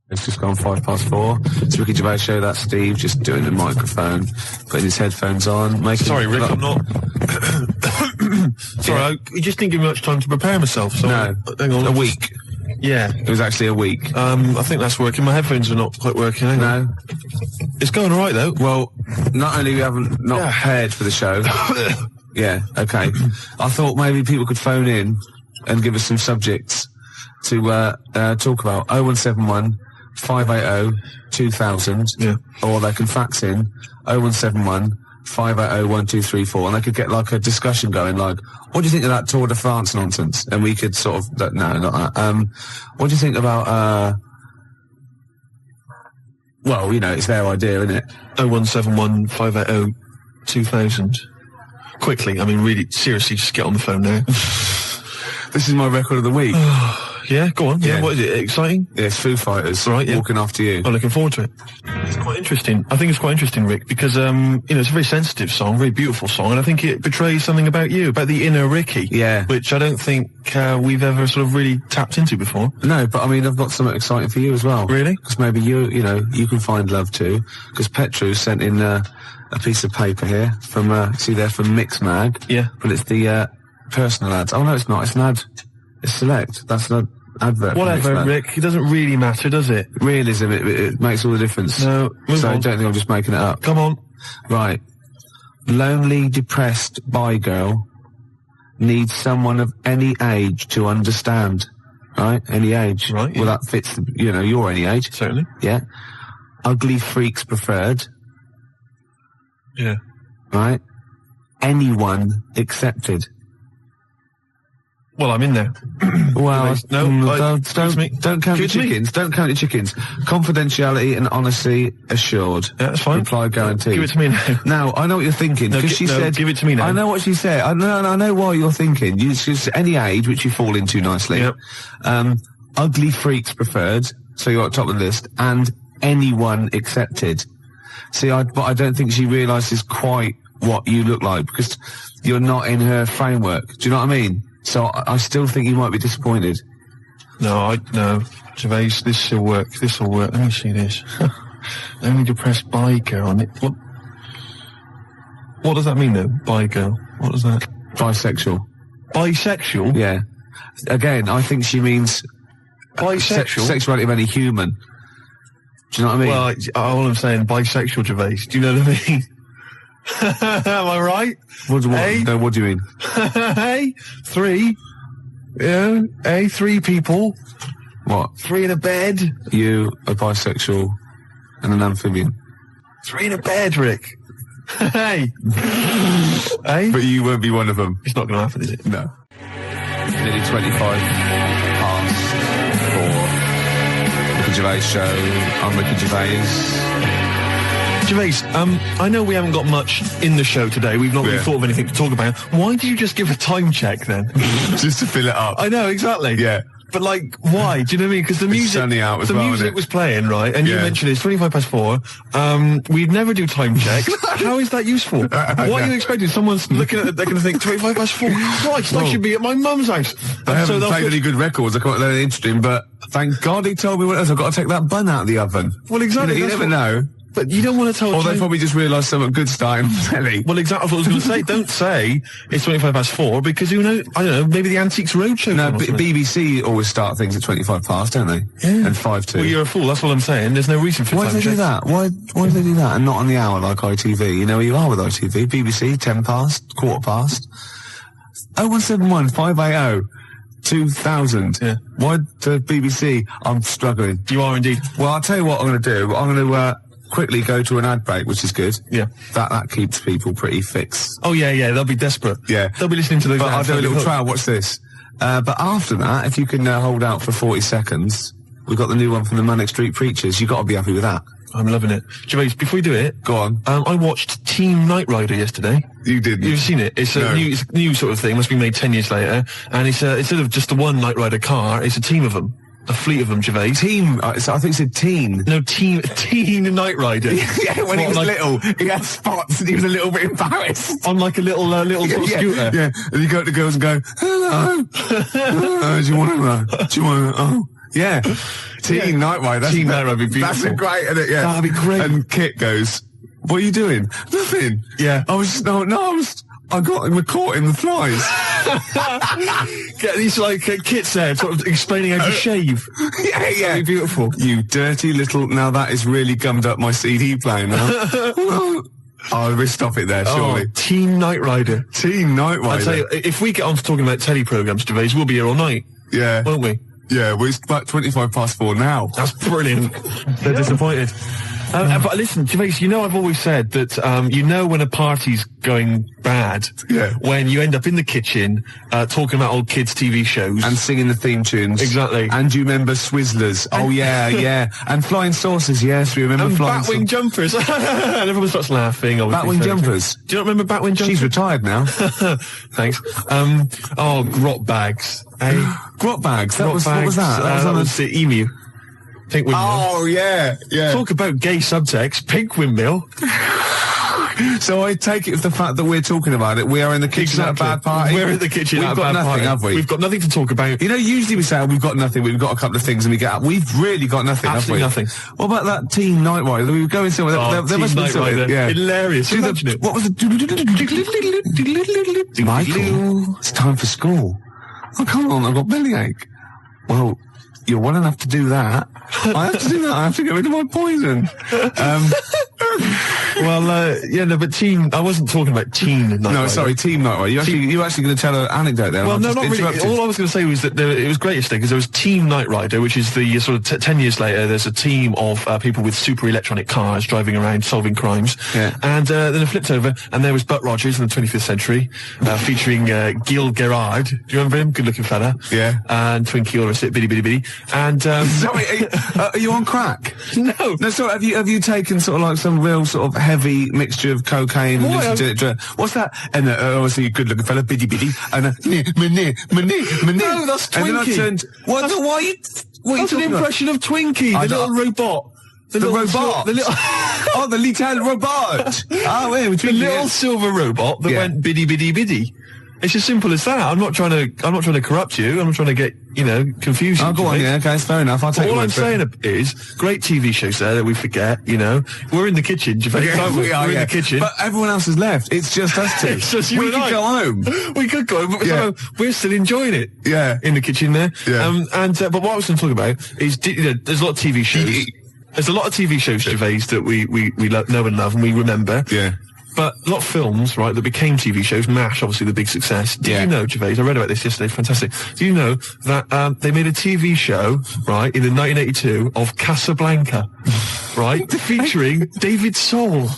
It's just gone 4:05. It's Ricky Gervais show. That's Steve just doing the microphone, putting his headphones on. Sorry, Rick, I'm not. Sorry, I just didn't give me much time to prepare myself. So No, hang on, a week. Yeah, It was actually a week. I think that's working. My headphones are not quite working. Hang on. No. It's going all right though. Well, not only we haven't not prepared for the show. Yeah, okay. I thought maybe people could phone in and give us some subjects to talk about. 0171 580 2000. Yeah. Or they can fax in 0171 580 1234, and they could get like a discussion going, like, what do you think of that Tour de France nonsense? And we could sort of, no, not that. What do you think about, well, you know, it's their idea, isn't it? 0171 580 2000. Quickly, I mean, really, seriously, just get on the phone now. This is my record of the week. Yeah, go on. Yeah, Yeah. what is it? Exciting? Yeah, it's Foo Fighters. Right, yeah. Walking After You. I'm looking forward to it. It's quite interesting. I think it's quite interesting, Rick, because, you know, it's a very sensitive song, very beautiful song, and I think it betrays something about you, about the inner Ricky. Yeah. Which I don't think we've ever sort of really tapped into before. No, but I mean, I've got something exciting for you as well. Really? Because maybe you can find love too. Because Petru sent in a piece of paper here from, see there, from Mix Mag. Yeah. But it's the personal ads. Oh no, it's not. It's an ad. It's Select. That's an advert. for Whatever, Mix Mag. Rick. It doesn't really matter, does it? Realism, it makes all the difference. No, move so I on. don't think I'm just making it up. Come on. Right. Lonely, depressed bi girl needs someone of any age to understand. Right? Any age. Right, yeah. Well, that fits, your any age. Certainly. Yeah. Ugly freaks preferred. Yeah. Right? Anyone accepted. Well, I'm in there. Well, No, don't count your Give it to me. chickens. Don't count your chickens. Confidentiality and honesty assured. Yeah, that's fine. Reply guaranteed. Give it to me now. Now, I know what you're thinking, No, because she said... give it to me now. I know what she said. I know why you're thinking. She's any age, which you fall into nicely. Yep. Ugly freaks preferred, so you're at the top of the list, and anyone accepted. See, but I don't think she realises quite what you look like, because you're not in her framework. Do you know what I mean? So I still think you might be disappointed. No, Gervais, this will work. This will work. Let me see this. Only depressed bi girl. What does that mean, though? Bi girl. What does that? Bisexual. Bisexual? Yeah. Again, I think she means... Bisexual? Sexuality of any human. Do you know what I mean? Well, all I'm saying, bisexual, Gervais. Do you know what I mean? Am I right? What do you mean? Hey, three. Yeah, hey, three people. What? Three in a bed. You, a bisexual, and an amphibian. Three in a bed, Rick. Hey. Hey? But you won't be one of them. It's not going to happen, is it? No. Nearly 25 past 4. Ricky Gervais show. I'm Ricky Gervais. Gervais, I know we haven't got much in the show today. We've not really thought of anything to talk about. Why did you just give a time check then? Just to fill it up. I know, exactly. Yeah. But like, why? Do you know what I mean? Because the music, sunny out as well, isn't music it? was playing, right? And you mentioned it's 25 past 4. We'd never do time checks. How is that useful? What are you expecting? Someone's looking at it, they're going to think 25 past 4. Christ, I should be at my mum's house. I haven't played any good records. I can't learn anything interesting, but thank God he told me what else. I've got to take that bun out of the oven. Well, exactly. You never know. But you don't want to tell... Or they probably just realised something good starting on telly. Well, exactly what I was going to say. Don't say it's 25 past 4, because who knows? I don't know, maybe the Antiques Roadshow... No, BBC always start things at 25 past, don't they? Yeah. And 5 to. Well, you're a fool, that's what I'm saying. There's no reason for Why time do they do checks. that? Why do they do that and not on the hour like ITV? You know where you are with ITV. BBC, 10 past, quarter past. 0171 580 2000. Yeah. Why the BBC? I'm struggling. You are indeed. Well, I'll tell you what I'm going to do. I'm going to quickly go to an ad break, which is good. Yeah. That keeps people pretty fixed. Oh, yeah, they'll be desperate. Yeah. They'll be listening to those But I'll ads. do a little trial. Watch this. But after that, if you can hold out for 40 seconds, we've got the new one from the Manic Street Preachers. You've got to be happy with that. I'm loving it. Gervais, before we do it... Go on. I watched Team Knight Rider yesterday. You didn't? You've seen it. It's a new sort of thing. Must be made 10 years later. And it's instead of just the one Knight Rider car, it's a team of them. A fleet of them, Gervais. Team, I think it said teen. No, teen Knight Rider. Yeah, when he was little, he had spots and he was a little bit embarrassed. On like a little sort of scooter. Yeah, and you go to the girls and go, hello. Do you want to know? Do you want to, oh. Yeah. Teen Night Ride. Teen Night Ride would be That's beautiful. great, isn't it? Yeah. That'd be great. And Kit goes, "What are you doing?" "Nothing." Yeah. I got caught in the flies. Get these kits there, sort of explaining how to shave. Yeah. That'd be beautiful. You dirty little... Now that is really gummed up my CD player now. We'll stop it there, surely. Oh, Teen Night Rider. Teen Night Rider. I'll tell you, if we get on to talking about telly programmes, Gervais, we'll be here all night. Yeah. Won't we? Yeah, well, it's about 4 now. That's brilliant. They're disappointed. But listen, Gervais, I've always said that, when a party's going bad, when you end up in the kitchen, talking about old kids' TV shows. And singing the theme tunes. Exactly. And you remember Swizzlers. Oh, yeah. And Flying Saucers, yes, we remember and Flying Batwing Jumpers. And everyone starts laughing. Batwing Jumpers. Do you not remember Batwing Jumpers? She's retired now. Thanks. Grot Bags. Grot Bags? What was that? That was the Emu. Pink Windmill. Oh, yeah. Talk about gay subtext. Pink Windmill. So I take it with the fact that we're talking about it, we are in the kitchen at a bad party. We're in the kitchen at a bad party. We've got nothing, have we? We've got nothing to talk about. Usually we say, we've got nothing, we've got a couple of things and we get up. We've really got nothing, Absolutely have we? nothing. What about that Teen Night Rider? We were going somewhere. There must be something. Yeah. Hilarious. Imagine it. What was it? Michael, it's time for school. Oh, come on, I've got bellyache. Well, you're well enough to do that. I have to do that. I have to get rid of my poison. But Teen... I wasn't talking about Teen Night Rider. No, sorry, Teen Night Rider. You're actually going to tell an anecdote there. Well, no, not really. All I was going to say was that it was great yesterday because there was Teen Night Rider, which is the sort of 10 years later, there's a team of people with super electronic cars driving around solving crimes. Yeah. And then it flipped over and there was Butt Rogers in the 25th century, featuring Gil Gerard. Do you remember him? Good-looking fella. Yeah. And Twinkie, all the rest of it, bitty, bitty, bitty. And... Sorry, are you on crack? No. No, sorry, have you taken sort of like some real sort of heavy mixture of cocaine and listened to it? What's that? And obviously a good-looking fella, bitty bitty, and No, that's Twinkie. And then I turned, why are you That's an impression of Twinkie, the little robot. The robot? The little... Oh, the little robot! Oh, yeah, the little silver robot that went biddy bitty bitty. It's as simple as that. I'm not trying to corrupt you. I'm not trying to get, confuse you. Oh, go on, yeah, okay, it's fair enough. I'll take all I'm saying is, great TV shows there that we forget, We're in the kitchen, Gervais, aren't we? We're in the kitchen. But everyone else has left. It's just us two. It's just you we and could I. go home. We could go home, but somehow we're still enjoying it. Yeah. In the kitchen there. Yeah. But what I was going to talk about is, there's a lot of TV shows. There's a lot of TV shows, Gervais, that we know and love and we remember. Yeah. But a lot of films, right, that became TV shows, MASH, obviously the big success. Did you know, Gervais, I read about this yesterday, fantastic. Do you know that they made a TV show, right, in 1982 of Casablanca, right, featuring David Soul.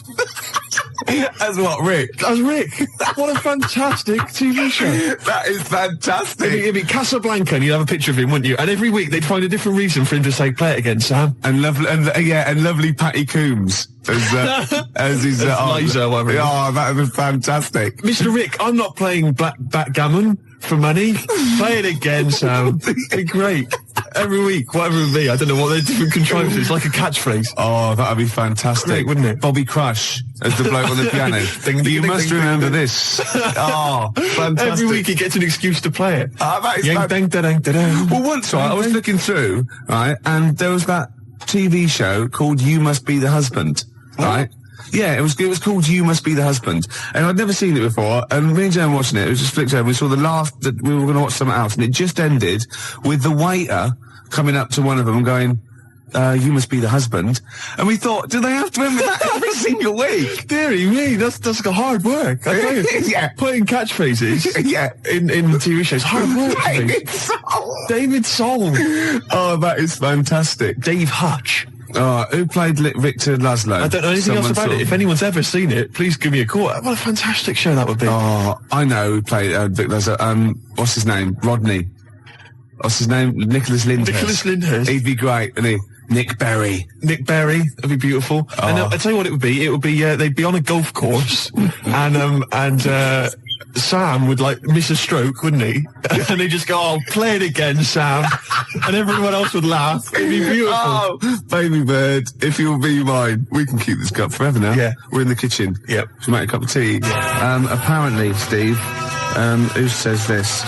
As what, Rick? As Rick. What a fantastic TV show. That is fantastic. It'd be Casablanca and you'd have a picture of him, wouldn't you? And every week they'd find a different reason for him to say, play it again, Sam. And lovely Patty Coombs as his Liza, whatever. Oh, that was fantastic. Mr. Rick, I'm not playing backgammon for money. Play it again, Sam. It'd be great. Every week, whatever it be. I don't know what they're different contrivances. It's like a catchphrase. Oh, that'd be fantastic. Great, wouldn't it? Bobby Crush as the bloke on the piano. You must remember this. Oh, fantastic. Every week he gets an excuse to play it. That is Well, once, right, I was looking through, right, and there was that TV show called You Must Be the Husband, right? Yeah, it was called You Must Be the Husband. And I'd never seen it before, and me and Jen were watching it, just flicked over, we saw the last, that we were going to watch something else, and it just ended with the waiter coming up to one of them and going, you must be the husband. And we thought, do they have to remember that every single week? Deary me, that's like hard work. I tell you. Yeah. Putting catchphrases in TV shows, hard work. David Soul. Oh, that is fantastic. Dave Hutch. Who played Victor Laszlo? I don't know anything else about it. If anyone's ever seen it, please give me a call. What a fantastic show that would be. Oh, I know who played Victor Laszlo. What's his name? Rodney. What's his name? Nicholas Lyndhurst. Nicholas Lyndhurst. He'd be great, wouldn't he? Nick Berry. Nick Berry. That'd be beautiful. Oh. And I'll tell you what it would be. It would be, they'd be on a golf course and Sam would miss a stroke, wouldn't he? And they'd just go, oh, play it again, Sam. And everyone else would laugh. It'd be beautiful. Oh, baby bird, if you'll be mine. We can keep this cup forever now. Yeah. We're in the kitchen. Yep. To make a cup of tea. Apparently, Steve, who says this?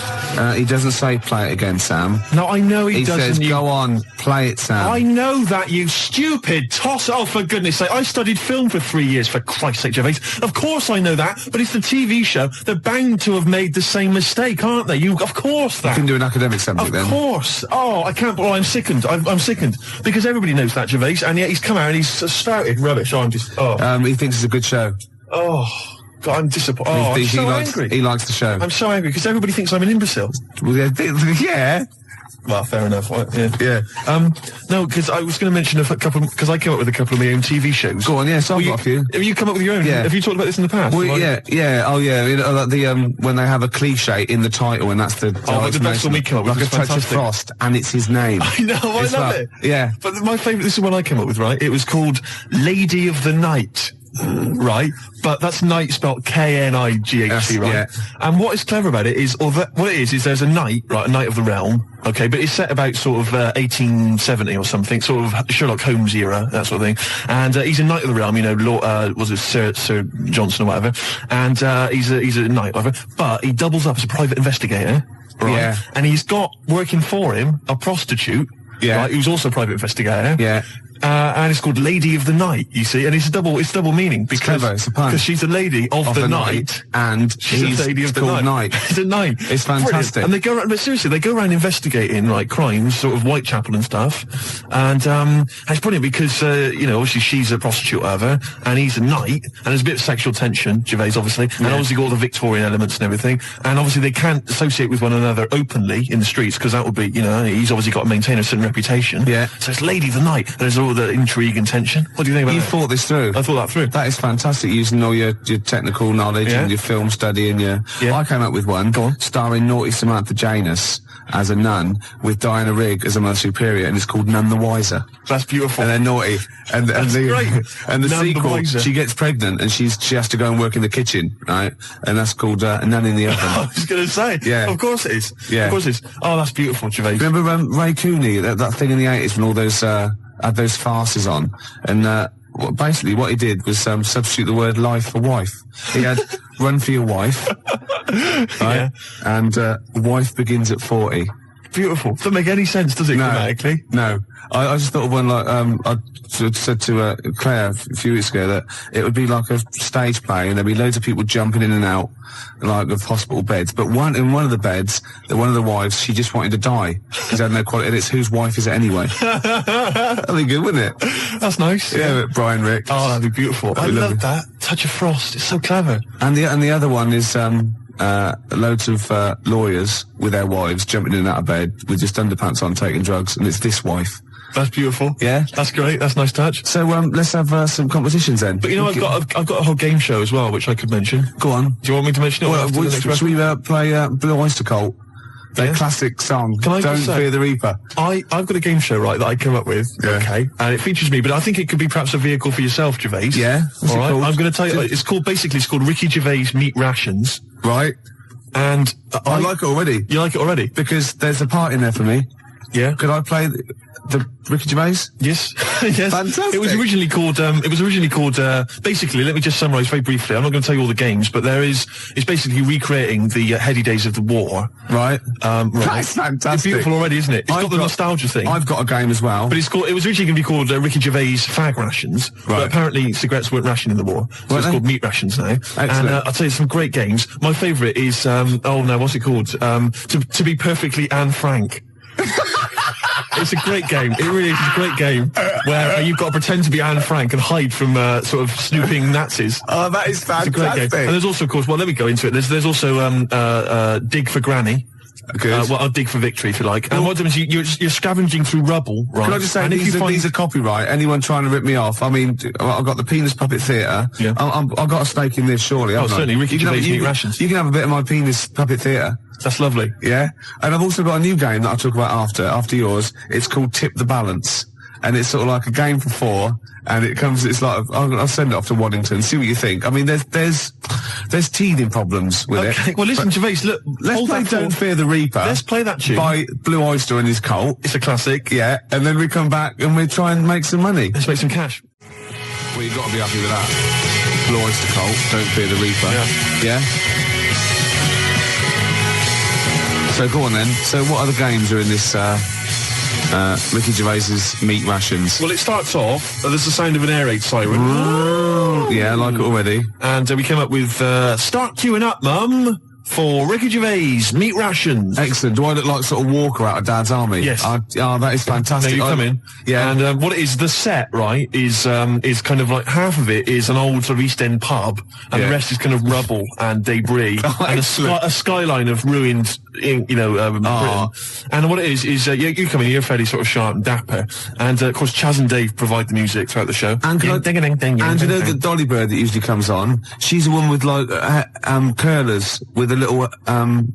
He doesn't say play it again, Sam. No, I know he doesn't. He says, go on, play it, Sam. I know that, you stupid toss. Oh, for goodness sake. I studied film for 3 years, for Christ's sake, Gervais. Of course I know that, but it's the TV show. They're bound to have made the same mistake, aren't they? Of course that. You can do an academic subject then. Of course. Oh, I can't. Oh, I'm sickened. I'm sickened. Because everybody knows that, Gervais, and yet he's come out and he's spouted rubbish. Oh, I'm just... Oh. He thinks it's a good show. Oh... God, I'm disappointed. Oh, I'm so angry. He likes the show. I'm so angry because everybody thinks I'm an imbecile. Well, yeah. Well, fair enough. Yeah. No, because I was going to mention a couple, because I came up with a couple of my own TV shows. Go on, yes, I've got a few. Have you come up with your own? Yeah. Have you talked about this in the past? Well, yeah. Oh, yeah. You know, like when they have a cliche in the title, and that's the... like the best one we came up with. Like a touch of frost, and it's his name. I know, I love it. Yeah. But my favourite, this is what I came up with, right? It was called Lady of the Night. Right, but that's night spelled K-N-I-G-H-T, right? Yeah. And what is clever about it is, what it is there's a knight, right, a knight of the realm, okay, but it's set about sort of 1870 or something, sort of Sherlock Holmes era, that sort of thing. And he's a knight of the realm, you know, was it Sir Johnson or whatever? And he's a knight, whatever. But he doubles up as a private investigator, right? Yeah. And he's got working for him a prostitute, right, who's also a private investigator. Yeah. And it's called Lady of the Night, you see, and it's double meaning because she's a lady of the night, and she's a lady of the night. It's a night. It's fantastic. Brilliant. And they go around, but seriously, they go around investigating like crimes, sort of Whitechapel and stuff, and it's brilliant because you know, obviously she's a prostitute, whatever, and he's a knight, and there's a bit of sexual tension, Gervais, obviously, and obviously got all the Victorian elements and everything, and obviously they can't associate with one another openly in the streets because that would be, you know, he's obviously got to maintain a certain reputation. Yeah. So it's Lady of the Night. And there's all the intrigue and tension. What do you think about that? You thought this through. I thought that through. That is fantastic, using all your technical knowledge and your film study and your... Yeah. I came up with one, Go on. starring naughty Samantha Janus as a nun with Diana Rigg as a Mother Superior, and it's called None the Wiser. That's beautiful. And they're naughty. And the None the sequel, Wiser. she gets pregnant and she has to go and work in the kitchen, right? And that's called Nun in the Oven. I was going to say. Yeah. Of course it is. Yeah. Of course it is. Oh, that's beautiful, Gervais. Remember Ray Cooney, that thing in the 80s when all those had those farces on, and basically what he did was substitute the word life for wife. He had run for your wife, right? And wife begins at 40. Beautiful. Doesn't make any sense, does it, grammatically? No. I just thought of one like, I said to Claire a few weeks ago that it would be like a stage play and there'd be loads of people jumping in and out, like, of hospital beds. But in one of the beds, one of the wives, she just wanted to die. Because had no quality, and it's whose wife is it anyway? That'd be good, wouldn't it? That's nice. Yeah, Brian Ricks. Oh, that'd be beautiful. I love that. Touch of frost. It's so clever. And the other one is, loads of lawyers with their wives jumping in and out of bed with just underpants on taking drugs, and it's this wife. That's beautiful. Yeah, that's great. That's a nice touch. So let's have some competitions then. But you know, I've got a whole game show as well, which I could mention. Go on. Do you want me to mention it? Well, should we play Blue Oyster Cult? Their classic song. Can I Don't Fear the Reaper. I've got a game show, right, that I came up with. Yeah. Okay. And it features me, but I think it could be perhaps a vehicle for yourself, Gervais. Yeah. All right. I'm going to tell you. It's called Ricky Gervais Meat Rations. Right. And I like it already. You like it already? Because there's a part in there for me. Yeah. Could I play the Ricky Gervais? Yes. Yes. Fantastic. It was originally called, basically, let me just summarise very briefly. I'm not going to tell you all the games, but it's basically recreating the heady days of the war. Right. Right. That's fantastic. It's beautiful already, isn't it? It's got the nostalgia thing. I've got a game as well. But it was originally going to be called Ricky Gervais Fag Rations. Right. But apparently cigarettes weren't rationed in the war. So it's called Meat Rations now. Excellent. And I'll tell you some great games. My favourite is, what's it called? To be perfectly Anne Frank. It's a great game. It really is a great game where you've got to pretend to be Anne Frank and hide from sort of snooping Nazis. Oh, that is fantastic. It's a great game. And there's also, of course, let me go into it. There's also Dig for Granny. Good. I'll dig for victory if you like. And what happens is you're scavenging through rubble, right? Can I just say, these are copyright. Anyone trying to rip me off? I mean, I've got the Penis Puppet Theatre. Yeah. I've got a stake in this, surely. Oh, certainly. Ricky Gervais Meat Rations. You can have a bit of my Penis Puppet Theatre. That's lovely. Yeah. And I've also got a new game that I'll talk about after yours. It's called Tip the Balance. And it's sort of like a game for 4, and it's like, I'll send it off to Waddington, see what you think. I mean, there's teething problems with it. Well, listen, Gervais, look, let's play Don't Fear the Reaper. Let's play that tune. By Blue Oyster and his cult. It's a classic. Yeah, and then we come back and we try and make some money. Let's make some cash. Well, you've got to be happy with that. Blue Oyster cult, Don't Fear the Reaper. Yeah. Yeah? So go on then. So what other games are in this Ricky Gervais's Meat Rations? Well, it starts off, there's the sound of an air raid siren. Yeah, I like it already. And we came up with, start queuing up, Mum, for Ricky Gervais Meat Rations. Excellent. Do I look like sort of Walker out of Dad's Army? Yes. Oh, that is fantastic. Now you come in. Yeah. And what it is, the set, right, is kind of like half of it is an old sort of East End pub, and the rest is kind of rubble and debris, and a skyline of ruined, Britain. And what it is you come in, you're fairly sort of sharp and dapper, and of course Chaz and Dave provide the music throughout the show. And you know the Dolly Bird that usually comes on? She's a woman with like curlers with a little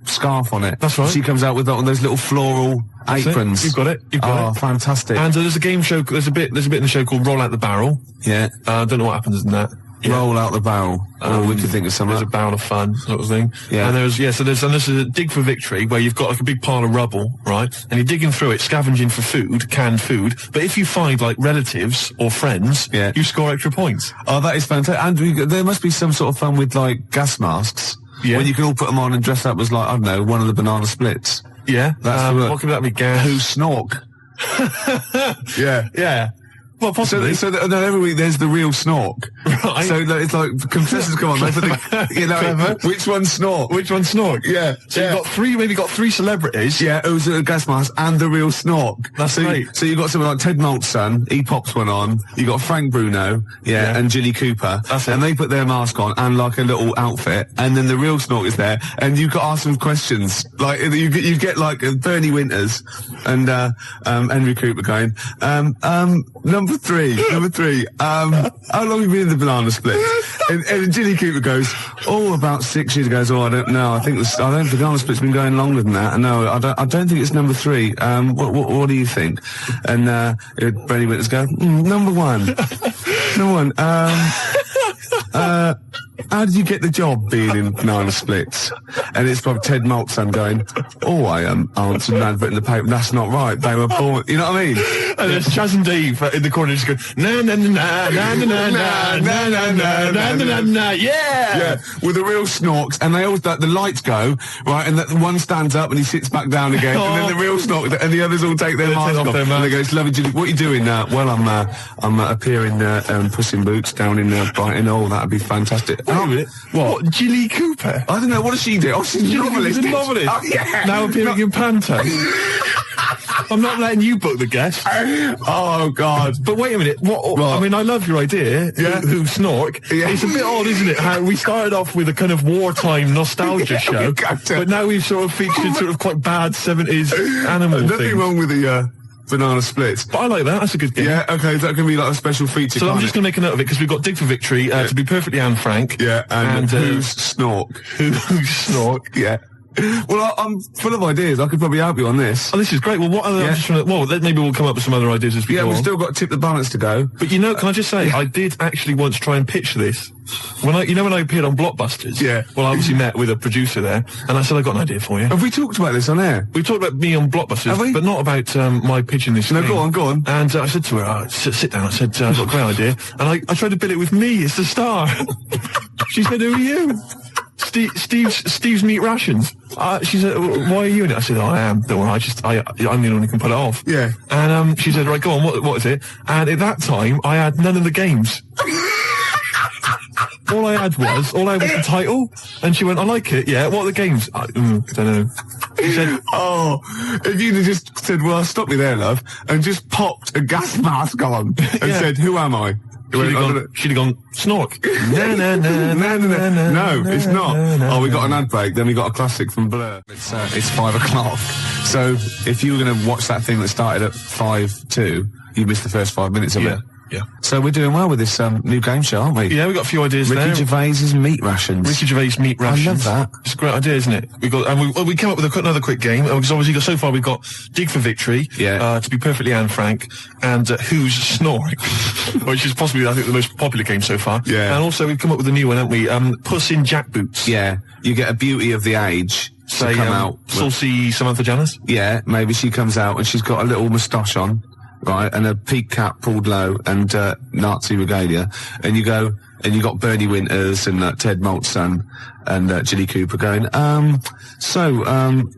scarf on it. That's right. She comes out with those little floral aprons. You've got it. You've got it. Fantastic. And there's a game show. There's a bit in the show called Roll Out the Barrel. Yeah. I don't know what happens in that. Yeah. Roll out the barrel. We could think of something. There's a barrel of fun, sort of thing. Yeah. And there's a dig for victory where you've got like a big pile of rubble, right? And you're digging through it, scavenging for food, canned food. But if you find like relatives or friends, you score extra points. Oh, that is fantastic. And there must be some sort of fun with like gas masks. Yeah. When you can all put them on and dress up as like, I don't know, one of the banana splits. Yeah. What could that be? Gas? Who snork? Yeah. Yeah. Well, possibly. So every week there's the real snork. Right. So it's like contestants come on. They think, which one snork? Which one snork? Yeah. So you've got three celebrities. Yeah, it was a gas mask and the real snork. That's great. So you got someone like Ted Malt's son. He pops one on. You got Frank Bruno. Yeah. And Jilly Cooper. That's it. And they put their mask on and like a little outfit. And then the real snork is there. And you got to ask them questions. Like you get like Bernie Winters and Henry Cooper going. Number three. How long have you been in the banana split? And Jilly Cooper goes, about 6 years ago. I don't know. I think the banana split's been going longer than that. No, I don't think it's number 3. What do you think? And Bernie Winters go, number 1. Number 1. How did you get the job being in banana splits? And it's probably Ted Malt's son going, I answered an advert in the paper. That's not right. They were born. You know what I mean? And there's Chaz and Dave in the corner just going, na na na na na na na na na na na na na. Yeah, with the real snorks, and they always the lights go right, and the one stands up and he sits back down again, and then the real snork, and the others all take their mask off, and they go, "It's lovely, Jilly. What are you doing now?" Well, I'm appearing Puss in Boots down in Brighton. Oh, that'd be fantastic. Wait a minute. What? Jilly Cooper? I don't know. What does she do? Oh, she's a novelist. She's a novelist. Oh, yeah. Now appearing in Panto. I'm not letting you book the guest. Oh, God. But wait a minute. What? I mean, I love your idea. Yeah. Who snork. Yeah. It's a bit odd, isn't it? How we started off with a kind of wartime nostalgia show, but now we've sort of featured sort of quite bad 70s animal things. Nothing wrong with the banana splits. But I like that. That's a good game. Yeah, okay. That can be like a special feature. So I'm just going to make a note of it because we've got Dig for Victory, to be perfectly Anne Frank. Yeah, and who's snork? Who's snork? Yeah. Well, I'm full of ideas. I could probably help you on this. Oh, this is great. Well, what other... maybe we'll come up with some other ideas as we go on. We've still got Tip the Balance to go. But can I just say, I did actually once try and pitch this. When I appeared on Blockbusters. Yeah. Well, I obviously met with a producer there, and I said, I got an idea for you. Have we talked about this on air? We talked about me on Blockbusters, but not about my pitching this thing. No, go on. And I said to her, sit down. I said, I've got a great idea. And I tried to bill it with me as the star. She said, who are you? Steve's Meat Rations. She said, why are you in it? I said, I am. Don't worry, I'm the one who can pull it off. Yeah. And she said, right, go on, what is it? And at that time, I had none of the games. All I had was the title, and she went, I like it, yeah, what are the games? I don't know. She said, if you'd have just said, well, stop me there, love, and just popped a gas mask on, and said, who am I? She'd have gone, snork. No, it's not. We got an ad break, then we got a classic from Blur. It's 5 o'clock. So if you were going to watch that thing that started at 5:02, you missed the first 5 minutes of it. Yeah. So we're doing well with this new game show, aren't we? Yeah, we've got a few ideas there. Ricky Gervais's Meat Rations. Ricky Gervais Meat Rations. I love that. It's a great idea, isn't it? We came up with another quick game, because obviously so far we've got Dig for Victory, to be perfectly Anne Frank, and Who's Snoring, which is possibly, I think, the most popular game so far. Yeah. And also we've come up with a new one, haven't we? Puss in Jackboots. Yeah. You get a beauty of the age to come out. Saucy Samantha Janus? Yeah, maybe she comes out and she's got a little moustache on. right, and a peak cap pulled low and Nazi regalia, and you go and you got Bernie Winters and Ted Maltzson and Jilly Cooper going. So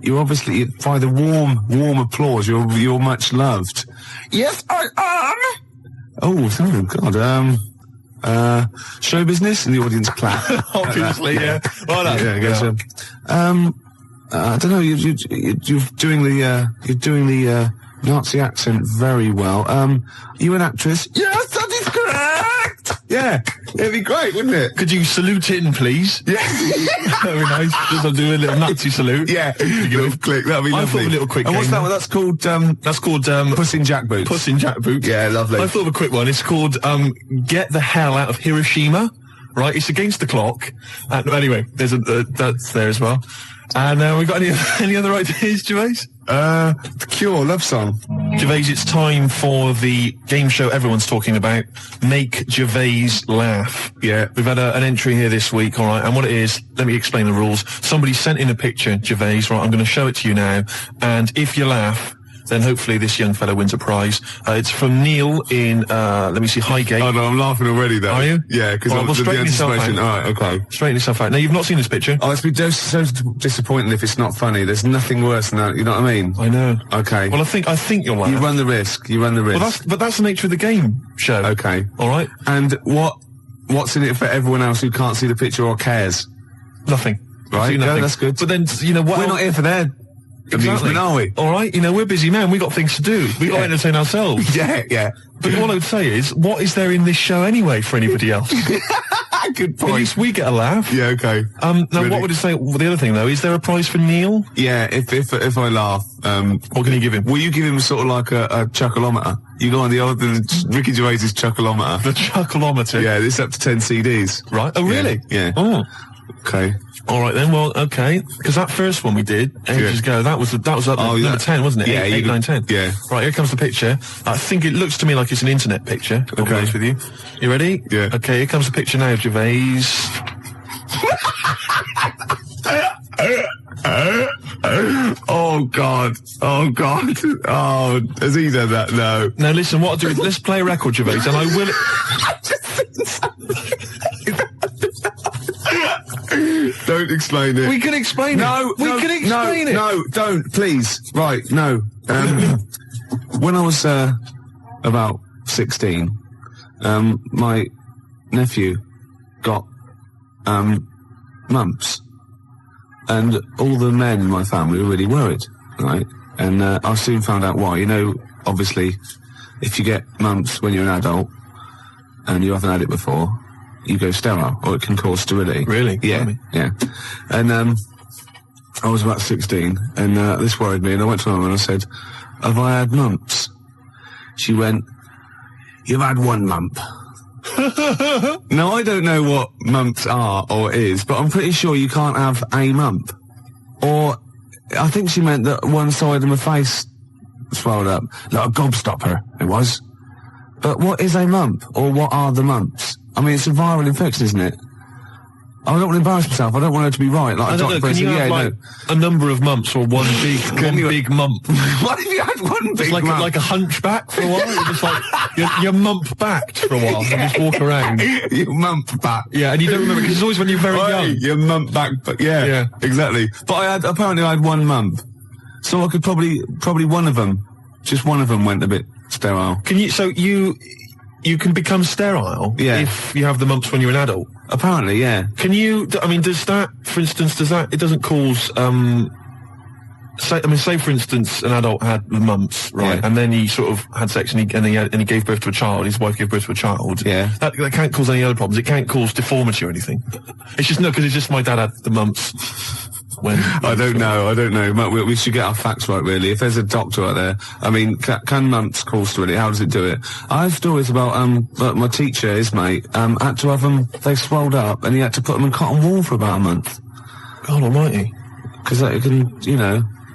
you're obviously, by the warm applause, you're much loved. Yes, I am. Oh God. Show business, and the audience clap. Obviously, yeah. Well done. I don't know. You're doing the Nazi accent very well. You an actress? Yes, that is correct. Yeah, it'd be great, wouldn't it? Could you salute in, please? Yeah, Very nice. Just I'll do a little Nazi salute. Yeah, little click. That'd be lovely. I thought of a little quick. And what's that one? That's called Puss in Jackboots. Puss in Jackboots. Yeah, lovely. I thought of a quick one. It's called Get the Hell Out of Hiroshima. Right, it's against the clock. Anyway, there's that's there as well. And we got any other ideas, Gervais? The Cure love song. Gervais, it's time for the game show everyone's talking about. Make Gervais laugh. Yeah. We've had an entry here this week, all right, and what it is, let me explain the rules. Somebody sent in a picture, Gervais, right, I'm going to show it to you now, and if you laugh, then hopefully this young fellow wins a prize. It's from Neil in, let me see, Highgate. Oh no, I'm laughing already though. Are you? Yeah, because well, straighten yourself out. Alright, okay. Straighten yourself out. Now, you've not seen this picture. Oh, it's been so disappointing if it's not funny. There's nothing worse than that, you know what I mean? I know. Okay. Well, I think you'll laugh. You run the risk. Well, that's the nature of the game show. Okay. Alright? And what's in it for everyone else who can't see the picture or cares? Nothing. Right, nothing. no, that's good. But then, you know what? We're not here for their amusement, are we? All right, you know, we're busy men. We got things to do. We got to entertain ourselves. Yeah. But what I would say is, what is there in this show anyway for anybody else? Good point. At least we get a laugh. Yeah, okay. Now, Really? what would you say? Well, the other thing though, is there a prize for Neil? Yeah, if I laugh, what can you give him? will you give him sort of like a chuckleometer? You go on the Ricky Gervais's chuckleometer. The chuckleometer. Yeah, it's up to 10 CDs. Right. Oh, really? Yeah. Oh. Okay. All right then. Well, okay. Because that first one we did ages ago, that was up number 10, wasn't it? Yeah, 8, 9, 10. Yeah. Right. Here comes the picture. I think it looks to me like it's an internet picture. I'll be honest with you. You ready? Yeah. Okay. Here comes the picture now, Gervais. Oh God. Oh, has he done that? No. Now listen. What I'll do is let's play a record, Gervais, and I will. Don't explain it. We can explain it. We can explain it. No, don't, please. Right, no. When I was about 16, my nephew got mumps, and all the men in my family were really worried, right? And I soon found out why. You know, obviously, if you get mumps when you're an adult and you haven't had it before, you go sterile, or it can cause sterility. Really? Yeah. Yeah. And I was about 16, and this worried me, and I went to my mum and I said, have I had mumps? She went, you've had one mump. Now, I don't know what mumps are or is, but I'm pretty sure you can't have a mump. Or, I think she meant that one side of my face swelled up. Like a gobstopper, it was. But what is a mump? Or what are the mumps? I mean, it's a viral infection, isn't it? I don't want to embarrass myself. I don't want her to be right. Like, I don't know. Can you have a number of mumps or one big mump? What if you had one big like mump? like a hunchback for a while? You're just like you're mump backed for a while. You just walk around. You mump back. Yeah, and you don't remember because it's always when you're very young. You mump back, but yeah, exactly. But apparently I had one mump, so I could probably one of them, just one of them went a bit sterile. Can you? So you can become sterile if you have the mumps when you're an adult? Apparently, yeah. Can you, I mean, does that, for instance, it doesn't cause, say for instance, an adult had the mumps, right, Yeah. and then he sort of had sex and he gave birth to a child, his wife gave birth to a child. Yeah. That can't cause any other problems. It can't cause deformity or anything. It's just, because it's just my dad had the mumps. I don't know. We should get our facts right, really. If there's a doctor out there, I mean, can mumps cause sterility? How does it do it? I have stories about, my teacher, his mate, had to have them, they swelled up, and he had to put them in cotton wool for about a month. God almighty. Because it can,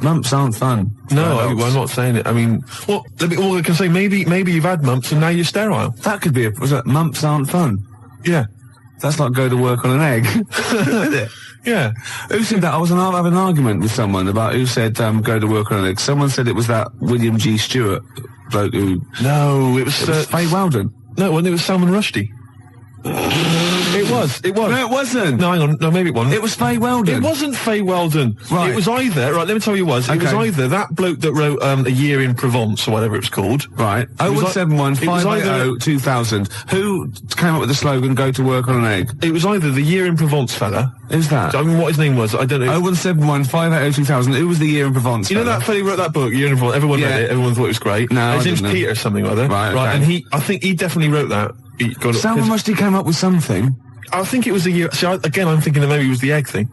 mumps aren't fun. No, I'm not saying it. I mean, I can say maybe you've had mumps and now you're sterile. That could be mumps aren't fun. Yeah. That's like go to work on an egg. Isn't it? Yeah. Who said that? I was having an argument with someone about who said go to work on an egg. Someone said it was that William G. Stewart bloke who... No, it was Faye Weldon. No, it was Salman Rushdie. It was. No, it wasn't. No, hang on. No, maybe it wasn't. It was Faye Weldon. It wasn't Faye Weldon. Right. It was either, right, let me tell you what it was. It was either that bloke that wrote A Year in Provence, or whatever it was called. Right. 0171 580 2000. Who came up with the slogan, go to work on an egg? It was either the Year in Provence fella. Who's that? I mean, what his name was, I don't know. 0171 580 2000. Who was the Year in Provence? You know that fella who wrote that book, Year in Provence? Everyone read it. Everyone thought it was great. No, his name's Peter or something or other. Right, okay. And I think he definitely wrote that. Salman Rushdie came up with something. I think it was the year. See, again, I'm thinking that maybe it was the egg thing.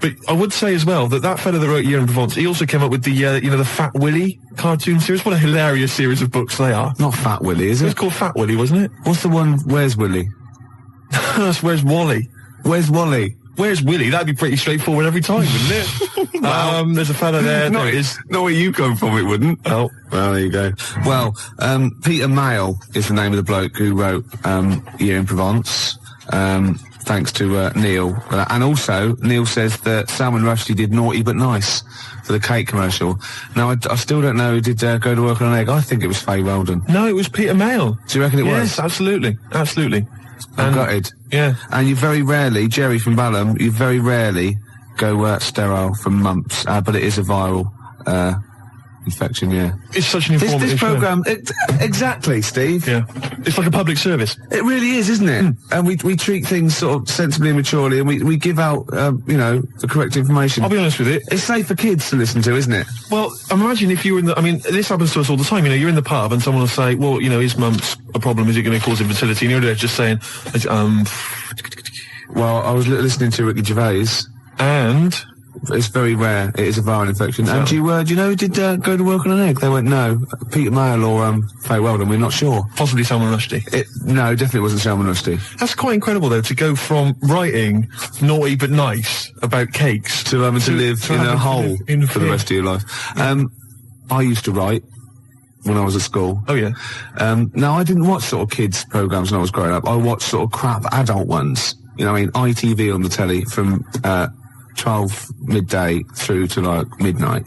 But I would say as well that fella that wrote Year in Provence, he also came up with the, the Fat Willy cartoon series. What a hilarious series of books they are. Not Fat Willy, is it? It was called Fat Willy, wasn't it? What's the one, Where's Willy? That's Where's Wally. Where's Wally? Where's Willy? That'd be pretty straightforward every time, wouldn't it? There's a fella there. Not where you come from, it wouldn't. Oh. Well, there you go. Well, Peter Mayle is the name of the bloke who wrote Year in Provence. Thanks to Neil. And also, Neil says that Salman Rushdie did Naughty But Nice for the cake commercial. Now, I still don't know who did Go to Work on an Egg. I think it was Faye Weldon. No, it was Peter Mayle. Do you reckon it was? Yes, absolutely. Absolutely. I'm gutted. Yeah. And you very rarely, Jerry from Balham, you very rarely go sterile from mumps, but it is a viral infection, yeah. It's such an informative This programme, exactly, Steve. Yeah. It's like a public service. It really is, isn't it? And we treat things sort of sensibly and maturely, and we give out, the correct information. I'll be honest with it. It's safe for kids to listen to, isn't it? Well, imagine if you were in this happens to us all the time, you're in the pub and someone will say, well, is mumps a problem? Is it going to cause infertility? And you're there just saying, Well, I was listening to Ricky Gervais. And... It's very rare. It is a viral infection. So, and do you know who did Go to Work on an Egg? They went, no. Peter Mayle or Faye Weldon, we're not sure. Possibly Salman Rushdie. No, definitely wasn't Salman Rushdie. That's quite incredible, though, to go from writing Naughty But Nice about cakes to live in a hole for the rest of your life. I used to write when I was at school. Oh, yeah. Now, I didn't watch sort of kids' programmes when I was growing up. I watched sort of crap adult ones. ITV on the telly from 12 midday through to like midnight,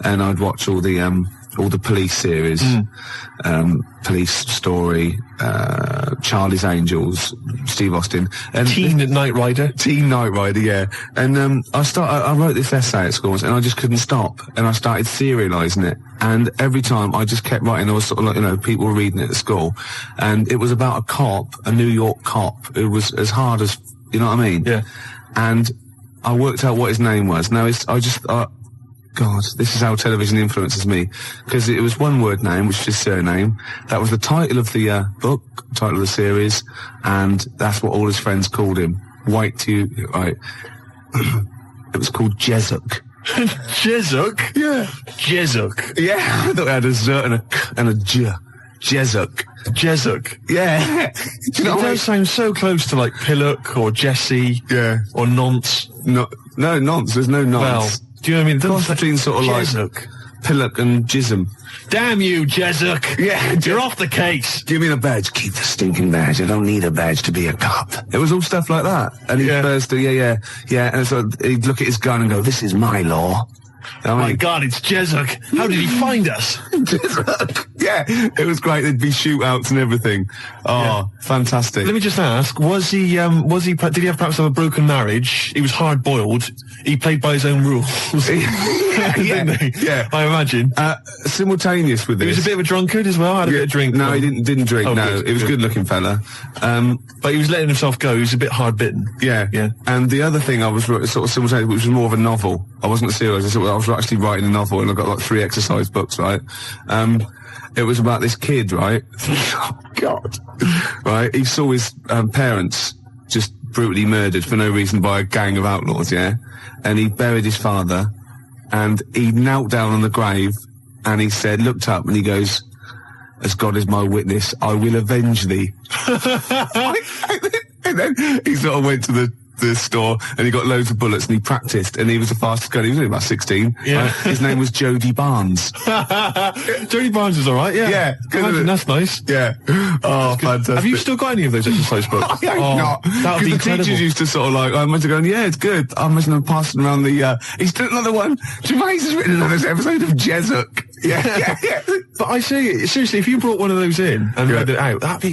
and I'd watch all the police series, Police Story, Charlie's Angels, Steve Austin, and Teen Knight Rider, yeah. And I wrote this essay at school, and I just couldn't stop, and I started serialising it. And every time I just kept writing, I was sort of like, people were reading it at school, and it was about a cop, a New York cop, who was as hard as, you know what I mean? Yeah. And I worked out what his name was. Now, God, this is how television influences me. Because it was one word name, which is his surname. That was the title of the book, title of the series, and that's what all his friends called him. Right. It was called Jezuk. Jezuk? Yeah. Jezuk. Yeah, I thought it had a Z and a J. Jezuk. Jezuk. Yeah. Do you know, it does sound so close to like Pillock or Jesse. Yeah. Or Nonce. No, nonce. There's no nonce. Well, do you know what I mean? The cross between sort of Jezuk. Like Pillock and Jism. Damn you, Jezuk. Yeah. You're off the case. Give me the badge. Keep the stinking badge. I don't need a badge to be a cop. It was all stuff like that. And he'd burst yeah. And so he'd look at his gun and go, this is my law. My God, it's Jezuk. How did he find us? Jezuk. Yeah, it was great. There'd be shootouts and everything. Oh, fantastic. Let me just ask, did he have perhaps have a broken marriage? He was hard-boiled. He played by his own rules. Didn't he? Yeah. I imagine. Simultaneous with this. He was a bit of a drunkard as well, had a bit of drink. No, he didn't drink, oh, no. He was a good-looking fella. But he was letting himself go. He was a bit hard-bitten. Yeah. And the other thing I was sort of simultaneous, which was more of a novel. I wasn't serious. I was actually writing a novel, and I got like 3 exercise books, right? It was about this kid, right? Oh, God. Right? He saw his parents just brutally murdered for no reason by a gang of outlaws, yeah? And he buried his father, and he knelt down on the grave, and he said, looked up, and he goes, as God is my witness, I will avenge thee. And then he sort of went to the store, and he got loads of bullets, and he practiced, and he was the fastest gun. He was only about 16. Yeah. Right? His name was Jody Barnes. Jody Barnes is all right, yeah. Yeah. Imagine, that's nice. Yeah. Oh, fantastic. Have you still got any of those exercise books? I hope not. That would be the incredible. teachers used to sort of like, I imagine going, yeah, it's good. I imagine them passing around the, he's done another one. Gervais has written another episode of Jezuk. Yeah. But I say, seriously, if you brought one of those in and read it out, I'd be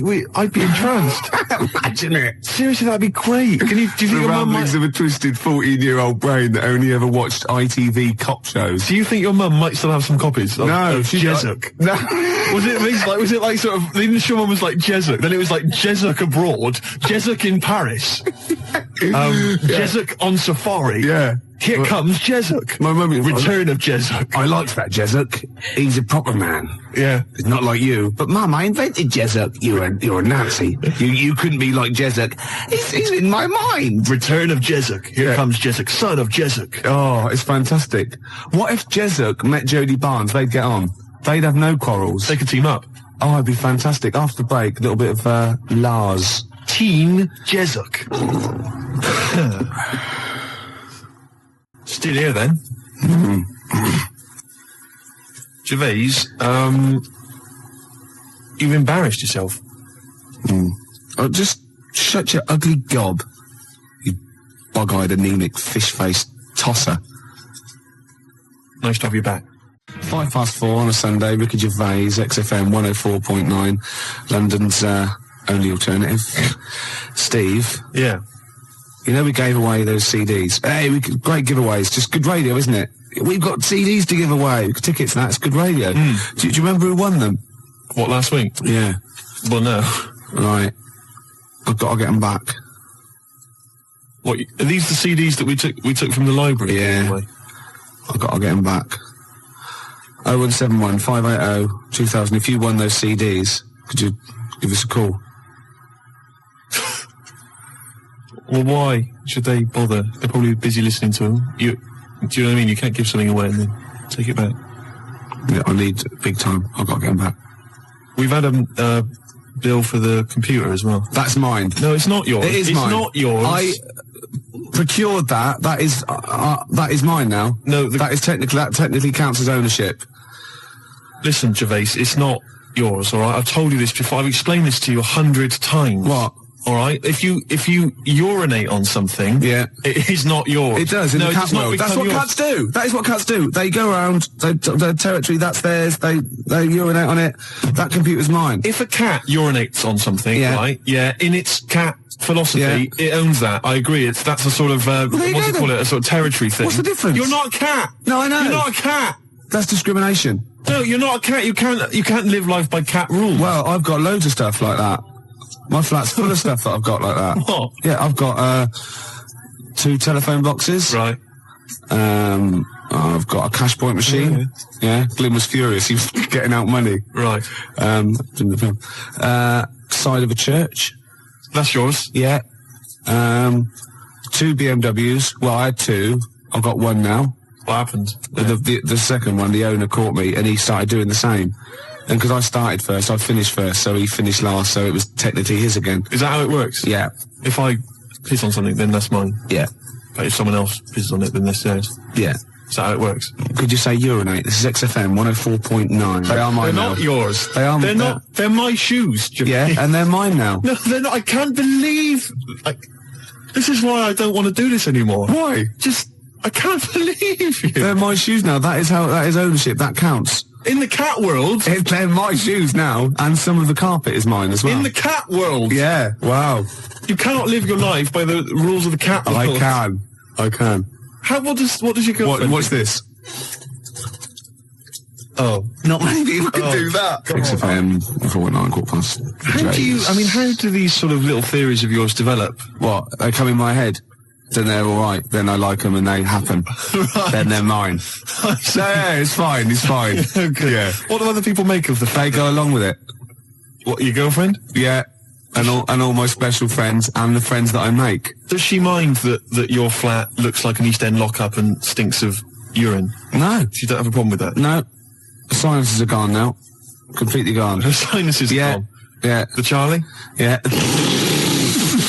entranced. Imagine it. Seriously, that'd be great. Do you think The your mum ramblings might... of a twisted 14-year-old brain that only ever watched ITV cop shows. Do you think your mum might still have some copies of she Jezuk? No. Was it like sort of, the initial one was like Jezuk, then it was like Jezuk abroad, Jezuk in Paris, Jezuk on safari. Yeah. Here comes Jezuk. My mum... Return of Jezuk. I liked that Jezuk. He's a proper man. Yeah. It's not like you. But Mum, I invented Jezuk. You're a Nazi. You couldn't be like Jezuk. He's in my mind. Return of Jezuk. Here comes Jezuk, son of Jezuk. Oh, it's fantastic. What if Jezuk met Jodie Barnes? They'd get on. They'd have no quarrels. They could team up. Oh, it'd be fantastic. After the break, a little bit of Lars. Teen Jezuk. Still here then. Gervais, you've embarrassed yourself. Oh, just shut your ugly gob. You bug-eyed, anemic, fish-faced tosser. Nice to have you back. 4:05 on a Sunday, Ricky Gervais, XFM 104.9, London's only alternative. Steve. Yeah. You know we gave away those CDs. Hey, great giveaways. Just good radio, isn't it? We've got CDs to give away. Tickets and that's good radio. Do you remember who won them? What, last week? Yeah. Well, no. Right. I've got to get them back. What, are these the CDs that we took from the library? Yeah. Anyway? I've got to get them back. 0171 580 2000. If you won those CDs, could you give us a call? Well, why should they bother? They're probably busy listening to them. Do you know what I mean? You can't give something away and then take it back. Yeah, I need big time. I've got to get them back. We've had a bill for the computer as well. That's mine. No, it's not yours. It is mine. It's not yours. I procured that. That is mine now. No, that technically counts as ownership. Listen, Gervais, it's not yours, all right? I've told you this before. I've explained this to you 100 times. What? All right? If you urinate on something, it is not yours. It does in the cat world. That's what cats do. That is what cats do. They go around their territory. That's theirs. They urinate on it. That computer's mine. If a cat urinates on something, right? Yeah. In its cat philosophy, it owns that. I agree. That's a sort of what's it called? A sort of territory thing. What's the difference? You're not a cat. No, I know. You're not a cat. That's discrimination. No, you're not a cat. You can't live life by cat rules. Well, I've got loads of stuff like that. My flat's full of stuff that I've got like that. What? Yeah, I've got 2 telephone boxes. Right. I've got a cash point machine. Yeah. Glyn was furious. He was getting out money. Right. Side of a church. That's yours. Yeah. 2 BMWs. Well, I had 2. I've got 1 now. What happened? The second one, the owner caught me, and he started doing the same. And because I started first, I finished first, so he finished last, so it was technically his again. Is that how it works? Yeah. If I piss on something, then that's mine. Yeah. But if someone else pisses on it, then that's theirs. Yeah. Is that how it works? Could you say urinate? This is XFM 104.9. They are mine now. They're not yours. They are. They're not. They're my shoes, Jimmy. Yeah, and they're mine now. No, they're not. I can't believe... this is why I don't want to do this anymore. Why? I can't believe you. They're my shoes now. That is ownership. That counts. In the cat world... They're my shoes now, and some of the carpet is mine as well. In the cat world... Yeah, wow. You cannot live your life by the rules of the cat world. I can. What does your girlfriend... What's this? Oh. Not many people can do that. XFM 4.9, 4:15. How do these sort of little theories of yours develop? What? They come in my head. Then they're all right. Then I like them and they happen. Right. Then they're mine. No, it's fine. It's fine. Okay. Yeah. What do other people make of the fact? They go along with it. What, your girlfriend? Yeah. And all my special friends and the friends that I make. Does she mind that your flat looks like an East End lockup and stinks of urine? No. She don't have a problem with that? No. The sinuses are gone now. Completely gone. The sinuses are gone? Yeah. The Charlie? Yeah.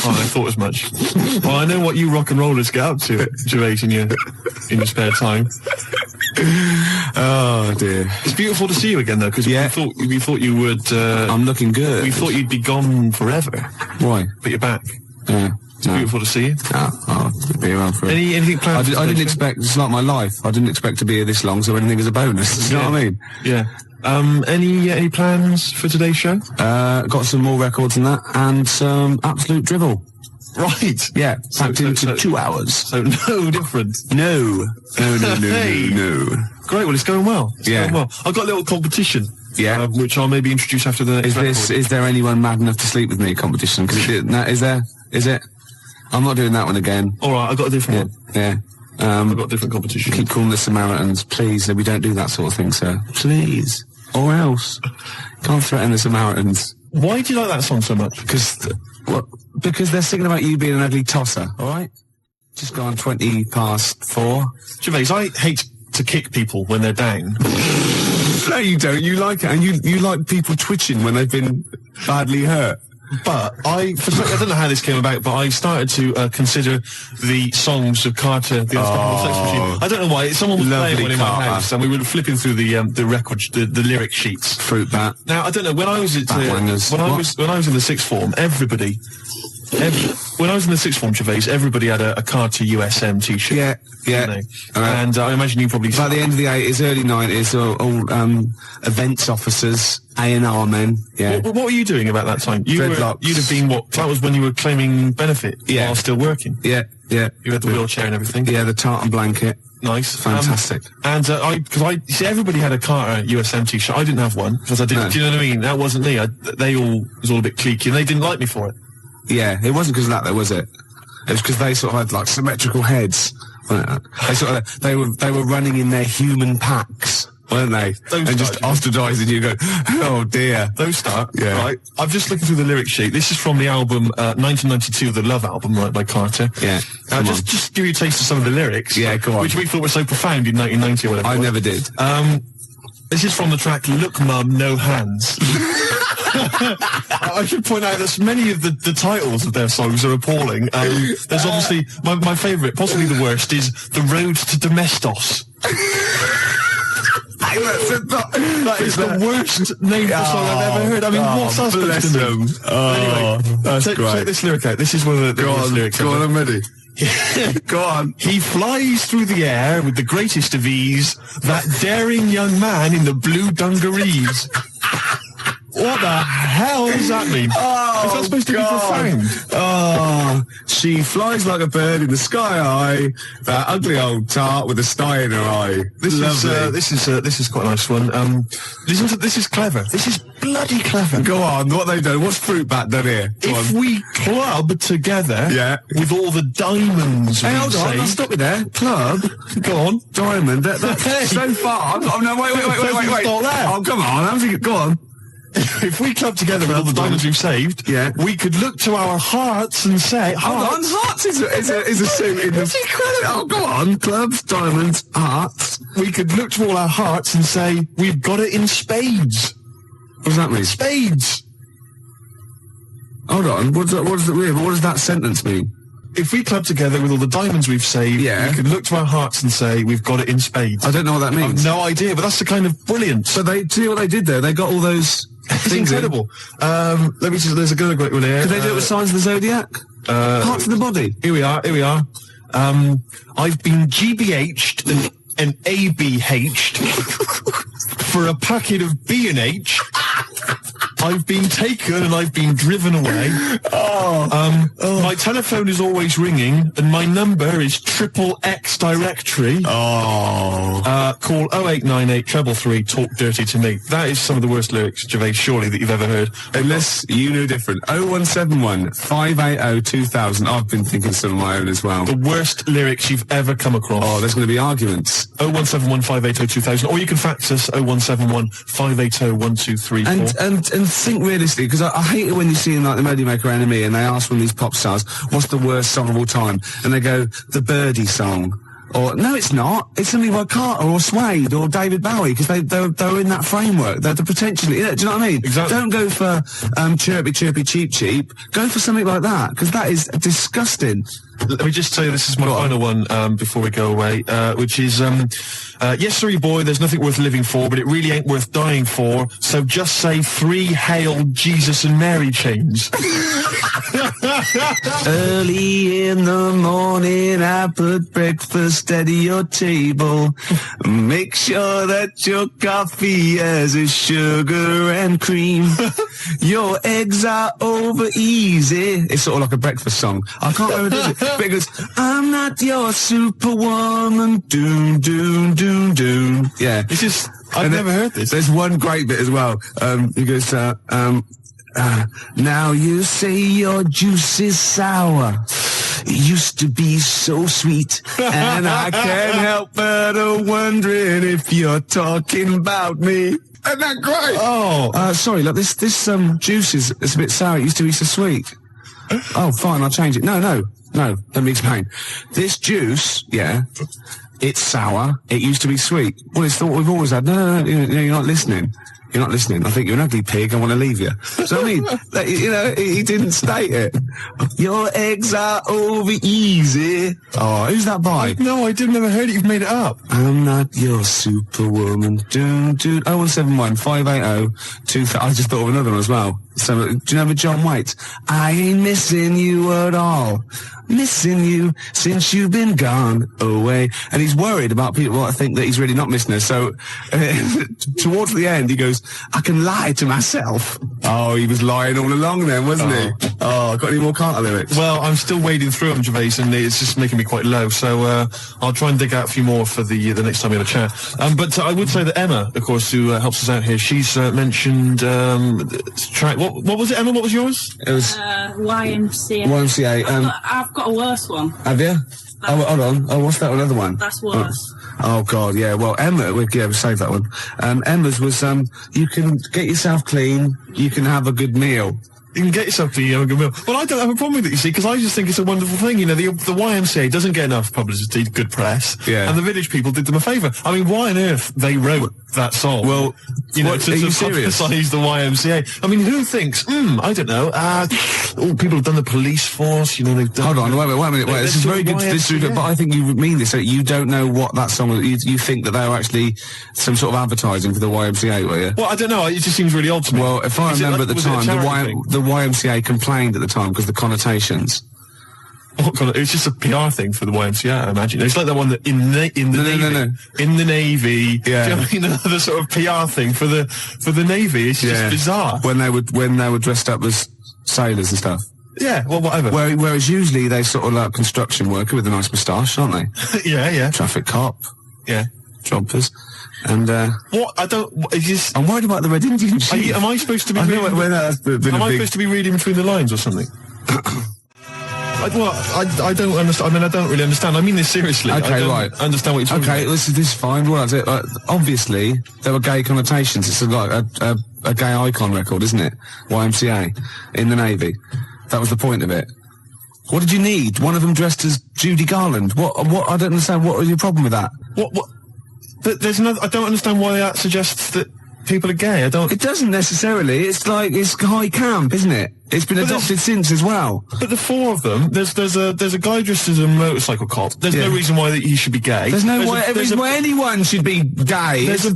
Oh, I thought as much. Well, I know what you rock and rollers get up to, Gervais, in your spare time. Oh dear. It's beautiful to see you again, though, because we thought you would. I'm looking good. We thought you'd be gone forever. Why? But you're back. Yeah. It's beautiful to see you. I'll be around for it. Anything planned? I didn't expect. It's like my life. I didn't expect to be here this long, so anything is a bonus. You know what I mean? Yeah. Any plans for today's show? Got some more records than that, and some absolute drivel. Right. Yeah. Packed into 2 hours. So no different. No. Hey. No. Great. Well, it's going well. Yeah. I've got a little competition. Yeah. Which I'll maybe introduce after the next record. Is there anyone mad enough to sleep with me competition? Is it? I'm not doing that one again. All right. I've got a different one. Yeah. I've got a different competition. Keep calling the Samaritans, please. We don't do that sort of thing, sir. Please. Or else. Can't threaten the Samaritans. Why do you like that song so much? Because they're singing about you being an ugly tosser, alright? Just gone 4:20. Gervais, I hate to kick people when they're down. No, you don't. You like it. And you like people twitching when they've been badly hurt. But I don't know how this came about, but I started to consider the songs of Carter, the Unstoppable Sex Machine. I don't know why. Someone was playing one in my house, and we were flipping through the record, the lyric sheets. Fruit bat. Now I don't know when I was when I was in the sixth form, when I was in the sixth form, Gervais, everybody had a Carter USM T-shirt. Yeah. And I imagine you probably by the end of the 80s, early 90s, all events officers, A&R men. Yeah. What were you doing about that time? You'd have been that was when you were claiming benefit while still working. Yeah. You had the wheelchair and everything. Yeah, the tartan blanket. Nice. Fantastic. Because everybody had a Carter USM T-shirt. I didn't have one because I didn't. No. Do you know what I mean? That wasn't me. It was all a bit cliquey, and they didn't like me for it. Yeah, it wasn't because of that, though, was it? It was because they sort of had like symmetrical heads. They were running in their human packs, weren't they? And just ostracising you. Go, oh dear. Those start. Yeah. Right. I'm just looking through the lyric sheet. This is from the album 1992, the Love album, right, by Carter. Yeah. Just give you a taste of some of the lyrics. Yeah, go on. Which we thought were so profound in 1990 or whatever. I never did. This is from the track "Look, Mum, No Hands." I should point out that many of the titles of their songs are appalling. There's obviously my favourite, possibly the worst, is "The Road to Domestos." That is the worst name for song I've ever heard. I mean, what's that supposed to mean? Anyway, check this lyric out. This is one of the worst lyrics. Go on, I'm ready. Go on. He flies through the air with the greatest of ease, that daring young man in the blue dungarees. What the hell does that mean? Is that supposed to be profound? She flies like a bird in the sky high. That ugly old tart with a sty in her eye. This is quite a nice one. This is clever. This is bloody clever. Go on. What they done? What's Fruit Bat done here? If we club together, with all the diamonds. Hey, hold on. I'll stop you there. Club. Go on. Diamond. That's so far. Oh no! Wait. Oh, come on. Go on. If we club together with all the diamonds we've saved, we could look to our hearts and say, hold on, hearts is a suit in this. Oh, go on, clubs, diamonds, hearts. We could look to all our hearts and say, we've got it in spades. What does that mean? Spades. Hold on, what does that sentence mean? If we club together with all the diamonds we've saved, we can look to our hearts and say, we've got it in spades. I don't know what that means. I've no idea, but that's the kind of brilliance. So do you know what they did there? They got all those It's incredible. Let me just, there's a good one here. Could they do it with Signs of the Zodiac? Parts of the body. Here we are. I've been GBH'd and ABH'd for a packet of B&H. I've been taken and I've been driven away. My telephone is always ringing and my number is XXX directory. Call 0898 333 talk dirty to me. That is some of the worst lyrics, Gervais, surely, that you've ever heard. Unless you knew different. 0171 580 2000. I've been thinking some of my own as well. The worst lyrics you've ever come across. Oh, there's going to be arguments. 0171 580 2000. Or you can fax us 0171 580 1234. And think realistically, because I hate it when you see in like the Melody Maker Enemy and they ask one of these pop stars, what's the worst song of all time? And they go, the Birdie song. Or, no, it's not. It's something by Carter or Suede or David Bowie, because they were in that framework. They're potentially, do you know what I mean? Exactly. Don't go for chirpy, chirpy, cheap, cheap. Go for something like that, because that is disgusting. Let me just tell you, this is my final one before we go away, which is Yes, sorry, boy, there's nothing worth living for, but it really ain't worth dying for. So just say 3 Hail Jesus and Mary chains. Early in the morning, I put breakfast at your table. Make sure that your coffee has a sugar and cream. Your eggs are over easy. It's sort of like a breakfast song. I can't remember it, but it goes, I'm not your superwoman. Doom, doom, doom, doom. Yeah. This is... I've never heard this. There's one great bit as well. He goes, now you say your juice is sour. It used to be so sweet. And I can't help but wondering if you're talking about me. Isn't that great? Oh. Sorry, look, this juice is a bit sour. It used to be so sweet. Oh, fine, I'll change it. No, let me explain. This juice, yeah, it's sour. It used to be sweet. Well, it's what we've always had. No, you're not listening. You're not listening. I think you're an ugly pig. I want to leave you. So, I mean, he didn't state it. Your eggs are over easy. Oh, who's that by? No, I didn't ever heard it. You've made it up. I'm not your superwoman. 0171 580 2000. I just thought of another one as well. So, do you remember John Waite? I ain't missing you at all. Missing you since you've been gone away. And he's worried about people that think that he's really not missing her. So, towards the end, he goes, I can lie to myself. Oh, he was lying all along then, wasn't he? Oh, got any more Carter lyrics? Well, I'm still wading through them, Gervais, and it's just making me quite low. So, I'll try and dig out a few more for the next time we have a chat. But I would say that Emma, of course, who helps us out here, she's mentioned track. What was it, Emma? What was yours? It was YMCA. YMCA. I've got a worse one. Have you? Oh, hold on. Oh, what's that other one? That's worse. Oh God, yeah. Well, Emma, we'll save that one. Emma's was, you can get yourself clean, you can have a good meal. You can get yourself to a good meal. Well, I don't have a problem with it, you see, because I just think it's a wonderful thing. You know, the YMCA doesn't get enough publicity, good press. Yeah. And the Village People did them a favour. I mean, why on earth they wrote that song? Well, you know, are to you serious? publicise the YMCA. I mean, who thinks, I don't know, people have done the police force, you know, they've done... Hold on, wait a minute. This is very good. This is good, but I think you mean this. So you don't know what that song was. You think that they were actually some sort of advertising for the YMCA, were you? Well, I don't know. It just seems really odd to me. Well, if I remember at the time, the the YMCA complained at the time because the connotations. It's just a PR thing for the YMCA, I imagine. It's like that one that in the Navy. Yeah. Do you know what I mean? Another sort of PR thing for the Navy. It's just bizarre. When they were dressed up as sailors and stuff. Yeah, well, whatever. Whereas usually they sort of like construction worker with a nice moustache, aren't they? Yeah. Traffic cop. Yeah. Jumpers. And, what? I don't... I'm worried about the Red Indian chief. Am I supposed to be... Am I supposed to be reading between the lines or something? I don't understand. I mean, I don't really understand. I mean this seriously. Okay, I don't right. understand what you're talking about. Okay, this is fine. What is it? Obviously, there were gay connotations. It's like a gay icon record, isn't it? YMCA in the Navy. That was the point of it. What did you need? One of them dressed as Judy Garland. What? I don't understand. What was your problem with that? What? There's another. I don't understand why that suggests that people are gay. I don't. It doesn't necessarily. It's like it's high camp, isn't it? It's been adopted since as well. But the four of them, there's a guy dressed as a motorcycle cop. There's no reason why he should be gay. There's no reason why anyone should be gay. There's a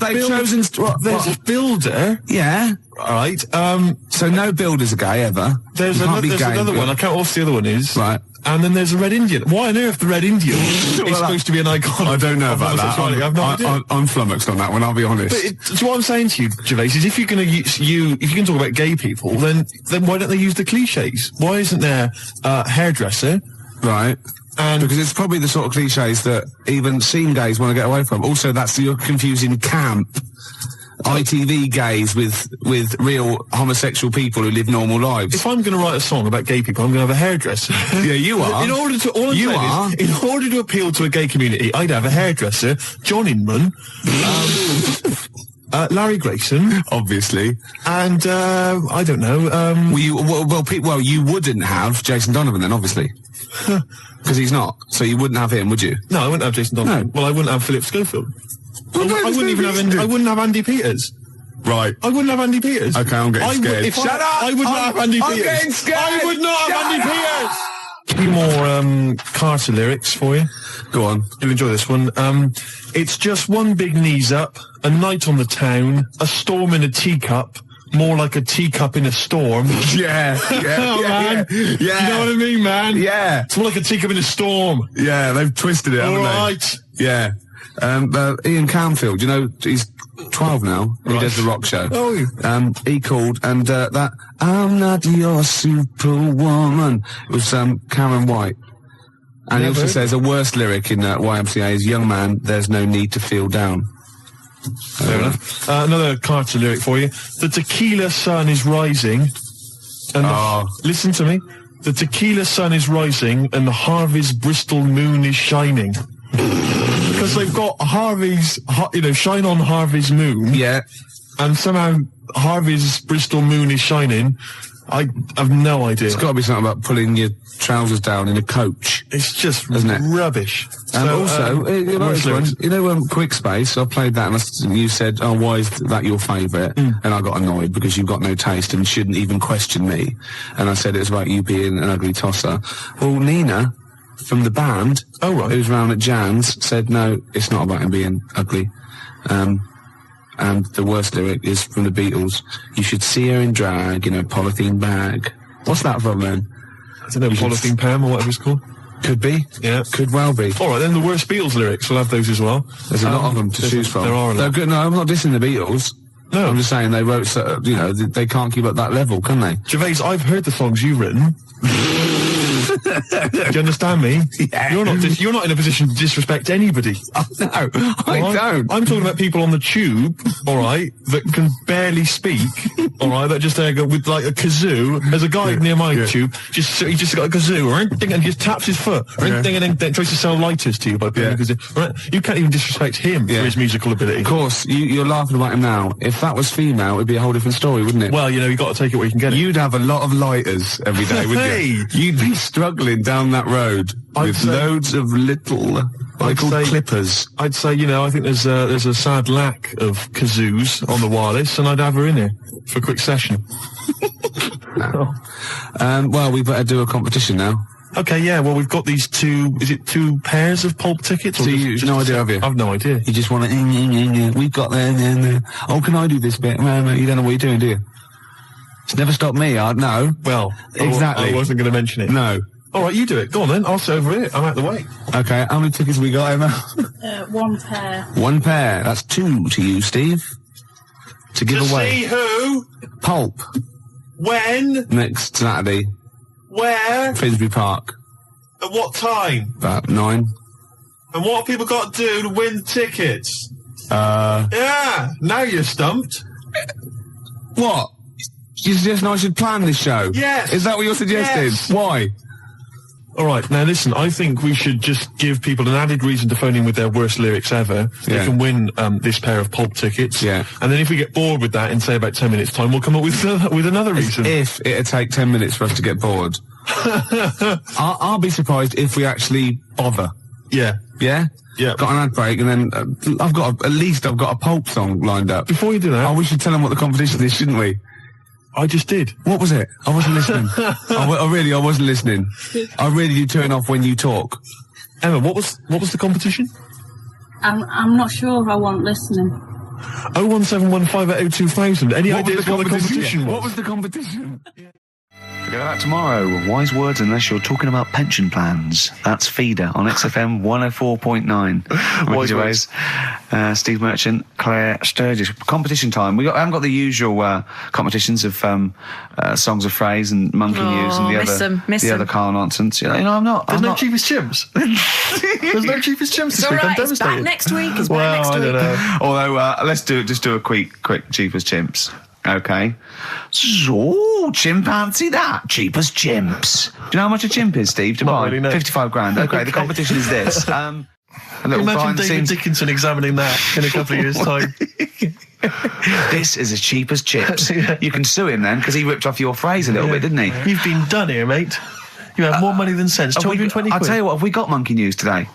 builder. Yeah. Right. So no builders are gay ever. There's another one. I can't remember what the other one is. Right. And then there's a Red Indian. Why on earth the Red Indian is supposed to be an icon? I don't know about that. I have no idea. I'm flummoxed on that one, I'll be honest. So what I'm saying to you, Gervais, is if you're going to if you can talk about gay people, then why don't they use the cliches? Why isn't there a hairdresser? Right. And because it's probably the sort of cliches that even scene gays want to get away from. Also, you're confusing camp ITV gays with real homosexual people who live normal lives. If I'm going to write a song about gay people, I'm going to have a hairdresser. Yeah, you are. In order to appeal to a gay community, I'd have a hairdresser, John Inman, Larry Grayson, obviously, and I don't know. You wouldn't have Jason Donovan then, obviously. Because he's not. So you wouldn't have him, would you? No, I wouldn't have Jason Donovan. No. Well, I wouldn't have Philip Schofield. I wouldn't have Andy Peters. Right. I wouldn't have Andy Peters. Okay, I'm getting scared. Shut up! I would not have Andy Peters. I'm getting scared. I would not have Andy Peters. A few more Carter lyrics for you. Go on. You'll enjoy this one. It's just one big knees up, a night on the town, a storm in a teacup, more like a teacup in a storm. Yeah, Man. You know what I mean, man? Yeah. It's more like a teacup in a storm. Yeah, they've twisted it, haven't All they? right. Yeah. Ian Canfield, you know, he's 12 now. He Right. does the rock show. Oh. He called, and that I'm not your superwoman. It was Karen White. And he also Never. says a worst lyric in YMCA is, young man, there's no need to feel down. Fair enough. Another Carter lyric for you. The tequila sun is rising. And listen to me. The tequila sun is rising and the Harvey's Bristol moon is shining. Because they've got Harvey's, shine on Harvey's moon. Yeah. And somehow Harvey's Bristol moon is shining. I have no idea. It's got to be something about pulling your trousers down in a coach. It's just Isn't it? rubbish. And So, also, you know, worst this one, lyrics. you know, Quick Space, I played that and you said, oh, why is that your favourite? And I got annoyed because you've got no taste and shouldn't even question me. And I said it was about you being an ugly tosser. Well, Nina, from the band, Oh, right. who's round at Jan's, said, no, it's not about him being ugly. And the worst lyric is from the Beatles, you should see her in drag in a polythene bag. What's that from, then? I don't know, Polythene Pam or whatever it's called. Could be. Yeah. Could well be. All right, then the worst Beatles lyrics. We'll have those as well. There's a lot of them to choose from. There are a They're lot. good. No, I'm not dissing the Beatles. No. I'm just saying they wrote, they can't keep up that level, can they? Gervais, I've heard the songs you've written. Do you understand me? Yeah. You're not in a position to disrespect anybody. No, I All right? don't. I'm talking about people on the tube, all right, that can barely speak, all right, that just go with like a kazoo. There's a guy near my tube, he just got a kazoo, and he just taps his foot, and then tries to sell lighters to you by playing a kazoo. Right? You can't even disrespect him for his musical ability. Of course, you're laughing about him now. If that was female, it'd be a whole different story, wouldn't it? Well, you've got to take it where you can get it. You'd have a lot of lighters every day, wouldn't Hey! you? You'd be struggling down that road with say- loads of little, I'd called say- clippers. I'd say, I think there's a sad lack of kazoos on the wireless, and I'd have her in here for a quick session. Well, we better do a competition now. Okay, yeah, well, we've got these two pairs of pulp tickets? Or So you've no idea, have you? I've no idea. You just want to, we've got there. Oh, can I do this bit? No, you don't know what you're doing, do you? It's never stopped me, no. Well, Exactly. I wasn't going to mention it. No. All right, you do it. Go on then. I'll sit over it. I'm out the way. Okay, how many tickets we got, Emma? One pair. One pair. That's two to you, Steve. To give away. See who, Pulp. when, Next Saturday, where, Finsbury Park. at what time, About 9. and what have people got to do to win tickets? Yeah, now you're stumped. What? You suggesting I should plan this show? Yes. Is that what you're suggesting? Yes. Why? All right, now listen, I think we should just give people an added reason to phone in with their worst lyrics ever. They Yeah. can win this pair of pulp tickets. Yeah. And then if we get bored with that in, say, about 10 minutes' time, we'll come up with another reason. If it'd take 10 minutes for us to get bored. I'll be surprised if we actually bother. Yeah. Yeah? Yeah. Got an ad break and then I've got a Pulp song lined up. Before you do that, Oh, we should tell them what the competition is, shouldn't we? I just did. What was it? I wasn't listening. I wasn't listening. I really do turn off when you talk. Emma, what was the competition? I'm not sure if I want listening. 01715802000. Any What was ideas what the competition was? What was the competition? Forget about tomorrow. Wise words unless you're talking about pension plans. That's Feeder on XFM 104.9. Wise Ricky words. Gervais, Steve Merchant, Claire Sturgis. Competition time. I haven't got the usual competitions of songs of phrase and monkey news and the other Karl nonsense. I'm not. There's I'm no not. cheapest chimps. There's no cheapest chimps this week. I'm It's back devastated. next week. It's Well, back next I week. don't know. Although, let's just do a quick cheap as chimps. Okay. So, chimpanzee that. Cheap as chimps. Do you know how much a chimp is, Steve, to Not buy? really, no. 55 grand. Okay, the Okay. competition is this. A little Imagine behind the David scenes. Dickinson examining that in a couple of years' time. This is as cheap as chips. Yeah. You can sue him then, because he ripped off your phrase a little bit, didn't he? You've been done here, mate. You have more money than sense. 220 I'll quid. tell you what, have we got monkey news today?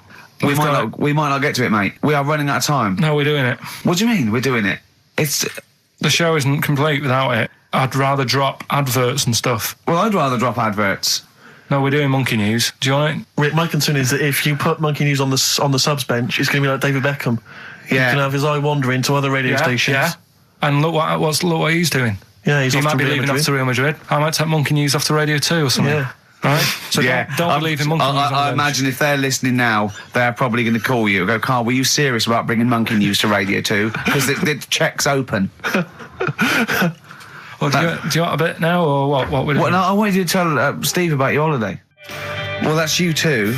We might not get to it, mate. We are running out of time. No, we're doing it. What do you mean, we're doing it? The show isn't complete without it. I'd rather drop adverts and stuff. Well, I'd rather drop adverts. No, we're doing monkey news. Do you want it? Rick, my concern is that if you put monkey news on the subs bench, it's going to be like David Beckham. Yeah. He can have his eye wandering to other radio stations. Yeah. And look what he's doing. Yeah, he might be leaving off to Real Madrid. I might take monkey news off to Radio 2 or something. Yeah. Right? So don't be leaving monkey news on I imagine if they're listening now, they're probably going to call you and go, Karl, were you serious about bringing monkey news to Radio 2? Because the check's open. Well, do you want a bit now, or what we're doing? Well, no, I wanted you to tell Steve about your holiday. Well, that's you too,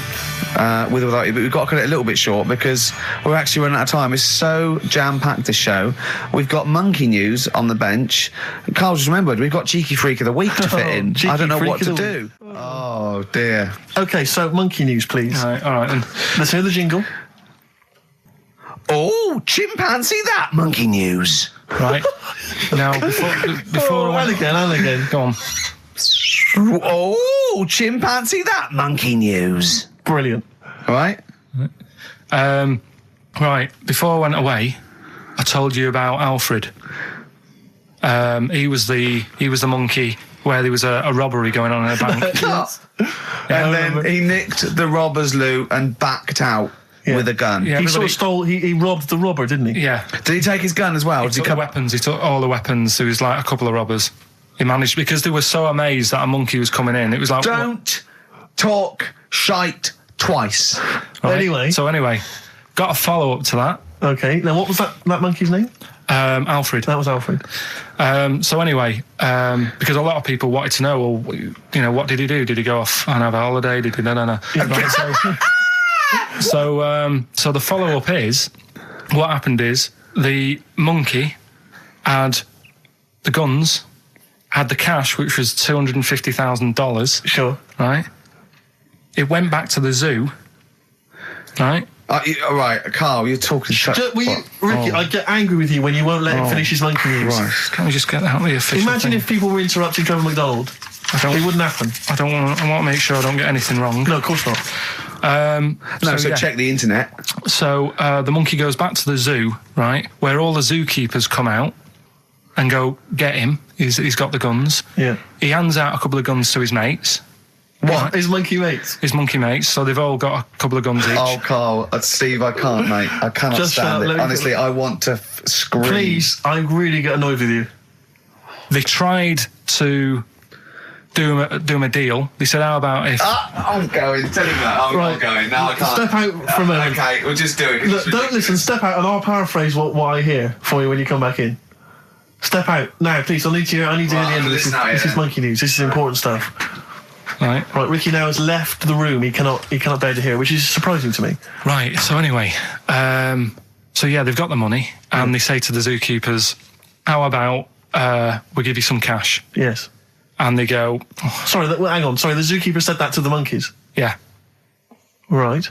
with or without you, but we've got to cut it a little bit short because we're actually running out of time. It's so jam-packed, this show. We've got monkey news on the bench. Karl just remembered, we've got Cheeky Freak of the Week to fit in. I don't know what to do. Oh, dear. OK, so monkey news, please. All right then. Let's hear the jingle. Oh, chimpanzee that, monkey news. Right. Now, before and again. Go on. Oh, chimpanzee that, monkey news. Brilliant. All right. Right, before I went away, I told you about Alfred. He was the monkey where there was a robbery going on in a bank. And then he nicked the robber's loot and backed out with a gun. Yeah, he sort of stole. He robbed the robber, didn't he? Yeah. Did he take his gun as well? He took the weapons. He took all the weapons. There was like a couple of robbers. He managed, because they were so amazed that a monkey was coming in. It was like, don't talk shite twice. Right? So anyway, got a follow up to that. Okay. Now, what was that monkey's name? Alfred. That was Alfred. So anyway, because a lot of people wanted to know, well, you know, what did he do? Did he go off and have a holiday? Did he? No. Right, so the follow up is, what happened is the monkey had the guns, had the cash, which was $250,000. Sure. Right. It went back to the zoo. Right. All right, Karl, you're talking. Ricky, I get angry with you when you won't let him finish his monkey news. Right. Can we just get out of the official Imagine thing? if people were interrupting Trevor McDonald. It wouldn't happen. I want to make sure I don't get anything wrong. No, of course not. So check the internet. So the monkey goes back to the zoo, right, where all the zookeepers come out and go, get him. He's got the guns. Yeah. He hands out a couple of guns to his mates. What? Right. His monkey mates? His monkey mates. So they've all got a couple of guns each. Oh, Karl, Steve, I can't, mate. I cannot Just stand it. let me- Honestly, I want to scream. Please, I really get annoyed with you. They tried to do him a deal. They said, how about if... I'm going. Tell him that. I'm not going. No, I can't. Step out for a moment. Okay, we'll just do it. Look, don't listen. Step out, and I'll paraphrase what I hear for you when you come back in. Step out now, please. I need to hear the end of this. This is monkey news. This is important stuff. Right. Ricky now has left the room. He cannot bear to hear, which is surprising to me. Right. So anyway, so yeah, they've got the money, and they say to the zookeepers, how about we give you some cash? Yes. And they go, Sorry, hang on. Sorry, the zookeeper said that to the monkeys. yeah. Right.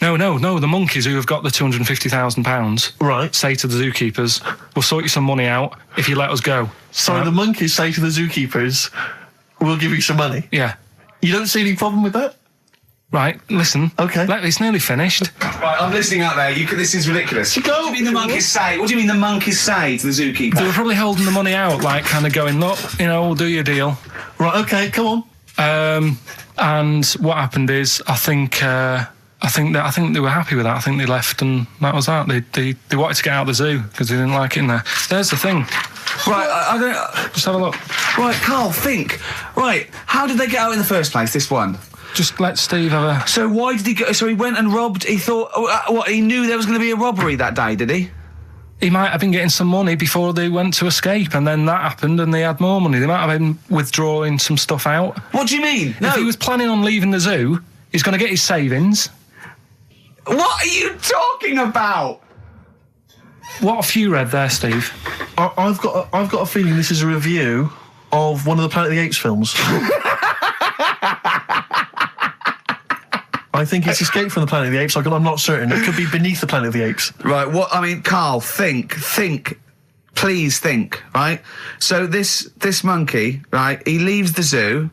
No, the monkeys who have got the £250,000 Right. say to the zookeepers, we'll sort you some money out if you let us go. Sorry, the monkeys say to the zookeepers, we'll give you some money. Yeah. You don't see any problem with that? Right, listen. Okay. It's nearly finished. Right, I'm listening out there. This is ridiculous. What do you mean the monkeys say? What do you mean the monkeys say to the zookeeper? They were probably holding the money out, like kind of going, look, we'll do your deal. Right, okay, come on. And what happened is, I think they were happy with that. I think they left, and that was that. They wanted to get out of the zoo because they didn't like it in there. There's the thing. Right, I don't. Just have a look. Right, Karl, think. Right, how did they get out in the first place? This one. Just let Steve have a... So why did he go? So he went and robbed. He thought. What? He knew there was going to be a robbery that day, did he? He might have been getting some money before they went to escape, and then that happened, and they had more money. They might have been withdrawing some stuff out. What do you mean? No. If he was planning on leaving the zoo, he's going to get his savings. What are you talking about? What have you read there, Steve? I've got a feeling this is a review of one of the Planet of the Apes films. I think it's Escape from the Planet of the Apes. I'm not certain. It could be Beneath the Planet of the Apes. Right. What? I mean, Karl, think. Please think. Right. So this monkey, right? He leaves the zoo,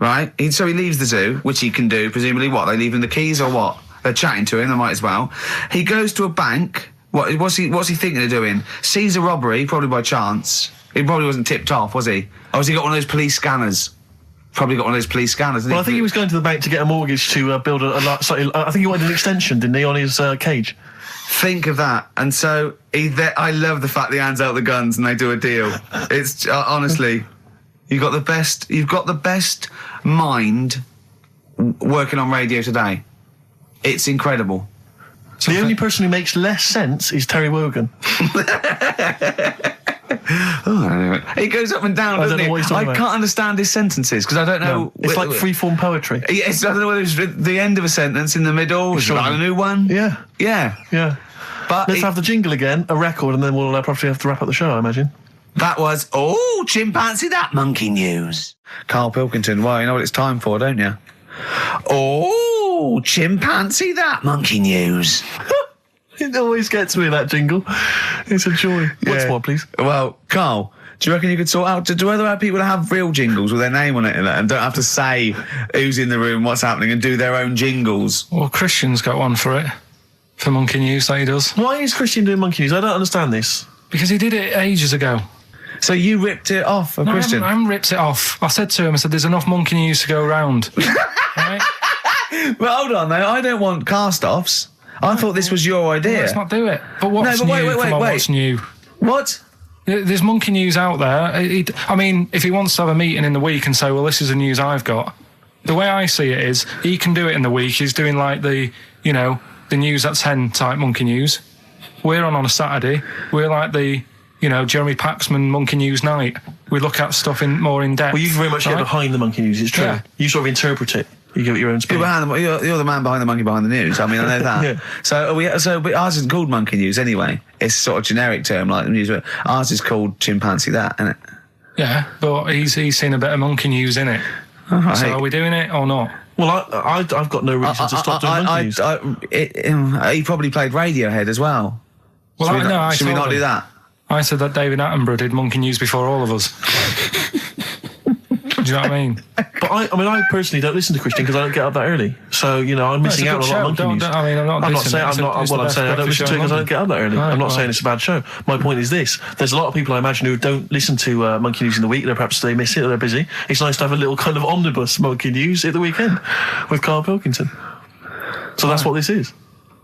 right? So he leaves the zoo, which he can do presumably. What? They leave him the keys or what? They're chatting to him. They might as well. He goes to a bank. What's he thinking of doing? Sees a robbery, probably by chance. He probably wasn't tipped off, was he? Or has he got one of those police scanners? Probably got one of those police scanners. Well, I think he was going to the bank to get a mortgage to build I think he wanted an extension, didn't he, on his cage? Think of that. And so I love the fact that he hands out the guns and they do a deal. It's honestly, you've got the best mind working on radio today. It's incredible. The only person who makes less sense is Terry Wogan. He goes up and down, doesn't he? I can't understand his sentences because I don't know. No, it's like freeform poetry. Yes, I don't know whether it's the end of a sentence, in the middle, is that a new one? Yeah. Yeah. But let's have the jingle again, a record, and then we'll probably have to wrap up the show, I imagine. That was, chimpanzee that monkey news. Karl Pilkington, well, you know what it's time for, don't you? Chimpanzee that monkey news. It always gets me, that jingle. It's a joy. What's more, please? Well, Karl, do you reckon you could sort out, do other people have real jingles with their name on it and don't have to say who's in the room, what's happening, and do their own jingles? Well, Christian's got one for it. For Monkey News, that he does. Why is Christian doing Monkey News? I don't understand this. Because he did it ages ago. So you ripped it off of Christian? I haven't ripped it off. I said to him, there's enough Monkey News to go around. Right? Well, hold on, though. I don't want cast-offs. I thought this was your idea. Well, let's not do it. But what's new? Wait. What's new? What? There's Monkey News out there. I mean, if he wants to have a meeting in the week and say, well, this is the news I've got, the way I see it is, he can do it in the week. He's doing like the news at 10 type Monkey News. We're on a Saturday. We're like the, Jeremy Paxman Monkey News night. We look at stuff more in depth. Well, you very much get behind the Monkey News, it's true. Yeah. You sort of interpret it. You give it your own spin. You're the man behind the monkey behind the news. I mean, I know that. Yeah. But ours isn't called Monkey News anyway. It's sort of generic term like the news. But ours is called Chimpanzee That, isn't it? Yeah, but he's seen a bit of Monkey News in it. Right. So are we doing it or not? Well, I've got no reason to stop doing Monkey News. He probably played Radiohead as well. Well, should we not do that? I said that David Attenborough did Monkey News before all of us. Do you know what I mean? But I personally don't listen to Christian because I don't get up that early. So, I'm missing out on a lot of Monkey News. I'm not saying I don't listen to it because I don't get up that early. I'm not saying it's a bad show. My point is this. There's a lot of people I imagine who don't listen to Monkey News in the week. Perhaps they miss it or they're busy. It's nice to have a little kind of omnibus Monkey News at the weekend with Karl Pilkington. So that's what this is.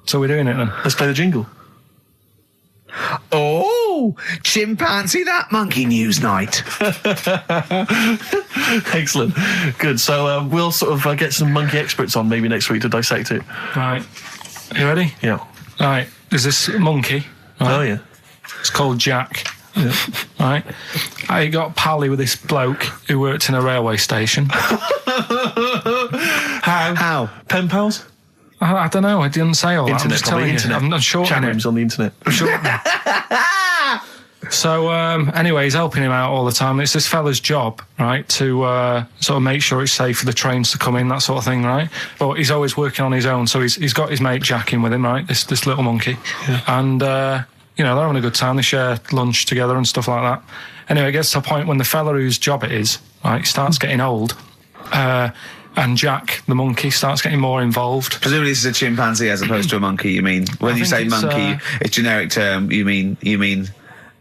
So we're doing it then. Let's play the jingle. Chimpanzee That Monkey News night. Excellent. Good. So we'll sort of get some monkey experts on maybe next week to dissect it. Right. You ready? Yeah. Right. There's this monkey. Right? Oh, yeah. It's called Jack. Yeah. Right. I got pally with this bloke who worked in a railway station. How? Pen pals? I don't know. I didn't say all that. I'm just telling you. I'm shortening Chat rooms on the internet. So, anyway, he's helping him out all the time. It's this fella's job, right, to sort of make sure it's safe for the trains to come in, that sort of thing, right? But he's always working on his own. So he's got his mate Jack in with him, right, this little monkey. Yeah. And, they're having a good time. They share lunch together and stuff like that. Anyway, it gets to a point when the fella whose job it is, right, starts getting old. And Jack, the monkey, starts getting more involved. Presumably this is a chimpanzee as opposed to a monkey, you mean? When you say monkey, it's generic term, you mean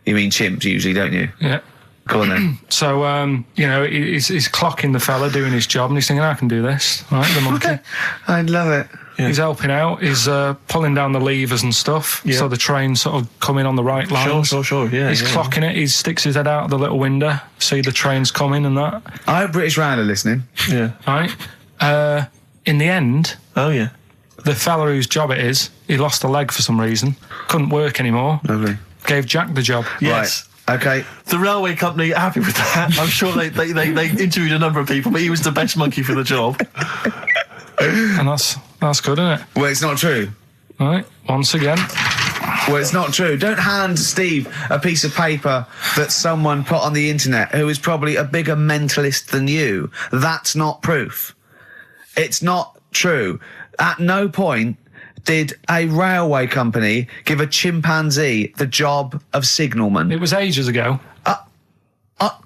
chimps usually, don't you? Yeah. Go on then. So, he's clocking the fella doing his job and he's thinking, I can do this, right, the monkey. I love it. Yeah. He's helping out, he's pulling down the levers and stuff, so the train's sort of coming on the right lines. Sure, yeah. He's clocking it, he sticks his head out the little window, see the trains coming and that. I hope British Rail are listening. Yeah. Right? In the end... Oh, yeah. The fella whose job it is, he lost a leg for some reason, couldn't work anymore. Lovely. Gave Jack the job. Yes. Right. Okay. The railway company are happy with that. I'm sure they interviewed a number of people, but he was the best monkey for the job. And that's good, isn't it? Well, it's not true. Right, once again. Well, it's not true. Don't hand Steve a piece of paper that someone put on the internet who is probably a bigger mentalist than you. That's not proof. It's not true. At no point did a railway company give a chimpanzee the job of signalman. It was ages ago.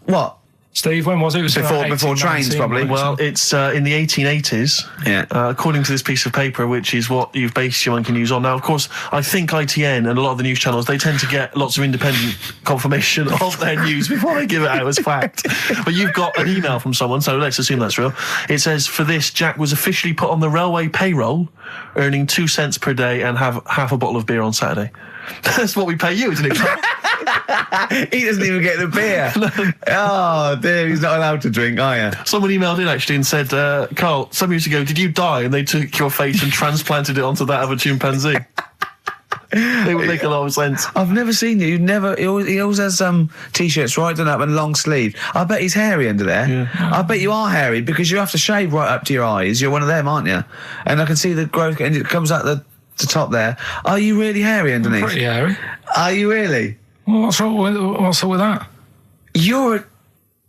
What? Steve, when was it? It was Before around 18, trains, 19, probably. wasn't it? Well, it's in the 1880s, Yeah. according to this piece of paper, which is what you've based your monkey news on. Now, of course, I think ITN and a lot of the news channels, they tend to get lots of independent confirmation of their news before they give it out as fact. But you've got an email from someone, so let's assume that's real. It says, for this, Jack was officially put on the railway payroll, earning 2 cents per day and have half a bottle of beer on Saturday. That's what we pay you, isn't it, Carl? He doesn't even get the beer. Oh, dear, he's not allowed to drink, are you? Someone emailed in actually and said, Carl, some years ago, did you die? And they took your face and transplanted it onto that of a chimpanzee. It would make a lot of sense. I've never seen you. He always has t-shirts right done up and long sleeve. I bet he's hairy under there. Yeah. I bet you are hairy because you have to shave right up to your eyes. You're one of them, aren't you? And I can see the growth, and it comes out the top there. Are you really hairy underneath? Pretty hairy. Are you really? Well, what's up with that? You're a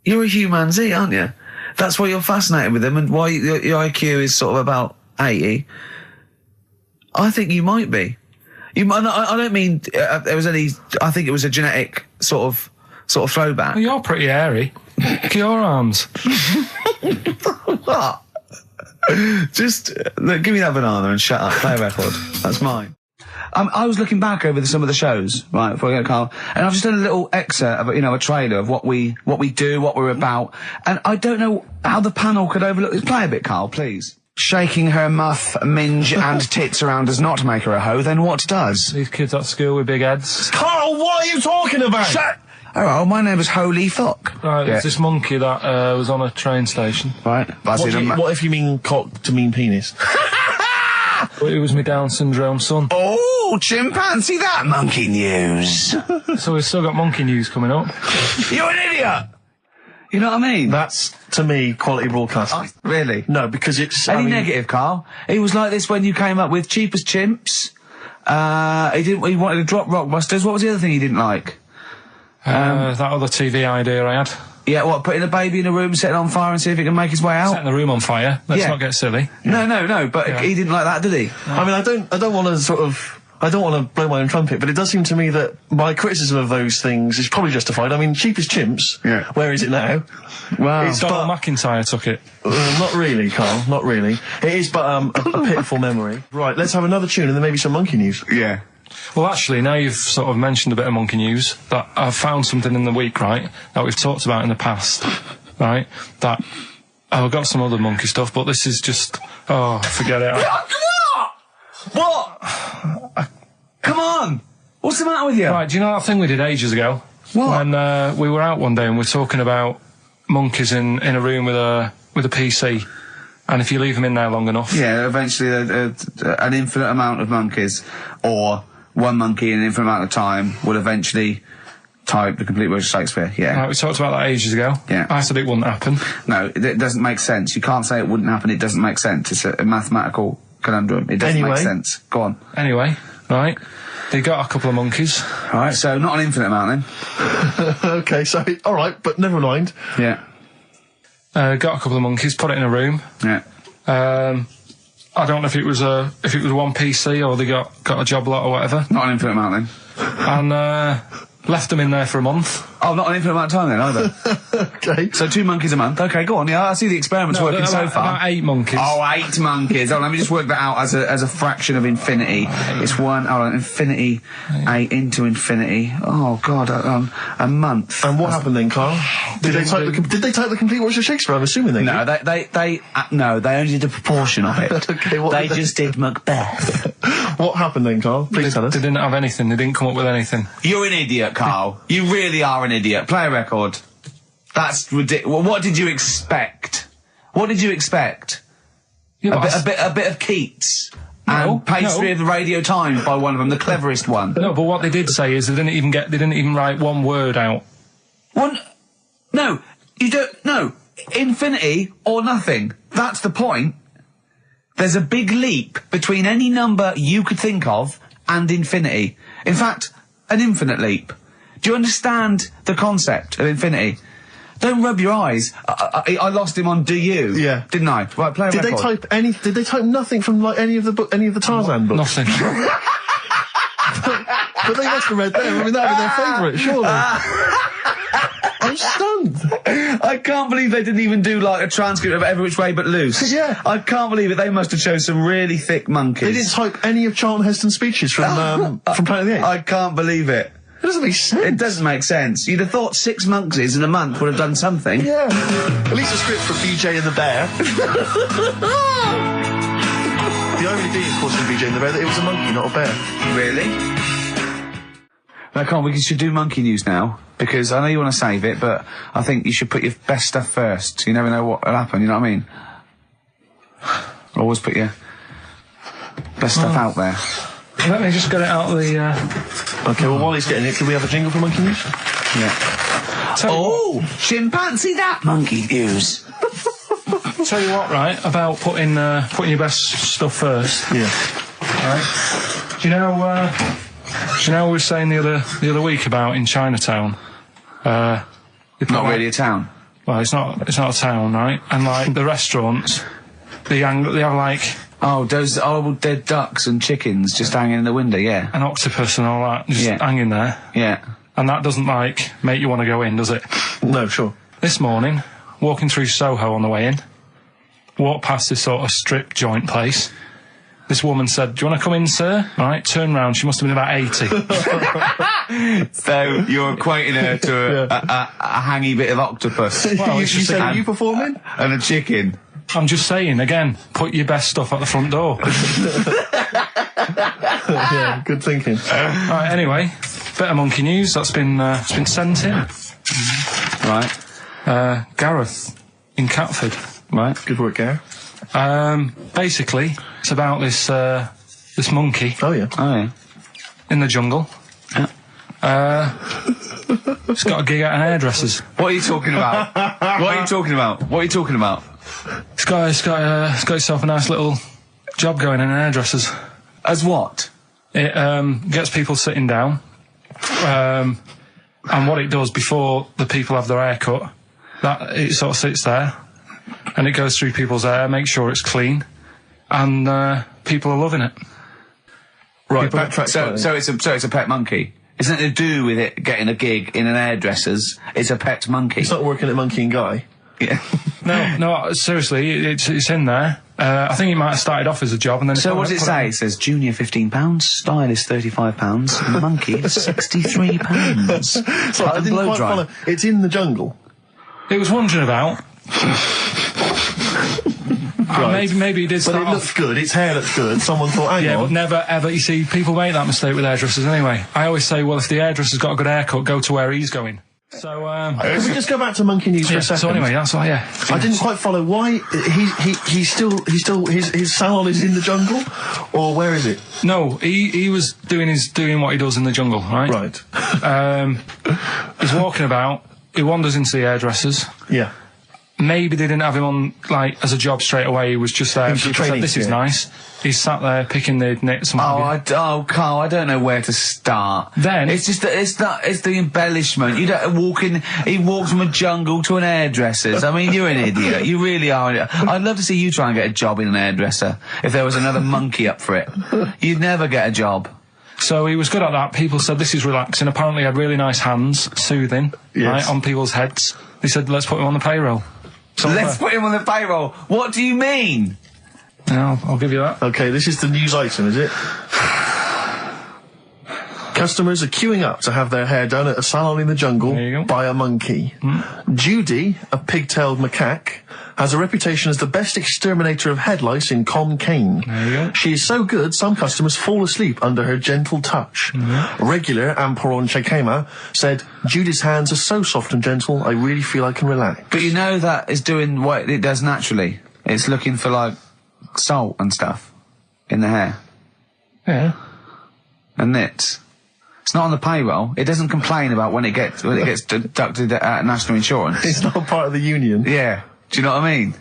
humanzee, aren't you? That's why you're fascinated with them, and why your IQ is sort of about 80. I think you might be. You might. I don't mean there was any. I think it was a genetic sort of throwback. Well, you're pretty hairy. Look at your arms. What? Just look, give me that banana and shut up. Play a record. That's mine. I was looking back over some of the shows, right, before I get Carl, and I've just done a little excerpt of, a trailer of what we do, what we're about, and I don't know how the panel could overlook this. Play a bit, Carl, please. Shaking her muff, minge, and tits around does not make her a hoe, then what does? These kids at school with big heads. Carl, what are you talking about? Shut! Oh, my name is Holy Fuck. Right, Yeah. there's this monkey that was on a train station. Right. What if you mean cock to mean penis? It was my Down syndrome son. Oh, chimpanzee, that monkey news. So we've still got monkey news coming up. You're an idiot! You know what I mean? That's, to me, quality broadcasting. Really? No, because it's... Any negative, Carl? He was like this when you came up with Cheap as Chimps. He wanted to drop Rockbusters. What was the other thing he didn't like? That other TV idea I had. Yeah, what, putting a baby in a room, set it on fire and see if it can make its way out? Setting the room on fire. Let's Yeah. not get silly. No, but he didn't like that, did he? I mean, I don't want to blow my own trumpet, but it does seem to me that my criticism of those things is probably justified. I mean, Cheap as Chimps. Yeah. Where is it now? Wow. It's Donald but- McIntyre took it. Not really, Carl. Not really. It is but a pitiful memory. Right, let's have another tune and then maybe some monkey news. Yeah. Well, actually, now you've sort of mentioned a bit of monkey news, that I've found something in the week, right, that we've talked about in the past, right, that I've got some other monkey stuff, but this is just, forget it. What? Come on! What's the matter with you? Right, do you know that thing we did ages ago? What? When we were out one day and we were talking about monkeys in a room with a PC, and if you leave them in there long enough... Yeah, eventually an infinite amount of monkeys, or one monkey in an infinite amount of time, will eventually type the complete works of Shakespeare. Yeah. Right, we talked about that ages ago. Yeah. I said it wouldn't happen. No, it doesn't make sense. You can't say it wouldn't happen. It doesn't make sense. It's a mathematical conundrum. It doesn't make sense. Go on. Anyway, right, they got a couple of monkeys. All right, so not an infinite amount then. Okay, so, alright, but never mind. Yeah. Got a couple of monkeys, put it in a room. Yeah. I don't know if it was one PC or they got a job lot or whatever, Not an infinite amount then. and left them in there for a month. Oh, not an infinite amount of time then either. Okay. So 2 monkeys a month. Okay, go on. Yeah, I see the experiment's working so far. About 8 monkeys. Oh, 8 monkeys. Oh, let me just work that out as a fraction of infinity. It's infinity, 8 into infinity. Oh, God, a month. And what happened then, Carl? Did they type the complete works of Shakespeare? I'm assuming they No, did. they only did a proportion of it. Okay, what They did just did Macbeth. What happened then, Carl? Please tell us. They didn't have anything. They didn't come up with anything. You're an idiot, Karl. You really are an idiot. Play a record. That's ridiculous. What did you expect? What did you expect? Yeah, A bit of Keats. And Pastry of the Radio Times by one of them, the cleverest one. No, but what they did say is they didn't even write one word out. No, you don't. No, infinity or nothing. That's the point. There's a big leap between any number you could think of and infinity. In fact, an infinite leap. Do you understand the concept of infinity? Don't rub your eyes. I lost him on Do You? Yeah. Didn't I? Right, play a Did record. Did they type nothing from like any of the Tarzan books? Nothing. But they must have read them. I mean, that'd be their favourite, surely. I'm stunned. month. I can't believe they didn't even do like a transcript of Every Which Way But Loose. Yeah. I can't believe it. They must have chosen some really thick monkeys. They didn't type any of Charlton Heston's speeches from Planet of the Apes. I can't believe it. It doesn't make sense. It doesn't make sense. You'd have thought 6 monkeys in a month would have done something. Yeah. At least a script for BJ and the Bear. The irony being, of course, in BJ and the Bear, that it was a monkey, not a bear. Really? Now, come on, we should do monkey news now, because I know you want to save it, but I think you should put your best stuff first. You never know what will happen, you know what I mean? Always put your best stuff out there. Let me just get it out of the... Okay, well, while he's getting it, can we have a jingle for monkey news? Yeah. Chimpanzee that monkey news. Tell you what, right, about putting your best stuff first. Yeah. Right. Do you know we were saying the other week about in Chinatown? Not really a town. Well, it's not a town, right? And like the restaurants, they have like Oh, those horrible dead ducks and chickens just hanging in the window, yeah. an octopus and all that just hanging there. Yeah. And that doesn't like make you want to go in, does it? No, sure. This morning, walking through Soho on the way in, walked past this sort of strip joint place. This woman said, "Do you want to come in, sir?" Right, turn round. She must have been about 80. So you're equating her to a hangy bit of octopus. Well, you it's just said, a- are you performing? And a chicken. I'm just saying, again, put your best stuff at the front door. Yeah, good thinking. Right, anyway, bit of monkey news that's been sent in. Right. Gareth in Catford. Right. Good work, Gare. Basically, it's about this monkey Oh, yeah. Oh, yeah. in the jungle. Yeah. It's got a gig at an hairdresser's. What are you talking about? What are you talking about? What are you talking about? It's got itself a nice little job going in an hairdresser's. As what? It gets people sitting down, and what it does before the people have their hair cut, that it sort of sits there, and it goes through people's hair, makes sure it's clean, and people are loving it. Right, backtrack So slightly. it's a pet monkey. It's nothing to do with it getting a gig in an hairdresser's. It's a pet monkey. It's not working at Monkey and Guy. Yeah. No, seriously, it's in there. I think it might have started off as a job, and then So what does it say? It says junior £15, stylist £35, and monkey £63. So I didn't quite follow. It's in the jungle. It was wandering about. Maybe it did But start it off. looks good. Its hair looks good. Someone thought, hang Yeah, on. but never ever. You see, people make that mistake with hairdressers anyway. I always say, well, if the hairdresser's got a good haircut, go to where he's going. So, Can we just go back to Monkey News for yeah, a second? so anyway, that's why, yeah. I didn't quite follow why he's still his salon is in the jungle, or where is it? No, he was doing what he does in the jungle, right? Right. He's walking about. He wanders into the hairdressers. Yeah. Maybe they didn't have him on, like, as a job straight away. He was just there. He was People training, said, this is yeah. nice. He's sat there picking the knits and what have you. Carl, I don't know where to start. Then- it's just it's the embellishment. You don't he walks from a jungle to an hairdresser's. I mean, you're an idiot. You really are. An idiot. I'd love to see you try and get a job in an hairdresser if there was another monkey up for it. You'd never get a job. So he was good at that. People said this is relaxing. Apparently he had really nice hands, soothing, Yes. right, on people's heads. They said, let's put him on the payroll. So Let's put him on the payroll. What do you mean? Yeah, I'll give you that. Okay, this is the news item, is it? Customers are queuing up to have their hair done at a salon in the jungle There you go. by a monkey. Judy, a pig-tailed macaque, has a reputation as the best exterminator of head lice in Kane. There you go. She is so good, some customers fall asleep under her gentle touch. Regular Amporon Chekema said, Judy's hands are so soft and gentle, I really feel I can relax. But you know that is doing what it does naturally. It's looking for, like, salt and stuff in the hair Yeah. and nits. It's not on the payroll. It doesn't complain about when it gets deducted at national insurance. It's not part of the union. Yeah. Do you know what I mean?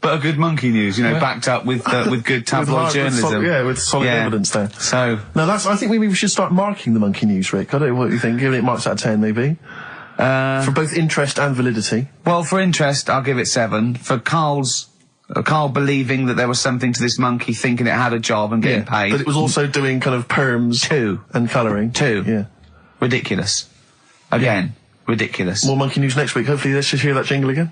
But a good monkey news, you know, backed up with good tabloid journalism. With solid evidence there. So No, I think maybe we should start marking the monkey news, Rick. I don't know what you think. Giving it marks out of 10, maybe. For both interest and validity. well, for interest, I'll give it 7. For Karl believing that there was something to this monkey, thinking it had a job and getting paid. But it was also doing kind of perms 2. and colouring. 2. Yeah. Ridiculous. Again, ridiculous. More monkey news next week. Hopefully let's just hear that jingle again.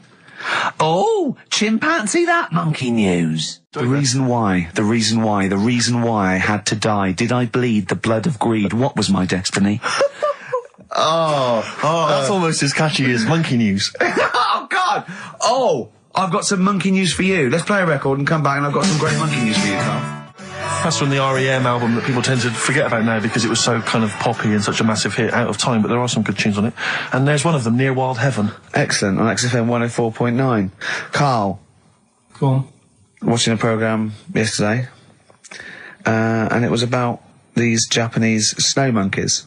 Oh, chimpanzee that monkey news. The reason why I had to die. Did I bleed the blood of greed? What was my destiny? That's almost as catchy as monkey news. Oh, God! Oh, I've got some monkey news for you. Let's play a record and come back, and I've got some great monkey news for you, Karl. That's from the REM album that people tend to forget about now because it was so kind of poppy and such a massive hit out of time, but there are some good tunes on it. And there's one of them, Near Wild Heaven. Excellent, on XFM 104.9. Karl. Go on. Watching a programme yesterday, and it was about these Japanese snow monkeys.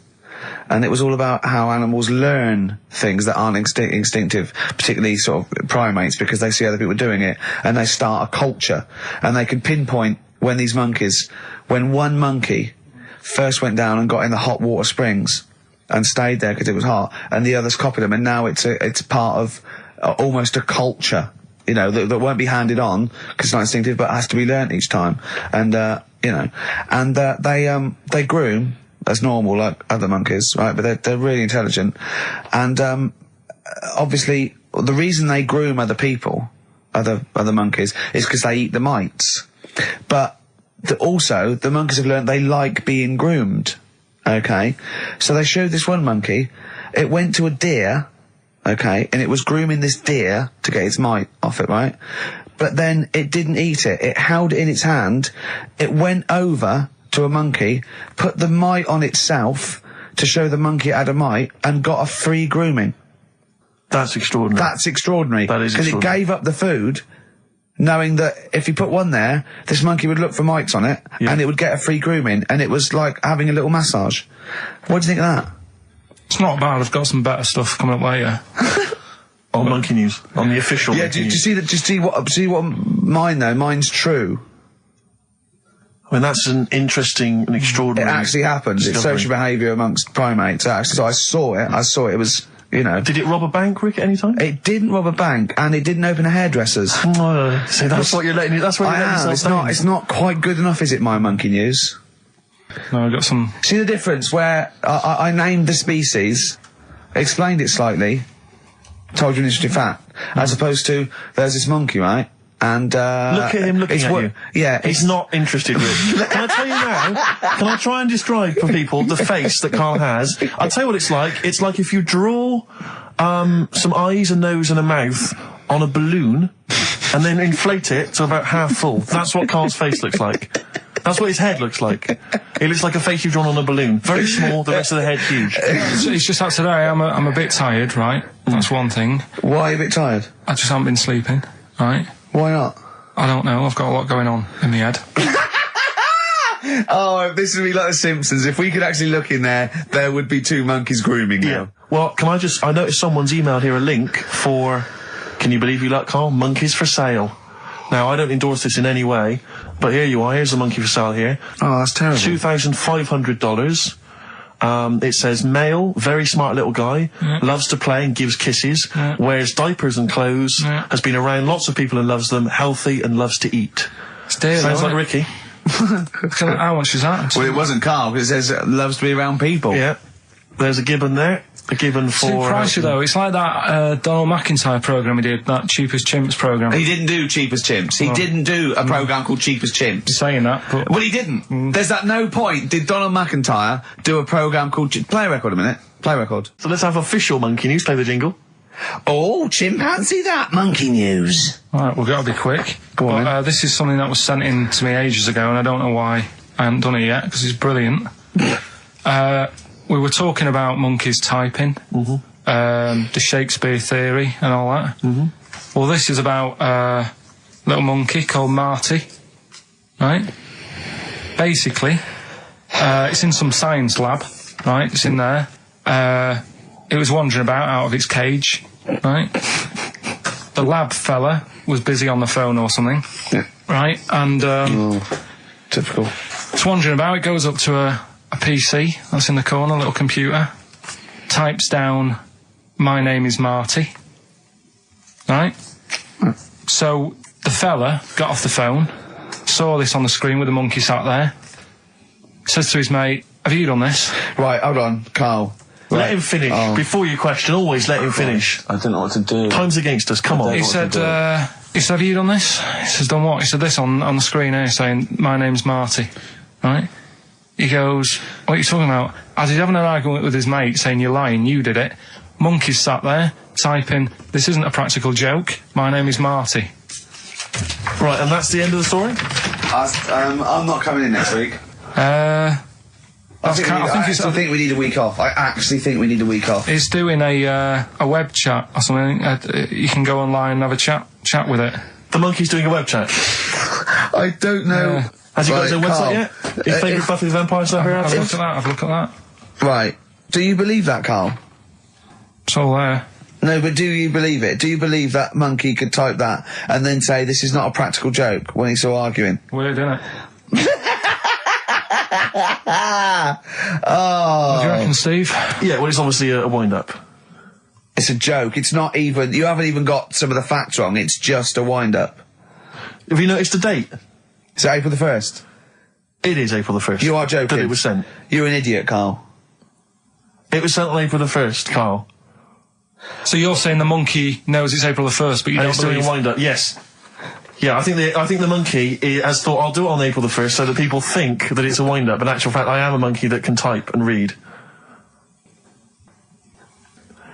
And it was all about how animals learn things that aren't instinctive, particularly sort of primates, because they see other people doing it, and they start a culture. And they can pinpoint when one monkey first went down and got in the hot water springs and stayed there because it was hot, and the others copied them, and now it's part of almost a culture, you know, that won't be handed on because it's not instinctive, but has to be learnt each time. And you know, and they groom as normal like other monkeys, right? But they're really intelligent, and obviously the reason they groom other people, other monkeys, is because they eat the mites. But also, the monkeys have learned they like being groomed, okay? So they showed this one monkey, it went to a deer, okay, and it was grooming this deer to get its mite off it, right? But then it didn't eat it. It held it in its hand, it went over to a monkey, put the mite on itself to show the monkey it had a mite, and got a free grooming. That's extraordinary. That's extraordinary. That is extraordinary. Because it gave up the food, knowing that if you put one there, this monkey would look for mites on it, and it would get a free grooming, and it was like having a little massage. What do you think of that? It's not bad. I've got some better stuff coming up later. On monkey news, on the official. Yeah, do you see that? Just see what mine though. Mine's true. I mean, that's an interesting and extraordinary. It actually happens. It's social behaviour amongst primates. Actually, so I saw it. It was. You know. Did it rob a bank, Rick, at any time? It didn't rob a bank, and it didn't open a hairdresser's. See, that's what you're letting. That's what you're letting yourself down. It's not quite good enough, is it? My monkey news. No, I got some. See the difference where I named the species, explained it slightly, told you an interesting fact, as opposed to there's this monkey, right? And look at him looking at you. Yeah, he's not interested, Rick. Can I tell you now? Can I try and describe for people the face that Karl has? I'll tell you what it's like. It's like if you draw some eyes, a nose, and a mouth on a balloon, and then inflate it to about half full. That's what Karl's face looks like. That's what his head looks like. It looks like a face you've drawn on a balloon. Very small, the rest of the head huge. It's just that today I'm a bit tired, right? That's one thing. Why are you a bit tired? I just haven't been sleeping, right? Why not? I don't know. I've got a lot going on in my head. Oh, this would be like The Simpsons. If we could actually look in there, there would be two monkeys grooming now. Yeah. Well, I noticed someone's emailed here a link for, can you believe you luck, Karl? Monkeys for sale. Now, I don't endorse this in any way, but here you are. Here's a monkey for sale here. Oh, that's terrible. $2,500. It says male, very smart little guy, loves to play and gives kisses, wears diapers and clothes, has been around lots of people and loves them, healthy and loves to eat. Sounds like Ricky. How much is that? Well, it wasn't Karl, because it says loves to be around people. Yeah. There's a gibbon there. A gibbon for... It's too pricey, though. It's like that Donald McIntyre programme he did, that Cheapest Chimps programme. He didn't do Cheapest Chimps. He didn't do a programme called Cheapest Chimps. You're saying that, but... Well, he didn't. There's at no point did Donald McIntyre do a programme called... Play a record a minute. Play a record. So let's have official monkey news. Play the jingle. Oh, chimpanzee that monkey news. Alright, we've got to be quick. Go on, this is something that was sent in to me ages ago, and I don't know why I haven't done it yet, because it's brilliant. We were talking about monkeys typing, the Shakespeare theory and all that. Well, this is about a little monkey called Marty, right? Basically, it's in some science lab, right? It's in there. It was wandering about out of its cage, right? The lab fella was busy on the phone or something, right? And typical. It's wandering about. It goes up to a PC that's in the corner, a little computer, types down, "My name is Marty," right? So the fella got off the phone, saw this on the screen with the monkey sat there, says to his mate, "Have you done this?" Right, hold on, Karl. Let him finish. Before you question, always let him finish. I don't know what to do. Time's against us, come on. He said, have you done this? He says, done what? He said this on the screen here, saying, my name's Marty, right? He goes, what are you talking about? As he's having an argument with his mate, saying, you're lying, you did it. Monkey's sat there, typing, this isn't a practical joke, my name is Marty. Right, and that's the end of the story? I'm not coming in next week. I think we need a week off. I actually think we need a week off. He's doing a web chat or something. You can go online and have a chat with it. The monkey's doing a web chat? I don't know. Has he got his own website yet? His favourite Buffy the Vampire Slayer? Have a look at that. Right. Do you believe that, Karl? It's all there. No, but do you believe it? Do you believe that monkey could type that and then say this is not a practical joke when he's still arguing? Weird, isn't it? Oh. What do you reckon, Steve? Yeah, well, it's obviously a wind-up. It's a joke. It's not even... You haven't even got some of the facts wrong. It's just a wind-up. Have you noticed the date? Is it April the 1st? It is April the 1st. You are joking. That it was sent. You're an idiot, Karl. It was sent on April the 1st, Karl. So you're saying the monkey knows it's April the 1st, but you don't believe... doing a wind-up, yes. Yeah, I think the monkey has thought, I'll do it on April the 1st so that people think that it's a wind-up, but in actual fact, I am a monkey that can type and read.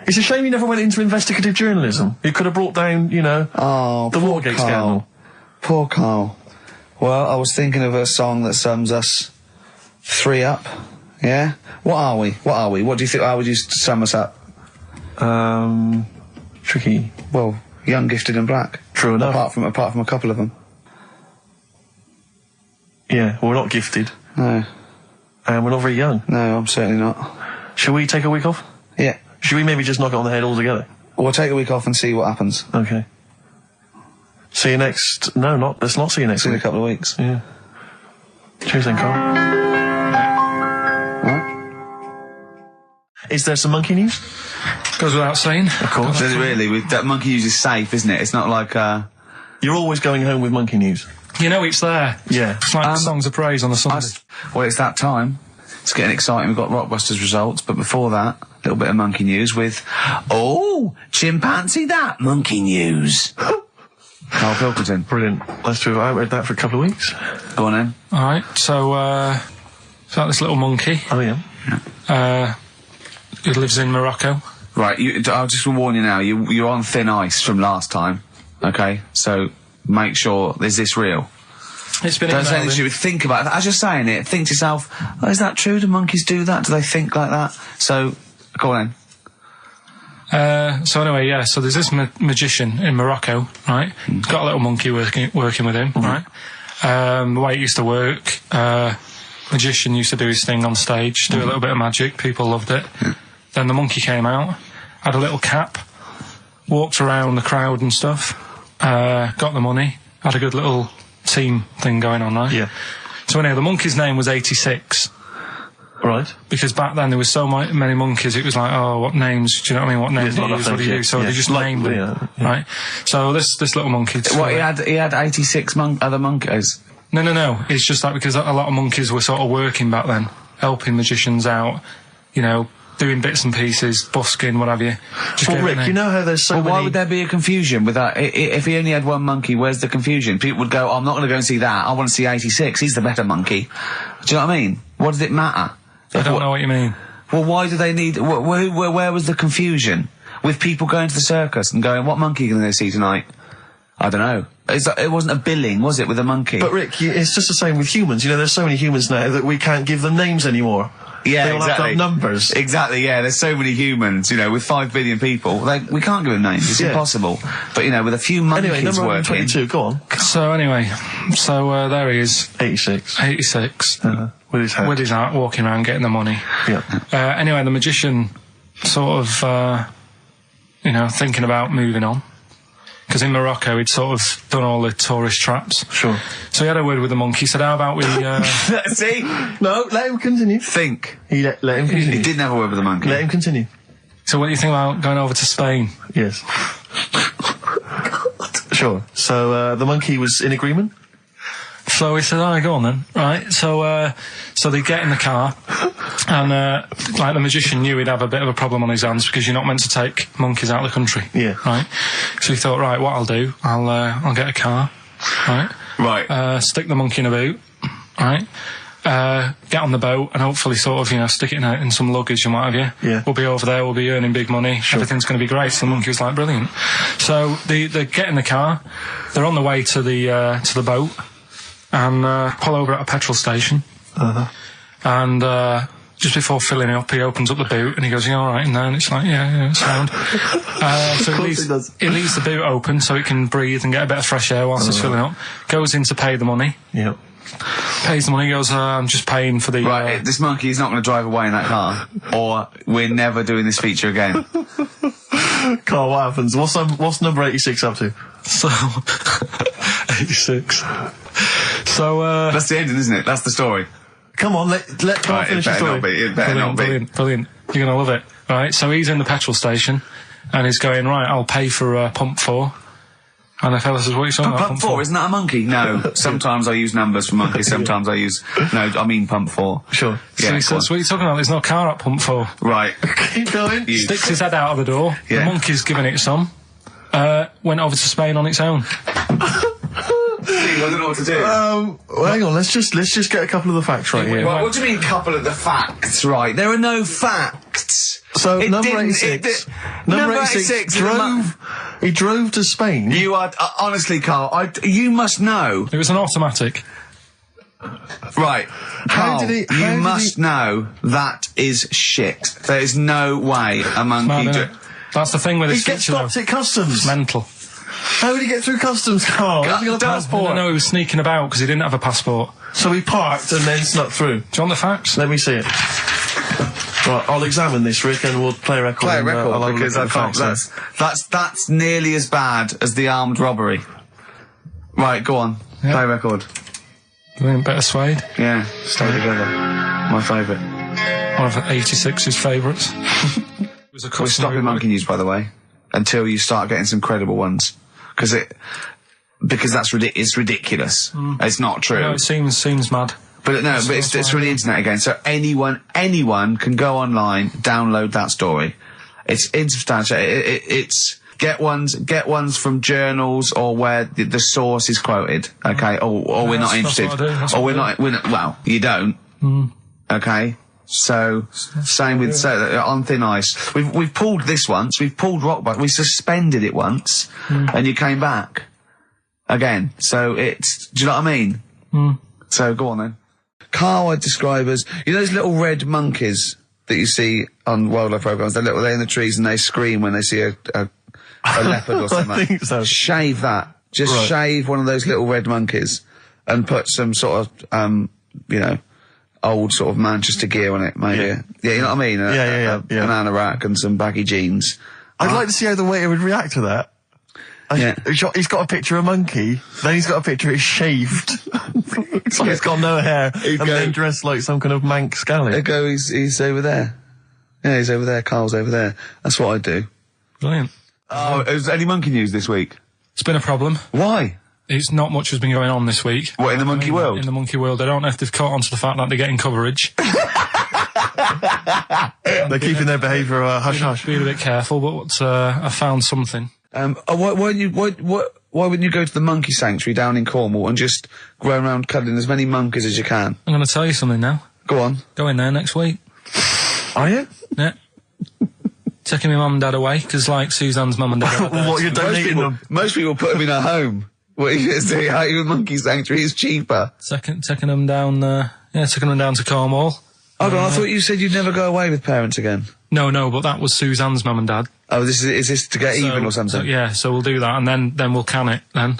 It's a shame you never went into investigative journalism. You could have brought down, you know, the Watergate scandal. Poor Karl. Well, I was thinking of a song that sums us three up. Yeah? What are we? What do you think? How would you sum us up? Tricky. Well, young, gifted and black. True enough. Apart from a couple of them. Yeah, we're not gifted. No. And we're not very young. No, I'm certainly not. Shall we take a week off? Yeah. Should we maybe just knock it on the head altogether? We'll take a week off and see what happens. Okay. See you next... No, let's not see you next See you in week. a couple of weeks. Yeah. Cheers then, Karl. Right. Is there some monkey news? Goes without saying. Of course. Does it really? That monkey news is safe, isn't it? It's not like, You're always going home with monkey news. You know it's there. Yeah. It's like songs of praise on the Sunday. Well, it's that time. It's getting exciting. We've got Rockbusters results, but before that, a little bit of monkey news with, chimpanzee that monkey news. Karl Pilkington. Brilliant. Let's do it. I read that for a couple of weeks. Go on then. Alright, so, it's like this little monkey. Oh, yeah. Who lives in Morocco. Right, I'll just warn you now, you're on thin ice from last time, okay? So, make sure, is this real? It's been Don't say this, you would think about it. As you're saying it, think to yourself, is that true? Do monkeys do that? Do they think like that? So, go on then. So anyway, yeah, so there's this magician in Morocco, right? He's got a little monkey working with him, right? The way it used to work, magician used to do his thing on stage, do a little bit of magic, people loved it. Then the monkey came out, had a little cap, walked around the crowd and stuff, got the money, had a good little team thing going on, right? Yeah. So anyway, the monkey's name was 86. Right. Because back then there was so many monkeys, it was like, oh, what names, do you know what I mean? What names do you use, what do you do? So they just named them, right? So this little monkey... What, he had 86 other monkeys? No. It's just that because a lot of monkeys were sort of working back then, helping magicians out, you know, doing bits and pieces, busking, what have you. Well, Rick, you know how there's so many... why would there be a confusion with that? If he only had one monkey, where's the confusion? People would go, I'm not going to go and see that, I want to see 86, he's the better monkey. Do you know what I mean? What does it matter? I don't know what you mean. Well, why do they need... Where was the confusion? With people going to the circus and going, what monkey are you going to see tonight? I don't know. It wasn't a billing, was it, with a monkey? But Rick, it's just the same with humans. You know, there's so many humans now that we can't give them names anymore. Yeah, they all have to have numbers. Exactly, yeah. There's so many humans, you know, with 5 billion people. We can't give them names. It's impossible. But, you know, with a few monkeys anyway, number working... 22, go on. So anyway, there he is. 86. 86. With his hat. With his hat, walking around getting the money. Yeah. Anyway, the magician sort of, you know, thinking about moving on. Because in Morocco, he'd sort of done all the tourist traps. Sure. So he had a word with the monkey, said, how about we... See? No, let him continue. Think. Let him continue. He didn't have a word with the monkey. Let him continue. So what do you think about going over to Spain? Yes. Sure. So, the monkey was in agreement? So he said, go on then. Right, so they get in the car, And, like, the magician knew he'd have a bit of a problem on his hands because you're not meant to take monkeys out of the country. Yeah. Right? So he thought, right, what I'll do, I'll get a car, right? Right. Stick the monkey in a boot, right? Get on the boat and hopefully sort of, you know, stick it in some luggage and what have you. Yeah. We'll be over there, we'll be earning big money, everything's going to be great. So the monkey was like, brilliant. So they get in the car, they're on the way to the boat, and pull over at a petrol station. And just before filling it up, he opens up the boot and he goes, "You all right in there?" And it's like, yeah, it's sound. So he leaves the boot open so it can breathe and get a bit of fresh air whilst it's filling up. Goes in to pay the money. Yeah. Pays the money, goes, I'm just paying for the... Right, this monkey is not going to drive away in that car, or we're never doing this feature again. Karl, what happens? What's number 86 up to? So... 86. So, That's the ending, isn't it? That's the story. Come on, let Karl finish the story. It better not be. Brilliant. You're going to love it. Right, so he's in the petrol station, and he's going, right, I'll pay for pump 4. And the fella says, what are you talking about? Pump 4, isn't that a monkey? No. Sometimes I use numbers for monkeys, sometimes I use... No, I mean pump 4. Sure. So he says, what are you talking about? There's no car at pump 4. Right. Keep going. Sticks his head out of the door. Yeah. The monkey's giving it some. Went over to Spain on its own. Steve, I don't know what to do. Hang on, let's just get a couple of the facts right here. What do you mean, couple of the facts, right? There are no facts. So, number 86 he drove to Spain. You are, honestly, Karl, you must know. It was an automatic. Right. Karl, you must know that is shit. There is no way a monkey... No. That's the thing with this He gets feature, stopped at customs. It's mental. How did he get through customs, Karl? Has he got a passport? No, he was sneaking about because he didn't have a passport. So he parked and then snuck through. Do you want the facts? Let me see it. Right, I'll examine this, Rick, and we'll play a record. Play a record, because I can't... That's nearly as bad as the armed robbery. Right, go on. Yep. Play a record. Better Suede. Yeah, stay together. My favourite. One of 86's favourites. We're stopping monkey news, by the way, until you start getting some credible ones, because that's it's ridiculous. It's not true. No, it seems mad. But no, it's from the internet again. So anyone can go online, download that story. It's insubstantial. It's get ones from journals or where the source is quoted. Okay, or we're not interested. Or we're not. Well, you don't. Okay. So same with on thin ice. We've pulled this once. We've pulled rock back. We suspended it once, and you came back again. So it's. Do you know what I mean? So go on then. Karl, I describe as, you know those little red monkeys that you see on wildlife programs? They're in the trees and they scream when they see a leopard or something. I think so. Shave that. Just shave one of those little red monkeys and put some sort of, old sort of Manchester gear on it, maybe. Yeah, you know what I mean? A banana rack and some baggy jeans. I'd like to see how the waiter would react to that. Yeah. He's got a picture of a monkey, then he's got a picture it's shaved. So he's got no hair, and then dressed like some kind of Manx scally. There go, he's over there. Yeah, he's over there, Karl's over there. That's what I do. Brilliant. Oh, is there any monkey news this week? It's been a problem. Why? It's not much has been going on this week. What, in the monkey world? In the monkey world. I don't know if they've caught on to the fact that they're getting coverage. They're keeping their behaviour hush-hush. Be a bit careful, but I found something. Why wouldn't you go to the monkey sanctuary down in Cornwall and just go around cuddling as many monkeys as you can? I'm going to tell you something now. Go on. Go in there next week. Are you? Yeah. Taking my mum and dad away, because like Suzanne's mum and dad. What, you're donating them? Most people put them in a home. What you going to say? Even monkey sanctuary is cheaper. Taking them down, taking them down to Cornwall. Hold on, I thought you said you'd never go away with parents again. No, but that was Suzanne's mum and dad. Oh, is this to get even or something? So we'll do that, and then we'll can it, then.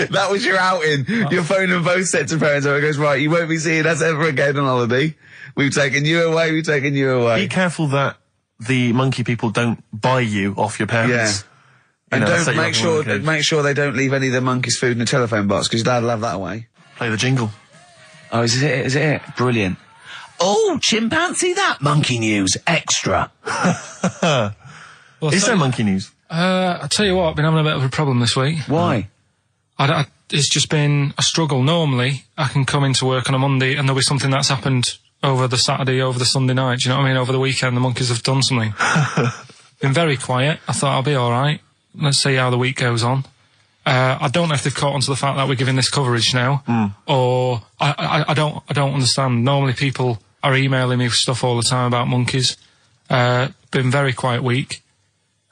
That was your outing. Your phone and both sets of parents, and it goes, right, you won't be seeing us ever again on holiday. We've taken you away, Be careful that the monkey people don't buy you off your parents. Yeah. And don't make sure they don't leave any of the monkeys' food in the telephone box, because your dad will have that away. Play the jingle. Oh, is it it? Brilliant. Oh, chimpanzee that monkey news extra. Is there monkey news? I'll tell you what, I've been having a bit of a problem this week. Why? It's just been a struggle. Normally, I can come into work on a Monday and there'll be something that's happened over the Saturday, over the Sunday night. Do you know what I mean? Over the weekend, the monkeys have done something. Been very quiet. I thought I'll be all right. Let's see how the week goes on. I don't know if they've caught on to the fact that we're giving this coverage now, or I don't understand. Normally, people are emailing me with stuff all the time about monkeys. Been very quiet week.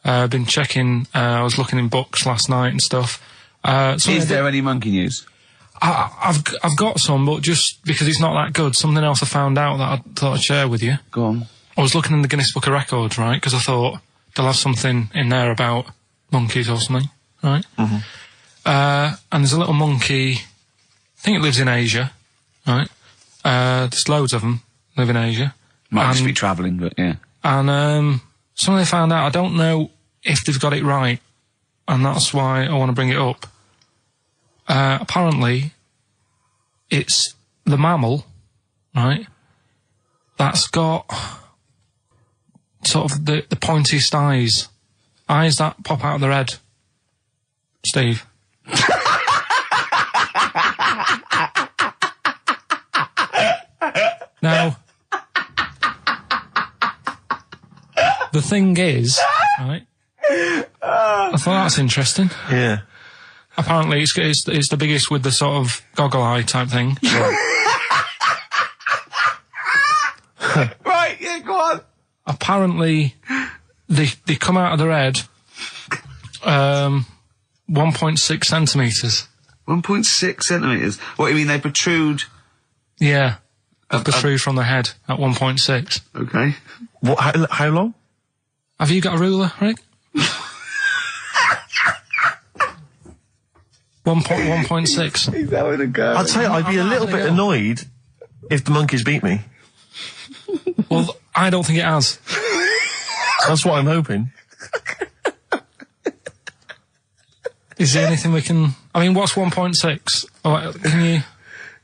Been checking. I was looking in books last night and stuff. Is there any monkey news? I've got some, but just because it's not that good. Something else I found out that I thought I'd share with you. Go on. I was looking in the Guinness Book of Records, right? Because I thought they'll have something in there about monkeys or something, right? Mm-hmm. And there's a little monkey. I think it lives in Asia, right? There's loads of them live in Asia. Might just be travelling, but yeah. And something they found out. I don't know if they've got it right, and that's why I want to bring it up. Apparently, it's the mammal, right, that's got sort of the pointiest eyes that pop out of their head. Steve. Now, the thing is, right, I thought that's interesting. Yeah. Apparently, it's the biggest with the sort of goggle eye type thing. Right, yeah, go on. Apparently, they come out of their head 1.6 centimetres. 1.6 centimetres? What, you mean they protrude? Yeah, they protrude from the head at 1.6. Okay. What? How long? Have you got a ruler, Rick? 1.6. He's having a go. I'd say I'd be a little bit annoyed if the monkeys beat me. Well, I don't think it has. That's what I'm hoping. Is there anything we can... I mean, what's 1.6? Oh, can you...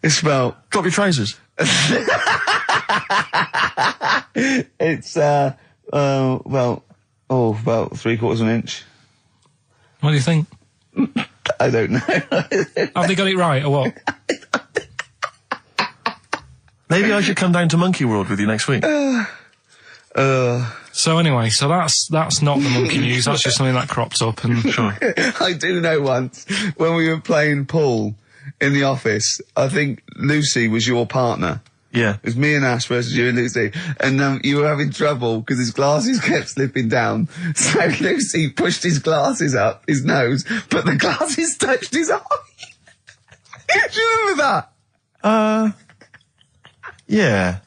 It's about... Drop your trousers. It's, about 3/4 of an inch. What do you think? I don't know. Have they got it right, or what? Maybe I should come down to Monkey World with you next week. So anyway, so that's not the monkey news. That's just something that cropped up. And Sure. I do know once, when we were playing pool in the office, I think Lucy was your partner. Yeah. It was me and Ash versus you and Lucy. And you were having trouble because his glasses kept slipping down. So Lucy pushed his glasses up his nose, but the glasses touched his eye. Do you remember that? Yeah.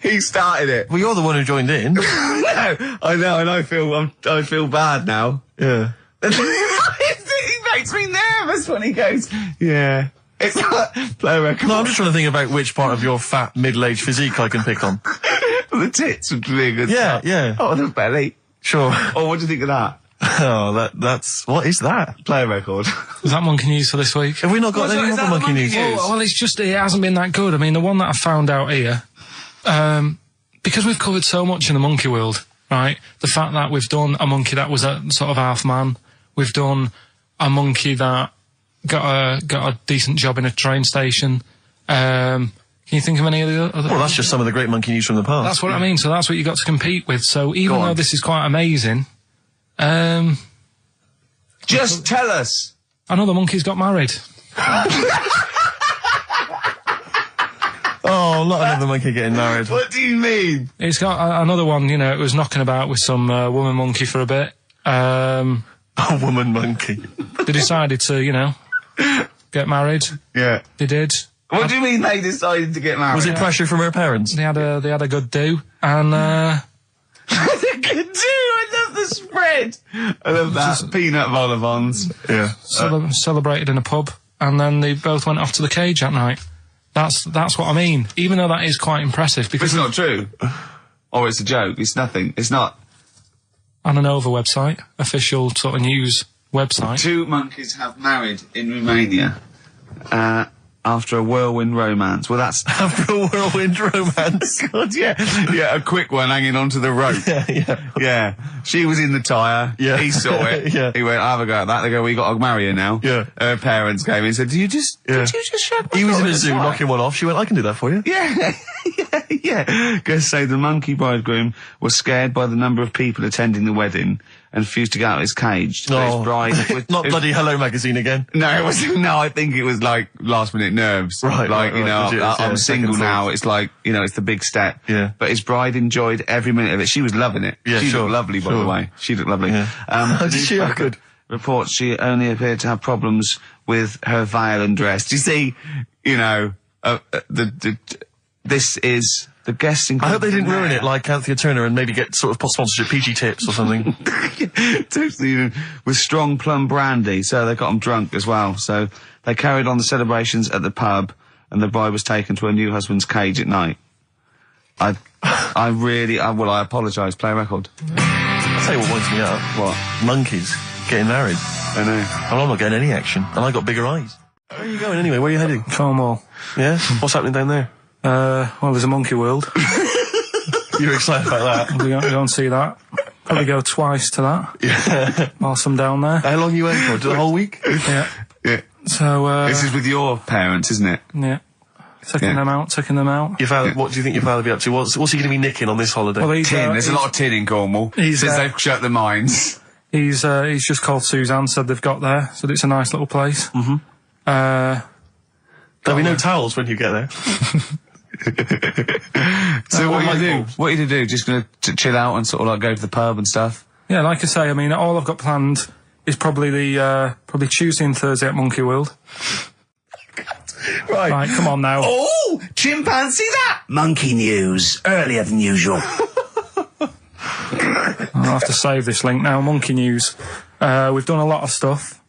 He started it. Well, you're the one who joined in. No, I know, and I feel bad now. Yeah. He makes me nervous when he goes, yeah. It's like, play a record. No, I'm just trying to think about which part of your fat, middle-aged physique I can pick on. The tits would be a good Yeah, start. yeah. Oh, the belly. Sure. Oh, what do you think of that? Oh, that's... What is that? Play a record. is that monkey news for this week? Have we not got any Is that other the monkey news? Well, it's just, it hasn't been that good. I mean, the one that I found out here, because we've covered so much in the monkey world, right? The fact that we've done a monkey that was a sort of half man, we've done a monkey that got a decent job in a train station. Can you think of any of the other? Well, that's just some of the great monkey news from the past. That's what I mean. So that's what you got to compete with. So even though this is quite amazing, Just tell us. another monkey's got married. Oh, not another monkey getting married. What do you mean? It's got another one. You know, it was knocking about with some woman monkey for a bit. A woman monkey. They decided to, you know, get married. Yeah. They did. What do you mean they decided to get married? Was it pressure from her parents? They had a good do, and Good too. I love the spread. I love that. Peanut vol-au-vents. Yeah. celebrated in a pub, and then they both went off to the cage that night. That's what I mean. Even though that is quite impressive, But because it's not true. Or it's a joke. It's nothing. It's not. on an Nova website, official sort of news website. 2 monkeys have married in Romania. after a whirlwind romance. Well, that's After a whirlwind romance. God, yeah, a quick one hanging onto the rope. Yeah. She was in the tyre. Yeah. He saw it. Yeah. He went, "I'll have a go at that." They go, "We got to marry her now." Yeah. Her parents came in and said, "Did you just shag my He was in daughter a zoo twice?" knocking one off. She went, "I can do that for you." Yeah. Guests say the monkey bridegroom was scared by the number of people attending the wedding and refused to get out of his cage. So his bride was, Not bloody Hello Magazine again. No, it wasn't. No, I think it was like last minute nerves. Right, Like, right, you know, legit, I'm yeah, single second now. thoughts. It's like, you know, it's the big step. Yeah. But his bride enjoyed every minute of it. She was loving it. Yeah, she sure, looked lovely, by the sure. way. She looked lovely. Yeah. Did she? Oh, good. Reports she only appeared to have problems with her veil and dress. Do you see, you know, this is the guesting. I hope they didn't ruin it like Anthea Turner and maybe get sort of sponsorship PG tips or something. Totally, with strong plum brandy, so they got them drunk as well. So they carried on the celebrations at the pub, and the bride was taken to her new husband's cage at night. I apologise. Play a record. I'll tell you what winds me up. What? Monkeys getting married. I know. And I'm not getting any action. And I got bigger eyes. Where are you going anyway? Where are you heading? Cornwall. Yeah? What's happening down there? Well, there's a monkey world. You're excited about that? We're going to go and see that. Probably go twice to that. Yeah. Whilst I'm down there. How long are you in for? The whole week? Yeah. Yeah. So, This is with your parents, isn't it? yeah. Taking them out. Your father, what do you think your father will be up to? What's he going to be nicking on this holiday? Well, he's, Tin. There's a lot of tin in Cornwall. he's, Since they've shut the mines. He's just called Suzanne, said they've got there, said it's a nice little place. There'll be no towels when you get there. So what are you my do? fault. What are you to do? Just gonna chill out and sort of like go to the pub and stuff? Yeah, like I say, I mean, all I've got planned is probably probably Tuesday and Thursday at Monkey World. Right, come on now. Oh, chimpanzee that! Monkey news, earlier than usual. I'll have to save this link now. Monkey news. We've done a lot of stuff,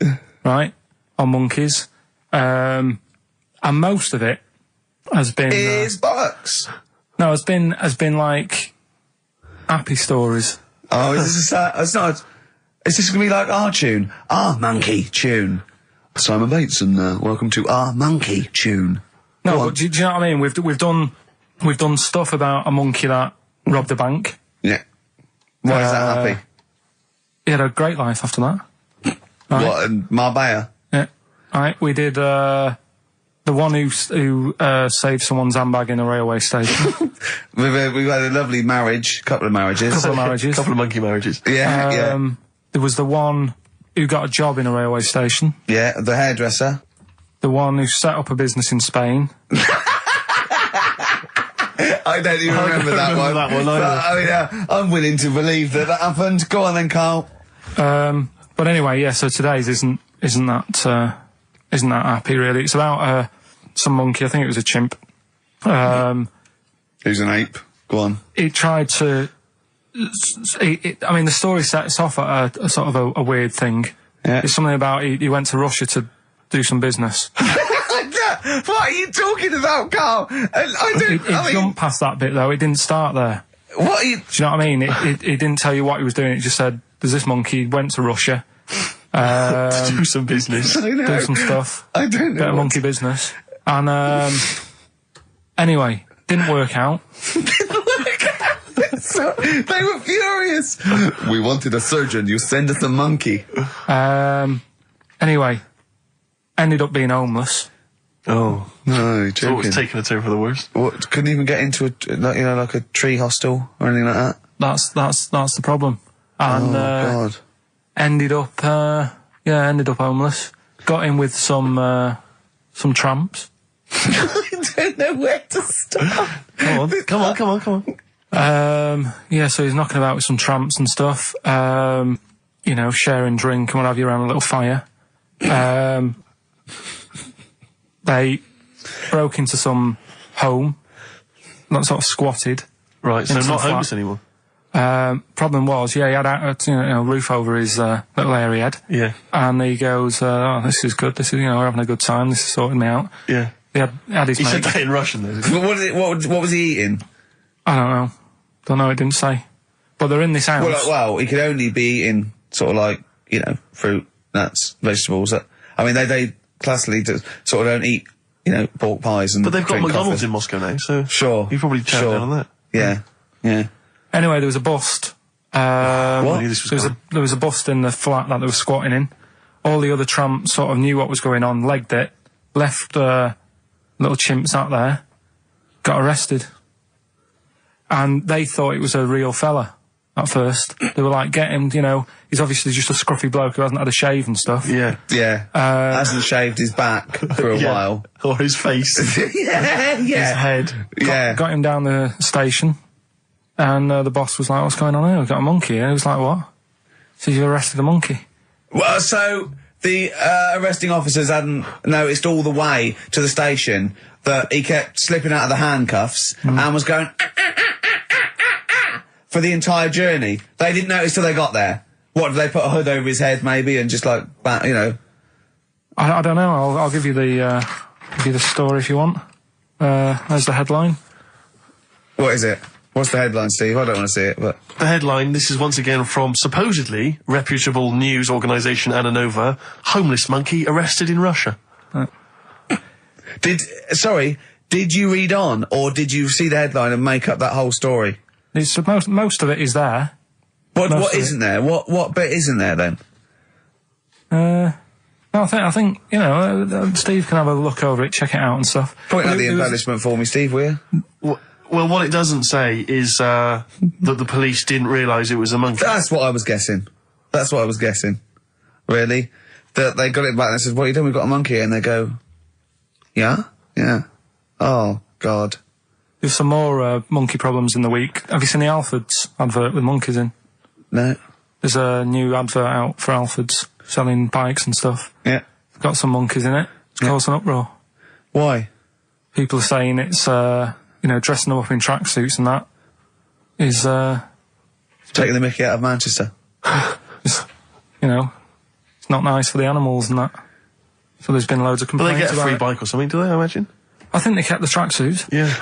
right, on monkeys. And most of it has been... Is bollocks. No, has been like happy stories. Oh, is this it's not... Is this going to be like our tune? Our monkey tune. Simon Bates and welcome to our monkey tune. No, but do you know what I mean? We've done stuff about a monkey that robbed a bank. Yeah. Why is that happy? He had a great life after that. Right. What, in Marbella? Yeah. Right, we did the one who saved someone's handbag in a railway station. We've had a lovely marriage, couple of marriages. Couple of marriages. Couple of monkey marriages. Yeah, There was the one who got a job in a railway station. yeah, the hairdresser. The one who set up a business in Spain. I don't even remember that one. that one either. But, I mean, I'm willing to believe that happened. Go on then, Karl. But anyway, yeah. So today's isn't that happy really. It's about some monkey. I think it was a chimp. Who's an ape? Go on. He tried to. I mean, the story sets off at a sort of a weird thing. Yeah. It's something about he went to Russia to do some business. What are you talking about, Karl? It jumped past that bit though. It didn't start there. What are you... Do you know what I mean? It didn't tell you what he was doing. It just said, "There's this monkey went to Russia To do some business. I know. do some stuff, I don't know. bit of monkey business." And anyway, didn't work out. So, they were furious. We wanted a surgeon. You send us a monkey. Anyway, ended up being homeless. Oh. No, you're So it was joking. taking a turn for the worst. What, couldn't even get into like a tree hostel or anything like that? That's the problem. And God. ended up homeless. Got in with some tramps. I don't know where to start. Come on. So he's knocking about with some tramps and stuff. Sharing drink and what have you around a little fire. They broke into some home, not sort of squatted. Right, so Into not the flat. homeless anymore. Problem was, he had a roof over his little area head. Yeah. And he goes, "Oh, this is good. This is, we're having a good time. This is sorting me out." Yeah. He had his He said mate. that in Russian though. What was he eating? I don't know. It didn't say. But they're in this house. Well, he could only be eating sort of like, fruit, nuts, vegetables. They classically sort of don't eat, pork pies and. But they've got drink McDonald's coffee. in Moscow now, so Sure. you probably chow down on that. Yeah. Anyway, there was a bust. What? I knew this was There was a bust in the flat that they were squatting in. All the other tramps sort of knew what was going on, legged it, left little chimps out there, got arrested. And they thought it was a real fella at first. They were like, get him, he's obviously just a scruffy bloke who hasn't had a shave and stuff. Yeah. Hasn't shaved his back for a while. Or his face. Yeah. His head. Got him down the station, and the boss was like, what's going on here? We've got a monkey here. He was like, what? So you arrested a monkey? Well, so the arresting officers hadn't noticed all the way to the station that he kept slipping out of the handcuffs and was going for the entire journey. They didn't notice till they got there. What, did they put a hood over his head maybe and just like, I don't know. I'll give you the story if you want. There's the headline. What is it? What's the headline, Steve? I don't want to see it, but... The headline, this is once again from supposedly reputable news organisation Ananova, homeless monkey arrested in Russia. Did you read on, or did you see the headline and make up that whole story? Most of it is there. What isn't there? What bit isn't there then? No, I think Steve can have a look over it, check it out and stuff. Point out the embellishment for me, Steve, will you? Well, what it doesn't say is that the police didn't realise it was a monkey. That's what I was guessing. Really? That they got it back and they said, what are you doing? We've got a monkey here. And they go, yeah? Yeah. Oh, God. There's some more monkey problems in the week. Have you seen the Alfords advert with monkeys in? No. There's a new advert out for Alfords selling bikes and stuff. Yeah. It's got some monkeys in it. It's caused an uproar. Why? People are saying it's, dressing them up in tracksuits and that is, Taking the mickey out of Manchester. it's not nice for the animals and that. So there's been loads of But complaints they get a about free it. bike or something, do they, I imagine? I think they kept the tracksuits. Yeah.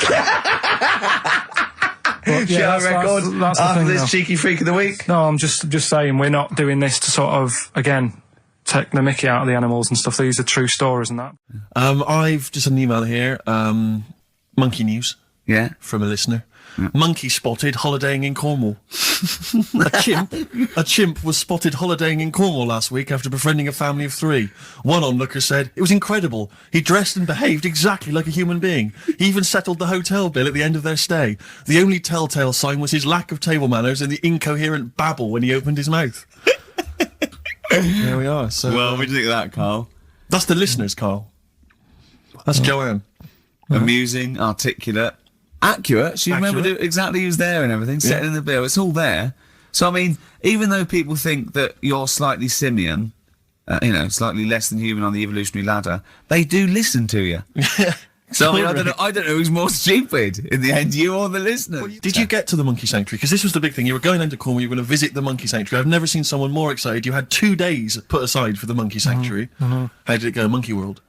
But, Yeah, record that's the after thing, this though. cheeky freak of the week. No, I'm just saying we're not doing this to sort of, again, take the mickey out of the animals and stuff. These are true stories and that. I've just an email here, monkey news. Yeah. From a listener. Monkey spotted holidaying in Cornwall. A chimp was spotted holidaying in Cornwall last week after befriending a family of 3. One onlooker said, it was incredible. He dressed and behaved exactly like a human being. He even settled the hotel bill at the end of their stay. The only telltale sign was his lack of table manners and the incoherent babble when he opened his mouth. There we are. So, Well, what do you think of that, Karl? that's the listeners, Karl. That's Joanne. Amusing, articulate, accurate. She Accurate. remembered exactly who's there and everything, setting in the bill. It's all there. So, I mean, even though people think that you're slightly simian, slightly less than human on the evolutionary ladder, they do listen to you. So, I mean, I don't know who's more stupid in the end, you or the listener. Did you get to the monkey sanctuary? Because this was the big thing. You were going into Cornwall, you were going to visit the monkey sanctuary. I've never seen someone more excited. You had 2 days put aside for the monkey sanctuary. How did it go, Monkey World?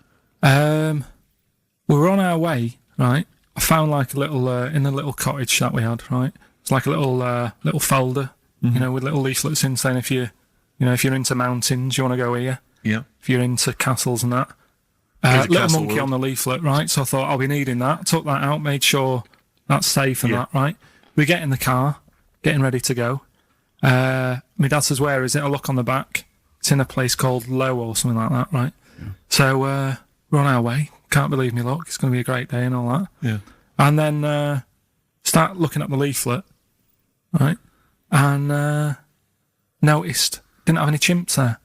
We were on our way, right? I found like a little, in a little cottage that we had, right? It's like a little folder, with little leaflets in saying if you're into mountains, you want to go here. Yeah. If you're into castles and that. Here's a Little castle monkey world. on the leaflet, right? So I thought I'll be needing that. Took that out, made sure that's safe and that, right? We get in the car, getting ready to go. My dad says, where is it? I look on the back. It's in a place called Low or something like that, right? Yeah. So we're on our way. Can't believe me luck. It's going to be a great day and all that. Yeah. And then start looking at the leaflet, right? And noticed didn't have any chimps there.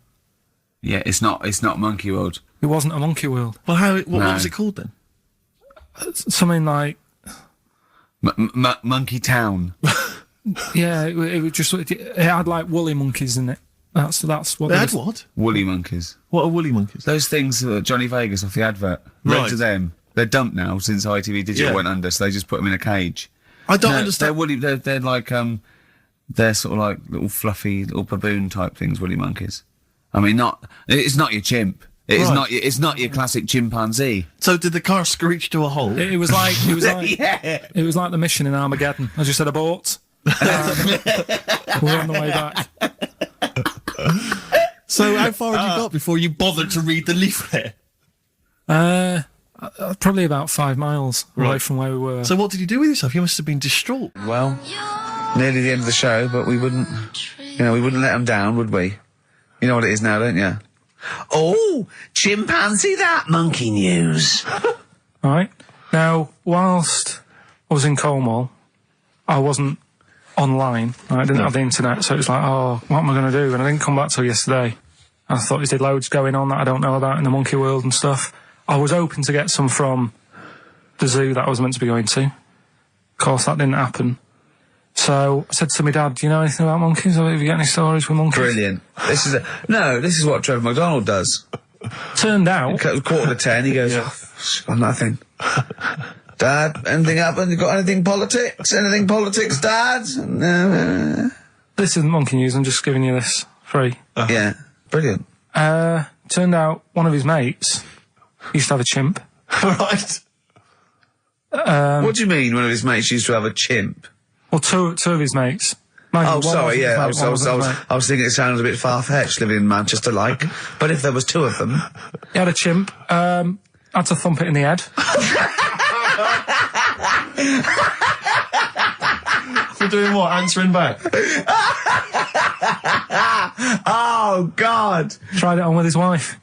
Yeah, it's not Monkey World. It wasn't a monkey world. Well, what was it called then? Something like Monkey Town. yeah, it was just it had like woolly monkeys in it. That's what They had what? Woolly monkeys. What are woolly monkeys? Those things, Johnny Vegas off the advert. Right. Right to them. They're dumped now since ITV Digital went under, so they just put them in a cage. I don't They're understand. woolly. They're like they're sort of like little fluffy little baboon type things. Woolly monkeys. I mean, it's not your chimp. It's not your classic chimpanzee. So did the car screech to a halt? It was like Yeah. it was like the mission in Armageddon. I just said abort. We're on the way back. So how far had you got before you bothered to read the leaflet? I Probably about 5 miles away from where we were. So what did you do with yourself? You must have been distraught. Well, nearly the end of the show, but we wouldn't let them down, would we? You know what it is now, don't you? Oh, chimpanzee that monkey news. Right. Now, whilst I was in Cornwall, I wasn't online. I didn't have the internet, so it was like, oh, what am I going to do? And I didn't come back till yesterday. I thought there's loads going on that I don't know about in the monkey world and stuff. I was hoping to get some from the zoo that I was meant to be going to. Of course, that didn't happen. So I said to my dad, do you know anything about monkeys? Or have you got any stories with monkeys? Brilliant. This is what Trevor McDonald does. Turned out... 9:45, he goes, got nothing. Dad, anything happened? You got anything politics? Anything politics, Dad? No. This isn't monkey news, I'm just giving you this free. Yeah, brilliant. Turned out one of his mates used to have a chimp. Right. What do you mean one of his mates used to have a chimp? Well, two of his mates. Oh, sorry, yeah. I was thinking it sounded a bit far-fetched living in Manchester, like. But if there was two of them... He had a chimp. Had to thump it in the head. For doing what? Answering back? Oh, God. Tried it on with his wife.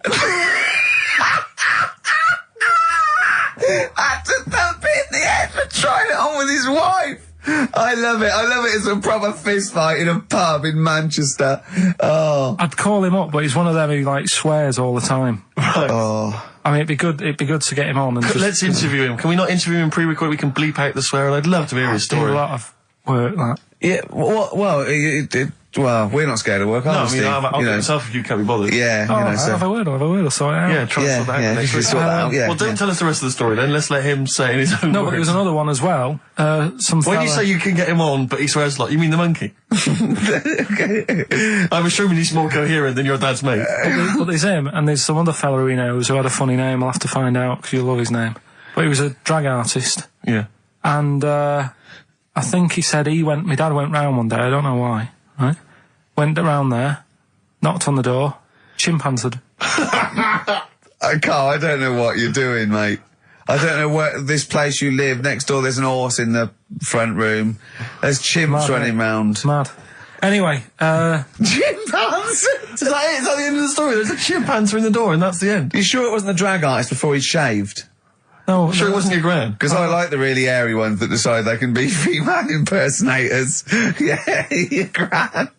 Had to thump it in the head for trying it on with his wife. I love it. It's a proper fist fight in a pub in Manchester. Oh. I'd call him up, but he's one of them who, like, swears all the time. Right. Oh. I mean, it'd be good to get him on and just... Let's interview him. Can we not interview him pre-record? We can bleep out the swear, and I'd love to hear his do story. a lot of work, that. Yeah, well, we're not scared of work, No, are I we, mean, Steve? I'll get myself if you can't be bothered. Yeah, Oh, I'll have a word, I'll sort it out. Yeah, try and sort that out. Yeah, next you week. should sort that out, yeah. Well, don't tell us the rest of the story then. Let's let him say in his own No, words. but there was another one as well. When you say you can get him on, but he swears a lot, you mean the monkey? I'm assuming he's more coherent than your dad's mate. But there's him, and there's some other fella he knows who had a funny name. I'll have to find out, because you'll love his name. But he was a drag artist. Yeah. And I think he said my dad went round one day, I don't know why, right? Went around there, knocked on the door, chimpanzeed. Carl, I don't know what you're doing, mate. I don't know where this place you live. Next door, there's an horse in the front room. There's chimps running round. Mad. Anyway, Chimpanzee! Is that it? Is that the end of the story? There's a chimpanzee in the door, and that's the end. You sure it wasn't the drag artist before he shaved? no, Sure, it wasn't your gran. Because I like the really airy ones that decide they can be female impersonators. Yeah, your gran.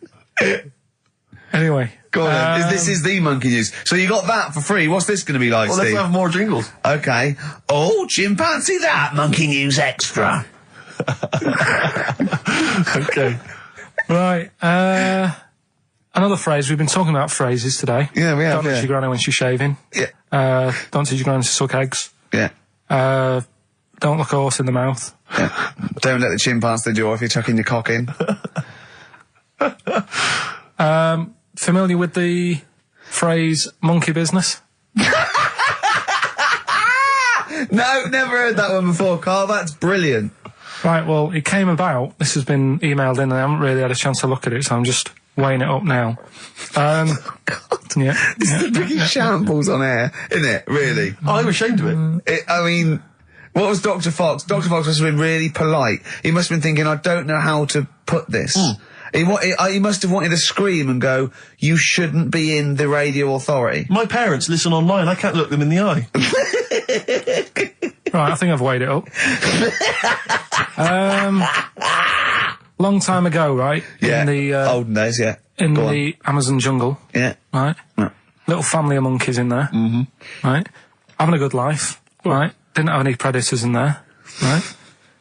Anyway. Go on, then. This is the monkey news. So you got that for free. What's this going to be like, Well, Steve? let's have more jingles. Okay. Oh, chimpanzee that, monkey news extra. Okay. Right, another phrase. We've been talking about phrases today. Yeah, we have, Don't touch yeah. your granny when she's shaving. Yeah. Don't teach your granny to suck eggs. Yeah. Don't look a horse in the mouth. Yeah. Don't let the chimpanzee do if you're chucking your cock in. Familiar with the phrase monkey business? No, never heard that one before, Carl. That's brilliant. Right, well, it came about. This has been emailed in and I haven't really had a chance to look at it, so I'm just weighing it up now. God. Yeah. This is the biggest shambles on air, isn't it? Really? I'm ashamed of it. I mean, what was Dr. Fox? Dr. Fox must have been really polite. He must have been thinking, I don't know how to put this. He must have wanted to scream and go, you shouldn't be in the radio authority. My parents listen online. I can't look them in the eye. Right, I think I've weighed it up. Long time ago, right? Yeah. In the, olden days, yeah. in Go the Amazon jungle, Yeah. right? Yeah. Little family of monkeys in there, right? Having a good life, right? Didn't have any predators in there, right?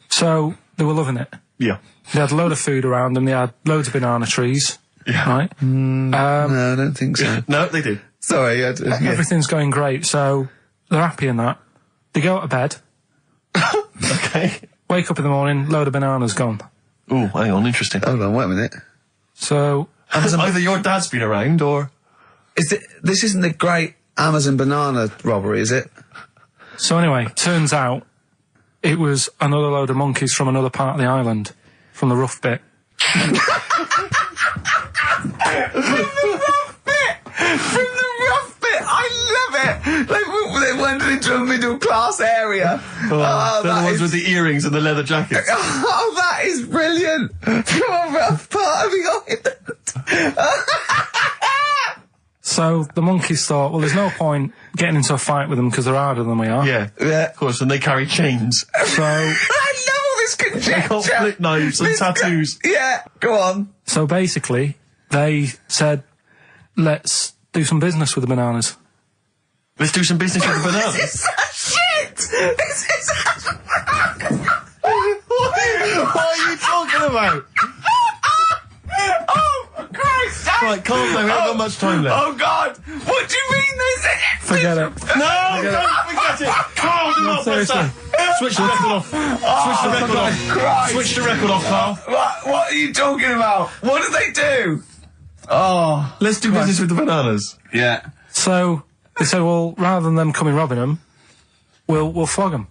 So they were loving it. Yeah. They had a load of food around them. They had loads of banana trees, right? No, I don't think so. No, they did. Sorry. Yeah. Everything's going great, so they're happy in that. They go to bed, Okay. wake up in the morning, load of bananas gone. Oh, hang on, interesting. Hold on, wait a minute. So Either your dad's been around, or... This isn't the great Amazon banana robbery, is it? anyway, turns out it was another load of monkeys from another part of the island, from the rough bit. From the rough bit! I love it! They wandered into a middle-class area area. They're the ones with the earrings and the leather jackets. Oh, that is brilliant. Come on, rough part of the island. So the monkeys thought, well, there's no point getting into a fight with them because they're harder than we are. Yeah, of course, and they carry chains. So I love all this conjecture. They got flip knives and tattoos. Yeah, go on. So basically, they said, let's do some business with the bananas. Let's do some business with the bananas. This is shit. This is... What are you talking about? Oh, Christ. Right, calm down, we haven't got much time left. Oh, God. What do you mean this is... Forget it. No, don't forget it. Carl, do not press seriously. that. Switch the record off. Switch the record off. Christ. Switch the record off, Carl. What are you talking about? What do they do? Oh. Let's do business with the bananas. Yeah. So they said, well, rather than them coming robbing them, we'll flog them.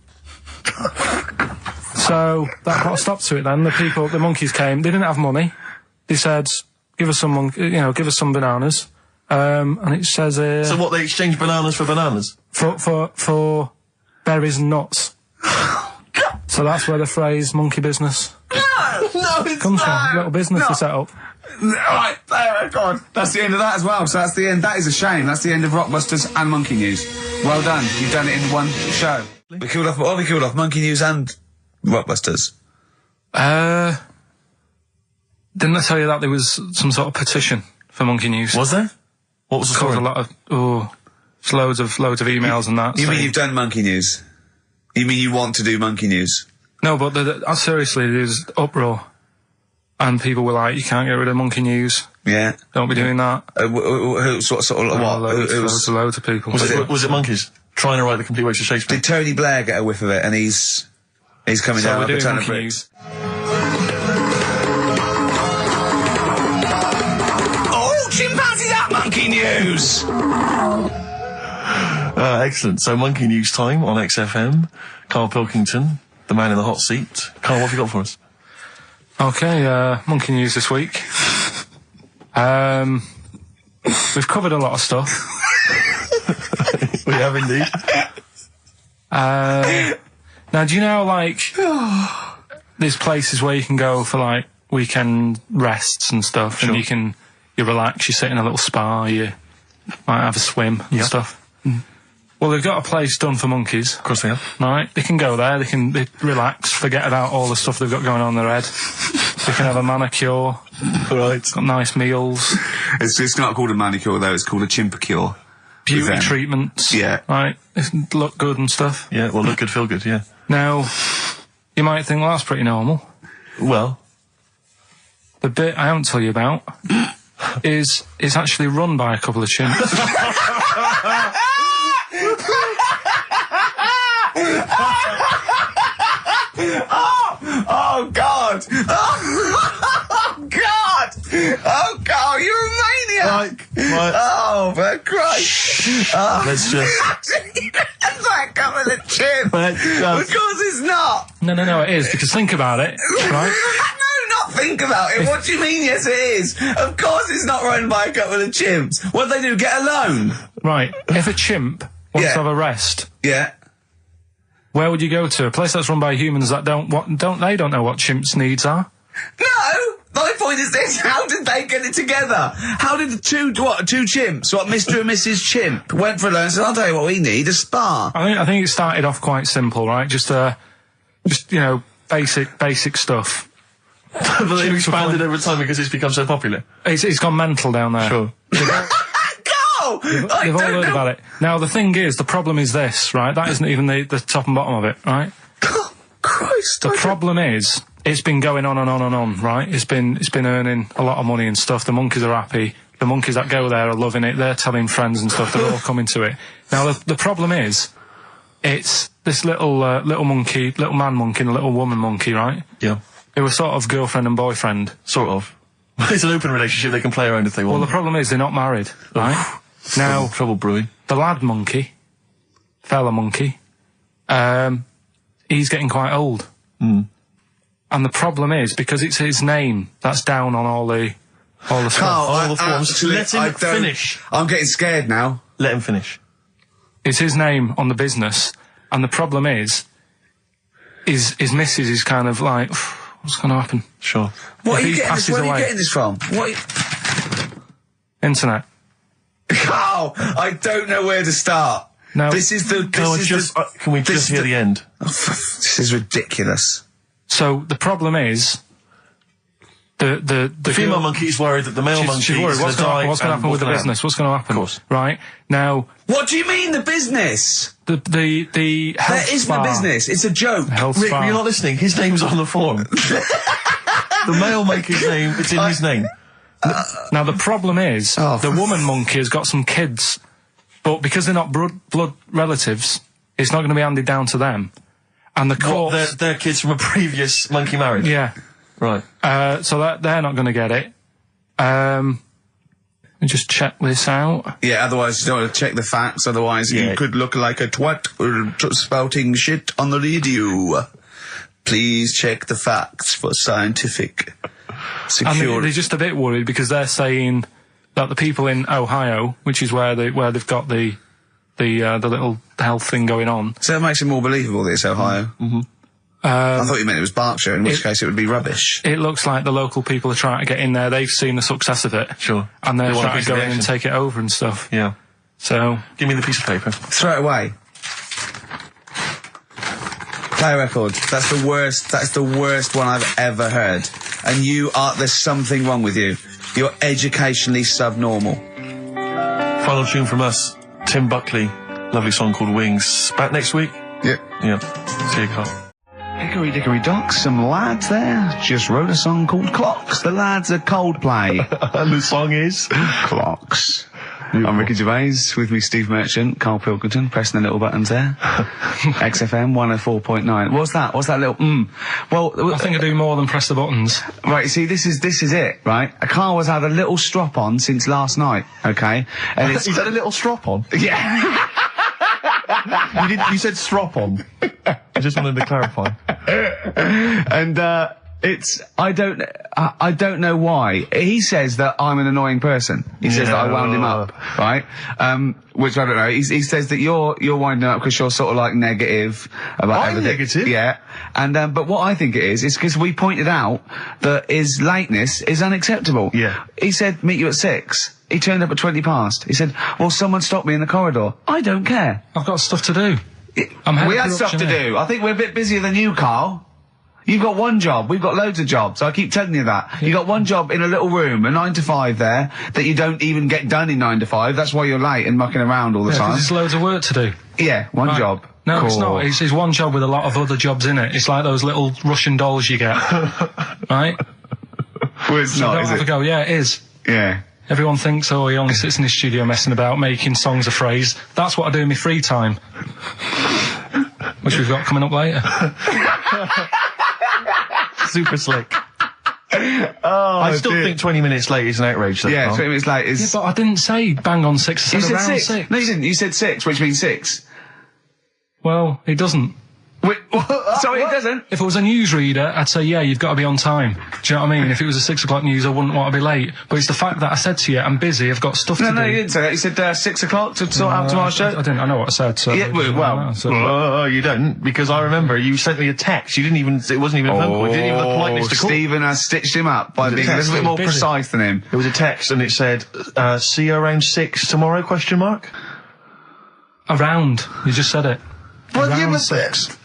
So that put a stop to it then. The monkeys came. They didn't have money. They said, give us some bananas. And it says here... So what, they exchange bananas for bananas? For berries and nuts. So that's where the phrase monkey business No, it's comes not. from. Little business to set up. Right, there, God. That's the end of that as well. So that's the end. That is a shame. That's the end of Rockbusters and Monkey News. Well done. You've done it in one show. We killed off Monkey News and Rockbusters. Didn't I tell you that there was some sort of petition for Monkey News? Was there? What was the Caused story? a lot of it's loads of emails and that. You saying- mean you've done Monkey News? You mean you want to do Monkey News? No, but seriously, there's uproar, and people were like, "You can't get rid of Monkey News. Yeah. Don't be doing that." Sort of what? Loads of people. Was it monkeys trying to write the complete works of Shakespeare? Did Tony Blair get a whiff of it? And he's coming So down we're like a doing ton of Monkey bricks. News. Oh, chimpanzees at Monkey News! Excellent. So Monkey News time on XFM. Karl Pilkington, the man in the hot seat. Karl, what have you got for us? Okay, Monkey News this week. We've covered a lot of stuff. We have indeed. Now, do you know, like, there's places where you can go for, like, weekend rests and stuff, Sure. and you relax, you sit in a little spa, you might have a swim and stuff. Well, they've got a place done for monkeys. Of course we have. Right, they can go there, they relax, forget about all the stuff they've got going on in their head. They can have a manicure, Right. got nice meals, It's not called a manicure, though. It's called a chimpacure. beauty them. treatments. Yeah. Right, they look good and stuff. Yeah, well, look good, feel good, yeah. Now, you might think, well, that's pretty normal. Well, The bit I haven't told you about is it's actually run by a couple of chimps. Oh, God! Oh, God! Oh, God, you're a maniac! right. Oh, for Christ! Oh. Let's just... That's like a couple of chimps! Let's just... Of course it's not! No, it is, because think about it, right? No, not think about it. What do you mean, yes, it is? Of course it's not run by a couple of chimps. What do they do, get a loan? Right, if a chimp wants Yeah. to have a rest, Yeah. where would you go to? A place that's run by humans that don't know what chimps' needs are? No! My point is this, how did they get it together? How did the two chimps, Mr. and Mrs. Chimp, went for a loan and said, I'll tell you what we need, a spa. I think it started off quite simple, right? Just basic stuff. But they've expanded over time because it's become so popular. It's gone mental down there. Sure. Go! They've all heard about it. Now, the thing is, the problem is this, right? That isn't even the top and bottom of it, right? Oh, Christ. The problem is, it's been going on and on and on, right? It's been earning a lot of money and stuff. The monkeys are happy. The monkeys that go there are loving it. They're telling friends and stuff. They're all coming to it. Now, the problem is, it's this little monkey, little man monkey and a little woman monkey, right? Yeah. Who were sort of girlfriend and boyfriend. Sort of. It's an open relationship. They can play around if they Well, want. the problem is they're not married, right? Now, Trouble brewing. the lad monkey, fella monkey, he's getting quite old. And the problem is, because it's his name that's down on all the stuff. all the forms. Let him finish. I'm getting scared now. Let him finish. It's his name on the business, And the problem is his missus is kind of like, what's going to happen? Sure. What If are you he getting this? passes Where are you away- getting this from? Internet. Carl, I don't know where to start. No. This is the. Can we just hear the end? This is ridiculous. So the problem is, the Female girl- monkey is worried that the male monkey she's worried. is What's going going to to happen with the business? What's going to happen? Of course. Right now, What do you mean the business? the health There isn't a spa- business. It's a joke. Health Rick, spa. you're not listening. His name's on the form. The male monkey's name, it's in his name. Now the problem is, Oh, the woman monkey has got some kids, but because they're not blood relatives, it's not going to be handed down to them. And the court, They're kids from a previous monkey marriage. yeah, Right. so that they're not going to get it. Let me just check this out. Yeah, otherwise you don't want to check the facts, otherwise Yeah. you could look like a twat spouting shit on the radio. Please check the facts for scientific And security. they're just a bit worried because they're saying that the people in Ohio, which is where they've got the little health thing going on. So that makes it more believable that it's Ohio. Mm-hmm. I thought you meant it was Berkshire, in which case it would be rubbish. It looks like the local people are trying to get in there. They've seen the success of it. Sure. And they're They want a trying piece to of go the in and action. take it over and stuff. Yeah. So, Give me the piece of paper. Throw it away. Play a record. That's the worst one I've ever heard. And there's something wrong with you. You're educationally subnormal. Final tune from us. Tim Buckley. Lovely song called Wings. Back next week? Yeah. Yeah. See you, Carl. Hickory dickory dock, some lads there just wrote a song called Clocks. The lads are Coldplay. And the song is? Clocks. I'm Ricky Gervais, with me Steve Merchant, Karl Pilkington, pressing the little buttons there. XFM 104.9. What's that little Well, I think I do more than press the buttons. right, see, this is it, right? Karl has had a little strop on since last night, okay? And it's... He's had a little strop on. yeah. You said strop on. I just wanted to clarify. And, I don't know why. He says that I'm an annoying person. He says that I wound him up, right? Which I don't know. He says that you're winding up because you're sort of like negative about I'm everything. negative? Yeah. And, but what I think it is because we pointed out that his lateness is unacceptable. Yeah. He said, meet you at 6. He turned up at 20 past. He said, well, someone stopped me in the corridor. I don't care. I've got stuff to do. We had stuff to do. I think we're a bit busier than you, Karl. You've got one job. We've got loads of jobs. I keep telling you that. You got one job in a little room, a 9 to 5 there, that you don't even get done in 9 to 5. That's why you're late and mucking around all the Yeah, 'cause time. there's loads of work to do. Yeah, one Right. job. No, it's Cool. not. It's one job with a lot of other jobs in it. It's like those little Russian dolls you get. Right? Well, it's So not, don't is have it? to go, yeah, it is. Yeah. Everyone thinks, oh, he only sits in his studio messing about, making songs a phrase. That's what I do in my free time. Which we've got coming up later. Super slick. I still think 20 minutes late is an outrage, though. Yeah, Carl. 20 minutes late Yeah, is... but I didn't say bang on 6. I you said said around 6. 6. No, you didn't. You said 6, which means 6. Well, it doesn't. Wait, sorry, it doesn't. If I was a newsreader, I'd say, yeah, you've got to be on time. Do you know what I mean? If it was a 6 o'clock news, I wouldn't want to be late. But it's the fact that I said to you, I'm busy, I've got stuff to do. No, you didn't say that. You said 6 o'clock to sort out tomorrow's show. I didn't. I know what I said. So Yeah, well, You don't, because I remember you sent me a text. You didn't even, it wasn't even a phone call. You didn't even have the politeness to call. Stephen has stitched him up by being a little bit more Busy. precise than him. It was a text and it said, see you around 6 tomorrow, question mark? Around. You just said it. Well, Around yeah, but 6.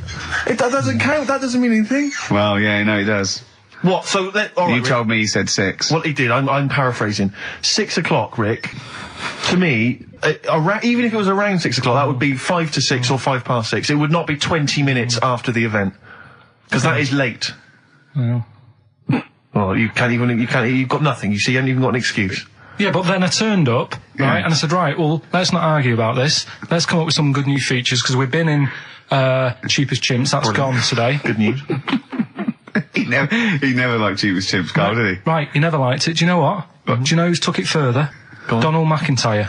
that doesn't count. That doesn't mean anything. Well, yeah, no, he does. What? So, all right, You Rick. told me he said 6. Well, he did. I'm paraphrasing. 6 o'clock, Rick. To me, even if it was around 6 o'clock, that would be 5 to 6 or 5 past 6. It would not be 20 minutes after the event, because that is late. Well. Well, you've got nothing. You see, you haven't even got an excuse. Yeah, but then I turned up, right, and I said, right, well, let's not argue about this. Let's come up with some good new features, because we've been in Cheap as Chimps. That's gone today. Good news. He never liked Cheap as Chimps, Carl, did he? Right, he never liked it. Do you know what? Do you know who's took it further? Go on. Donald McIntyre.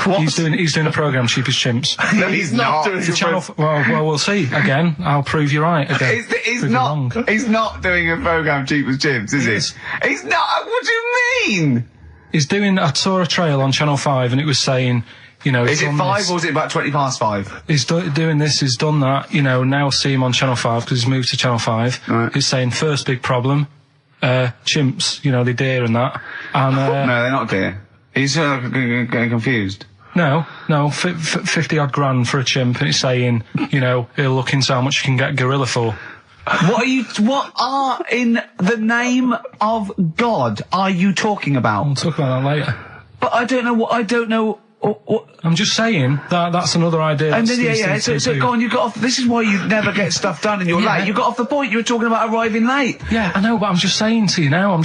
What? He's doing a programme, Cheap as Chimps. No, he's not. doing The channel. Well, we'll see. Again, I'll prove you right. Again, He's Prove you wrong. not. He's not doing a program Cheap as Chimps, is Yes. he? He's not. What do you mean? I saw a trail on Channel 5 and it was saying You know, Is it 5 or is it about 20 past 5? He's doing this, he's done that, you know, now see him on Channel 5 because he's moved to Channel 5. Right. He's saying first big problem, chimps, you know, the deer and that. And, No, they're not deer. He's getting confused. No, 50 odd grand for a chimp, and he's saying, you know, he'll look into how much you can get gorilla for. What are, in the name of God, are you talking about? We'll talk about that later. But I don't know. What? I'm just saying that's another idea. And then, so go on, you got off. This is why you never get stuff done and you're late. You got off the point. You were talking about arriving late. Yeah, I know, but I'm just saying to you now, I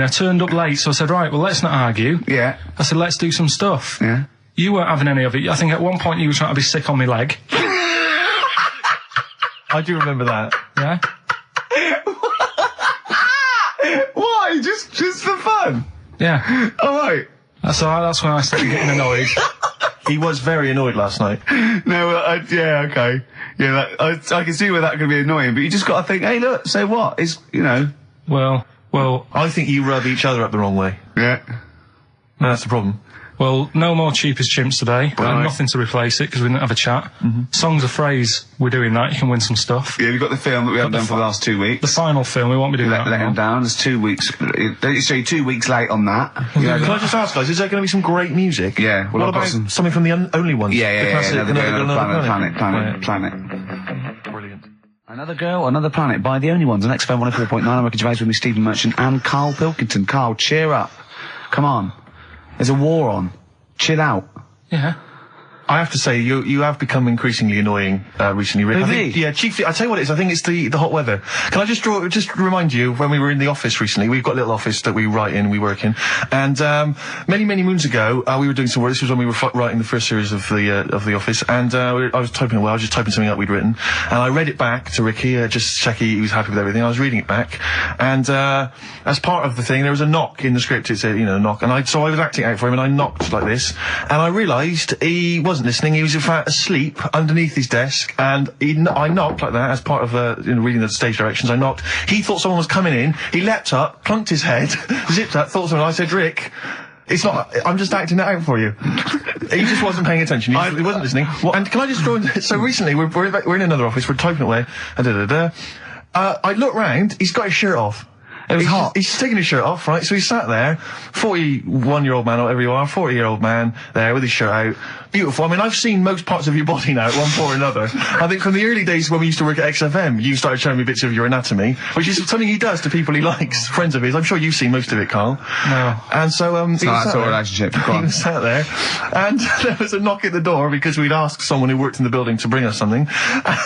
turned up late, so I said, right, well, let's not argue. Yeah. I said, let's do some stuff. Yeah. You weren't having any of it. I think at one point you were trying to be sick on my leg. I do remember that. Yeah. Why? Just for fun? Yeah. All right. That's when I started getting annoyed. He was very annoyed last night. No, yeah, okay. Yeah, I can see where that could be annoying, but you just got to think, hey, look, so what? It's, you know. Well, I think you rub each other up the wrong way. Yeah. And that's the problem. well, no more cheap as chimps today. Right. Nothing to replace it because we didn't have a chat. Songs of phrase, we're doing that. You can win some stuff. Yeah, we've got the film that we haven't done for the last 2 weeks. The final film, we won't be doing that. Let him down. There's 2 weeks. So you're 2 weeks late on that. Can I just ask, guys, is there going to be some great music? Yeah, well, what I've got about something from the only ones? Yeah. Another planet. Brilliant. Another girl, another planet by the only ones on XFM 104.9. I'm Gervais with me, Stephen Merchant and Karl Pilkington. Karl, cheer up. Come on. There's a war on. Chill out. Yeah. I have to say, you have become increasingly annoying recently, Rick. Who, I think, me? yeah, chiefly, I tell you what it is, I think it's the hot weather. Can I just remind you, when we were in the office recently, we've got a little office that we write in, we work in, and many moons ago, we were doing some work. This was when we were writing the first series of the office, and I was typing away, I was just typing something up we'd written, and I read it back to Ricky, just check he was happy with everything. I was reading it back, and as part of the thing, there was a knock in the script. It said, knock, and so I was acting out for him, and I knocked like this, and I realised he wasn't listening. He was in fact asleep underneath his desk, and I knocked like that as part of reading the stage directions. I knocked. He thought someone was coming in. He leapt up, plunked his head, zipped up, thought someone. I said, Rick, it's not. I'm just acting it out for you. He just wasn't paying attention. He wasn't listening. And can I just draw in? So recently we're in another office. We're typing away. I look round. He's got his shirt off. It was hot. He's taking his shirt off, right? So he sat there, 41-year-old man, or whatever you are, 40-year-old man, there with his shirt out. Beautiful. I mean, I've seen most parts of your body now, at one point or another. I think from the early days when we used to work at XFM, you started showing me bits of your anatomy, which is something he does to people he likes, friends of his. I'm sure you've seen most of it, Karl. No. And so, That's our relationship. Go he on. was sat there, and there was a knock at the door because we'd asked someone who worked in the building to bring us something,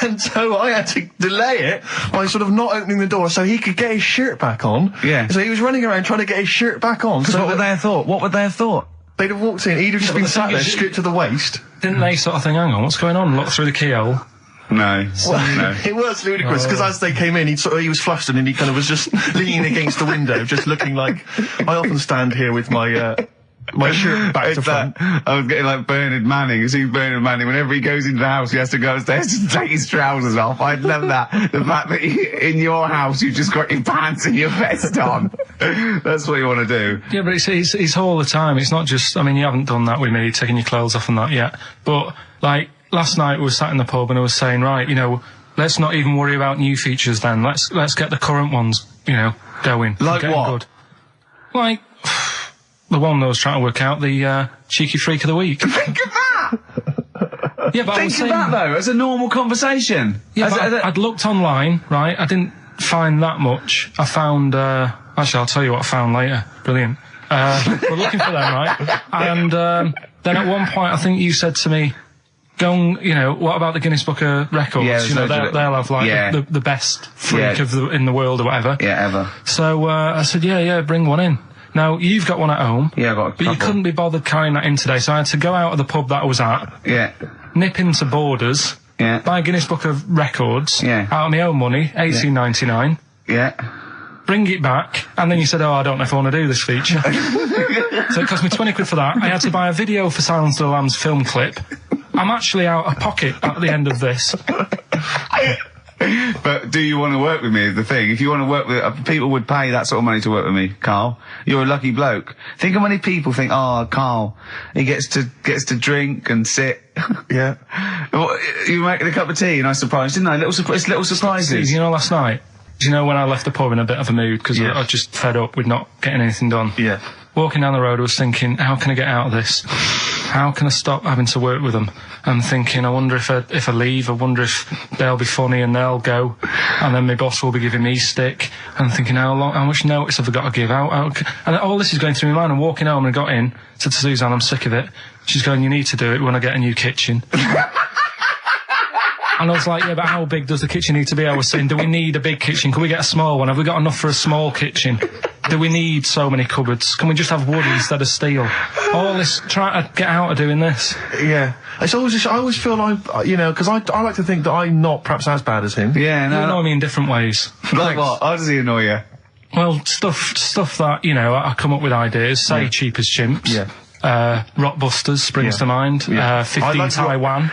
and so I had to delay it by sort of not opening the door so he could get his shirt back on. Yeah. So he was running around trying to get his shirt back on. So What would they have thought? What would they have thought? they'd have walked in, he'd have just been sat there, stripped to the waist. Didn't they sort of think, hang on, what's going on? Look through the keyhole. No. Well, it was ludicrous because as they came in, he was flustered and he kind of was just leaning against the window, just looking like. I often stand here with my shirt back to front. I was getting like Bernard Manning. You see Bernard Manning, whenever he goes into the house, he has to go upstairs to take his trousers off. I'd love that. The fact that in your house, you've just got your pants and your vest on. That's what you want to do. Yeah, but it's all the time. It's not just, I mean, you haven't done that with me, taking your clothes off and that yet. But, like, last night we were sat in the pub and I was saying, right, let's not even worry about new features then. Let's get the current ones, going. Like Getting what? Good. Like, the one that I was trying to work out, the cheeky freak of the week. Think of that! Yeah, but I was Think of saying, that, though, as a normal conversation. yeah, but I'd looked online, right? I didn't find that much. I found, actually, I'll tell you what I found later. Brilliant. We're looking for them, right? And then at one point, I think you said to me, go and, what about the Guinness Book of Records? Yeah, they'll have, like, the best freak in the world or whatever. Yeah, ever. So I said, yeah, bring one in. Now, you've got one at home. Yeah, I've got a But you couple. couldn't be bothered carrying that in today, so I had to go out of the pub that I was at, Yeah. nip into Borders, Yeah. buy a Guinness Book of Records, Yeah. out of my own money, $18.99, Yeah. bring it back, and then you said, I don't know if I want to do this feature. So it cost me 20 quid for that. I had to buy a video for Silence of the Lambs film clip. I'm actually out of pocket at the end of this. But do you want to work with me is the thing. If you want to work with, people would pay that sort of money to work with me, Karl. You're a lucky bloke. Think how many people think, oh, Karl, he gets to drink and sit. Yeah. Well, you making a cup of tea and I surprised, didn't I? Little surprises. You know, last night, do you know when I left the pub in a bit of a mood because I just fed up with not getting anything done? Yeah. Walking down the road, I was thinking, how can I get out of this? How can I stop having to work with them? I'm thinking, I wonder if I leave, I wonder if they'll be funny and they'll go, and then my boss will be giving me stick. And I'm thinking, how much notice have I got to give out? And all this is going through my mind. I'm walking home and I got in, said to Suzanne, I'm sick of it. She's going, you need to do it when I get a new kitchen. And I was like, yeah, but how big does the kitchen need to be? I was saying, do we need a big kitchen? Can we get a small one? Have we got enough for a small kitchen? Do we need so many cupboards? Can we just have wood instead of steel? All this, trying to get out of doing this. Yeah. It's always just, I always feel like, you know, because I like to think that I'm not perhaps as bad as him. Yeah, You annoy me in different ways. Like what? How does he annoy you? Well, stuff that, you know, I come up with ideas, say cheap as chimps. Yeah. Rockbusters springs to mind. Yeah. 15 like Taiwan.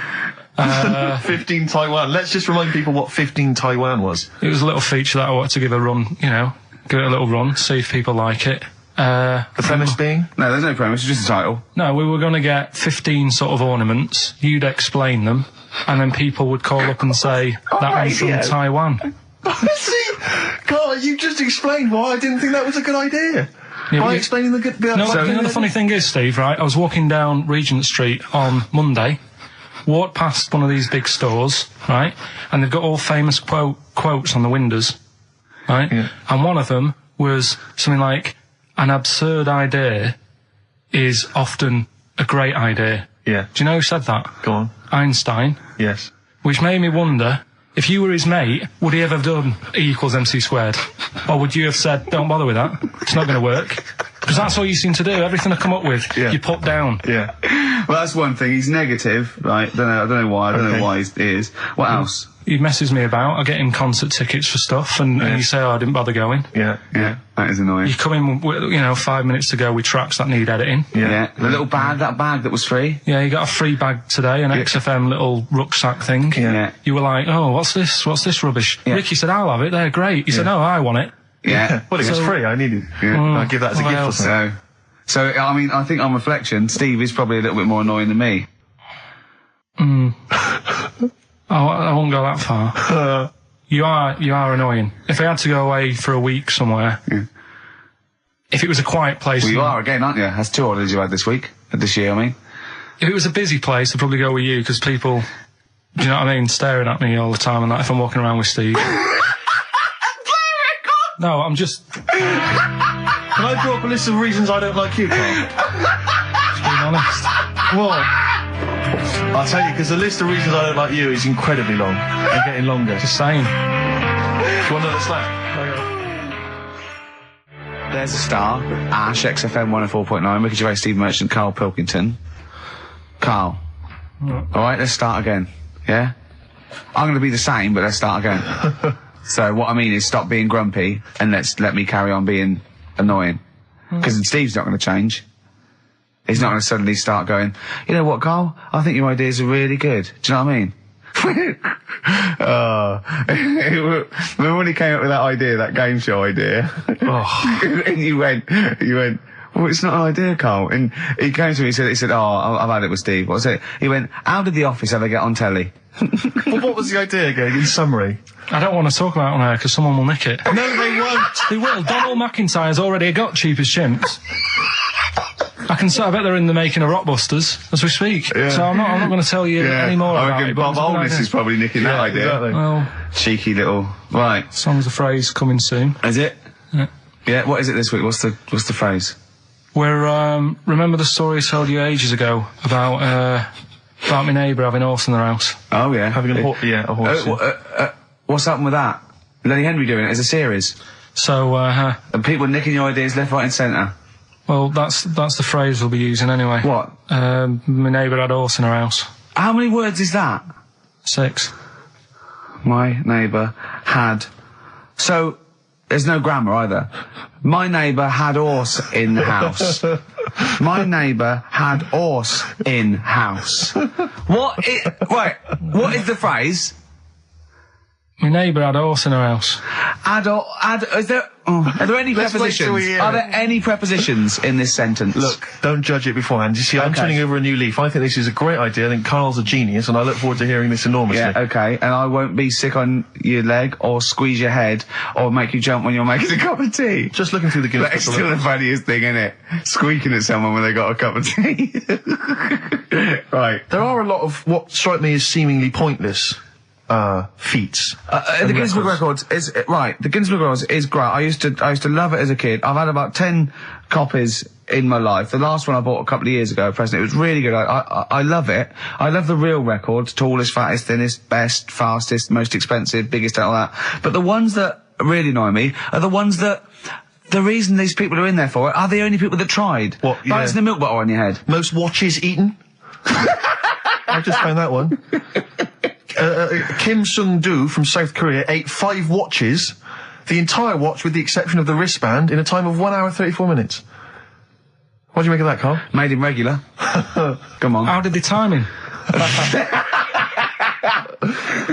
15 Taiwan. Let's just remind people what 15 Taiwan was. It was a little feature that I wanted to give a run, you know, give it a little run, see if people like it. The premise being? No, there's no premise, it's just a title. No, we were going to get 15 sort of ornaments, you'd explain them, and then people would call up and say, that one's from Taiwan. See? God, you just explained why I didn't think that was a good idea. Yeah, By explaining the good... No, you know, the funny thing is, Steve, right, I was walking down Regent Street on Monday, walked past one of these big stores, right, and they've got all famous quotes on the windows, right, and one of them was something like, an absurd idea is often a great idea. Yeah. Do you know who said that? Go on. Einstein. Yes. Which made me wonder, if you were his mate, would he ever have done E equals MC squared? Or would you have said, don't bother with that, it's not going to work? Because that's all you seem to do, everything I come up with, you put down. Yeah. Well, that's one thing, he's negative, right? I don't know why he is. What else? He messes me about, I get him concert tickets for stuff, and you say, oh, I didn't bother going. Yeah. That is annoying. You come in, with, you know, 5 minutes to go with tracks that need editing. Yeah. The little bag, that bag that was free. Yeah, you got a free bag today, an XFM little rucksack thing. Yeah. You were like, oh, what's this rubbish? Yeah. Ricky said, I'll have it, they're great. He said, no, I want it. Yeah. Well, it was free, I needed it. I'll give that as a gift or something. So, I mean, I think on reflection, Steve is probably a little bit more annoying than me. I won't go that far. You are annoying. If I had to go away for a week somewhere, if it was a quiet place... Well, you are again, aren't you? That's 2 holidays you had this year, I mean. If it was a busy place, I'd probably go with you, because people, do you know what I mean, staring at me all the time and that, if I'm walking around with Steve. No, I'm just... Can I draw up a list of reasons I don't like you, Karl? Just being honest. What? I'll tell you, because the list of reasons I don't like you is incredibly long and getting longer. Just saying. Do you want another slap? There's a star. Ash, XFM 104.9, Ricky Gervais, Steve Merchant, Karl Pilkington. Karl. Alright, let's start again. Yeah? I'm going to be the same, but let's start again. So what I mean is stop being grumpy and let me carry on being annoying. Because Steve's not going to change. He's not going to suddenly start going, you know what, Karl? I think your ideas are really good. Do you know what I mean? Remember when he came up with that idea, that game show idea? And you went, well, it's not an idea, Karl. And he came to me, he said, oh, I've had it with Steve. What was it? He went, how did The Office ever get on telly? Well, what was the idea again, in summary? I don't want to talk about it on air because someone will nick it. No, they won't. They will. Donald McIntyre's already got Cheap as Chimps. I bet they're in the making of Rockbusters as we speak. Yeah. So I'm not going to tell you any more about it. Bob Oldness is probably nicking that idea. Exactly. Well, cheeky little... Right. Song's a phrase coming soon. Is it? Yeah. Yeah, what is it this week? What's the phrase? We're, remember the story I told you ages ago about my neighbour having a horse in their house? Oh, yeah. Having a horse. What's happened with that? Lenny Henry doing it as a series? So, and people nicking your ideas left, right and centre? Well, that's the phrase we'll be using anyway. What? My neighbour had a horse in her house. How many words is that? 6. My neighbour had... So, there's no grammar either. My neighbour had horse in the house. My neighbour had horse in house. What is the phrase? My neighbour had a horse in her house. Are there any Let's wait till we prepositions? hear Are it. there any prepositions in this sentence? Look, don't judge it beforehand. You see, I'm Okay. turning over a new leaf. I think this is a great idea. I think Karl's a genius, and I look forward to hearing this enormously. Yeah, okay, and I won't be sick on your leg or squeeze your head or make you jump when you're making a cup of tea. Just looking through the Guinness That's Book of still the Records. funniest thing, isn't it? Squeaking at someone when they got a cup of tea. Right. There are a lot of what strike me as seemingly pointless feats. The Guinness Book of Records is right. The Guinness Book of Records is great. I used to love it as a kid. I've had about 10 copies in my life. The last one I bought a couple of years ago, present. It was really good. I love it. I love the real records: tallest, fattest, thinnest, best, fastest, most expensive, biggest, and all that. But the ones that really annoy me are the ones that. The reason these people are in there for it are the only people that tried. What, yeah. Balancing the milk bottle on your head. Most watches eaten. I just found that one. Kim Sung-do from South Korea ate 5 watches, the entire watch with the exception of the wristband, in a time of 1 hour 34 minutes. What do you make of that, Karl? Made him regular. Come on. How did they time him?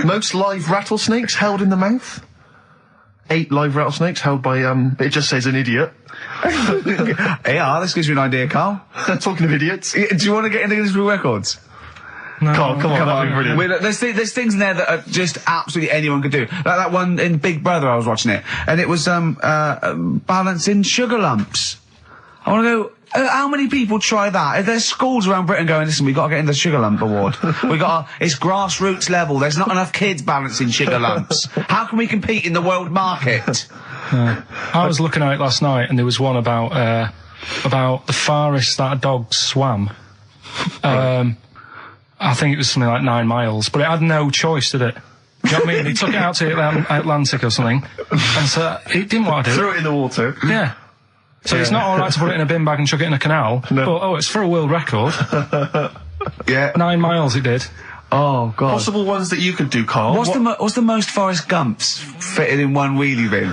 Most live rattlesnakes held in the mouth. 8 live rattlesnakes held by, it just says an idiot. Yeah, this gives you an idea, Karl. Talking of idiots. Do you want to get into Guinness Book of Records? No. Karl, come on, that'd be brilliant. Wait, look, there's things in there that are just absolutely anyone could do. Like that one in Big Brother, I was watching it, and it was balancing sugar lumps. I want to go. How many people try that? If there's schools around Britain going, listen, we've got to get in the Sugar Lump Award. It's grassroots level. There's not enough kids balancing sugar lumps. How can we compete in the world market? I was looking at it last night, and there was one about the farthest that a dog swam. I think it was something like 9 miles, but it had no choice, did it? Do you know what I mean? He took it out to the Atlantic or something, and so it didn't want to do Threw it. it in the water. Yeah. So it's not all right to put it in a bin bag and chuck it in a canal. No. But it's for a world record. Yeah. 9 miles it did. Oh God. Possible ones that you could do, Karl. What's the most Forrest Gumps fitted in one wheelie bin?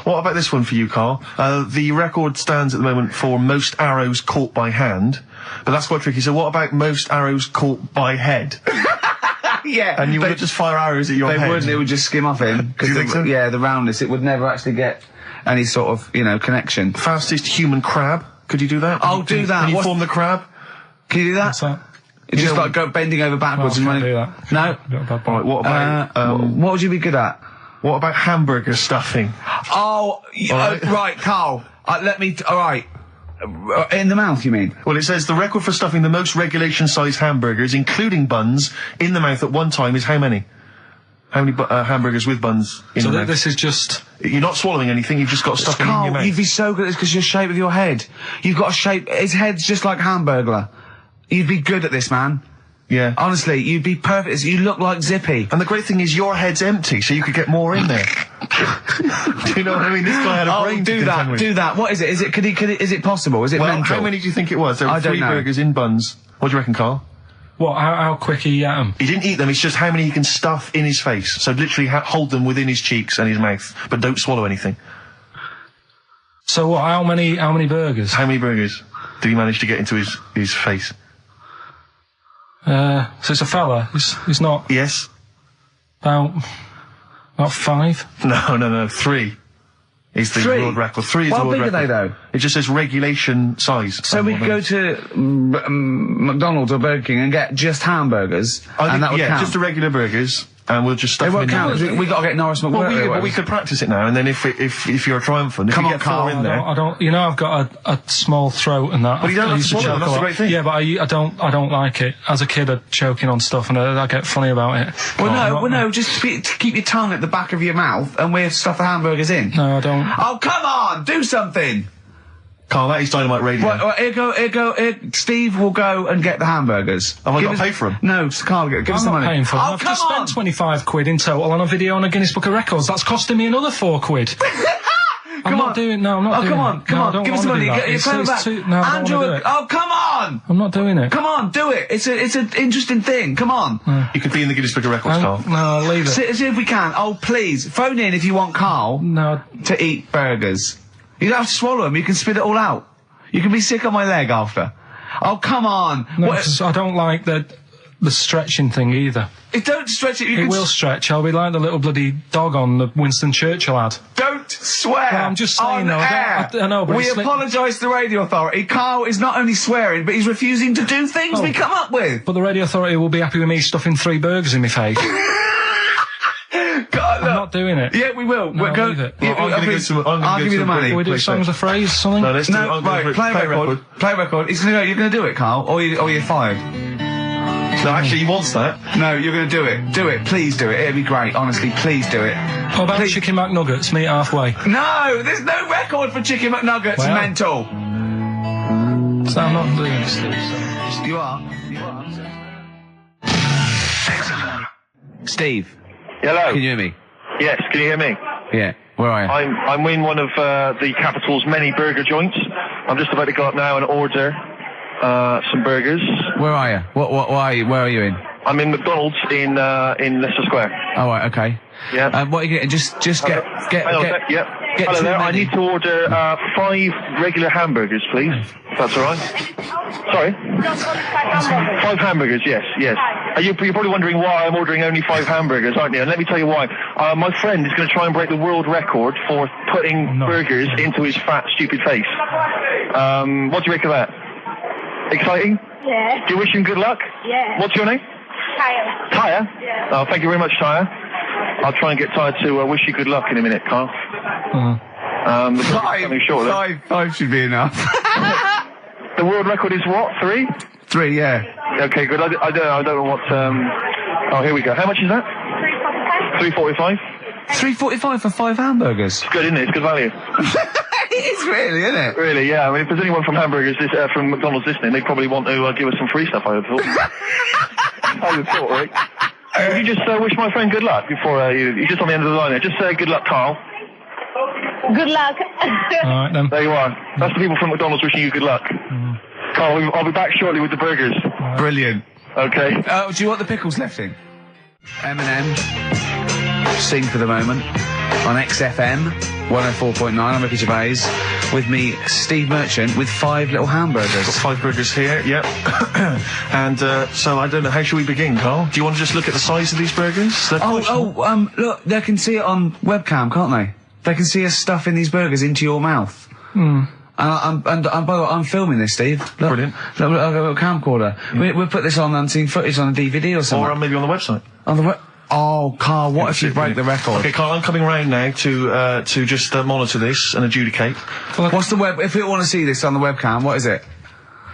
What about this one for you, Karl? The record stands at the moment for most arrows caught by hand, but that's quite tricky. So what about most arrows caught by head? Yeah. And you would just fire arrows at your They head. wouldn't. It would just skim off him. Do you think so? Yeah, the roundness. It would never actually get any sort of connection. Fastest human crab. Could you do that? I'll do that. Can you What's- form the crab? Can you do that? What's that? It's just know- like bending over backwards and can't running. do that. No. Got a bad All right. What about What would you be good at? what about hamburger stuffing? Oh, right, Karl. All right. In the mouth, you mean? Well, it says the record for stuffing the most regulation-sized hamburgers, including buns, in the mouth at one time is how many? How many hamburgers with buns in So the mouth? this is just... You're not swallowing anything. You've just got stuffing in your Karl, mouth. you'd be so good at this because your shape of your head. You've got a shape. His head's just like Hamburglar. You'd be good at this, man. Yeah. Honestly, you'd be perfect. You look like Zippy. And the great thing is your head's empty, so you could get more in there. Do you know what I mean? This guy had a brain to do contend with. that. Do that. What is it? Is it? Is it possible? Is it Well, mental? how many do you think it was? There were I don't 3 know. burgers in buns. What do you reckon, Karl? What, how quick he ate them? He didn't eat them, it's just how many he can stuff in his face. So literally hold them within his cheeks and his mouth, but don't swallow anything. So what, how many burgers? How many burgers did he manage to get into his face? So it's a fella. He's not Yes? about 5. No, 3. Is the 3? world record. 3 is How the world big are record. they, though? It just says regulation size. So we could go to McDonald's or Burger King and get just hamburgers, and that would count. just the regular burgers, and we'll just stuff They them won't in count. there. We got to get Norris McWhirter. Well, we could practice it now, and then if you're triumphant, if Come you on, get 4 Karl, in there. I don't. You know, I've got a small throat and that. But you don't I have used to swallow, choke that's a the lot. great thing. Yeah, but I don't like it. As a kid, I'd choking on stuff, and I get funny about it. No, just keep your tongue at the back of your mouth, and we'll stuff the hamburgers in. No, I don't. Oh, come on, do something. Karl, that is Dynamite Radio. Well, here go. Steve will go and get the hamburgers. Have I Give got to us- pay for 'em? No, Karl, give us I'm the not money. paying for them. Oh, I've come just on. spent 25 quid in total on a video on a Guinness Book of Records. That's costing me another 4 quid. I'm not doing it. No, I'm not doing it. come on, No, I on, don't give us the wanna money. do that. Get your phone back. No, I don't Andrew, wanna do it. oh, come on. I'm not doing it. Come on, do it. It's an interesting thing. Come on. You could be in the Guinness Book of Records, Karl. No, leave it. See if we can. Oh, please, phone in if you want Karl No, to eat burgers. You don't have to swallow them. You can spit it all out. You can be sick on my leg after. Oh, come on. no, What- 'cause I don't like the the stretching thing either. Don't stretch it. It will stretch. I'll be like the little bloody dog on the Winston Churchill ad. Don't swear. Well, I'm just saying, on though. air. I know, but we apologise to the radio authority. Carl is not only swearing, but he's refusing to do things we come up with. But the radio authority will be happy with me stuffing 3 burgers in my face. God, I'm not doing it. Yeah, we will. No, We'll go. leave it. Yeah, Well, I'll give you the money. Can we do songs of phrase, something? No, let's do No, right. Play a record. Play a record. He's gonna go. You're gonna do it, Carl, or you're fired. No, actually, he wants that. No, you're gonna do it. Do it. Please do it. It'd be great. Honestly, please do it. What about Please. chicken McNuggets? Meet halfway. No, there's no record for Chicken McNuggets. Well. Mental. So I'm not doing it, Steve. So. You are. Steve, Hello. can you hear me? Yes, can you hear me? Yeah. Where are you? I'm in one of the capital's many burger joints. I'm just about to go up now and order some burgers. Where are you? What are you? Where are you in? I'm in McDonald's in Leicester Square. Oh, right, okay. Yeah. What are you getting? Just get. Hang on a sec, yeah. get Hello to there. the I menu. need to order 5 regular hamburgers, please. If that's all right. Sorry. 5 hamburgers. Yes. You're probably wondering why I'm ordering only 5 hamburgers, aren't you? And let me tell you why. My friend is going to try and break the world record for putting burgers into his fat, stupid face. What do you make of that? Exciting? Yeah. Do you wish him good luck? Yeah. What's your name? Kyle. Tyre? Yeah. Oh, thank you very much, Tyre. I'll try and get Tyre to wish you good luck in a minute, Carl. The coming shortly. 5 should be enough. The world record is what? 3? 3, yeah. Okay, good. I don't know what. Oh, here we go. How much is that? 3.45. 3.45 for 5 hamburgers. It's good, isn't it? It's good value. It is really, isn't it? Really, yeah. I mean, if there's anyone from from McDonald's listening, they probably want to give us some free stuff. I would have thought. I would have thought, right? Would you just wish my friend good luck before you're just on the end of the line there? Just say good luck, Karl. Good luck. All right, then. There you are. That's the people from McDonald's wishing you good luck. Karl, I'll be back shortly with the burgers. Brilliant. Okay. Do you want the pickles left in? M&M. Sing for the moment. On XFM 104.9. I'm Ricky Gervais. With me, Steve Merchant, with 5 little hamburgers. Got 5 burgers here, yep. And so I don't know, how should we begin, Carl? Do you want to just look at the size of these burgers? Look, they can see it on webcam, can't they? They can see us stuffing these burgers into your mouth. And by the way, I'm filming this, Steve. Look, Brilliant. Look, I've got a camcorder. We'll put this on unseen footage on a DVD or something. Or maybe on the website. On the Oh, Karl, what if you break the record? Okay, Carl, I'm coming round now to just monitor this and adjudicate. What's the web? If people want to see this on the webcam, what is it?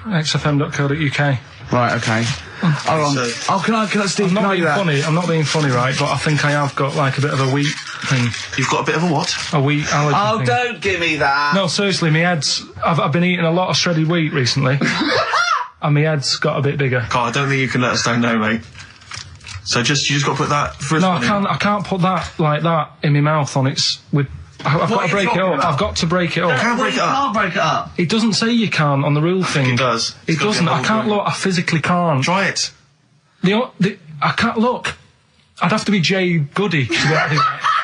xfm.co.uk. Right, okay. Hold on. Can I, Steve, I'm can not I do being that? funny. I'm not being funny, right? But I think I have got like a bit of a wheat thing. You've got a bit of a what? A wheat allergy Oh, thing. don't give me that. No, seriously, my head's... I've been eating a lot of shredded wheat recently. And my head's got a bit bigger. Carl, I don't think you can let us down now, mate. So you just got to put that first. No, I can't put that like that in my mouth on its... I've got to break it up. I've got to break it up. Can't break it up. Can't break it up. It doesn't say you can on the rule thing. It does. It It's got to doesn't. be a I whole can't burger. look. I physically can't. Try it. I can't look. I'd have to be Jay Goody to be able to do that.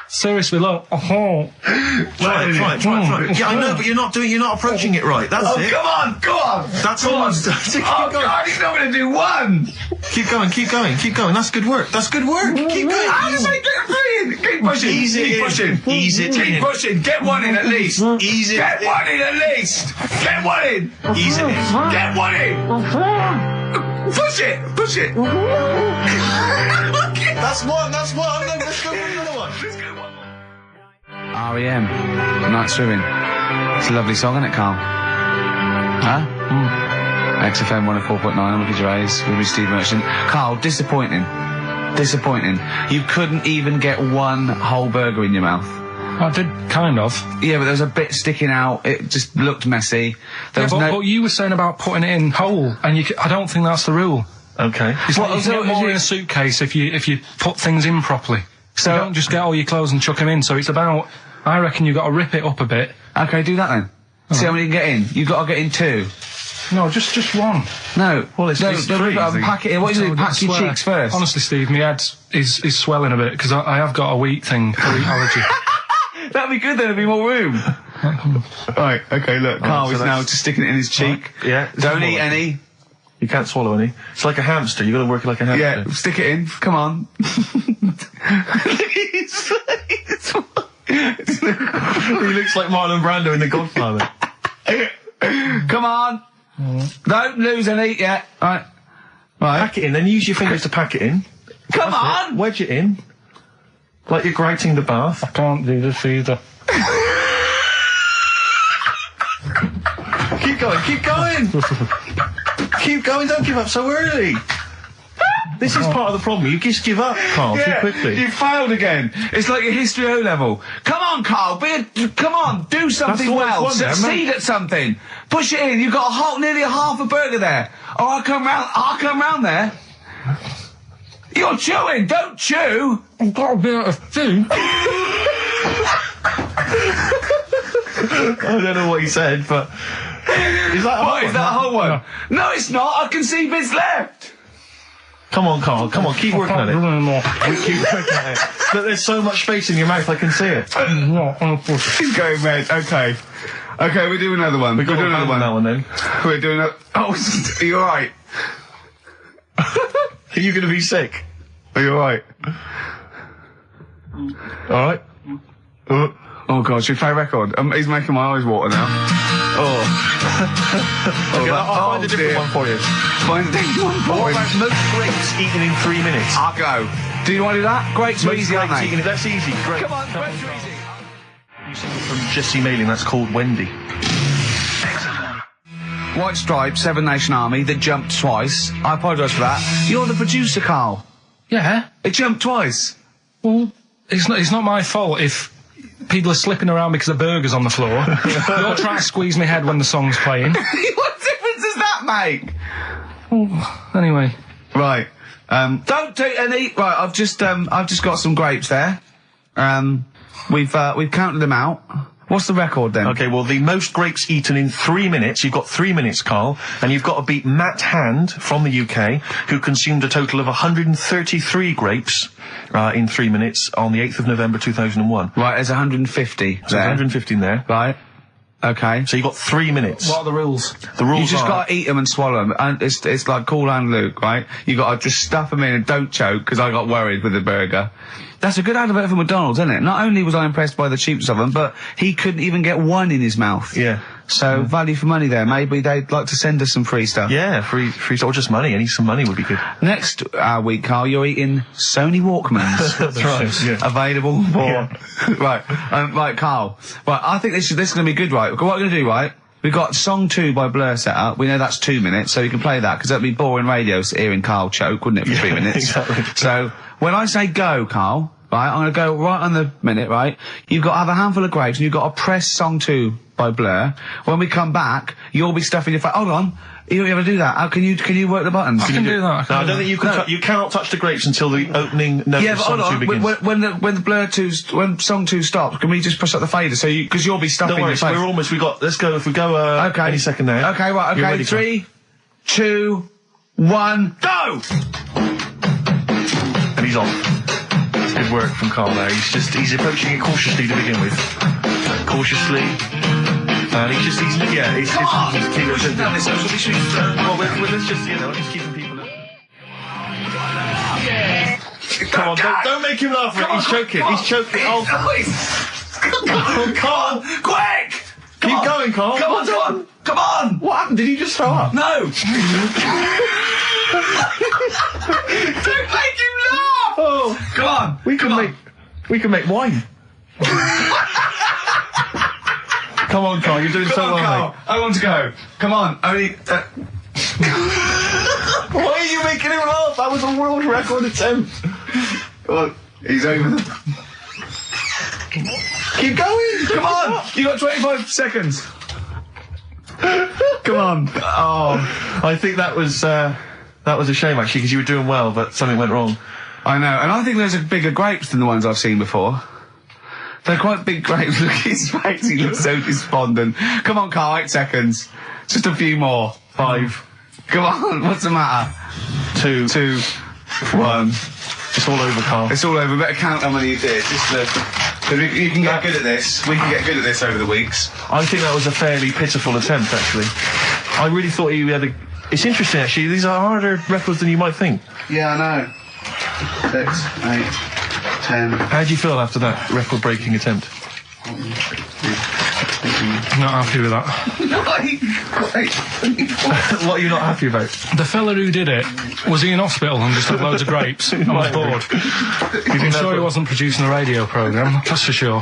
Seriously, look. Try it. Yeah, I know, but you're not approaching it right. That's it. Come on. That's all. Keep going. God, he's not going to do one. Keep going. That's good work. Keep going. How do I get brilliant? Keep pushing. Ease it Keep in. pushing. Ease it Keep in. pushing. Get one in at least. Ease it Get in. one in at least. Get one in. Ease it in. Get one in. Push it. That's one. Let's go for another one. R.E.M. Night Swimming. It's a lovely song, isn't it, Karl? Huh? XFM 104.9, I'm Ricky Gervais, with me, Steve Merchant. Karl, disappointing. You couldn't even get one whole burger in your mouth. I did kind of. Yeah, but there was a bit sticking out. It just looked messy. But you were saying about putting it in whole, and I don't think that's the rule. Okay. It's like you can get more in a suitcase if you put things in properly. So you don't just get all your clothes and chuck them in. So it's about, I reckon you've got to rip it up a bit. Okay, do that then. See how many you can get in. You've got to get in 2. No, just one. No. Well, it's three, I think. Pack it in. What do you do? Pack your cheeks first. Honestly, Steve, my head is swelling a bit because I have got a wheat thing, a wheat allergy. That'd be good then, there'd be more room. Right, okay, look, Karl so is now just sticking it in his cheek. Yeah. Don't eat any. You can't swallow any. It's like a hamster. You got to work it like a hamster. Yeah, stick it in. Come on. He looks like Marlon Brando in The Godfather. Come on. Don't lose any yet. Right. Pack it in, then use your fingers to pack it in. Come on. Wedge it in. Like you're grating the bath. I can't do this either. Keep going, keep going! Keep going, don't give up so early! This is part of the problem, you just give up, Karl, too quickly. You failed again. It's like your history O level. Come on, Karl, come on, do something well. Succeed at something. Push it in, you've got nearly a half a burger there. Oh, I'll come round there. You're chewing, don't chew! I've got a bit of food. I don't know what he said, but... Is that a whole one? No, it's not. I can see bits left. Come on, Karl. Come on, keep working at it. Keep working at it. Look, there's so much space in your mouth, I can see it. He's going red. Okay. Okay, we'll do another one. We'll do another one. That one then. We're doing a... Oh, are you alright? Are you going to be sick? Are you alright? Alright? Oh, God, should we play a record? He's making my eyes water now. Okay, I'll find a different one for you. Find a different one for What him. about most grapes eaten in 3 minutes? I'll go. Do you want to do that? Grapes are easy, aren't they? That's easy. Great. Come on, grapes are easy. New single from Jesse Mailing, that's called Wendy. White Stripes, Seven Nation Army, that jumped twice. I apologise for that. You're the producer, Karl. Yeah. It jumped twice. Well, it's not my fault if people are slipping around because the burger's on the floor. You're trying to squeeze my head when the song's playing. What difference does that make? Well, anyway. Right. Don't take any. Right. I've just got some grapes there. We've counted them out. What's the record then? Okay, well, the most grapes eaten in 3 minutes, you've got 3 minutes, Karl, and you've got to beat Matt Hand from the UK, who consumed a total of 133 grapes in 3 minutes on the 8th of November 2001. Right, there's 150 So 150 in there. Right. Okay. So you've got 3 minutes. What are the rules? The rules You just are... got to eat them and swallow them. And it's like Cool and Luke, right? You got to just stuff them in and don't choke, because I got worried with the burger. That's a good advert for McDonald's, isn't it? Not only was I impressed by the cheapness of them, but he couldn't even get one in his mouth. Yeah. So, value for money there. Maybe they'd like to send us some free stuff. Yeah, free or just money. Any some money would be good. Next week, Karl, you're eating Sony Walkmans. That's right. Yeah. Available for... Right. Right, Karl. Right, I think this is going to be good, right? What we're going to do, right? We've got Song 2 by Blur set up. We know that's 2 minutes, so you can play that, because that'd be boring radio hearing Karl choke, wouldn't it, for 3 minutes? Exactly. So, when I say go, Karl, right, I'm going to go right on the minute, right? You've got to have a handful of grapes, and you've got to press Song 2 by Blur. When we come back, you'll be stuffing your face. Hold on. You don't ever do that. How can you work the buttons? I can do that. No, I don't think you can. You cannot touch the grapes until the opening note Yeah, of but Song hold 2 on. begins. When the Blur 2's, when Song 2 stops, can we just push up the fader so because you'll be stuffing Don't worry, your face. we're almost. Let's go. If we go. Okay. Any second now. Okay, right. You're Okay, ready, 3, 2, 1, go! And he's off. It's good work from Karl there. He's approaching it cautiously to begin with. Cautiously. And he's keeping Well, let's just, just keeping people up. Come on, don't make him laugh. He's choking. He's choking. Oh, Karl! Quick! Keep going, Karl. Come on! Come on! What happened? Did he just throw up? No! Don't make him laugh! Oh, Come on! we can make wine. Come on, Karl. You're doing so well, Karl. mate. I want to go. Come on. Only. Why are you making him laugh? That was a world record attempt. Well, he's over the... Keep going. Come on! You got 25 seconds. Come on. Oh, I think that was a shame actually, because you were doing well, but something went wrong. I know. And I think those are bigger grapes than the ones I've seen before. They're quite big grapes. Look at his face. He looks so despondent. Come on, Karl. 8 seconds. Just a few more. 5. Come on. What's the matter? 2, 1. It's all over, Karl. It's all over. Better count how many you did. Just you can get good at this. We can get good at this over the weeks. I think that was a fairly pitiful attempt, actually. I really thought he had It's interesting, actually. These are harder records than you might think. Yeah, I know. 6, 8, 10. How do you feel after that record-breaking attempt? Not happy with that. What are you not happy about? The fella who did it, was he in hospital and just had loads of grapes? I was bored. I'm sure he wasn't producing a radio programme, that's for sure.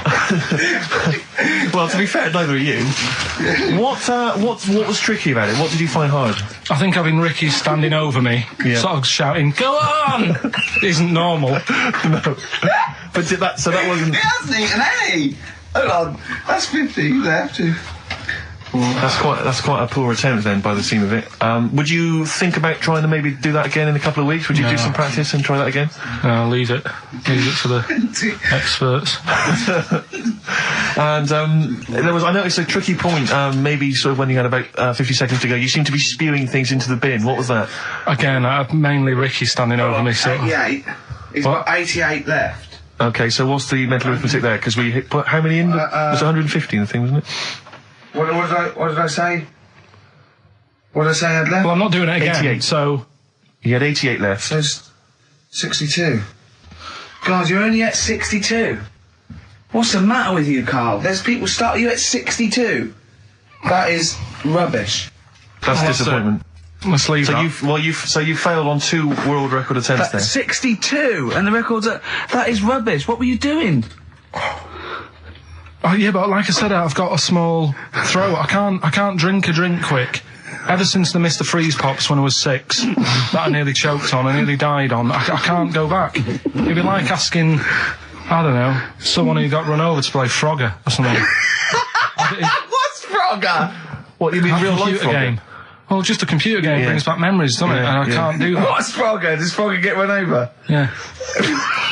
Well, to be fair, neither are you. What was tricky about it? What did you find hard? I think having Ricky standing over me, sort of shouting, "Go on!" isn't normal. No. But that wasn't... He hasn't eaten any! Hold on, that's 50 left. That's quite a poor attempt then, by the seam of it. Would you think about trying to maybe do that again in a couple of weeks? Would you do some practice and try that again? No, leave it for the experts. And I noticed a tricky point, maybe sort of when you had about 50 seconds to go, you seemed to be spewing things into the bin. What was that? Again, mainly Ricky standing over me. 88. He's got 88 left. Okay, so what's the mental arithmetic there? Because we put how many in? It was 150 in the thing, wasn't it? What did I say? What did I say I had left? Well, I'm not doing it again. 88. So you had 88 left. So 62. God, you're only at 62. What's the matter with you, Karl? There's people start you at 62. That is rubbish. That's disappointment. Let's leave that. So you failed on 2 world record attempts there. 62, and the record's that is rubbish. What were you doing? Oh yeah, but like I said, I've got a small throat. I can't drink a drink quick. Ever since the Mr. Freeze Pops when I was 6, that I nearly choked on, I nearly died on. I can't go back. It'd be like asking, I don't know, someone who got run over to play Frogger or something. What's Frogger? What, you mean real life computer game? Well, just a computer game brings back memories, doesn't it? And I can't do that. What's Frogger? Does Frogger get run over? Yeah.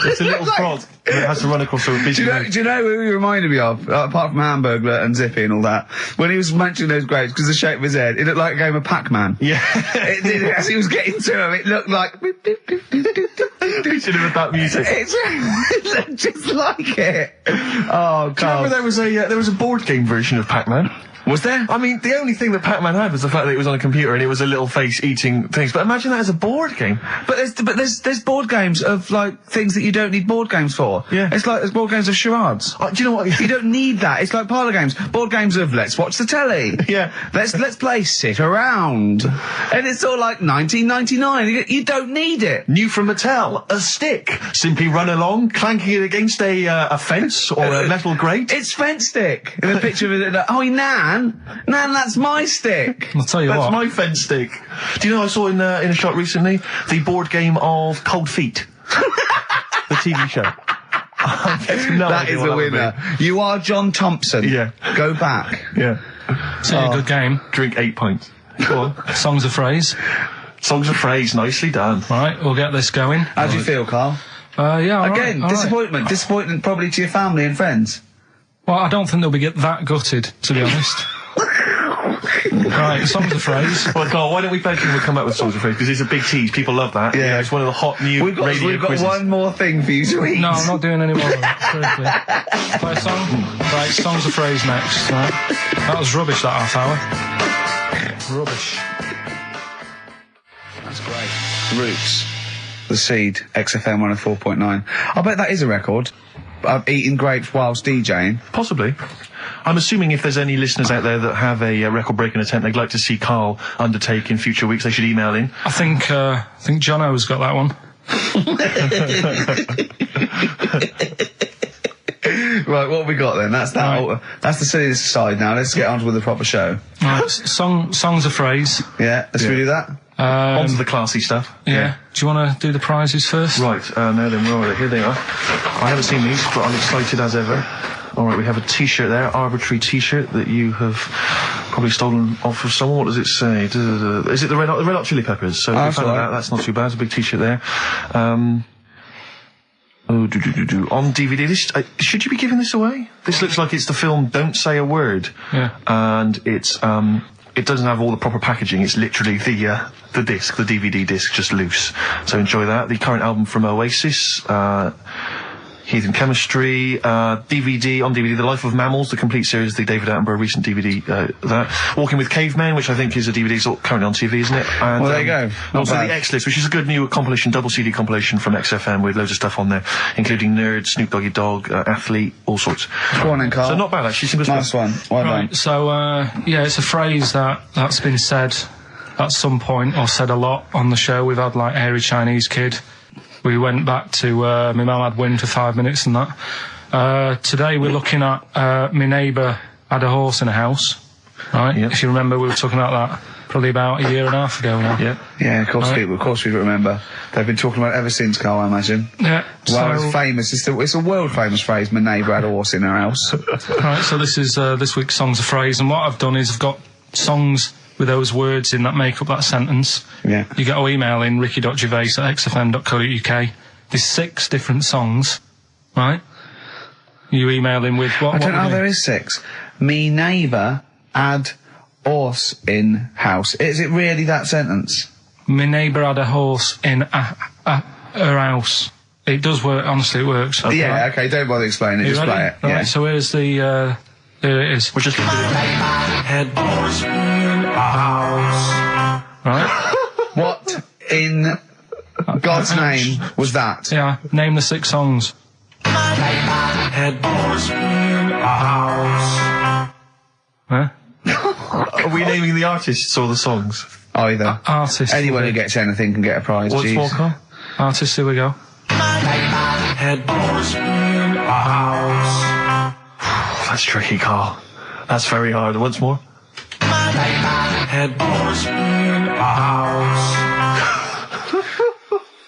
It's a little frog. It has to run across a busy road. Do you know who he reminded me of? Apart from Hamburglar and Zippy and all that. When he was mentioning those grapes, because the shape of his head, it looked like a game of Pac-Man. Yeah. It did, as he was getting to him, it looked like... We should have had that music. It looked just like it. Oh, God. Do you remember there was a board game version of Pac-Man? Was there? I mean, the only thing that Pac-Man had was the fact that it was on a computer and it was a little face eating things. But imagine that as a board game. But there's board games of, like, things that you don't need board games for. Yeah. It's like, there's board games of charades. Do you know what? You don't need that. It's like parlour games. Board games of let's watch the telly. Yeah. Let's play sit around. And it's all like 1999. You don't need it. New from Mattel, a stick. Simply run along, clanking it against a fence or a metal grate. It's fence stick. And a picture of it. Oh, Nan, that's my stick. I'll tell you That's what. my fence stick. Do you know I saw in a shot recently the board game of Cold Feet, the TV show. That is a winner. You are John Thompson. Yeah. Go back. Yeah. It's a good game. Drink 8 pints. Go on. Songs of phrase. Songs of phrase, nicely done. Right, we'll get this going. How do you feel, Karl? Yeah, all Again, right, all disappointment. right. Disappointment probably to your family and friends. Well, I don't think they'll be that gutted, to be honest. Right, songs of phrase. Well, Karl, why don't we beg you to come back with songs of phrase? Because it's a big tease. People love that. Yeah. It's one of the hot new We've got quizzes. one more thing for you to eat. No, I'm not doing any more of it. Seriously. Play a song? Right, songs of phrase next. Right. That was rubbish, that half hour. Rubbish. That's great. Roots. The Seed, XFM 104.9. I bet that is a record. Eating grapes whilst DJing. Possibly. I'm assuming if there's any listeners out there that have a record-breaking attempt they'd like to see Karl undertake in future weeks, they should email in. I think Jono's got that one. Right, what have we got then? That's that. Right. That's the silliness aside now. Let's get on with the proper show. Right, songs of phrase. Yeah, let's do that. On to the classy stuff. Yeah. Do you want to do the prizes first? Right, now then, where are they? Here they are. I haven't seen these, but I'm excited as ever. Alright, we have a t-shirt there, arbitrary t-shirt that you have probably stolen off of someone. What does it say? Is it the Red Hot Chili Peppers? So that's right. that's not too bad. It's a big t-shirt there. On DVD, should you be giving this away? This looks like it's the film Don't Say a Word. Yeah. And it's, it doesn't have all the proper packaging. It's literally the disc, the DVD disc, just loose. So enjoy that. The current album from Oasis, Heathen Chemistry, DVD, on DVD, The Life of Mammals, the complete series, the David Attenborough recent DVD, that. Walking with Cavemen, which I think is a DVD, it's currently on TV, isn't it? And, Well, there you go. And also the X-List, which is a good new compilation, double CD compilation from XFM with loads of stuff on there, including Nerd, Snoop Doggy Dogg, Athlete, all sorts. Go on then, Carl. So not bad, actually. Nice one. Well done. Right, so, yeah, it's a phrase that's been said at some point, or said a lot on the show. We've had, like, Hairy Chinese Kid. We went back to, my mum had wind for 5 minutes and that. Today we're looking at, my neighbour had a horse in a house, right? Yep. If you remember, we were talking about that probably about a year and a half ago now. Yeah. Yeah, of course, Right. people. Of course, we remember. They've been talking about it ever since, Carl. I imagine. Yeah. Well, so, it's famous. It's a world famous phrase. My neighbour had a horse in her house. right, so this is, this week's Songs of Phrase, and what I've done is I've got songs with those words in that make up that sentence. Yeah. You get to email in ricky.gervais@xfm.co.uk. There's 6 different songs, right? You email in with what? I don't what know. would There you- is 6. Me neighbour had horse in house. Is it really that sentence? My neighbour had a horse in her house. It does work, honestly, it works. Yeah. Okay. Don't bother explaining it. You Just ready? play it. Right, Yeah. so here's the, here it is. We're just going to do head horse in a house. Right? What in God's name was that? Yeah, name the 6 songs. Head horse in a house. Huh? Are we naming the artists or the songs? Either. Artists. Anyone who gets anything can get a prize. What's Jeez. more, Carl? Artists, here we go. Head horse in a house. That's tricky, Carl. That's very hard. Once more. Head horse in a house.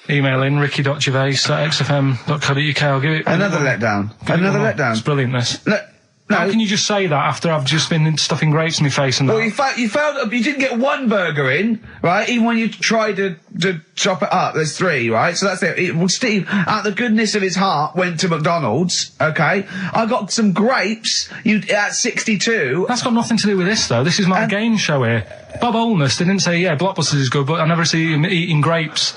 Email in ricky.gervais@xfm.co.uk. I'll give it Another letdown. give it Another one more. letdown. It's brilliant, this. No. How can you just say that after I've just been stuffing grapes in my face and that? Well, you failed. You didn't get one burger in, right? Even when you tried to chop it up, there's 3, right? So that's it. Well, Steve, out of the goodness of his heart, went to McDonald's. Okay, I got some grapes. You at 62. That's got nothing to do with this, though. This is my game show here. Bob Holness didn't say, yeah, Blockbusters is good, but I never see him eating grapes.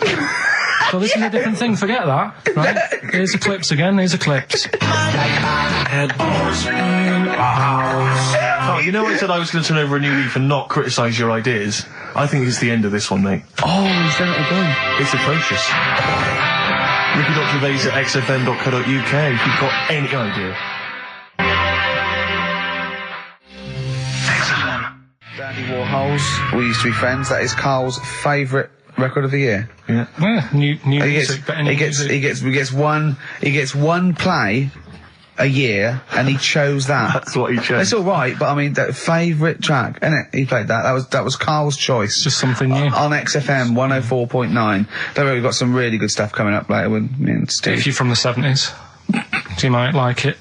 So this is a different thing. Forget that. Right? Here's the clips again. Here's the clips. Head horse in a house. Oh, you know I said I was going to turn over a new leaf and not criticise your ideas? I think it's the end of this one, mate. Oh, he's done it again. It's atrocious. ricky.gervais@xfm.co.uk if you've got any idea. Dandy Warhols. We used to be friends. That is Carl's favourite record of the year. Yeah. Yeah, new He music. better new music. gets one play a year, and he chose that. That's what he chose. It's all right, but I mean, that favourite track, innit? He played that. That was Carl's choice. Just something new. On XFM 104.9. Don't worry, we've got some really good stuff coming up later with me and Steve. If you're from the 70s, you might like it.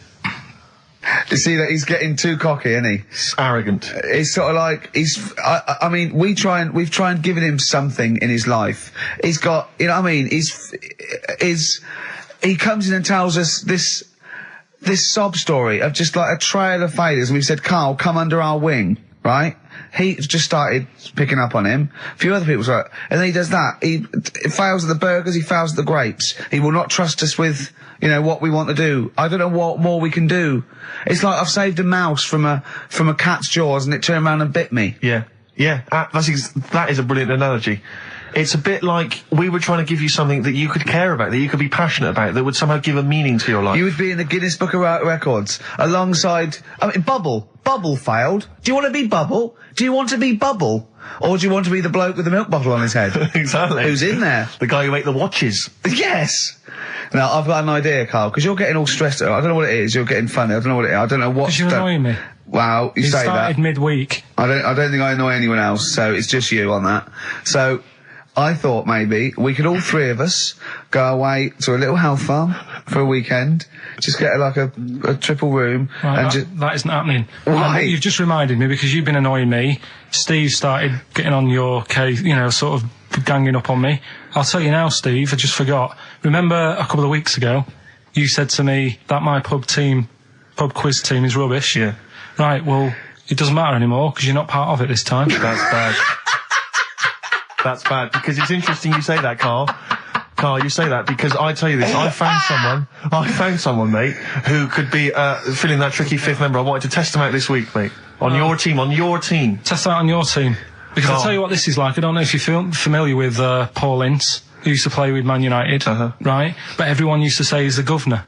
You see that he's getting too cocky, isn't he? It's arrogant. It's sort of like I mean, we've tried giving him something in his life. He's got, you know what I mean? He comes in and tells us this sob story of just like a trail of failures, and we've said, Carl, come under our wing, right? He just started picking up on him. A few other people's like, and then he does that. He fails at the burgers, he fails at the grapes. He will not trust us with, you know, what we want to do. I don't know what more we can do. It's like I've saved a mouse from a cat's jaws and it turned around and bit me. Yeah. Yeah. That is a brilliant analogy. It's a bit like we were trying to give you something that you could care about, that you could be passionate about, that would somehow give a meaning to your life. You would be in the Guinness Book of Records alongside, I mean, Bubble. Bubble failed. Do you want to be Bubble? Do you want to be Bubble? Or do you want to be the bloke with the milk bottle on his head? Exactly. Who's in there? The guy who ate the watches. Yes! Now, I've got an idea, Carl, because you're getting all stressed out. I don't know what it is. You're getting funny. I don't know what it is. I don't know what... Because you're annoying me. Wow, you It say started that. midweek. I don't think I annoy anyone else, so it's just you on that. So, I thought maybe we could all 3 of us go away to a little health farm for a weekend, just get a triple room, Right, and that, just... that isn't happening. Why? You've just reminded me, because you've been annoying me. Steve started getting on your case, you know, sort of ganging up on me. I'll tell you now, Steve, I just forgot. Remember a couple of weeks ago, you said to me that my pub quiz team is rubbish? Yeah. Right, well, it doesn't matter anymore, because you're not part of it this time. That's bad. That's bad, because it's interesting you say that, Carl, Carl, you say that because I tell you this, I found someone, mate, who could be filling that tricky fifth member. I wanted to test him out this week, mate. On your team. Test out on your team. Because I'll tell you what this is like. I don't know if you're familiar with Paul Ince, who used to play with Man United, right? But everyone used to say he's the governor,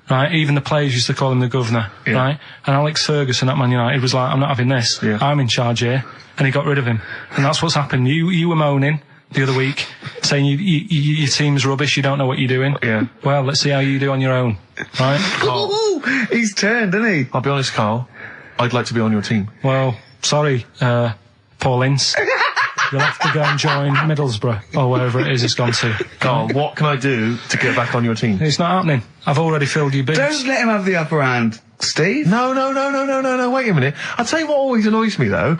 right? Even the players used to call him the governor, right? And Alex Ferguson at Man United was like, I'm not having this. Yeah. I'm in charge here. And he got rid of him. And that's what's happened. You were moaning the other week, saying your team's rubbish, you don't know what you're doing. Yeah. Well, let's see how you do on your own, right? Ooh, he's turned, hasn't he? I'll be honest, Carl, I'd like to be on your team. Well, sorry, Paul Ince. You'll have to go and join Middlesbrough, or wherever it is it's gone to. Carl, what can I do to get back on your team? It's not happening. I've already filled your boots. Don't let him have the upper hand, Steve. No, wait a minute. I'll tell you what always annoys me, though.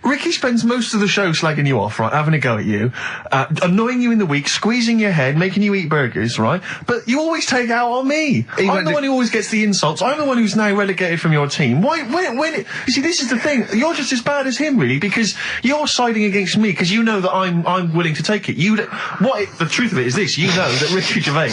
Ricky spends most of the show slagging you off, right, having a go at you, annoying you in the week, squeezing your head, making you eat burgers, right? But you always take it out on me. I'm the one who always gets the insults. I'm the one who's now relegated from your team. Why, you see, this is the thing. You're just as bad as him, really, because you're siding against me, because you know that I'm willing to take it. The truth of it is this, you know that Ricky Gervais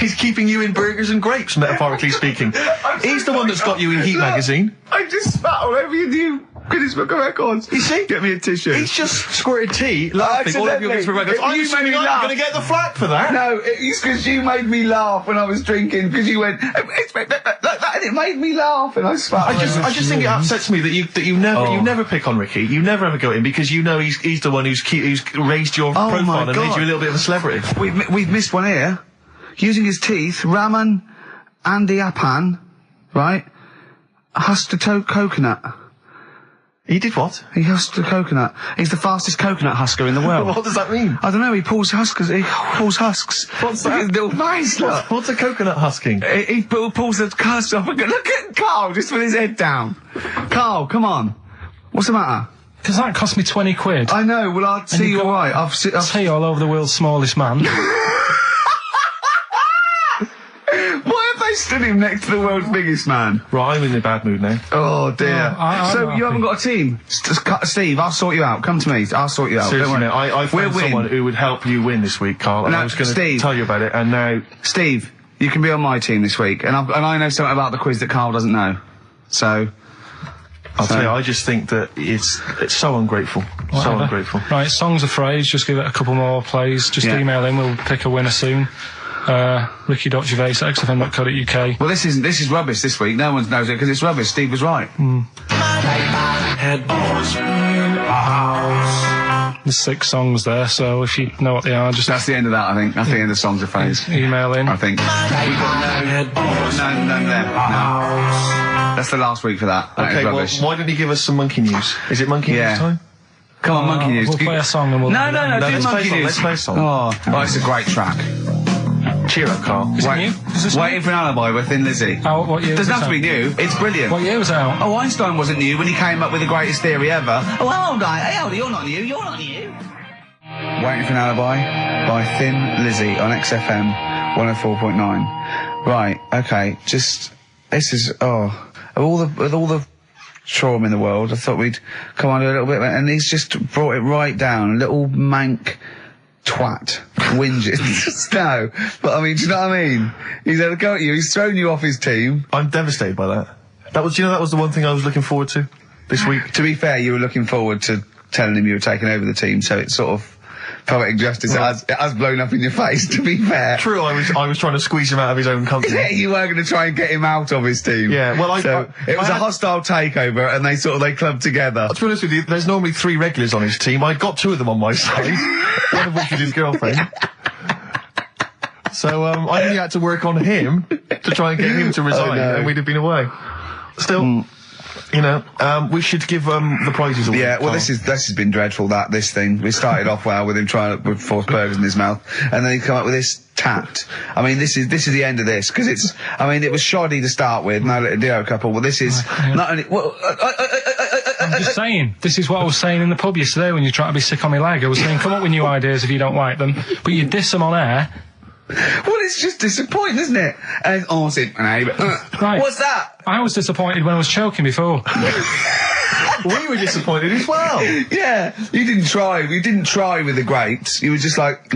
is keeping you in burgers and grapes, metaphorically speaking. He's the one that's got you in Heat magazine. I just spat all over your new Guinness Book of Records. You see? Get me a tissue. He's just squirted tea, laughing all over your Guinness Book of Records. I'm assuming I'm going to get the flak for that. No, it's because you made me laugh when I was drinking, because you went, like that, and it made me laugh, and I spat. I just think it upsets me that you never pick on Ricky. You never ever go in, because you know he's the one who's raised your profile and made you a little bit of a celebrity. We've missed one here. Using his teeth, Raman Andiapan, right? Husked a coconut. He did what? He husked a coconut. He's the fastest coconut husker in the world. What does that mean? I don't know. He pulls husks. What's that? His little face. What's a coconut husking? He pulls the husk off. Look at Karl just with his head down. Karl, come on. What's the matter? Because that cost me 20 quid. I know. Well, I'll see you all right. I've tea all over the world's smallest man. Why have they stood him next to the world's biggest man? Right, I'm in a bad mood now. Oh dear. I'm you haven't got a team? Steve, I'll sort you out. Come to me. I'll sort you out. Seriously, don't worry. I found someone who would help you win this week, Carl, and I was going to tell you about it, and now... Steve, you can be on my team this week, and I know something about the quiz that Karl doesn't know. So... I'll tell you, I just think that it's so ungrateful. Whatever. So ungrateful. Right, Songs of Phrase, just give it a couple more plays. Just email in, we'll pick a winner soon. Ricky.Gervais@xfm.co.uk. Well, this is rubbish this week. No one knows it because it's rubbish. Steve was right. There's 6 songs there, so if you know what they are, just... That's the end of that, I think. That's the end of Songs of Phrase. Email in. I think. We've got none there. No. That's the last week for that. That is rubbish. Well, why don't you give us some monkey news? Is it monkey news time? Come on, monkey news. We'll play a song and we'll... No, do monkey news. Let's play a song. Oh, it's a great track. Cheer up, Carl. Is it new? Is this Waiting for an Alibi with Thin Lizzy. What year Doesn't was have it to be out? new. It's brilliant. What year was it out? Oh, Einstein wasn't new when he came up with the greatest theory ever. Oh, hold on. Hey, hold on. You're not new. You're not new. Waiting for an Alibi by Thin Lizzy on XFM 104.9. Right, okay, this is, with all the trauma in the world, I thought we'd come on a little bit, and he's just brought it right down, little mank twat, whinges. No, but I mean, do you know what I mean? He's had a go at you, he's thrown you off his team. I'm devastated by that. That was the one thing I was looking forward to this week. To be fair, you were looking forward to telling him you were taking over the team, so it's sort of poetic justice. It has blown up in your face, to be fair. True, I was trying to squeeze him out of his own company. Yeah, you were going to try and get him out of his team. Yeah, well, it was a hostile takeover, and they clubbed together. To be honest with you, there's normally 3 regulars on his team. I got 2 of them on my side, one of which is his girlfriend. So I only had to work on him to try and get him to resign, and we'd have been away. Still. You know, we should give the prizes away. Yeah, well, this has been dreadful. This thing. We started off well with him trying to force burgers in his mouth, and then he come up with this tact. I mean, this is the end of this, because it's. I mean, it was shoddy to start with. No little duo couple. Well, this is not only. Well, I'm just saying. This is what I was saying in the pub yesterday when you tried to be sick on my leg. I was saying, come up with new ideas if you don't like them, but you diss them on air. Well, it's just disappointing, isn't it? Right. What's that? I was disappointed when I was choking before. We were disappointed as well. Yeah, you didn't try. You didn't try with the grapes. You were just like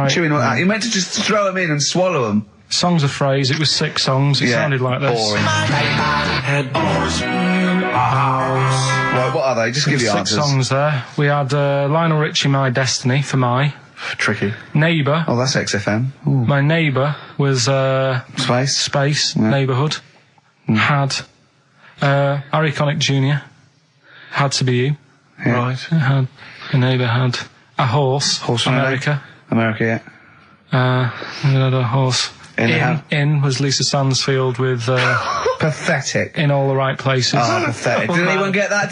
chewing on that. You meant to just throw them in and swallow them. Songs of phrase. It was 6 songs. It sounded like this. Boring. Right, what are they? Just give you 6 answers. songs there. We had Lionel Richie, My Destiny, for My. Tricky. Neighbour. Oh, that's XFM. Ooh. My Neighbour was Space. Neighbourhood. Had Harry Connick Jr. Had to Be You. Yeah. Right. Had a Neighbour had a horse. From America. America, We had a horse. In was Lisa Stansfield with Pathetic. In All the Right Places. Oh, pathetic. Did anyone get that?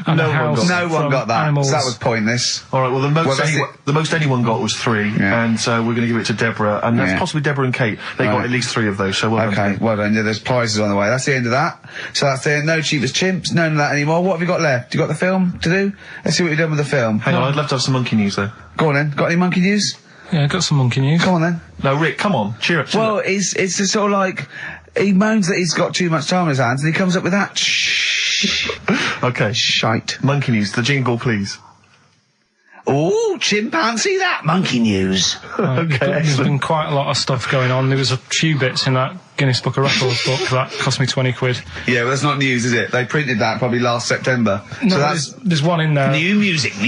And No a house one got that. Animals. So that was pointless. All right. Well, the most anyone got was 3, and we're going to give it to Deborah, and that's possibly Deborah and Kate. They got at least 3 of those. So well done. Okay, well done. Yeah, there's prizes on the way. That's the end of that. So that's the no cheapest chimps, none of that anymore. What have you got left? You got the film to do? Let's see what you've done with the film. Hang on, I'd love to have some monkey news though. Go on then. Got any monkey news? Yeah, got some monkey news. Come on then. No, Rick, come on, cheer up. Well, it's just sort of like he moans that he's got too much time on his hands, and he comes up with that Okay. shite. Monkey news, the jingle, please. Oh, chimpanzee, that monkey news. Okay, There's been quite a lot of stuff going on. There was a few bits in that Guinness Book of Records book that cost me 20 quid. Yeah, well, that's not news, is it? They printed that probably last September. No, so that's there's one in there. new music,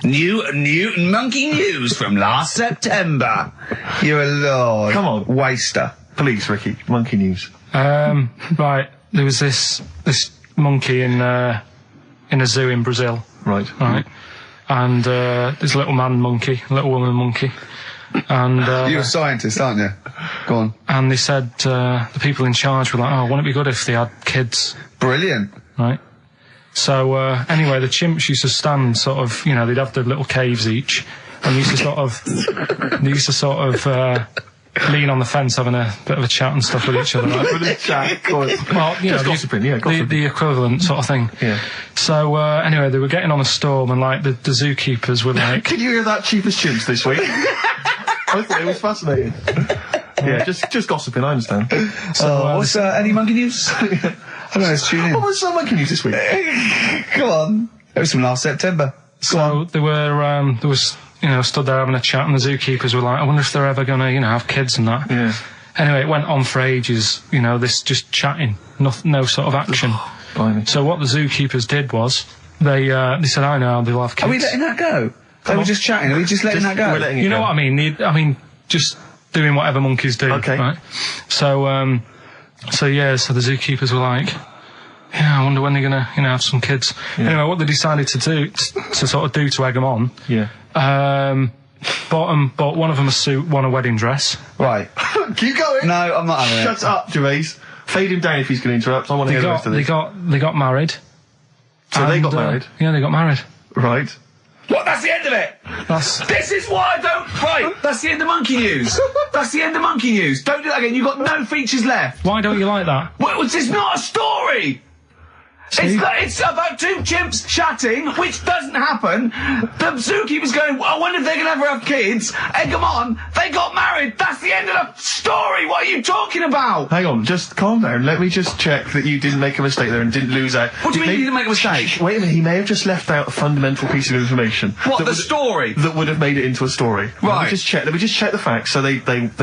new monkey news from last September. You're a lord. Come on. Waster. Please, Ricky, monkey news. Right, there was this monkey in a zoo in Brazil. Right. And there's a little man monkey, a little woman monkey. And You're a scientist, aren't you? Go on. And they said the people in charge were like, oh, wouldn't it be good if they had kids? Brilliant. Right. So anyway, the chimps used to stand sort of, they'd have their little caves each, and they used to sort of lean on the fence having a bit of a chat and stuff with each other. Right? With a chat, go on. Well, just gossiping, gossiping. The equivalent sort of thing. Yeah. So anyway, they were getting on a storm, and like the zookeepers were like, Did you hear that cheapest chimps this week? I thought it was fascinating. Yeah, just gossiping, I understand. So, what's any monkey news? I don't know, let's tune in. What was some monkey news this week? Come on. It was from last September. So there was stood there having a chat, and the zookeepers were like, I wonder if they're ever gonna, have kids and that. Yeah. Anyway, it went on for ages, this just chatting, no sort of action. Blimey. So what the zookeepers did was, they said, I know, they'll have kids. Are we letting that go? They were just chatting. Are we just letting that go? We're letting it You know go. what I mean? Just doing whatever monkeys do. Okay. Right? So the zookeepers were like, yeah, I wonder when they're gonna, have some kids. Yeah. Anyway, what they decided to do, to sort of do to egg them on, bought one of them a suit, one a wedding dress. Right. Keep going. No, I'm not having it. Shut up, Gervais. Fade him down if he's going to interrupt. I want to hear the rest of this. They got married. So they got married? Yeah, they got married. Right. What? That's the end of it. This is why I don't. Right. That's the end of monkey news. That's the end of monkey news. Don't do that again. You've got no features left. Why don't you like that? Well, it's not a story. It's about 2 chimps chatting, which doesn't happen. The zookeeper's going, I wonder if they're going to ever have kids. Egg them on. They got married. That's the end of the story. What are you talking about? Hang on, just calm down. Let me just check that you didn't make a mistake there and didn't lose out. What do you mean you didn't make a mistake? Wait a minute, he may have just left out a fundamental piece of information. What, the story? That would have made it into a story. Right. Let me just check the facts. So they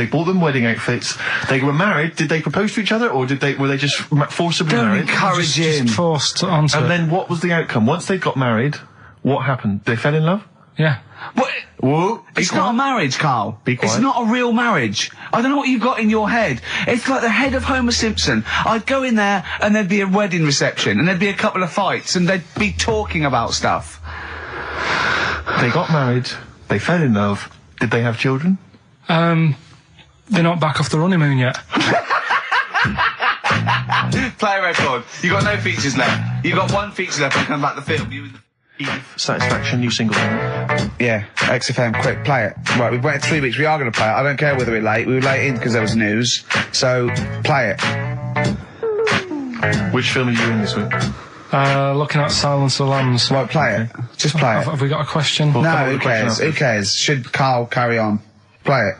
bought them wedding outfits. They were married. Did they propose to each other, or were they just forcibly Don't married? encourage him. Just forced onto And it. then what was the outcome? Once they got married, what happened? They fell in love? Yeah. What? Whoa. It's not a marriage, Karl. Be quiet. It's not a real marriage. I don't know what you've got in your head. It's like the head of Homer Simpson. I'd go in there and there'd be a wedding reception and there'd be a couple of fights and they'd be talking about stuff. They got married. They fell in love. Did they have children? They're not back off the honeymoon yet. Play a record. You got no features left. You got 1 feature left and come back to film. Satisfaction, new single. Yeah, XFM, quick, play it. Right, we've waited 3 weeks. We are going to play it. I don't care whether we're late. We were late in because there was news. So, play it. Which film are you in this week? Looking at Silence of the Lambs. Right, play it. Just play it. Have we got a question? Well, No, come on, who the question cares? after. Who cares? Should Karl carry on? Play it.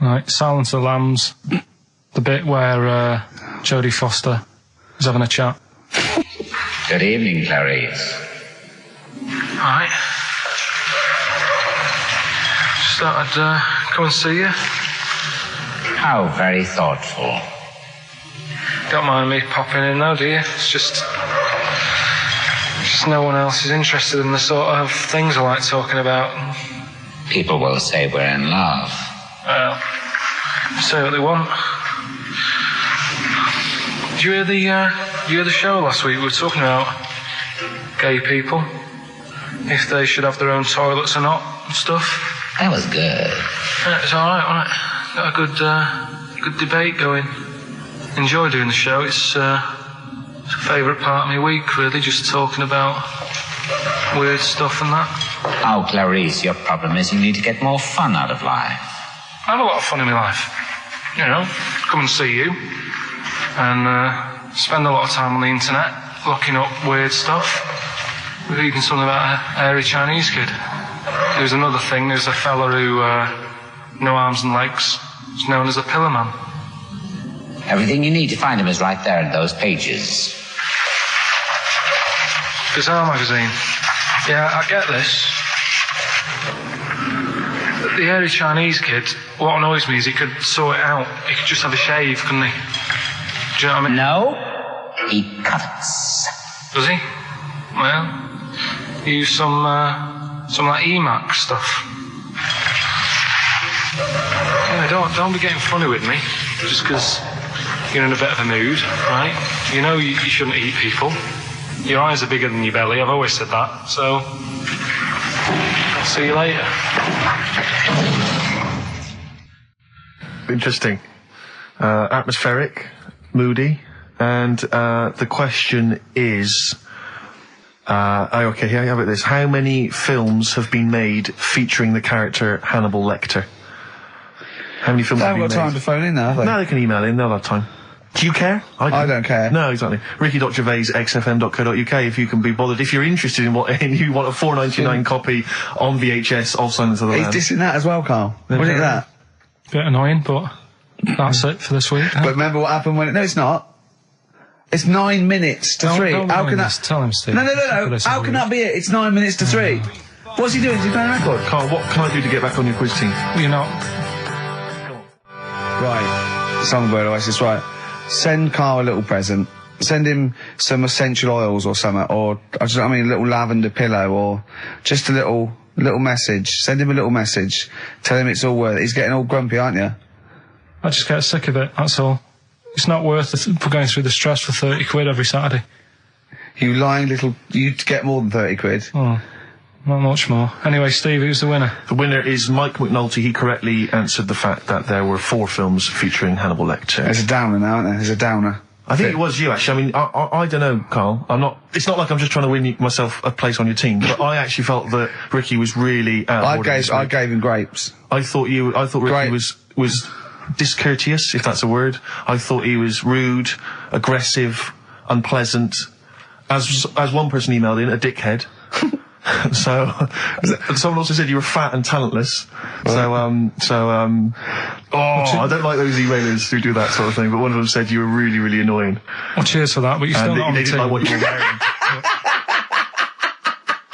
Right, Silence of the Lambs. The bit where Jodie Foster is having a chat. Good evening, Clarice. Right. Just thought I'd come and see you. How very thoughtful. Don't mind me popping in though, do you? It's just no one else is interested in the sort of things I like talking about. People will say we're in love. Well, say what they want. Did you hear the show last week? We were talking about gay people, if they should have their own toilets or not and stuff. That was good. Yeah, it was all right, wasn't it? Got a good debate going. Enjoy doing the show. It's a favourite part of my week, really, just talking about weird stuff and that. Oh, Clarice, your problem is you need to get more fun out of life. I have a lot of fun in my life. You know, come and see you and spend a lot of time on the internet looking up weird stuff. We're reading something about a hairy Chinese kid. There's another thing, there's a fella who, no arms and legs, is known as a pillar man. Everything you need to find him is right there in those pages. Bizarre magazine. Yeah, I get this. The hairy Chinese kid, what annoys me is he could sort it out. He could just have a shave, couldn't he? Do you know what I mean? No, he cuts. Does he? Well, use some like EMAC stuff. Yeah, don't be getting funny with me, just because you're in a bit of a mood, right? You know you shouldn't eat people. Your eyes are bigger than your belly, I've always said that, so I'll see you later. Interesting. Atmospheric, moody, and the question is... okay, here, how about this? How many films have been made featuring the character Hannibal Lecter? How many films have been made? They haven't got time to phone in now, have they? No, they can email in, they'll have time. Do you care? I don't care. No, exactly. Ricky.Gervais, xfm.co.uk, if you can be bothered. If you're interested in what, and you want a $4.99 copy on VHS of Silence of the Lambs. He's dissing that as well, Karl. What do you think of that? Bit annoying, but that's it for this week. But remember what happened when... No, it's not. It's 9 minutes to 3. How can that... Tell him, Steve. No. How can that be it? It's 9 minutes to 3. What's he doing? Is he playing a record? Karl, what can I do to get back on your quiz team? You're not... Right. Songbird Oasis, right. Send Karl a little present. Send him some essential oils or something, or, a little lavender pillow, or just a little message. Send him a little message. Tell him it's all worth it. He's getting all grumpy, aren't you? I just get sick of it, that's all. It's not worth it for going through the stress for 30 quid every Saturday. You lying little... You'd get more than 30 quid. Oh, not much more. Anyway, Steve, who's the winner? The winner is Mike McNulty. He correctly answered the fact that there were 4 films featuring Hannibal Lecter. There's a downer now, isn't there? There's a downer. I think it was you, actually. I mean, I don't know, Karl. It's not like I'm just trying to win myself a place on your team, but I actually felt that Ricky was really I gave him grapes. I thought Ricky was discourteous, if that's a word. I thought he was rude, aggressive, unpleasant. As one person emailed in, a dickhead. So, someone also said you were fat and talentless. I don't like those emailers who do that sort of thing, but one of them said you were really, really annoying. Well, cheers for that, but you're still not on the team. They didn't like what you were wearing.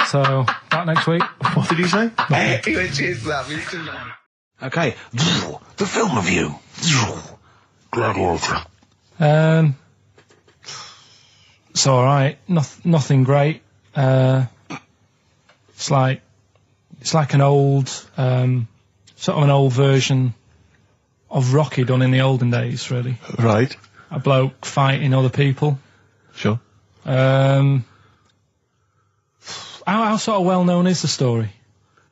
So, back next week. What did he say? He went, cheers for that. Okay, the film review. Gladiator. It's alright. Nothing great. It's like an old, sort of an old version of Rocky done in the olden days, really. Right. A bloke fighting other people. Sure. How sort of well known is the story?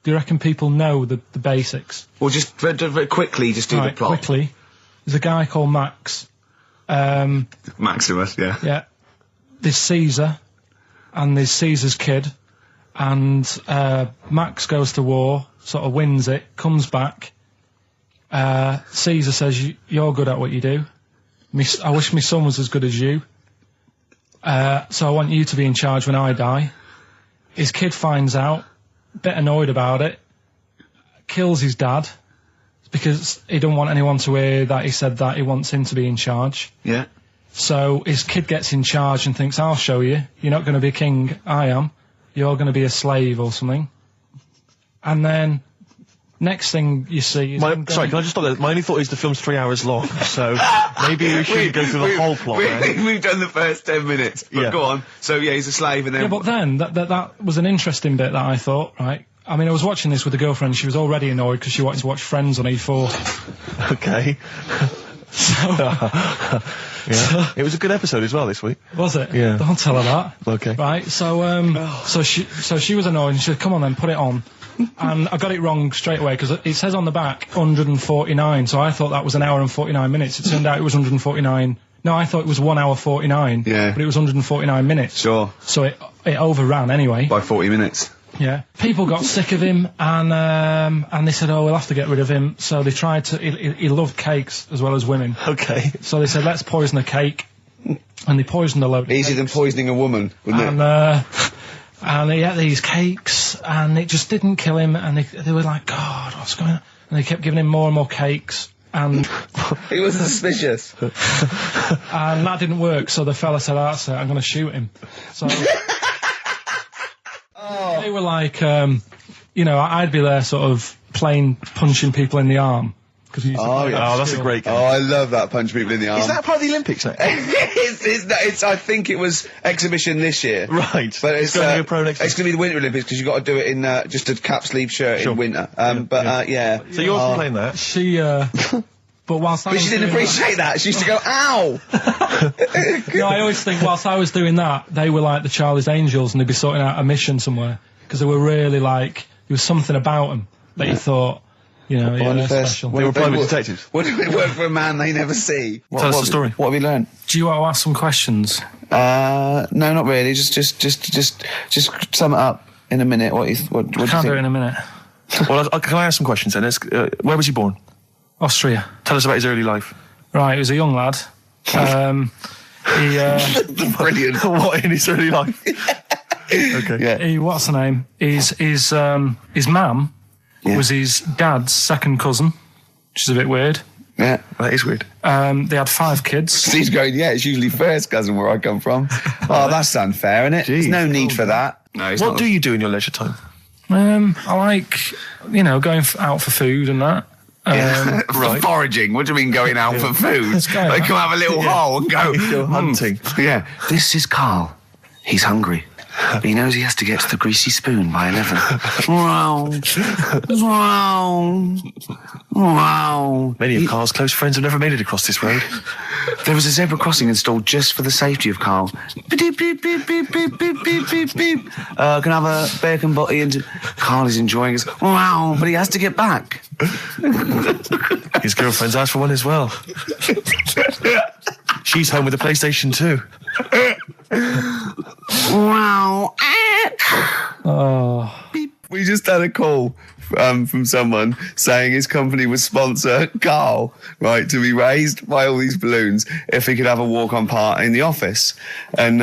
Do you reckon people know the basics? Well, just very quickly, just do the plot. Quickly. There's a guy called Max. Maximus, yeah. Yeah. There's Caesar, and there's Caesar's kid, and Max goes to war, sort of wins it, comes back. Caesar says, you're good at what you do. I wish my son was as good as you. So I want you to be in charge when I die. His kid finds out, a bit annoyed about it, kills his dad, because he don't want anyone to hear that he said that he wants him to be in charge. Yeah. So his kid gets in charge and thinks, I'll show you. You're not going to be a king. I am. You're going to be a slave or something. And then next thing you see is... Sorry, can I just stop there? My only thought is the film's 3 hours long, so maybe we should go through the whole plot. We've done the first 10 minutes, but go on. So, yeah, he's a slave and then... Yeah, but then, that was an interesting bit that I thought, right? I mean, I was watching this with a girlfriend. She was already annoyed because she wanted to watch Friends on E4. Okay. Yeah. It was a good episode as well this week. Was it? Yeah. Don't tell her that. Okay. Right, so she was annoyed and she said, come on then, put it on. And I got it wrong straight away because it says on the back 149, so I thought that was an hour and 49 minutes. It turned out it was 149. No, I thought it was 1 hour 49. Yeah. But it was 149 minutes. Sure. So it overran anyway. By 40 minutes. Yeah. People got sick of him and they said, oh, we'll have to get rid of him. So they tried to, he loved cakes as well as women. Okay. So they said, let's poison a cake. And they poisoned a load of Easier than poisoning a woman, wouldn't it? And he had these cakes, and it just didn't kill him, and they were like, God, what's going on? And they kept giving him more and more cakes, and... He was suspicious. And that didn't work, so the fella said, that's it, I'm going to shoot him. So... They were like, you know, I'd be there sort of punching people in the arm. That's a great game. Oh, I love that, punch people in the arm. Is that part of the Olympics now? it's I think it was exhibition this year. Right. But it's going to be a pro next year. It's going to be the Winter Olympics because you've got to do it in just a cap sleeve shirt in winter. Yeah. So you're playing that? She, but whilst I But she didn't appreciate that. She used to go, ow! No, I always think whilst I was doing that, they were like the Charlie's Angels and they'd be sorting out a mission somewhere. Because they were really like, there was something about them that you thought, you know, they're special. They were private detectives. What do it work for a man they never see? Tell us the story. What have you learned? Do you want to ask some questions? No, not really. Just sum it up in a minute. What do you think? Can't do it in a minute. Well, can I ask some questions then? Where was he born? Austria. Tell us about his early life. Right, he was a young lad. Brilliant. What in his early life? Okay. Yeah. What's the name? His mum was his dad's second cousin, which is a bit weird. Yeah, that is weird. They had 5 kids. Steve's going, yeah, it's usually first cousin where I come from. Oh, that's unfair, isn't it? There's no need for that. No. What do you do in your leisure time? I like, you know, going out for food and that. Right. Foraging. What do you mean going out for food? They come have a little hole and go hunting. Yeah. This is Karl. He's hungry. He knows he has to get to the greasy spoon by 11. Wow. Many of Karl's close friends have never made it across this road. There was a zebra crossing installed just for the safety of Karl. Beep, beep, beep, beep, beep, beep, beep, beep, beep. Can I have a bacon butty? And Karl is enjoying his... Wow, but he has to get back. His girlfriend's asked for one as well. She's home with a PlayStation 2. Wow. Oh. We just had a call from someone saying his company would sponsor Karl, right, to be raised by all these balloons if he could have a walk-on part in the office. And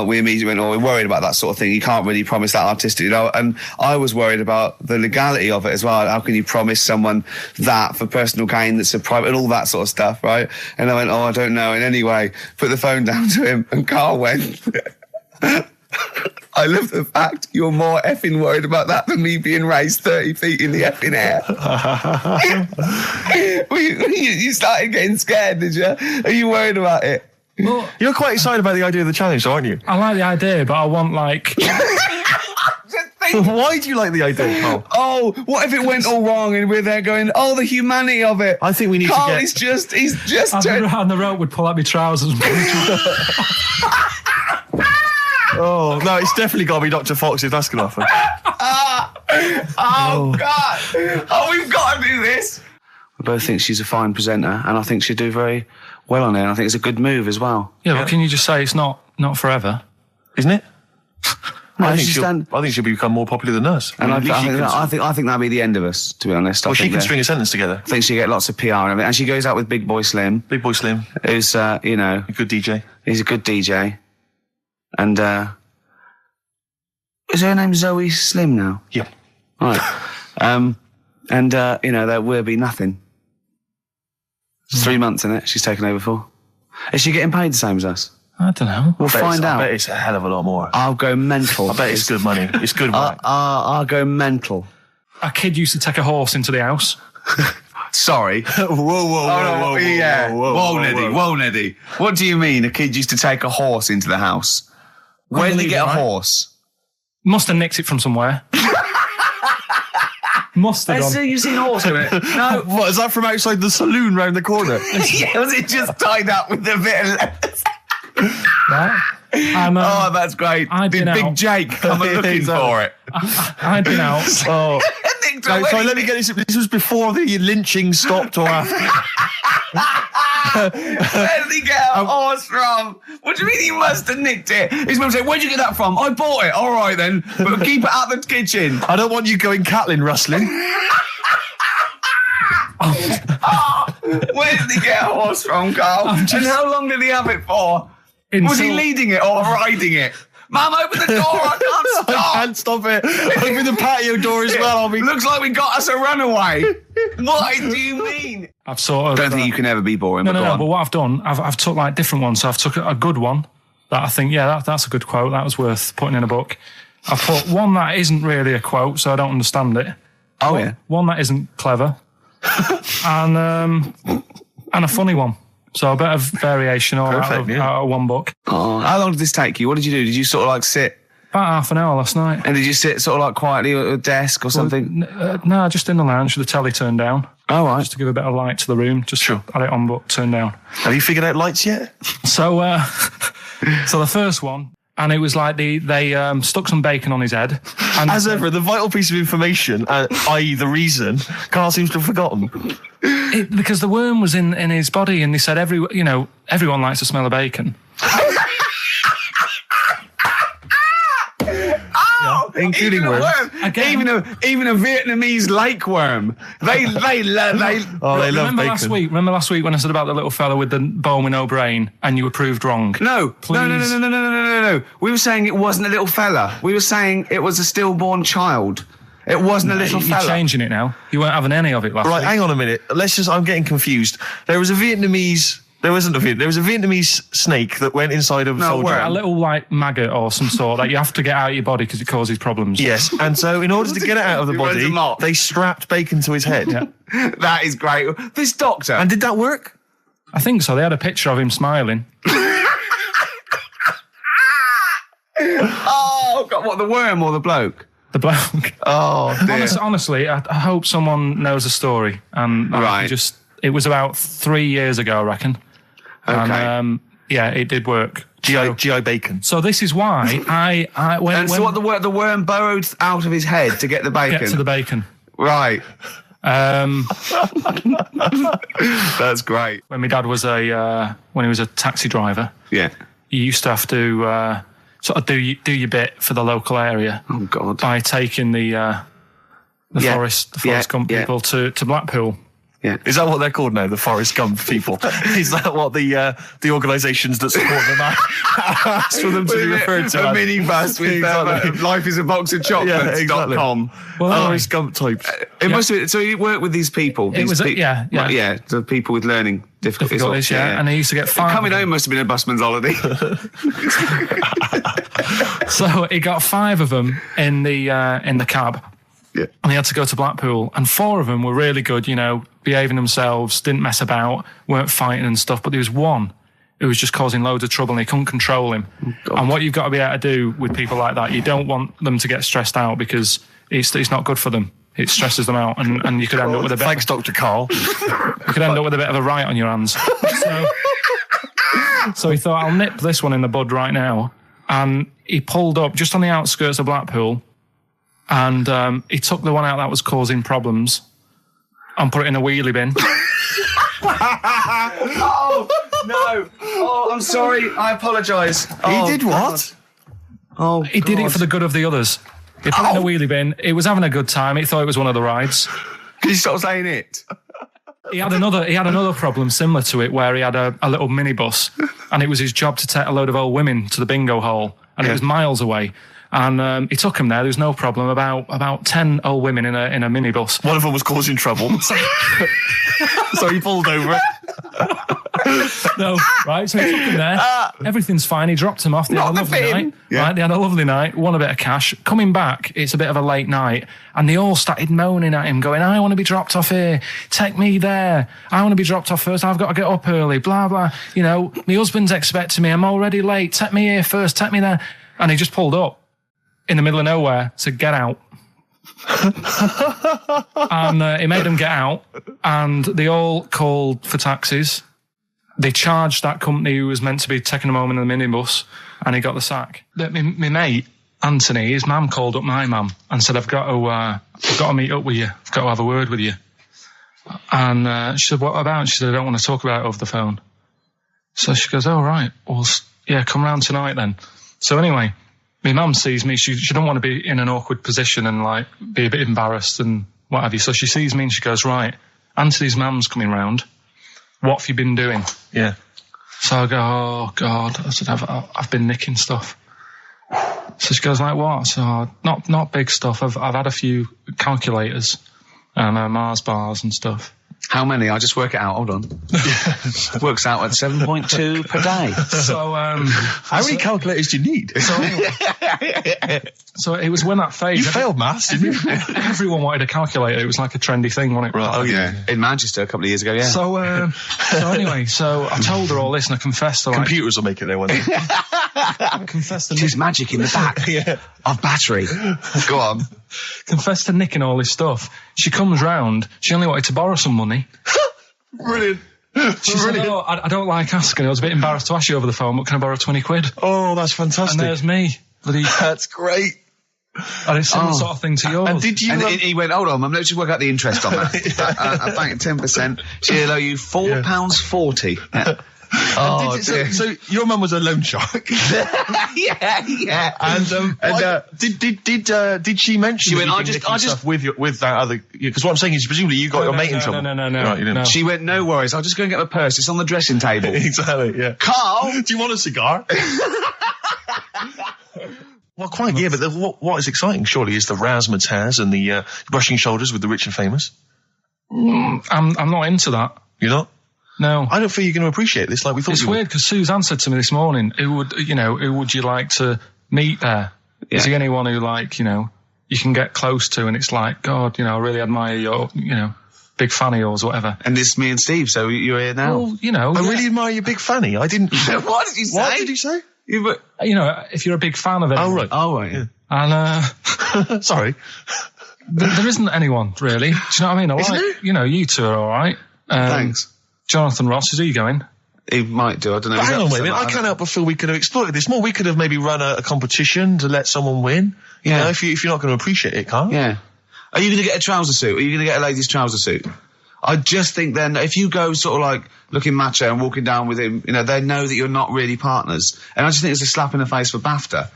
we immediately went, oh, we're worried about that sort of thing. You can't really promise that artistic, you know. And I was worried about the legality of it as well. How can you promise someone that for personal gain that's a private and all that sort of stuff, right? And I went, oh, I don't know. And anyway, put the phone down to him and Karl went... I love the fact you're more effing worried about that than me being raised 30 feet in the effing air. You started getting scared, did you? Are you worried about it? Well, you're quite excited about the idea of the challenge, aren't you? I like the idea, but I want, like... Why do you like the idea, Karl? Oh, what if it went all wrong and we're there going, oh, the humanity of it. I think we need Karl to get... he's just... And the rope would pull out my trousers. Oh, no, it's definitely got to be Dr. Fox if that's going to happen. God. Oh, we've got to do this. I both think she's a fine presenter, and I think she'd do very well on it, and I think it's a good move as well. Yeah, but can you just say it's not forever? Isn't it? No, I think she'll become more popular than us. And I think that'll be the end of us, to be honest. Well, she can string a sentence together. I think she'll get lots of PR and everything. And she goes out with Big Boy Slim. Big Boy Slim. Who's, you know... a good DJ. He's a good DJ. And, is her name Zoe Slim now? Yeah. Right. You know, there will be nothing. It's 3 months in it she's taken over for. Is she getting paid the same as us? I don't know. We'll find I out. bet it's a hell of a lot more. I'll go mental. I bet it's good money. It's good money. I'll go mental. A kid used to take a horse into the house. Sorry. Whoa, Yeah. Whoa, Neddy. whoa. Whoa, Neddy. What do you mean a kid used to take a horse into the house? Where did he get a horse? Must have nicked it from somewhere. Must have done. You've seen a horse in it? No. What, is that from outside the saloon round the corner? Yeah, was it just tied up with a bit of lettuce? Right? Oh, that's great. I'd Did been Big out. Jake come looking for it? I'd been out. Oh. No, sorry, let me get this. This was before the lynching stopped or after? Where did he get a horse from? What do you mean he must have nicked it? His mum said, where'd you get that from? I bought it. All right then, but keep it out of the kitchen. I don't want you going Catlin rustling. Where did he get a horse from, Carl? And how long did he have it for? Was he leading it or riding it? Mum, open the door, I can't stop. I can't stop it. Open the patio door as well. Looks like we got us a runaway. What do you mean? I've sort of... Don't think you can ever be boring, No, but go on. but what I've done, I've took like different ones. So I've took a good one that I think, that's a good quote. That was worth putting in a book. I've put one that isn't really a quote, so I don't understand it. Oh, yeah. One that isn't clever. and a funny one. So a bit of variation all out of one book. Oh, how long did this take you? What did you do? Did you sort of like sit? About half an hour last night. And did you sit sort of like quietly at a desk or something? No, just in the lounge with the telly turned down. Oh, right. Just to give a bit of light to the room. Just had it on, but turned down. Have you figured out lights yet? So, so the first one, and it was like they stuck some bacon on his head. And As ever, the vital piece of information, i.e. the reason, Karl seems to have forgotten. Because the worm was in his body, and they said everyone likes the smell of bacon. Including worms. Again. Even a Vietnamese lake worm. They love Remember bacon. Remember last week when I said about the little fella with the bone with no brain, and you were proved wrong? No. Please. No. We were saying it wasn't a little fella. We were saying it was a stillborn child. It wasn't a little You're fella. changing it now. You weren't having any of it last Right, week. hang on a minute. I'm getting confused. There was a Vietnamese snake that went inside of a soldier. A little like maggot or some sort that you have to get out of your body because it causes problems. Yes, and so in order to get it out of the body, they strapped bacon to his head. Yeah. That is great. This doctor. And did that work? I think so. They had a picture of him smiling. Oh, God, what, the worm or the bloke? The bloke. Oh, dear. Honestly, I hope someone knows the story. And it was about 3 years ago, I reckon. Okay. And, it did work. GI bacon. So this is why the worm burrowed out of his head to get the bacon? Get to the bacon. Right. That's great. When my dad was when he was a taxi driver, Yeah. you used to have to sort of do your bit for the local area. Oh, God. By taking the Forest Gump people to Blackpool. Yeah. Is that what they're called now? The Forrest Gump people? Is that what the organisations that support them asked for them to be referred to? A minibus with life is a box of chocolates.com. Well, Forrest Gump types. It must have been, so you work with these people. The people with learning difficulties. And he used to get 5. Coming home must have been a busman's holiday. So he got 5 of them in the cab. Yeah. And he had to go to Blackpool, and 4 of them were really good, behaving themselves, didn't mess about, weren't fighting and stuff. But there was one who was just causing loads of trouble, and he couldn't control him. Oh, and what you've got to be able to do with people like that, you don't want them to get stressed out because it's not good for them. It stresses them out, and you could end up with a bit. Thanks, Dr. Karl. You could end up with a bit of a riot on your hands. So he thought, I'll nip this one in the bud right now, and he pulled up just on the outskirts of Blackpool. And he took the one out that was causing problems and put it in a wheelie bin. Oh, no. Oh, I'm sorry. I apologise. He did what? Oh, He did it for the good of the others. He put it in a wheelie bin. He was having a good time. He thought it was one of the rides. Can you stop saying it? He had another problem similar to it where he had a little minibus, and it was his job to take a load of old women to the bingo hall, and it was miles away. And he took him there. There was no problem. About 10 old women in a minibus. One of them was causing trouble. So he pulled over it. No, right, so he took him there. Everything's fine. He dropped him off. They had a lovely night. Yeah. Right, they had a lovely night, won a bit of cash. Coming back, it's a bit of a late night, and they all started moaning at him, going, I want to be dropped off here. Take me there. I want to be dropped off first. I've got to get up early, blah, blah. You know, my husband's expecting me. I'm already late. Take me here first. Take me there. And he just pulled up in the middle of nowhere, said, get out. And he made them get out, and they all called for taxis. They charged that company who was meant to be taking him home in the minibus, and he got the sack. My mate, Anthony, his mum called up my mum and said, I've got to meet up with you. I've got to have a word with you. And she said, what about? She said, I don't want to talk about it over the phone. So she goes, oh, right. Well, yeah, come round tonight then. So anyway, my mum sees me. She don't want to be in an awkward position and, like, be a bit embarrassed and what have you. So she sees me and she goes, right, Anthony's mum's coming round. What have you been doing? Yeah. So I go, oh, God. I said, I've been nicking stuff. So she goes, like, what? So, not big stuff. I've had a few calculators and Mars bars and stuff. How many? I'll just work it out. Hold on. Works out at 7.2 per day. So, how many calculators do you need? So it was when that phase. You failed maths, didn't you? Everyone wanted a calculator. It was like a trendy thing, wasn't it? Right. Oh, yeah. In Manchester a couple of years ago, yeah. So anyway, so I told her all this and I confessed to, like, computers will make it there one day. I confessed to There's magic in the back of battery. Go on. Confessed to nicking all this stuff. She comes round. She only wanted to borrow some money. Brilliant. She said, oh, I don't like asking. I was a bit embarrassed to ask you over the phone, but can I borrow 20 quid? Oh, that's fantastic. And there's me. That's great. And it's similar sort of thing to yours. And did you? And he went, hold on, Mum, let's just work out the interest on that. I bank 10%. She'll owe you £4.40. Yeah. Oh, so your mum was a loan shark. yeah. And did she mention? She went, I just with that other, because what I'm saying is presumably you got your mate in trouble. No. Right, you didn't. No. She went, no worries, I'll just go and get my purse. It's on the dressing table. Exactly. Yeah. Karl, do you want a cigar? Well, quite, yeah, but what is exciting, surely, is the razzmatazz and the brushing shoulders with the rich and famous. I'm not into that. You're not? No. I don't feel you're going to appreciate this like we thought It's you weird because Suzanne said to me this morning, who would you like to meet there? Yeah. Is he anyone who, like, you can get close to and it's like, God, I really admire your, big fan of yours or whatever. And this is me and Steve, so you're here now. Well, I really admire your big fanny. I didn't... What did you say? What did he say? If you're a big fan of it. Oh, right. Oh, right, yeah. And, sorry. there isn't anyone, really. Do you know what I mean? You two are all right. Thanks. Jonathan Ross, is he going? He might do, I don't know. But hang on, wait a minute. I can't help but feel we could have exploited this more. We could have maybe run a competition to let someone win. Yeah. If you're not going to appreciate it, Karl. Yeah. Are you going to get a trouser suit? Are you going to get a ladies' trouser suit? I just think then, if you go sort of like looking macho and walking down with him, they know that you're not really partners. And I just think it's a slap in the face for BAFTA.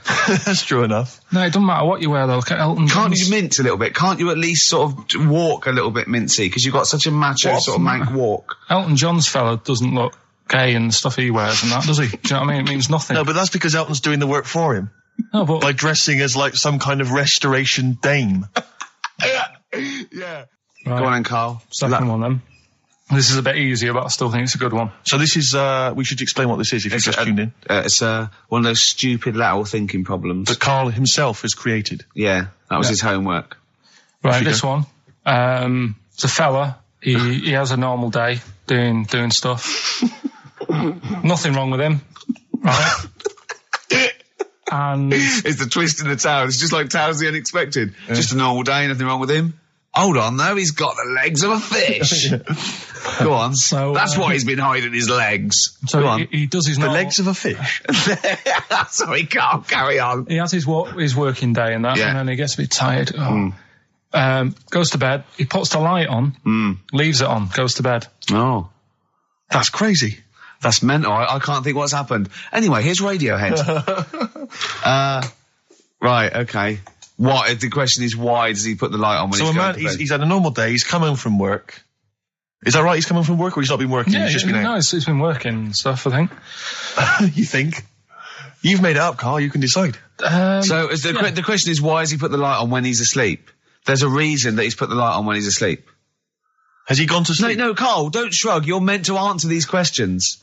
That's true enough. No, it doesn't matter what you wear though. Look at Elton John. Can't you mince a little bit? Can't you at least sort of walk a little bit mincy? Because you've got such a macho sort of mank walk. Elton John's fella doesn't look gay and the stuff he wears and that, does he? Do you know what I mean? It means nothing. No, but that's because Elton's doing the work for him. No, but... by dressing as like some kind of restoration dame. Yeah. Right. Go on then, Karl. Second one then. This is a bit easier, but I still think it's a good one. So this is, we should explain what this is if you've just tuned in. It's one of those stupid lateral thinking problems. That Karl himself has created. Yeah, that was his homework. Right, this one. It's a fella. He has a normal day doing stuff. Nothing wrong with him. Right? And it's the twist in the tale. It's just like Tales the Unexpected. Yeah. Just a normal day, nothing wrong with him. Hold on, though, he's got the legs of a fish. Go on. So that's why he's been hiding his legs. So Go on. He does his normal... legs of a fish. Sorry, Karl, carry on. He has his working day and that, and then he gets a bit tired. Goes to bed. He puts the light on, leaves it on, goes to bed. Oh, that's crazy. That's mental. I can't think what's happened. Anyway, here's Radiohead. Right, okay. What? The question is, why does he put the light on when he's going to bed? He's had a normal day. He's come home from work. Is that right? He's come home from work, or he's not been working? Yeah, he's just been out? No, he's been working and stuff, I think. You think? You've made it up, Karl. You can decide. So the question is, why has he put the light on when he's asleep? There's a reason that he's put the light on when he's asleep. Has he gone to sleep? No, Carl, don't shrug. You're meant to answer these questions.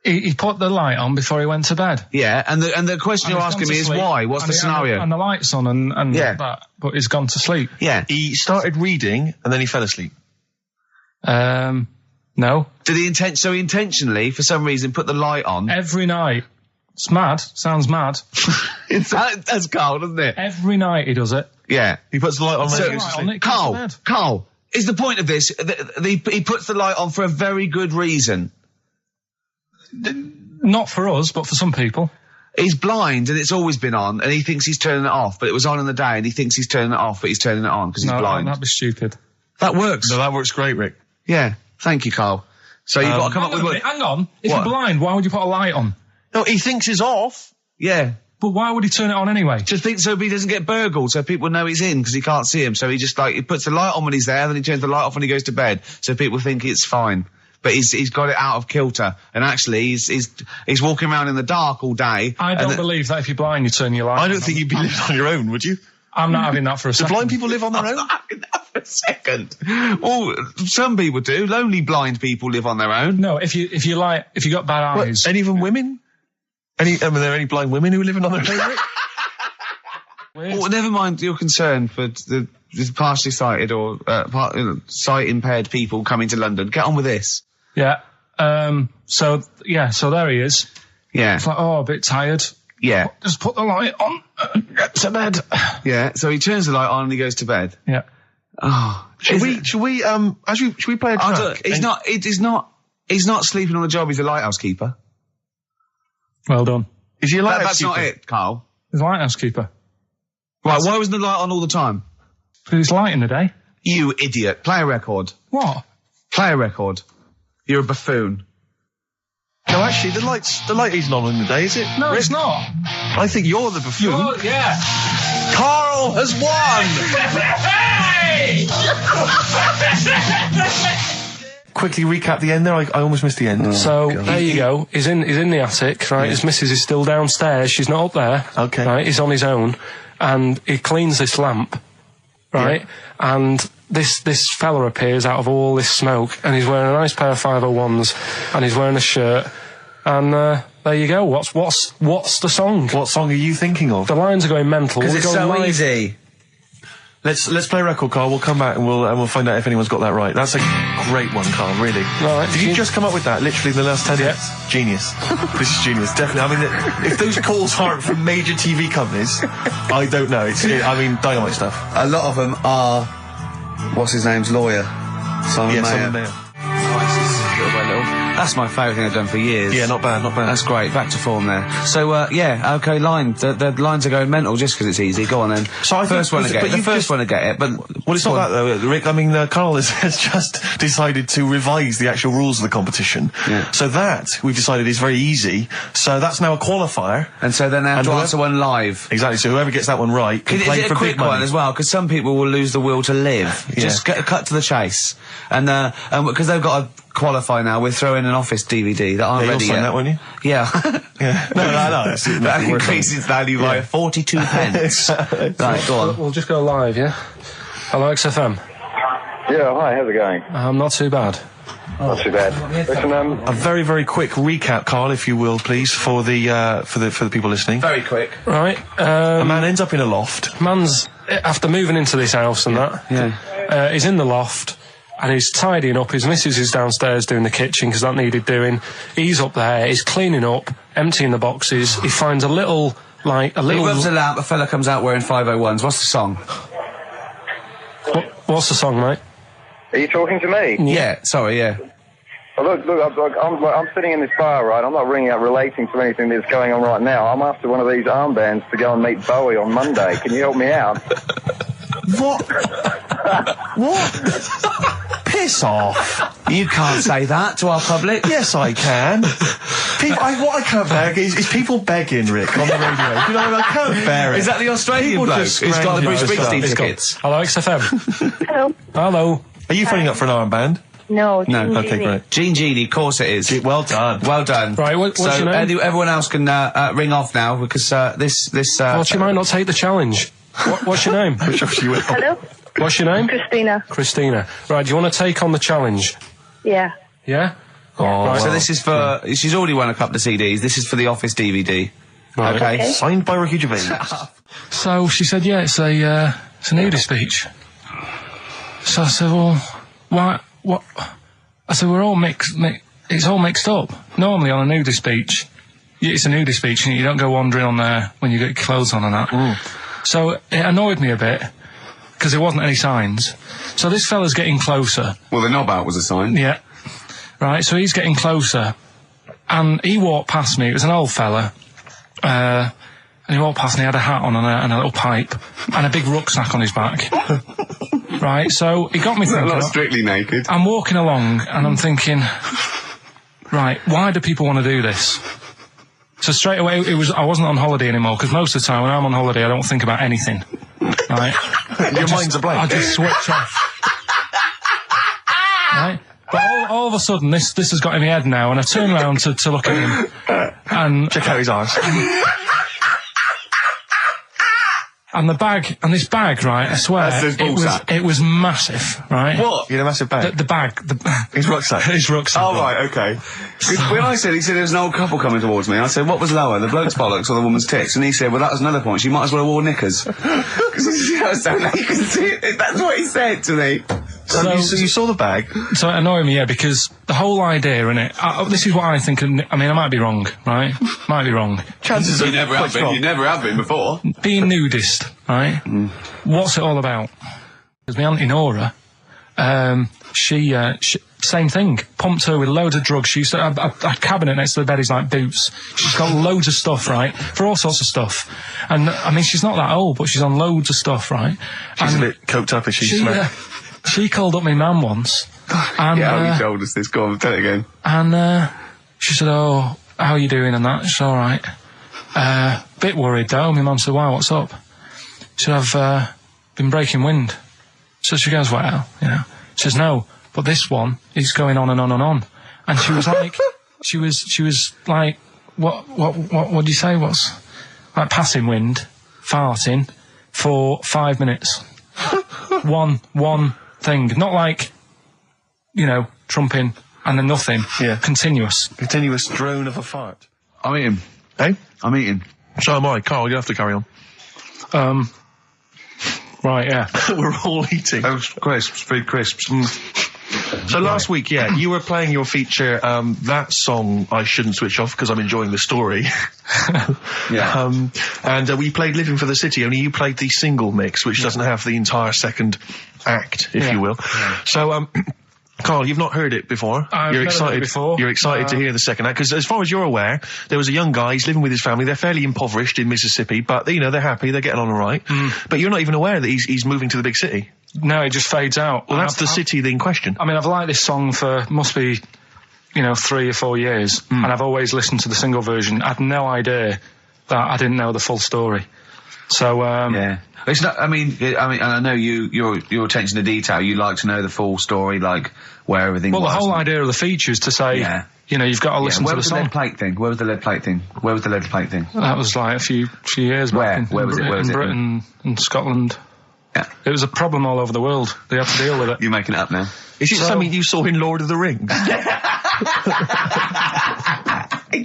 He put the light on before he went to bed. Yeah, and the question you're asking me is why? What's the scenario? And the light's on and that, but he's gone to sleep. Yeah. He started reading and then he fell asleep. No. Did he intentionally, for some reason, put the light on? Every night. It's mad. Sounds mad. That's Carl, doesn't it? Every night he does it. Yeah. He puts the light on. Carl, is the point of this, he puts the light on for a very good reason. Not for us, but for some people. He's blind and it's always been on and he thinks he's turning it off, but it was on in the day and he thinks he's turning it off, but he's turning it on because he's blind. No, that'd be stupid. That works. No, that works great, Rick. Yeah. Thank you, Carl. So you've got to come up with what... Hang on. If you're blind, why would you put a light on? No, he thinks it's off. Yeah. But why would he turn it on anyway? Just think so he doesn't get burgled, so people know he's in because he can't see him. So he just he puts the light on when he's there, then he turns the light off when he goes to bed, so people think it's fine. But he's got it out of kilter, and actually he's walking around in the dark all day. I don't believe that if you're blind you turn your light on. I don't think you'd be living on your own, would you? I'm not having that for a second. Do blind people live on their own? I'm not having that for a second. Well, some people do. Lonely blind people live on their own. No, if you got bad eyes. Any of them women? Are there any blind women who are living on their own? Well, never mind your concern for the partially sighted or sight impaired people coming to London. Get on with this. Yeah. So there he is. Yeah. It's like, a bit tired. Yeah. Just put the light on and get to bed. Yeah. So he turns the light on and he goes to bed. Yeah. Oh. Should we play a track? He's not sleeping on the job. He's a lighthouse keeper. Well done. Is he a lighthouse keeper? That's not it, Carl. He's a lighthouse keeper. Right, why wasn't the light on all the time? Because it's light in the day. You idiot. Play a record. What? Play a record. You're a buffoon. No, actually, the light isn't on in the day, is it? No, Rick? it's not. I think you're the buffoon. Yeah. Karl has won! Quickly recap the end there. I almost missed the end. There you go. He's in the attic, right? Yeah. His missus is still downstairs. She's not up there. Okay. Right? He's on his own. And he cleans this lamp, right? Yeah. And this fella appears out of all this smoke, and he's wearing a nice pair of 501s, and he's wearing a shirt, and there you go. What's the song? What song are you thinking of? The lines are going mental. Because it's so easy. Let's play a record, Karl. We'll come back and we'll find out if anyone's got that right. That's a great one, Karl. Really. Right. Did you just come up with that? Literally in the last 10 minutes. Genius. This is genius. Definitely. I mean, if those calls aren't from major TV companies, I don't know. Dynamite stuff. A lot of them are. What's his name's lawyer? Simon Mayer. Simon Mayer. That's my favourite thing I've done for years. Yeah, not bad. That's great. Back to form there. So, okay, line. The lines are going mental just because it's easy. Go on then. So first one to get it, but... Well, it's not that though, Rick. I mean, Karl has just decided to revise the actual rules of the competition. Yeah. So that, we've decided, is very easy. So that's now a qualifier. And so then they have to answer one live. Exactly. So whoever gets that one right can play for big money. Is it a quick one as well? Because some people will lose the will to live. Yeah. Just cut to the chase. And because they've got to qualify now, we're throwing an Office DVD that aren't ready you'll sign yet. that, won't you? Yeah. Yeah. No. That increases value by 42 pence. Right, go on. We'll just go live, yeah? Hello, XFM. Yeah, hi, how's it going? Not too bad. Not too bad. Listen, a very, very quick recap, Karl, if you will, please, for the people listening. Very quick. Right. A man ends up in a loft. Man's, after moving into this house and that, he's in the loft. And he's tidying up. His missus is downstairs doing the kitchen because that needed doing. He's up there. He's cleaning up, emptying the boxes. He finds a little. He rubs a lamp. A fella comes out wearing 501s. What's the song? What's the song, mate? are you talking to me? Yeah. Sorry. Yeah. Well, look, I'm sitting in this bar, right? I'm not ringing up relating to anything that's going on right now. I'm after one of these armbands to go and meet Bowie on Monday. Can you help me out? What? What? Piss off. You can't say that to our public. Yes, I can. What I can't bear is people begging, Rick, on the radio. You know, I can't bear it. Is that the Australian bloke who's got the Bruce Springsteen tickets? Hello, XFM. Hello. Hello. Are you phoning up for an armband? No. Okay, great. Gene Genie, of course it is. Well done. Well done. Right, what's your name? Everyone else can ring off now because this. Well, she might not take the challenge. What's your name? I'm sure she will. Hello? What's your name? Christina. Christina. Right, do you want to take on the challenge? Yeah. Yeah? Right, so this is for... She's already won a couple of CDs. This is for the Office DVD. Right. Okay. Signed by Ricky Gervais. So she said, yeah, it's a nudist speech. So I said, well, why, what? I said, we're all it's all mixed up. Normally on a nudist speech, it's a nudist speech and you don't go wandering on there when you get clothes on and that. So it annoyed me a bit, because there wasn't any signs. So this fella's getting closer. Well, the knob out was a sign. Yeah. Right, so he's getting closer. And he walked past me, it was an old fella. And he walked past and he had a hat on and a little pipe and a big rucksack on his back. Right, so he got me thinking. Not strictly naked. I'm walking along and I'm thinking, right, why do people want to do this? So straight away, I wasn't on holiday anymore, because most of the time when I'm on holiday, I don't think about anything. Right? Your mind's a blank. I just switch off. Right? But all of a sudden, this has got in my head now, and I turn around to look at him, and... Check out his arse. And this bag, right, I swear, it was massive, right? What? You had a massive bag? The bag. His rucksack? His rucksack. Oh, right, okay. When he said there was an old couple coming towards me, I said, what was lower, the bloke's bollocks or the woman's tits? And he said, well, that was another point. She might as well have worn knickers. Because you know, you can see it. That's what he said to me. So you saw the bag? So it annoyed me, yeah, because the whole idea in it, this is what I think, I mean, I might be wrong, right? Might be wrong. Chances you never have been. You never have been before. Being nudist, right? What's it all about? Because my Auntie Nora, she same thing, pumped her with loads of drugs. She used to have a cabinet next to the bed is like boots. She's got loads of stuff, right? For all sorts of stuff. And, I mean, she's not that old, but she's on loads of stuff, right? She's a bit coked up, is she? She called up my mum once. And, yeah, you told us this. Go on, tell it again. And she said, oh, how are you doing and that? She's all right. Bit worried though. My mum said, why, what's up? She said, I've been breaking wind. So she goes, well, you know. She says, no, but this one is going on and on and on. And she was like, she was like, what do you say? What's like passing wind, farting for 5 minutes. one thing, not like, you know, trumping and then nothing. Yeah. Continuous drone of a fart. I'm eating. Eh? I'm eating. So am I. Carl, you have to carry on. Right, yeah. We're all eating. Crisps, food crisps. So last week, yeah, you were playing your feature, that song, I Shouldn't Switch Off, because I'm enjoying the story. Yeah. And we played Living for the City, only you played the single mix, which doesn't have the entire second act, if you will. Yeah. So, Karl, you've not heard it before. You're excited. Heard it before. You're excited to hear the second act, because as far as you're aware, there was a young guy, he's living with his family, they're fairly impoverished in Mississippi, but, you know, they're happy, they're getting on all right. But you're not even aware that he's moving to the big city. No, it just fades out. Well, that's the city in question. I mean, I've liked this song for, must be, you know, 3 or 4 years, and I've always listened to the single version. I had no idea that I didn't know the full story. So, yeah. It's not, I mean, and I know your attention to detail, you like to know the full story, like, where everything was. Well, the whole idea of the feature is to say, you know, you've got to listen to the song. Where was the lead plate thing? Where was the lead plate thing? That was like a few years back. Where was it? In Britain and Scotland. Yeah. It was a problem all over the world. They had to deal with it. You're making it up now. Is it something you saw in Lord of the Rings?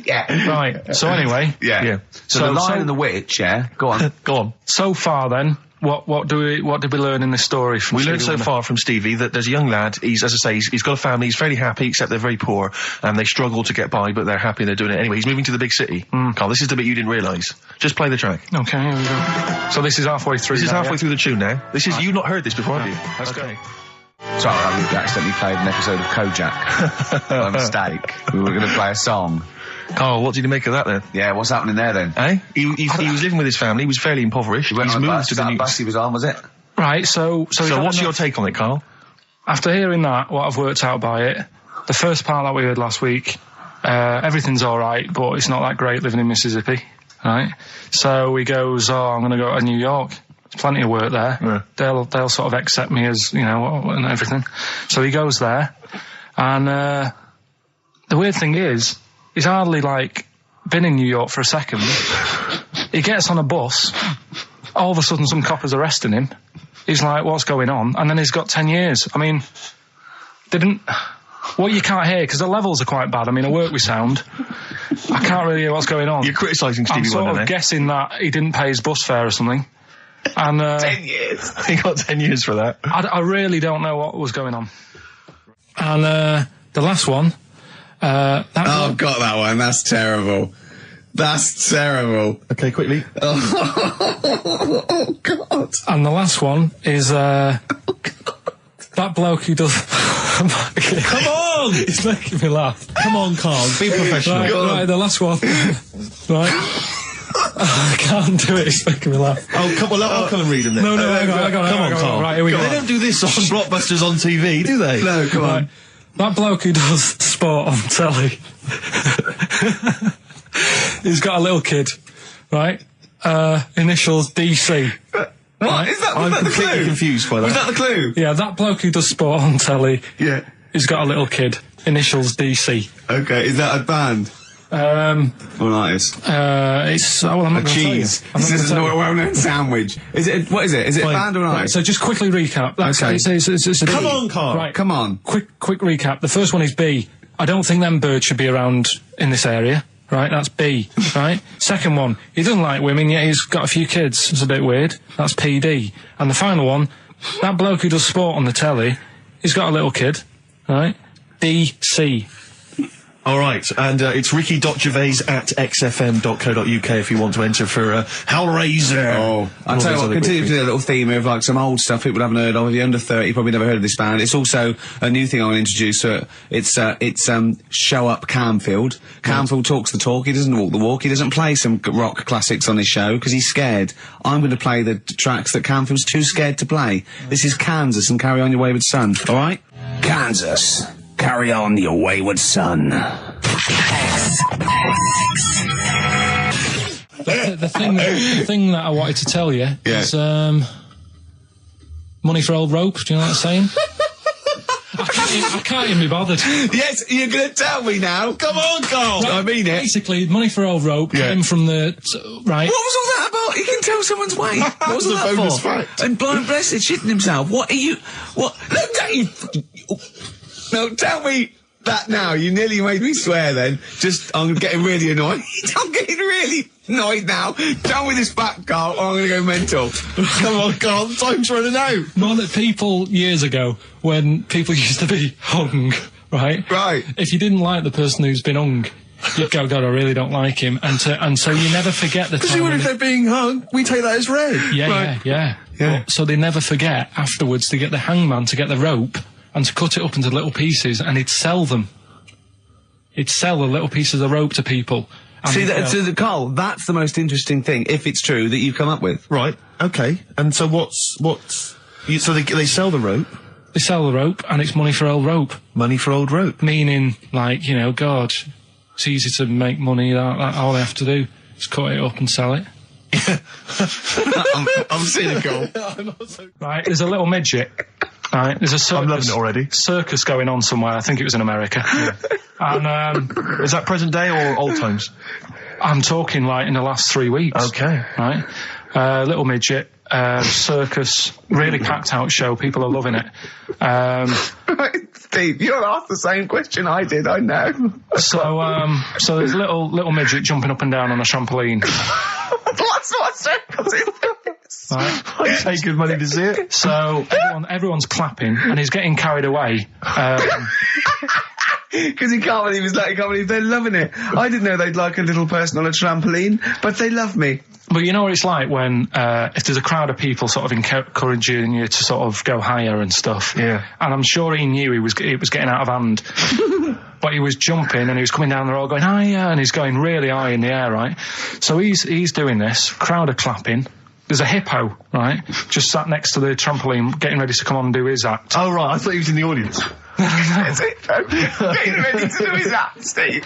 Yeah. Right. So anyway. Yeah. So the Lion and the Witch, Go on. Go on. So far then, what did we learn in this story from We Stevie learned so Wonder? far from Stevie that there's a young lad, he's, as I say, he's got a family, he's fairly happy, except they're very poor, and they struggle to get by, but they're happy and they're doing it anyway. He's moving to the big city. Carl, this is the bit you didn't realise. Just play the track. Okay, here we go. So this is halfway through. This is halfway through the tune now. This is, you've not heard this before, have you? Let's go. Sorry, I accidentally played an episode of Kojak. By mistake. We were going to play a song. Carl, what did you make of that then? Yeah, what's happening there then? Eh? He was living with his family, he was fairly impoverished. He went he's on a moved bus. to the new... bus he was on, was it? Right, so what's your take on it, Carl? After hearing that, what I've worked out by it, the first part that we heard last week, everything's alright, but it's not that great living in Mississippi, right? So he goes, I'm going to go to New York. There's plenty of work there. Yeah. They'll sort of accept me as, you know, and everything. So he goes there, and the weird thing is, he's hardly, like, been in New York for a second. He gets on a bus, all of a sudden some copper's arresting him. He's like, what's going on? And then he's got 10 years. I mean, what you can't hear, because the levels are quite bad. I mean, I work with sound. I can't really hear what's going on. You're criticising Stevie Wonder, I'm sort of guessing that he didn't pay his bus fare or something. And 10 years. He got 10 years for that. I really don't know what was going on. And the last one. Got that one. That's terrible. That's terrible. Okay, quickly. Oh, God. And the last one is that bloke who does. Come on! It's making me laugh. Come on, Karl. Be professional. Right, the last one. Right. I can't do it, it's making me laugh. Oh, come on, I'll come and read them then. No, hang on, Come on, Karl. Right, here we go. They don't do this on Blockbusters on TV, do they? No, come on. That bloke who does sport on telly. He's got a little kid, right? Initials DC. What? Right? I'm completely confused by that. Was that the clue? Yeah, that bloke who does sport on telly. Yeah. He's got a little kid. Initials DC. Okay, is that a band? Or an artist? It's I'm not a cheese. This is a well-known sandwich. Is it? What is it? Is it a band or an artist? So just quickly recap. Okay. It's Come on, Karl. Right, come on. Quick recap. The first one is B. I don't think them birds should be around in this area. Right, that's B. Right. Second one, he doesn't like women yet he's got a few kids. It's a bit weird. That's PD. And the final one, that bloke who does sport on the telly, he's got a little kid. Right. DC. All right, and it's ricky.gervais@xfm.co.uk if you want to enter for Hellraiser. Oh, I'll tell you what, continue to do a little theme of like some old stuff people haven't heard of. If you're under 30, you probably never heard of this band. It's also a new thing I want to introduce. It's Show Up Camfield. Camfield talks the talk, he doesn't walk the walk. He doesn't play some rock classics on his show because he's scared. I'm going to play the tracks that Camfield's too scared to play. This is Kansas and Carry On Your Wayward Son, all right? Kansas, carry on your wayward son. The thing that I wanted to tell you is money for old rope. Do you know what I'm saying? I can't even be bothered. Yes, you're going to tell me now. Come on, Karl. Right, I mean it. Basically, money for old rope came from the right. What was all that about? He can tell someone's weight. What was all that bonus for? fact. And blind breasted shitting himself. What are you? What? No, tell me that now. You nearly made me swear. Then, I'm getting really annoyed. I'm getting really annoyed now. Tell me this back, Karl, or I'm going to go mental. Come on, Karl. Time's running out. More that people years ago, when people used to be hung, right? Right. If you didn't like the person who's been hung, you'd go, God, I really don't like him, and so you never forget the time. Because if they're being hung, we take that as read. Yeah. So they never forget afterwards to get the hangman to get the rope and to cut it up into little pieces, and he'd sell them. He'd sell the little pieces of rope to people. See, Karl, that's the most interesting thing, if it's true, that you've come up with. Right. Okay. And so so they sell the rope. They sell the rope, and it's money for old rope. Money for old rope. Meaning, like, you know, God, it's easy to make money. That all they have to do is cut it up and sell it. I'm cynical. Right, there's a little midget. Right, there's a circus. I'm loving it already. Circus going on somewhere. I think it was in America. And is that present day or old times? I'm talking like in the last 3 weeks. Okay. Right, little midget. Circus, really packed out show. People are loving it. Steve, you asked the same question I did. I know. So there's a little midget jumping up and down on a trampoline. That's what circus is. Right. I'd pay good money to see it. So everyone's clapping, and he's getting carried away. Because he can't believe they're loving it. I didn't know they'd like a little person on a trampoline, but they love me. But you know what it's like when, if there's a crowd of people sort of encouraging you to sort of go higher and stuff. Yeah. And I'm sure he knew it was getting out of hand. But he was jumping and he was coming down, they're all going higher, and he's going really high in the air, right? So he's doing this, crowd are clapping. There's a hippo, right, just sat next to the trampoline, getting ready to come on and do his act. Oh, right, I thought he was in the audience. Getting ready to do his act, Steve.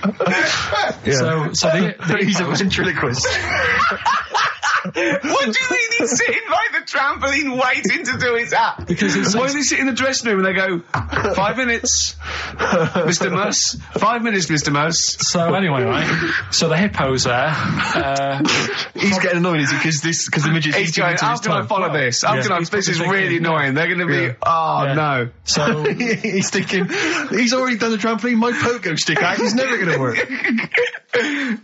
Yeah. So he's a ventriloquist. What do you mean he's sitting by the trampoline waiting to do his act? Because why does he sit in the dressing room and they go, 5 minutes, Mr. Muss, 5 minutes, Mr. Muss. So anyway, right? So the hippo's there. He's getting annoyed, is he? Because the midget's He's going, how can I follow this? How can I, this is really annoying. They're going to be, no. So he's thinking, he's already done the trampoline, my pogo stick act is never going to work.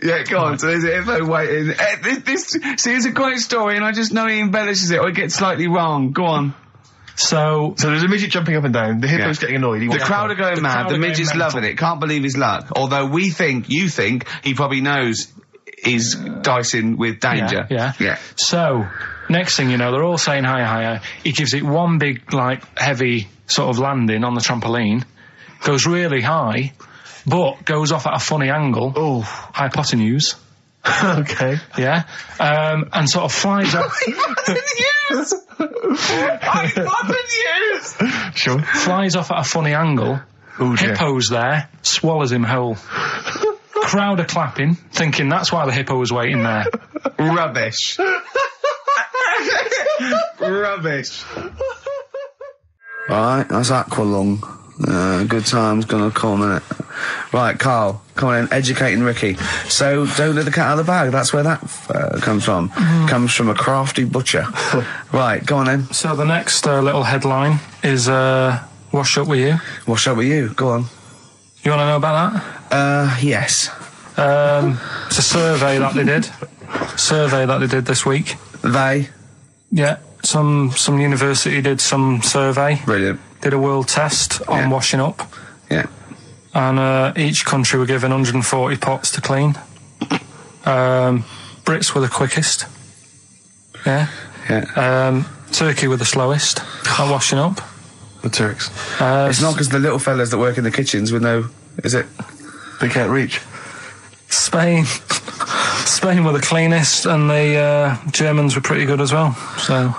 Yeah, go on. So there's a hippo waiting. See, it's a great story, and I just know he embellishes it or it gets slightly wrong. Go on. So there's a midget jumping up and down. The hippo's getting annoyed. The crowd are going mad. The midget's loving it. Can't believe his luck. Although you think he probably knows he's dicing with danger. Yeah. So next thing you know, they're all saying hi. He gives it one big, heavy sort of landing on the trampoline. Goes really high, but goes off at a funny angle. Oh, hypotenuse. Okay. Yeah. And sort of flies up. Hypotenuse! Sure. Flies off at a funny angle. Ooh, dear. Hippo's there, swallows him whole. Crowd are clapping, thinking that's why the hippo was waiting there. Rubbish. Rubbish. Right, that's Aqualung. Good time's gonna come, innit? Right, Karl, come on in, educating Ricky. So, don't let the cat out of the bag, that's where that comes from. Comes from a crafty butcher. Right, go on then. So the next little headline is, Wash Up With You. Wash Up With You, go on. You want to know about that? Yes. It's a survey that they did. This week. They? Yeah, some university did some survey. Brilliant. Did a world test on washing up. Yeah. And each country were given 140 pots to clean. Brits were the quickest. Yeah. Yeah. Turkey were the slowest at washing up. The Turks. It's not because the little fellas that work in the kitchens with no... Is it? They can't reach. Spain were the cleanest, and the Germans were pretty good as well. So...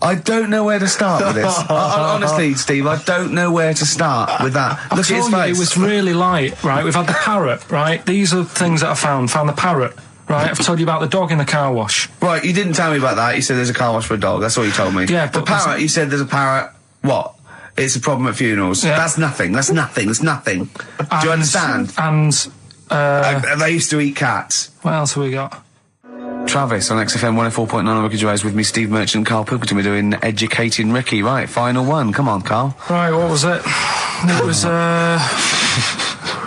I don't know where to start with this. Honestly, Steve, I don't know where to start with that. Look at his face. It was really light, right? We've had the parrot, right? These are things that I found. Found the parrot, right? I've told you about the dog in the car wash. Right, you didn't tell me about that. You said there's a car wash for a dog. That's all you told me. Yeah, but the parrot, you said there's a parrot. What? It's a problem at funerals. Yeah. That's nothing. That's nothing. Do you understand? And they used to eat cats. What else have we got? Travis on XFM 104.9 on Ricky Gervais with me, Steve Merchant and Karl Pilkington. We're doing Educating Ricky. Right, final one. Come on, Karl. Right, what was it? It was,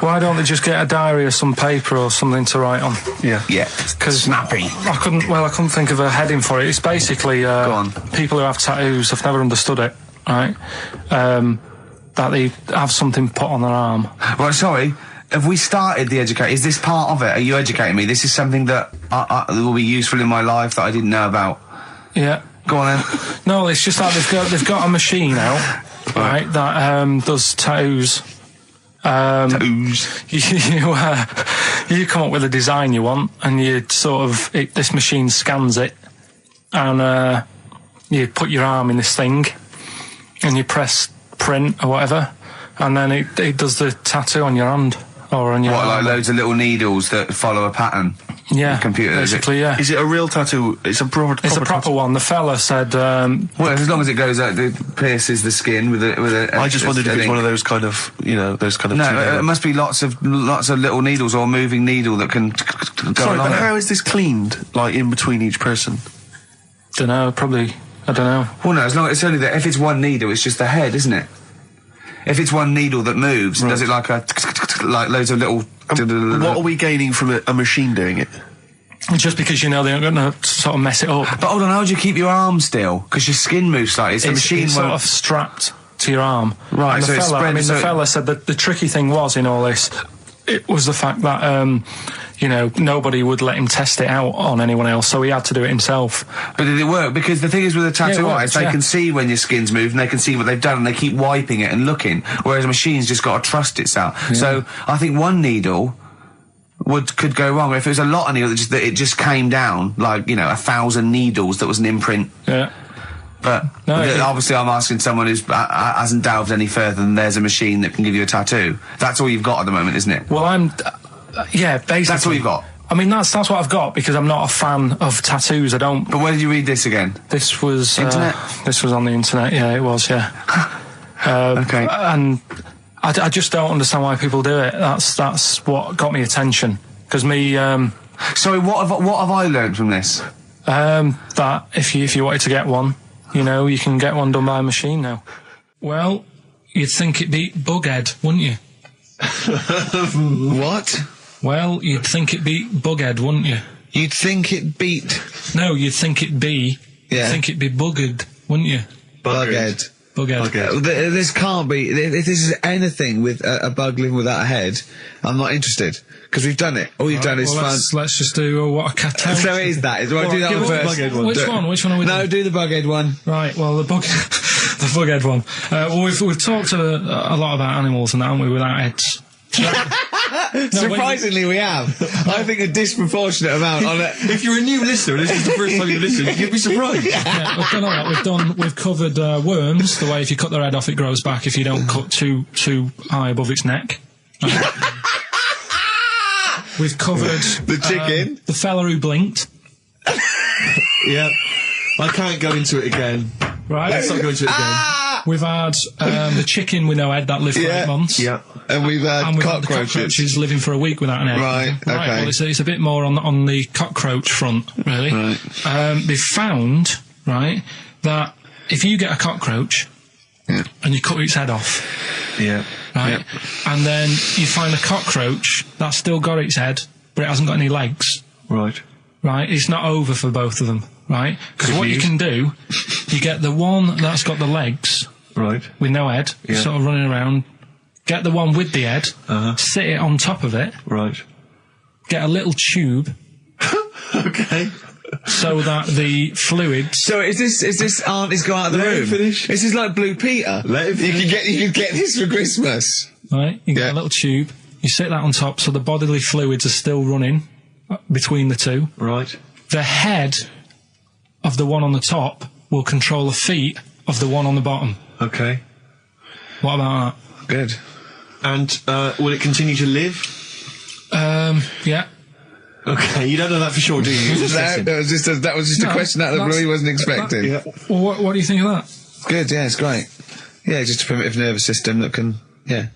why don't they just get a diary or some paper or something to write on? Yeah. Because snappy. I couldn't think of a heading for it. It's basically, Go on. people who have tattoos, I've never understood it, right? That they have something put on their arm. Right, sorry. Have we started the educate? Is this part of it? Are you educating me? This is something that will be useful in my life that I didn't know about. Yeah. Go on then. No, it's just that they've got a machine out, right, that does tattoos. Tattoos. You come up with a design you want, and you sort of this machine scans it, and you put your arm in this thing, and you press print or whatever, and then it does the tattoo on your hand. Or on your like loads of little needles that follow a pattern? Yeah, computer. basically, yeah. Is it a real tattoo? It's a proper proper one. The fella said... well, as long as it goes out, it pierces the skin with a I just wondered if it's one of those kind of, those kind of... No, it must be lots of little needles or a moving needle that can go Sorry, along but it. how is this cleaned, in between each person? Dunno, probably... I don't know. Well, no, as long as it's only that... If it's one needle, it's just the head, isn't it? If it's one needle that moves, and does it like loads of little... What are we gaining from a machine doing it? Just because they're going to sort of mess it up. But hold on, how do you keep your arm still? Because your skin moves slightly. So the machine it's sort of strapped to your arm. Right, and so it's spread. the fella said that the tricky thing was in all this, it was the fact that nobody would let him test it out on anyone else, so he had to do it himself. But did it work? Because the thing is with a tattoo artist, they can see when your skin's moved and they can see what they've done and they keep wiping it and looking, whereas a machine's just got to trust itself. Yeah. So I think one needle could go wrong. If it was a lot of needles that it just came down, 1,000 needles that was an imprint. Yeah. But obviously I'm asking someone who hasn't delved any further than there's a machine that can give you a tattoo. That's all you've got at the moment, isn't it? Well, yeah, basically. That's all you've got. I mean, that's what I've got because I'm not a fan of tattoos. I don't. But where did you read this again? This was Internet? This was on the internet. Yeah, it was. Yeah. Okay. And I just don't understand why people do it. That's what got me attention. Because me. Sorry, what have I learned from this? That if you wanted to get one, you can get one done by a machine now. Well, you'd think it'd be Bughead, wouldn't you? What? Well, you'd think it'd be Bughead, wouldn't you? You'd think it beat... No, you'd think it'd be... Yeah. You'd think it'd be Buggered, wouldn't you? Bughead. Bughead. This can't be... If this is anything with a bug living without a head, I'm not interested. Because we've done it. All you've done is fun. Let's just do what a cat. So it is that. Well, do that one first. Which one? Which one are we doing? No, do the Bughead one. Right, well, the Bughead one. Well, we've talked a lot about animals and that, haven't we, without heads. Surprisingly, we have. I think a disproportionate amount on it. If you're a new listener and this is the first time you've listened, you'd be surprised. Yeah, we've done all that. We've covered worms. The way if you cut their head off, it grows back. If you don't cut too high above its neck. We've covered the chicken, the fella who blinked. Yeah, I can't go into it again. Right, let's not go into it again. We've had the chicken with no head that lived for 8 months. Yeah, and we've had cockroaches living for a week without an egg. Right, okay. Well, it's a bit more on the cockroach front, really. Right. They've found, right, that if you get a cockroach and you cut its head off, right, and then you find a cockroach that's still got its head, but it hasn't got any legs. Right. Right, it's not over for both of them, right? Because what you can do, you get the one that's got the legs, right, with no head, sort of running around. Get the one with the head, sit it on top of it, right. Get a little tube, okay, so that the fluids. So is this aunt is go out of the Let room? him finish. This is like Blue Peter. Let him finish. You could get this for Christmas. Right, you get a little tube. You sit that on top, so the bodily fluids are still running between the two. Right. The head of the one on the top will control the feet of the one on the bottom. Okay. What about that? Good. And will it continue to live? Yeah. Okay, you don't know that for sure, do you? That was just a question out of the blue he wasn't expecting. Well, what do you think of that? Good, yeah, it's great. Yeah, just a primitive nervous system that can, yeah.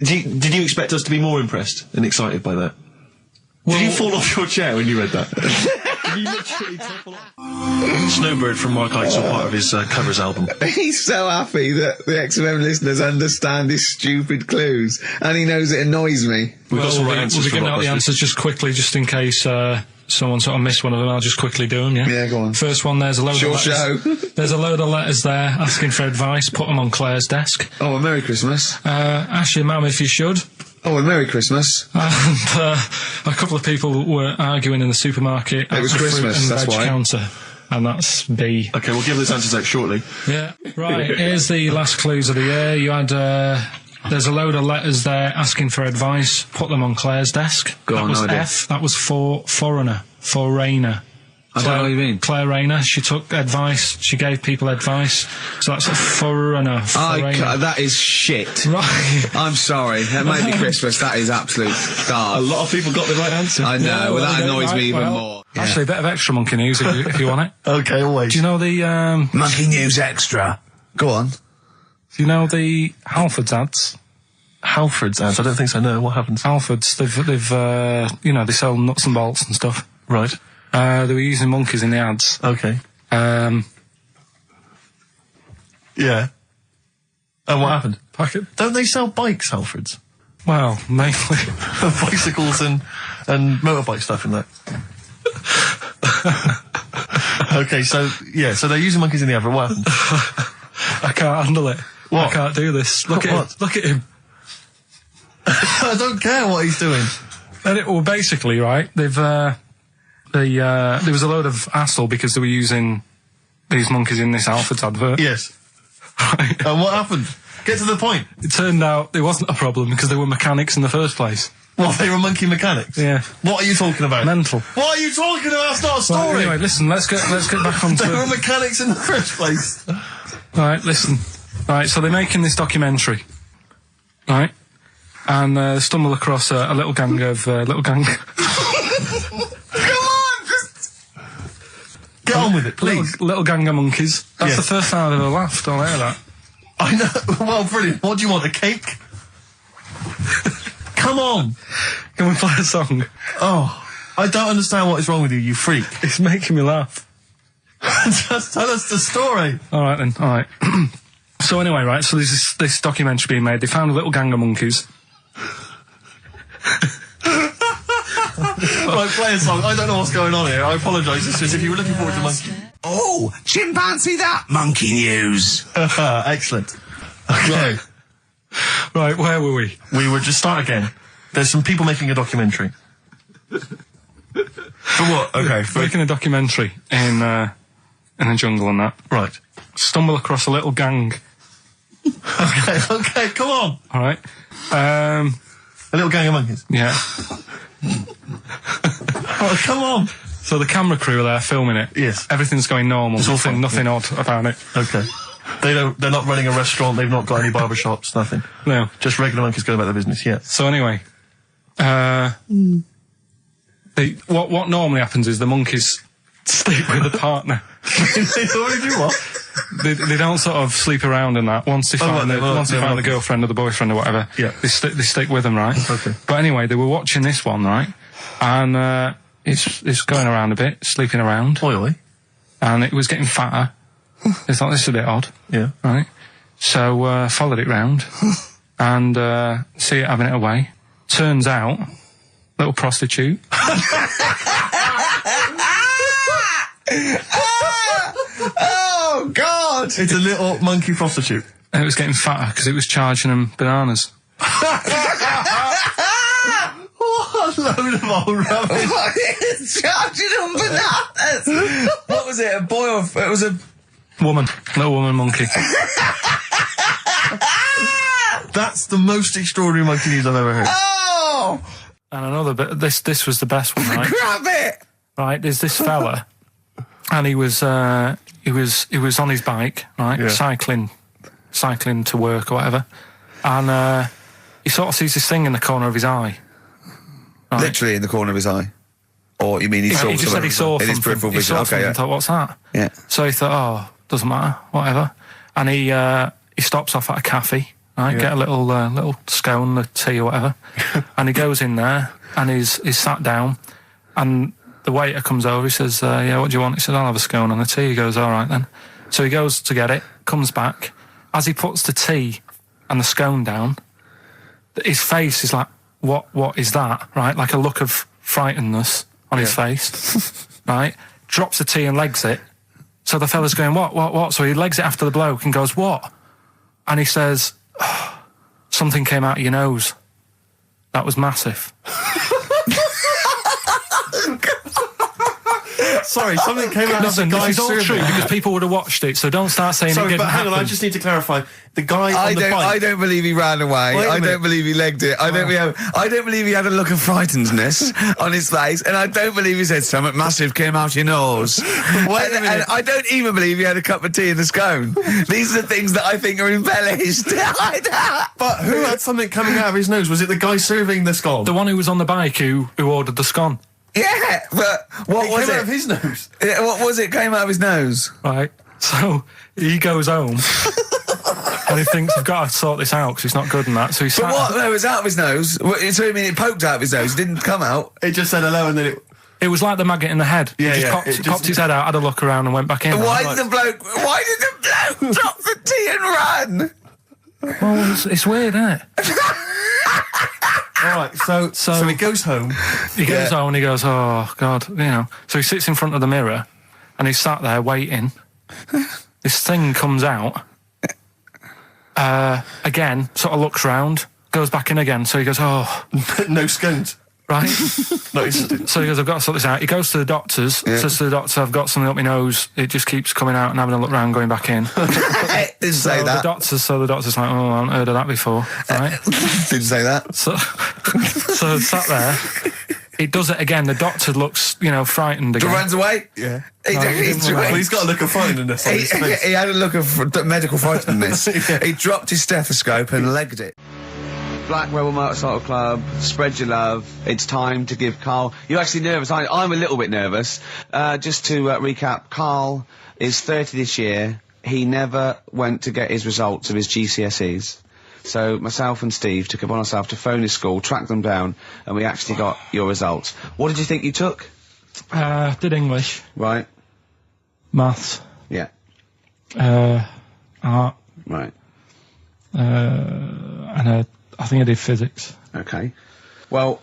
Did you expect us to be more impressed and excited by that? Did you fall off your chair when you read that? Did you literally topple off? Snowbird from Mark Ikes was part of his covers album. He's so happy that the XFM listeners understand his stupid clues, and he knows it annoys me. We've got some right answers. We'll be giving out the answers just quickly, just in case someone sort of missed one of them. I'll just quickly do them, Yeah, go on. First one, there's a load of letters. There's a load of letters there asking for advice. Put them on Claire's desk. Oh, a Merry Christmas. Ask your mum if you should. Oh, a Merry Christmas. And a couple of people were arguing in the supermarket. It was Christmas, that's why. Counter. And that's B. Okay, we'll give those answers out shortly. Yeah. Right, here's the last clues of the year. You had, there's a load of letters there asking for advice. Put them on Claire's desk. That was F. That was for foreigner. Foreigner. I don't know what you mean. Claire Rayner, she took advice, she gave people advice, so that's a foreigner. That is shit. Right. I'm sorry, that might be Christmas, that is absolute A garbage. lot of people got the right answer. I know, Yeah, well, that annoys me even well, more. Actually, a bit of extra monkey news if you want it. Okay, always. Do you know the, Monkey News Extra. Go on. Do you know the Halfords ads? Halfords ads? I don't think so, no. What happens? Halfords, they've they sell nuts and bolts and stuff. Right. They were using monkeys in the ads. Okay. Yeah. And what happened? Don't they sell bikes, Halfords? Well, mainly. Bicycles and motorbike stuff in that. Okay, so they're using monkeys in the advert. What happened? I can't handle it. What? I can't do this. Look at him. Look at him. I don't care what he's doing. Well, basically, right, there was a load of hassle because they were using these monkeys in this Halfords advert. Yes. Right. And what happened? Get to the point. It turned out it wasn't a problem because they were mechanics in the first place. What, they were monkey mechanics? Yeah. What are you talking about? Mental. What are you talking about? That's not a story. Right, anyway, listen, let's get back onto They were mechanics in the first place. Right, listen. Right, so they're making this documentary. Right? and stumble across a little gang of Get on with it, please. Little gang of monkeys. That's the first time I've ever laughed. I'll hear that. I know. Well, brilliant. What do you want? A cake? Come on. Can we play a song? Oh, I don't understand what is wrong with you, you freak. It's making me laugh. Just tell us the story. All right then. All right. So anyway, right. So there's this documentary being made. They found a little gang of monkeys. Right, play a song. I don't know what's going on here. I apologise. It's just if you were looking forward to monkey. Oh, chimpanzee that monkey news. Excellent. Okay. Right, where were we? We were just start again. There's some people making a documentary. For what? Okay. Making a documentary in a jungle and that. Right. Stumble across a little gang. Okay, come on. All right. A little gang of monkeys. Yeah. Oh, come on. So the camera crew are there filming it. Yes. Everything's going normal. It's all fine. Nothing odd about it. Okay. They're not running a restaurant. They've not got any barber shops. Nothing. No. Just regular monkeys going about their business. Yeah. So anyway, what normally happens is the monkeys sleep with the partner. They already do what? They don't sort of sleep around and that. Once they find the girlfriend or the boyfriend or whatever, yeah, they stick with them, right? Okay. But anyway, they were watching this one, right? And it's going around a bit, sleeping around. Oily. And it was getting fatter. They thought this is a bit odd. Yeah. Right. So followed it round and see it having it away. Turns out, little prostitute. Oh, God! It's a little monkey prostitute. And it was getting fatter because it was charging them bananas. What a load of old rubbish. It's charging them bananas! What was it, a boy or... It was a... Woman. Little woman monkey. That's the most extraordinary monkey news I've ever heard. Oh! And another bit, this was the best one, right? Grab it! Right, there's this fella, and he was on his bike, right, Yeah. cycling to work or whatever, and he sort of sees this thing in the corner of his eye. Right? Literally in the corner of his eye. Or you mean he saw He just said he saw in his something. peripheral He vision? saw Okay, something yeah. and thought, what's that? Yeah. So he thought, oh, doesn't matter, whatever. And he stops off at a cafe, right? Yeah. Get a little scone, a tea or whatever, and he goes in there and he's sat down, and the waiter comes over. He says, "Yeah, what do you want?" He says, "I'll have a scone and a tea." He goes, "All right then." So he goes to get it, comes back. As he puts the tea and the scone down, his face is like, "What is that?" Right, like a look of frightenedness on his face. Right, drops the tea and legs it. So the fella's going, what? So he legs it after the bloke and goes, "What?" And he says, oh, "Something came out of your nose. That was massive." Sorry, something came out of the guy's This is all true because people would have watched it, so don't start saying it Sorry, didn't but hang on, I happen. just need to clarify. The guy on the bike... I don't believe he ran away. Wait a I minute. don't believe he legged it. I don't believe he had a look of frightenedness on his face, and I don't believe he said something massive came out your nose. Wait a minute. And I don't even believe he had a cup of tea in the scone. These are the things that I think are embellished. But who had something coming out of his nose? Was it the guy serving the scone? The one who was on the bike who ordered the scone. Yeah, but what was came out it? of his nose. Yeah, what was it? Came out of his nose. Right. So he goes home and he thinks, I've got to sort this out because it's not good and that. So he But sat. what? No, it was out of his nose. So you mean it poked out of his nose? It didn't come out. It just said hello and then it... It was like the maggot in the head. Yeah, he just yeah, popped, it just- popped his head out, had a look around and went back in. Why Like, did the bloke drop the tea and run? well, it's weird, isn't it? All right, so he goes home. He goes home and he goes, oh, God, you know. So he sits in front of the mirror and he's sat there waiting. This thing comes out. Again, sort of looks round, goes back in again. So he goes, oh. No scones. Right. No, he's... So he goes, I've got to sort this out. He goes to the doctors, says to the doctor, I've got something up my nose. It just keeps coming out and having a look round, going back in. Didn't say that. The doctor's like, oh, I haven't heard of that before. Right? Didn't say that. So sat there. It does it again. The doctor looks, frightened again. Runs away? Yeah. He's got a look of frightenedness on his face. He had a look of medical frightenedness. He dropped his stethoscope and legged it. Black Rebel Motorcycle Club, spread your love. It's time to give Karl... You're actually nervous, aren't you? I'm a little bit nervous. Just to recap, Karl is 30 this year. He never went to get his results of his GCSEs. So myself and Steve took it upon ourselves to phone his school, track them down, and we actually got your results. What did you think you took? Did English. Right. Maths. Yeah. Art. Right. And I think I did physics. Okay. Well,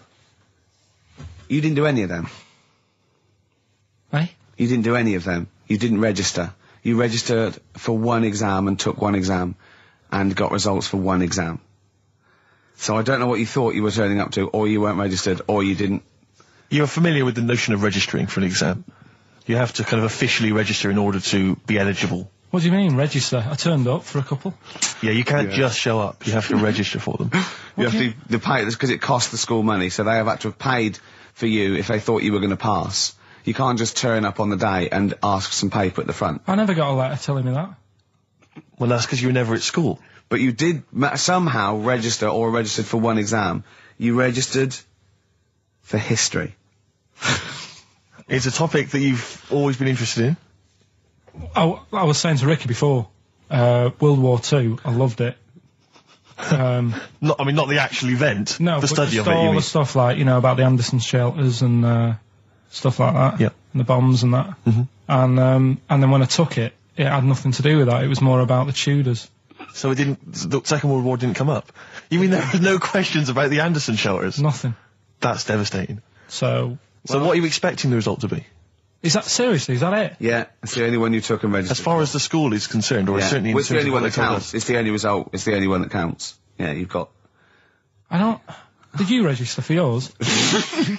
you didn't do any of them. Eh? You didn't do any of them. You didn't register. You registered for one exam and took one exam and got results for one exam. So I don't know what you thought you were turning up to, or you weren't registered, or you didn't. You're familiar with the notion of registering for an exam. You have to kind of officially register in order to be eligible. What do you mean, register? I turned up for a couple. Yeah, you can't just show up. You have to register for them. You have to pay this because it costs the school money, so they have had to have paid for you if they thought you were going to pass. You can't just turn up on the day and ask for some paper at the front. I never got a letter telling me that. Well, that's because you were never at school. But you did somehow register or registered for one exam. You registered for history. It's a topic that you've always been interested in. Oh, I was saying to Ricky before, World War II, I loved it. Not the actual event. No, the study of it. all the stuff like, you know, about the Anderson shelters and stuff like that. Yeah. And the bombs and that. And then when I took it, it had nothing to do with that. It was more about the Tudors. So it didn't. The Second World War didn't come up. You mean there were no questions about the Anderson shelters? Nothing. That's devastating. So what are you expecting the result to be? Is that seriously? Is that it? Yeah, it's the only one you took and registered. As far as the school is concerned, or certainly in it's the terms only of one what that they told counts. us. It's the only result. It's the only one that counts. Yeah, you've got. I don't. Did you register for yours?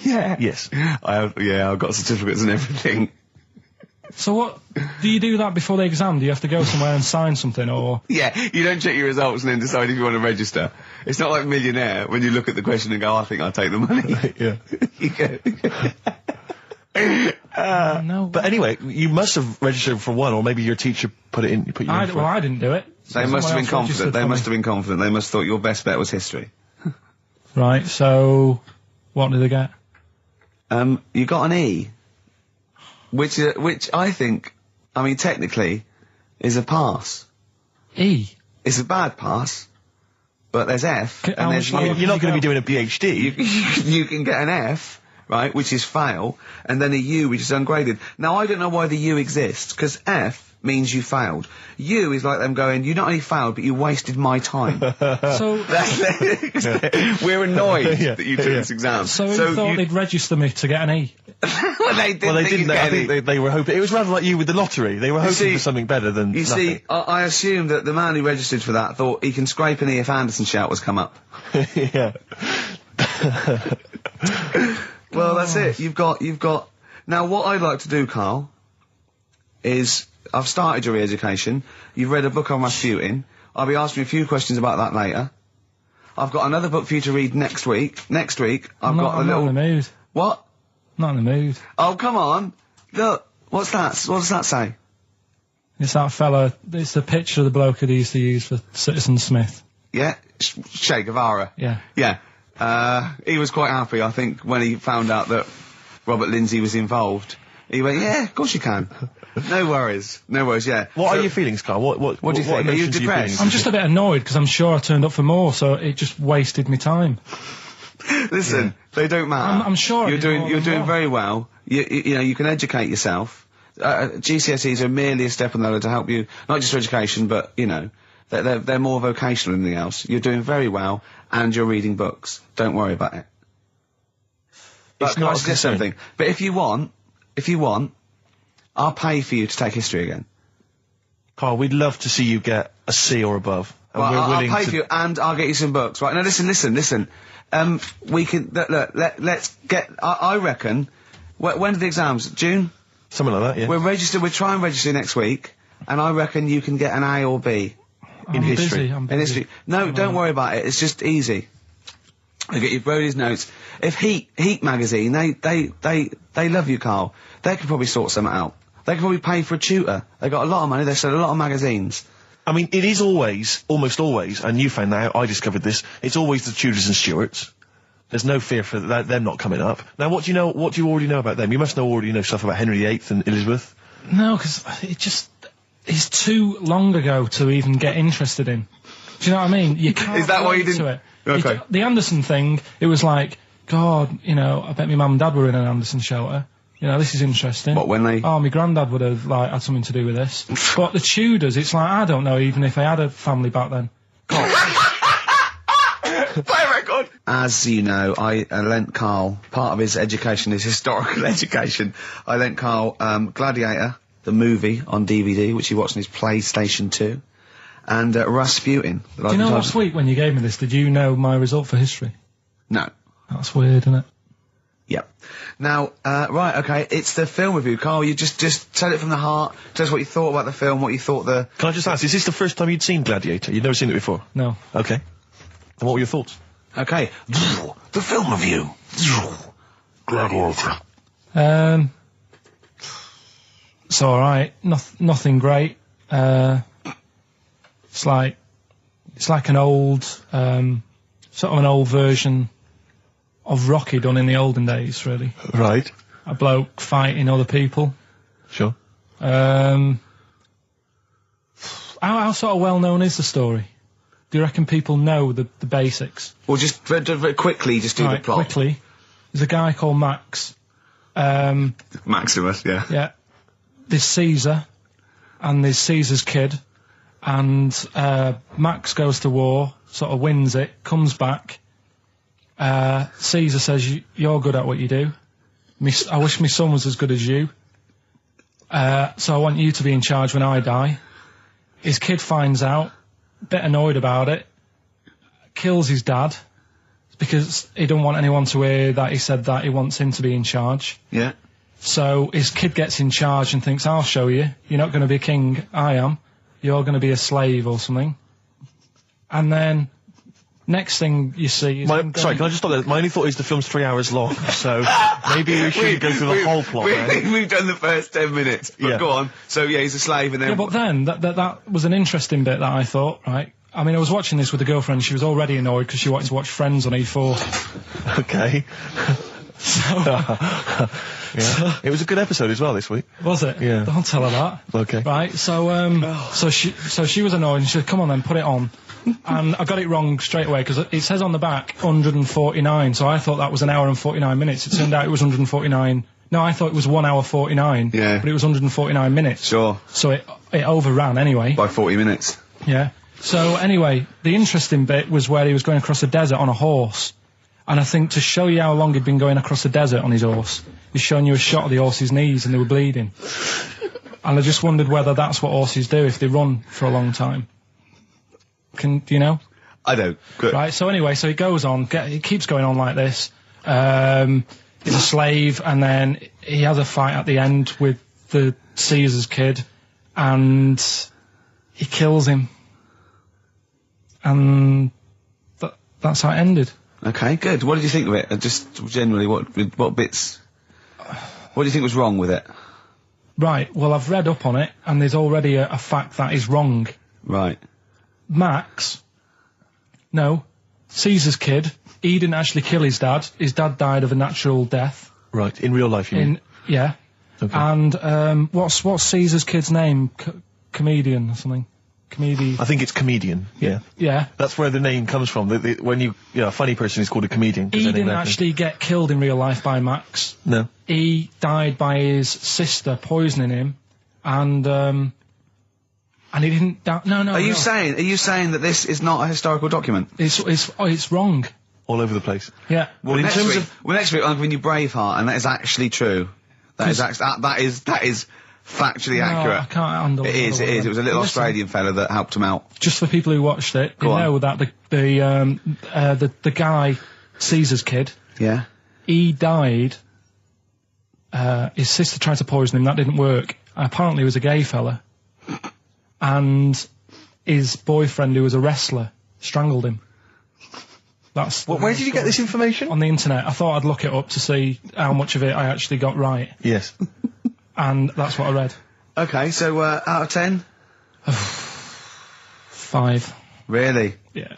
Yeah. Yes. I've got certificates and everything. So what? Do you do that before the exam? Do you have to go somewhere and sign something, or? Yeah, you don't check your results and then decide if you want to register. It's not like Millionaire when you look at the question and go, I think I'll take the money. Yeah. You go. No. But anyway, you must have registered for one, or maybe your teacher put it in. Put you in for Well, it. I didn't do it. They must have been confident. They must have been confident. They must have thought your best bet was history. Right. So, what did they get? You got an E, which I think, technically, is a pass. E. It's a bad pass, but there's F. How And there's much You're not going to be doing a PhD. you can get an F, right, which is fail, and then a U, which is ungraded. Now, I don't know why the U exists, because F means you failed. U is like them going, you not only failed, but you wasted my time. So, We're annoyed that you took this exam. so you thought they'd register me to get an E? Well, they didn't. Well, they think didn't. you'd I get think any. they were hoping. It was rather like you with the lottery. They were hoping see- for something better than You nothing. see, I assumed that the man who registered for that thought he can scrape an E if Anderson shouters come up. Yeah. Well, that's it. You've got. Now, what I'd like to do, Karl, is I've started your re-education. You've read a book on Rasputin. I'll be asking you a few questions about that later. I've got another book for you to read next week. Next week, I'm not in the mood. What? Not in the mood. Oh, come on. Look. What's that? What does that say? It's that fella. It's the picture of the bloke that he used to use for Citizen Smith. Yeah? Che Guevara. Yeah. Yeah. He was quite happy, I think, when he found out that Robert Lindsay was involved. He went, yeah, of course you can. No worries. No worries, yeah. What are your feelings, Karl? What do you think? Are you emotions depressed? I'm just a bit annoyed because I'm sure I turned up for more, so it just wasted me time. Listen, they don't matter. I'm sure I you're did more doing than one. very well. You know, you can educate yourself. GCSEs are merely a step on the ladder to help you, not just for education, but, you know, they're more vocational than anything else. You're doing very well, and you're reading books. Don't worry about it. It's But not can I a suggest concern. something? But if you want, I'll pay for you to take history again. Carl, we'd love to see you get a C or above. And Well, we're I'll willing pay to... for you, and I'll get you some books. Right, now listen. We can, let's get, I reckon, when are the exams? June? Something like that, yeah. We'll try and register next week, and I reckon you can get an A or B. I'm history. Busy, I'm In busy. history. No, don't worry about it, it's just easy. I get you Brody's notes. If Heat magazine, they love you, Karl. They could probably sort something out. They could probably pay for a tutor. They got a lot of money, they sell a lot of magazines. I mean, it is almost always, and you found that out, I discovered this, it's always the Tudors and Stuarts. There's no fear for them not coming up. Now, what do you already know about them? You must already know stuff about Henry VIII and Elizabeth. No, because it's too long ago to even get interested in. Do you know what I mean? You can't. Is that why you didn't? To it. Okay. The Anderson thing, it was like, God, you know, I bet my mum and dad were in an Anderson shelter. You know, this is interesting. What, when they... Oh, my granddad would have, like, had something to do with this. But the Tudors, it's like, I don't know even if they had a family back then. Play a record! As you know, I lent Karl, part of his education, his historical education, I lent Karl Gladiator, the movie, on DVD, which he watched on his PlayStation 2, and Rasputin. Do you know last week when you gave me this, did you know my result for history? No. That's weird, isn't it? Yep. Now, right, okay, it's the film review. Karl, you just tell it from the heart, tell us what you thought about the film, what you thought the... Can I just ask, is this the first time you'd seen Gladiator? You'd never seen it before? No. Okay. And what were your thoughts? Okay. The film review. Gladiator. It's alright. Nothing great. It's like an old, sort of an old version of Rocky done in the olden days, really. Right. A bloke fighting other people. Sure. How sort of well known is the story? Do you reckon people know the basics? Well, just very quickly, just do the plot. Quickly. There's a guy called Max. Maximus, yeah. Yeah. There's Caesar, and there's Caesar's kid, and Max goes to war, sort of wins it, comes back. Caesar says, you're good at what you do. I wish my son was as good as you. So I want you to be in charge when I die. His kid finds out, a bit annoyed about it, kills his dad, because he don't want anyone to hear that he said that he wants him to be in charge. Yeah. So his kid gets in charge and thinks, I'll show you. You're not going to be a king, I am. You're going to be a slave or something. And then... next thing you see is... Sorry, can I just stop there? My only thought is the film's 3 hours long, so maybe we shouldn't go through the whole plot, then. We've done the first 10 minutes, but Yeah. go on. So, yeah, he's a slave, and then... Yeah, but then, that was an interesting bit that I thought, right? I mean, I was watching this with a girlfriend, she was already annoyed because she wanted to watch Friends on E4. Okay. Yeah. It was a good episode as well this week. Was it? Yeah. Don't tell her that. Okay. Right, so she was annoyed and she said, come on then, put it on. And I got it wrong straight away because it says on the back 149, so I thought that was an hour and 49 minutes. It turned out it was 149. No, I thought it was 1 hour 49. Yeah. But it was 149 minutes. Sure. So it overran anyway. By 40 minutes. Yeah. So anyway, the interesting bit was where he was going across the desert on a horse. And I think to show you how long he'd been going across the desert on his horse, he's showing you a shot of the horse's knees and they were bleeding. And I just wondered whether that's what horses do if they run for a long time. Do you know? I don't. Good. Right, so anyway, so he goes on, he keeps going on like this. He's a slave, and then he has a fight at the end with the Caesar's kid, and he kills him. And that's how it ended. Okay, good. What did you think of it? Just generally, what bits... what do you think was wrong with it? Right, well, I've read up on it, and there's already a fact that is wrong. Right. Caesar's kid, he didn't actually kill his dad. His dad died of a natural death. Right, in real life, you mean? Yeah. Okay. And, what's Caesar's kid's name? Comedian or something? I think it's comedian, yeah. Yeah. That's where the name comes from. When a funny person is called a comedian. He didn't actually get killed in real life by Max. No. He died by his sister poisoning him, and he didn't die. No. Are you saying that this is not a historical document? It's wrong. All over the place. Yeah. Well, next week I'm giving you Braveheart, and that is actually true. That is factually accurate. I can't handle it. It is. It was a little Australian fella that helped him out. Just for people who watched it, they know that the guy, Caesar's kid, yeah, he died. His sister tried to poison him. That didn't work. Apparently, he was a gay fella, and his boyfriend, who was a wrestler, strangled him. Where did you get this information? On the internet. I thought I'd look it up to see how much of it I actually got right. Yes. And that's what I read. Okay, so out of 10? 5. Really? Yeah.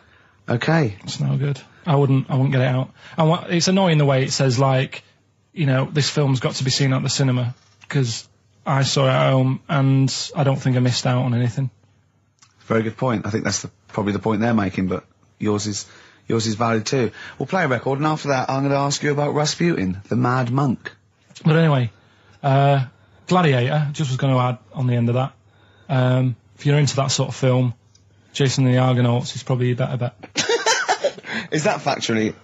Okay. It's no good. I wouldn't get it out. And it's annoying the way it says, like, you know, this film's got to be seen at the cinema, because I saw it at home and I don't think I missed out on anything. Very good point. I think that's probably the point they're making, but yours is valid too. We'll play a record, and after that I'm going to ask you about Rasputin, the Mad Monk. But anyway, Gladiator, just was going to add on the end of that. If you're into that sort of film, Jason and the Argonauts is probably a better bet. Is that factually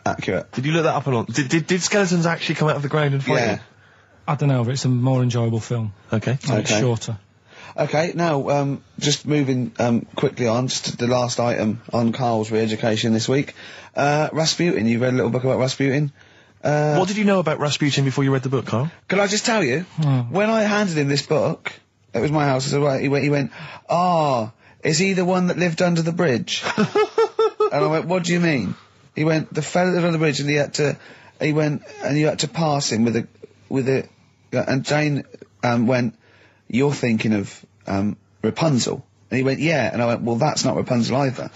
accurate? Did you look that up a lot? Did skeletons actually come out of the ground and fight? Yeah. I don't know, but it's a more enjoyable film. Okay. And it's shorter. Okay, now, just moving quickly on, just to the last item on Karl's re-education this week. Rasputin, you read a little book about Rasputin? What did you know about Rasputin before you read the book, Karl? Can I just tell you, when I handed him this book, it was my house, I said, right, he went, is he the one that lived under the bridge? And I went, what do you mean? He went, the fella that lived under the bridge, and you had to pass him and Jane, went, you're thinking of, Rapunzel. And he went, yeah. And I went, well, that's not Rapunzel either.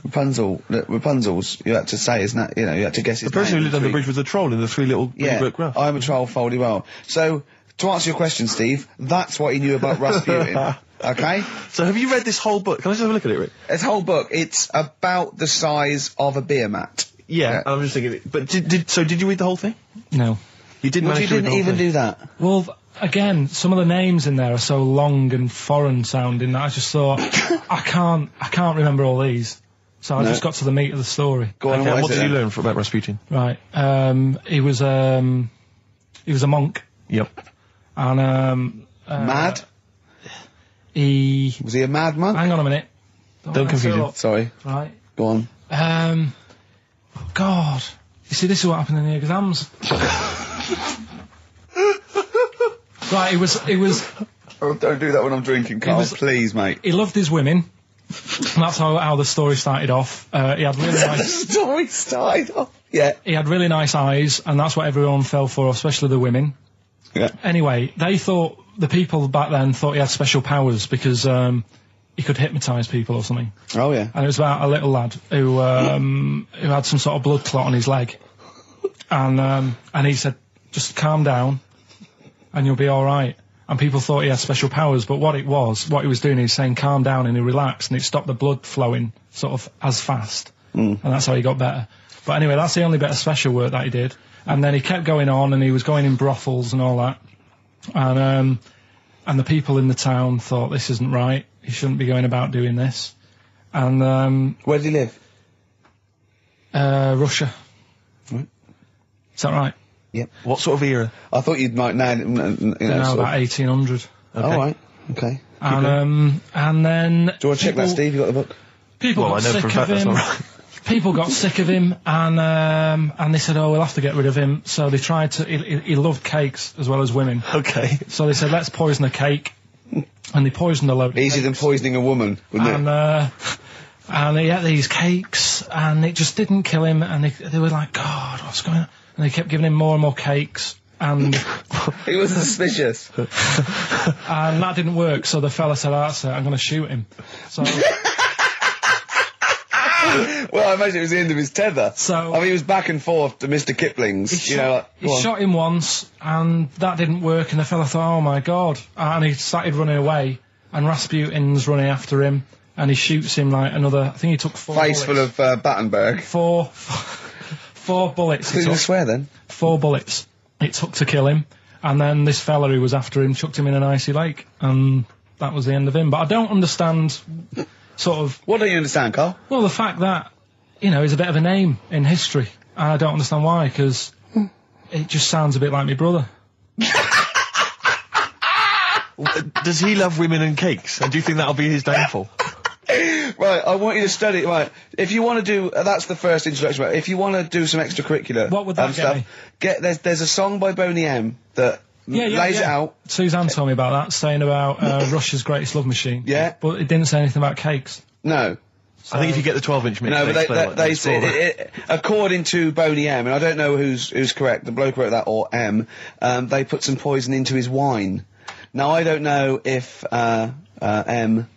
Rapunzel's, you had to say, isn't that, you know, you had to guess his The person name. who lived under the bridge was a troll in the 3 little book graph. I'm a troll, foldy well. So, to answer your question, Steve, that's what he knew about Rasputin. Okay? So have you read this whole book? Can I just have a look at it, Rick? This whole book, it's about the size of a beer mat. Yeah. I'm just thinking, but did you read the whole thing? No. You didn't manage to read the whole even thing? do that? Well, again, some of the names in there are so long and foreign sounding that I just thought, I can't remember all these. So I just got to the meat of the story. Go on, Okay, what is did it you then? learn about Rasputin? Right. He was a monk. Yep. And, Mad? Was he a mad monk? Hang on a minute. Don't confuse him. Sorry. Right. Go on. God. You see, this is what happened in the exams. Right, it was... Oh, don't do that when I'm drinking, Karl, please, mate. He loved his women. And that's how the story started off. He had really nice... Story started off? Yeah. He had really nice eyes, and that's what everyone fell for, especially the women. Yeah. Anyway, the people back then thought he had special powers because he could hypnotise people or something. Oh, yeah. And it was about a little lad who had some sort of blood clot on his leg. And he said, just calm down and you'll be alright. And people thought he had special powers, but what he was doing is saying calm down, and he relaxed, and it stopped the blood flowing sort of as fast. And that's how he got better. But anyway, that's the only bit of special work that he did. And then he kept going on, and he was going in brothels and all that. And the people in the town thought, this isn't right, he shouldn't be going about doing this. And where did he live? Russia. Right. Is that right? Yep. What sort of era? I thought you'd might know, you know, Now about 1800. Okay. All right. Okay. And then... Do you want to check that, Steve? You got the book? People got sick of him. People got sick of him, and they said, oh, we'll have to get rid of him. So they tried to... He loved cakes as well as women. Okay. So they said, let's poison a cake. And they poisoned a load of Easier than cakes. poisoning a woman, wouldn't it? And he ate these cakes, and it just didn't kill him, and they were like, God, what's going on? And they kept giving him more and more cakes, and... He was suspicious. And that didn't work, so the fella said, that's it, I'm going to shoot him. So... Well, I imagine it was the end of his tether. So... I mean, he was back and forth to Mr. Kipling's, He go on. shot him once, and that didn't work, and the fella thought, oh my God. And he started running away, and Rasputin's running after him, and he shoots him like another, I think he took 4 Face bullets. full of Battenberg. Four bullets. Didn't swear then? 4 bullets it took to kill him, and then this fella who was after him chucked him in an icy lake, and that was the end of him. But I don't understand, sort of... What don't you understand, Karl? Well, the fact that, you know, he's a bit of a name in history. I don't understand why, because it just sounds a bit like my brother. Does he love women and cakes? And do you think that'll be his downfall? Right, I want you to study. Right, if you want to do, that's the first introduction. Right, if you want to do some extracurricular, What would that stuff, there's a song by Boney M that lays it out. Suzanne told me about that, saying about Russia's Greatest Love Machine. Yeah, but it didn't say anything about cakes. No. I think if you get the 12-inch mix, no, but they say, according to Boney M, and I don't know who's correct, the bloke wrote that or M, they put some poison into his wine. Now I don't know if M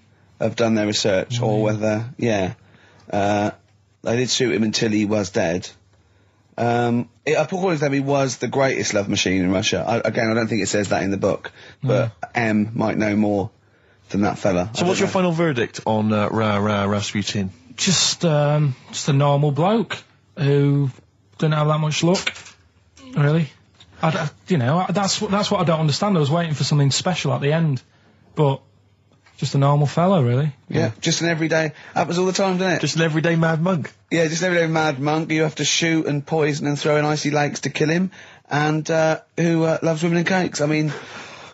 have done their research, or whether, they did shoot him until he was dead. According to them, he was the greatest love machine in Russia. I don't think it says that in the book, but M might know more than that fella. So what's your final verdict on Rasputin? Just a normal bloke who didn't have that much luck, really. That's what I don't understand. I was waiting for something special at the end, but just a normal fellow, really. Yeah, just an everyday. Happens all the time, doesn't it? Just an everyday mad monk. Yeah, just an everyday mad monk. You have to shoot and poison and throw in icy lakes to kill him, and who loves women and cakes. I mean,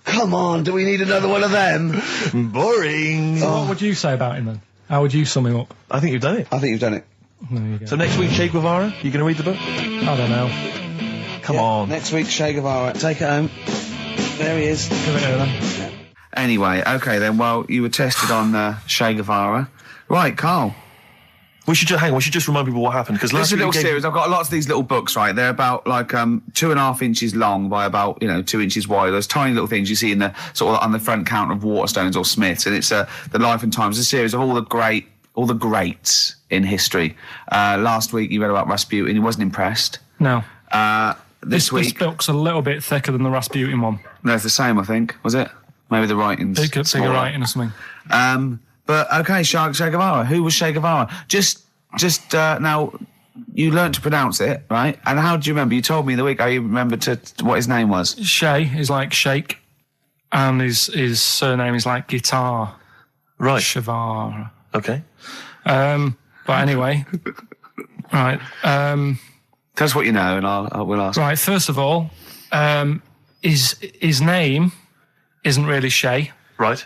come on, do we need another one of them? Boring. So what would you say about him then? How would you sum him up? I think you've done it. I think you've done it. There you go. So next week, Che Guevara, you going to read the book? I don't know. Come on. Next week, Che Guevara. Take it home. There he is. Give it here then. Anyway, okay then, well, you were tested on Che Guevara. Right, Karl. We should just remind people what happened, because This last is a week little series. I've got lots of these little books, right? They're about, like, 2.5 inches long by about, 2 inches wide. Those tiny little things you see in the, sort of, on the front counter of Waterstones or Smiths, and it's the Life and Times, a series of all the greats in history. Last week you read about Rasputin. He wasn't impressed. No. This week... This book's a little bit thicker than the Rasputin one. No, it's the same, I think. Was it? Maybe the writing's Bigger writing or something. But, okay, Che Guevara. Who was Che Guevara? Just now, you learnt to pronounce it, right? And how do you remember? You told me the week how you remembered what his name was. Che is like shake, and his surname is like guitar. Right. Shavara. Okay. But anyway, right. Tell us what you know, and we'll ask. Right. First of all, his name isn't really Che. Right.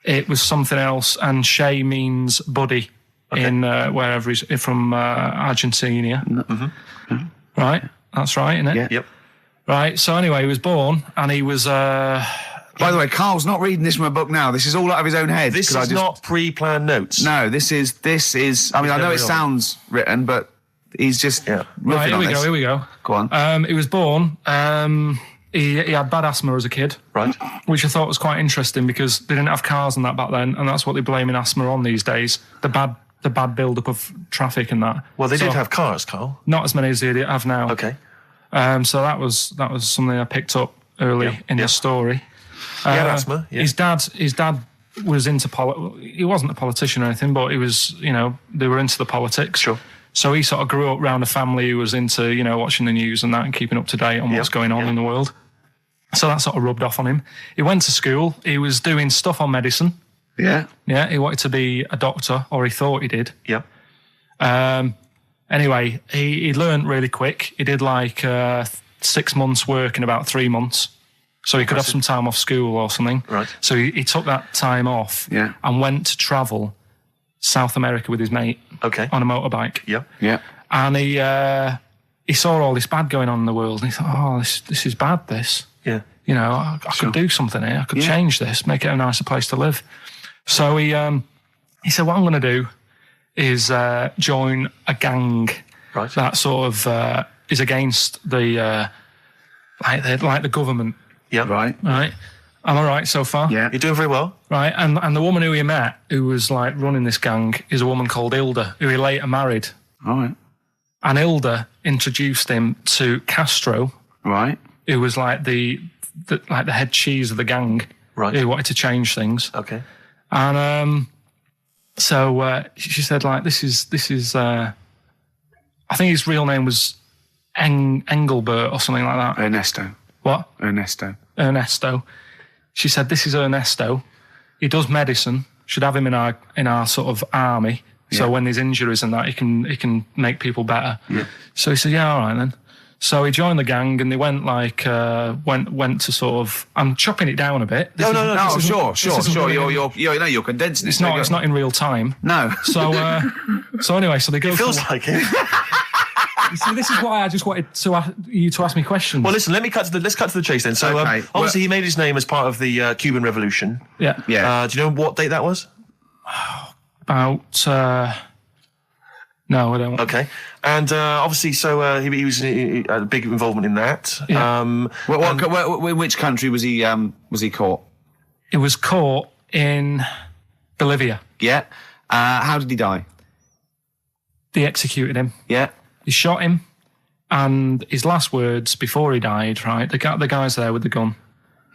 It was something else, and Che means buddy in wherever he's from, Argentina. Mm-hmm. Right. That's right, isn't it? Yeah. Yep. Right. So anyway, he was born, and he was. By the way, Karl's not reading this from a book now. This is all out of his own head. This is not pre-planned notes. No, this is. I mean, I know it sounds written, but he's just. Yeah. Right. Here we go. Go on. He was born. He had bad asthma as a kid. Right. Which I thought was quite interesting because they didn't have cars and that back then, and that's what they're blaming asthma on these days. The bad build-up of traffic and that. Well, they did have cars, Karl. Not as many as they have now. Okay. So that was something I picked up early in the story. He had asthma. Yeah. His dad was into he wasn't a politician or anything, but he was, they were into the politics. Sure. So he sort of grew up around a family who was into, watching the news and that and keeping up to date on what's going on in the world. So that sort of rubbed off on him. He went to school. He was doing stuff on medicine. Yeah. Yeah, he wanted to be a doctor, or he thought he did. Yeah. Anyway, he learned really quick. He did 6 months work in about 3 months. So he could have some time off school or something. Right. So he took that time off and went to travel South America with his mate on a motorbike. Yeah. Yeah. And he saw all this bad going on in the world, and he thought, oh, this is bad, this. Yeah. I could do something here. I could change this, make it a nicer place to live. So he said, what I'm going to do is join a gang that sort of is against the like the government. Yeah. Right. Right. Am I right so far? Yeah. You're doing very well. Right. And the woman who he met, who was running this gang, is a woman called Hilda, who he later married. All right. And Hilda introduced him to Castro. Right. Who was the head cheese of the gang. Right. Who wanted to change things. Okay. And so she said, this is I think his real name was Engelbert or something like that. Ernesto. What? Ernesto. She said, this is Ernesto. He does medicine. Should have him in our sort of army. So when there's injuries and that, he can make people better. Yeah. So he said, yeah, all right then. So he joined the gang, and they went went to sort of. I'm chopping it down a bit. No. Sure. You're condensing. It's not in real time. No. So anyway, so they go. It feels like it. You see, this is why I just wanted you to ask me questions. Well, listen. Let's cut to the chase then. So obviously he made his name as part of the Cuban Revolution. Yeah. Yeah. Do you know what date that was? About. No, I don't. Okay, and obviously, so he was a big involvement in that. Yeah. In which country was he caught? It was caught in Bolivia. Yeah. How did he die? They executed him. Yeah. He shot him, and his last words before he died, right, the guy's there with the gun,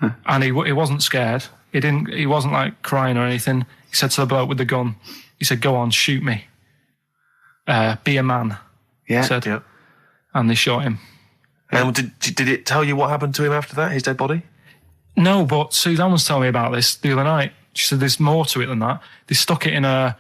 and he wasn't scared. He wasn't like crying or anything. He said to the bloke with the gun, he said, "Go on, shoot me. Be a man." Yeah. He said. Yeah. And they shot him. And did it tell you what happened to him after that, his dead body? No, but Suzanne was telling me about this the other night. She said there's more to it than that. They stuck it in a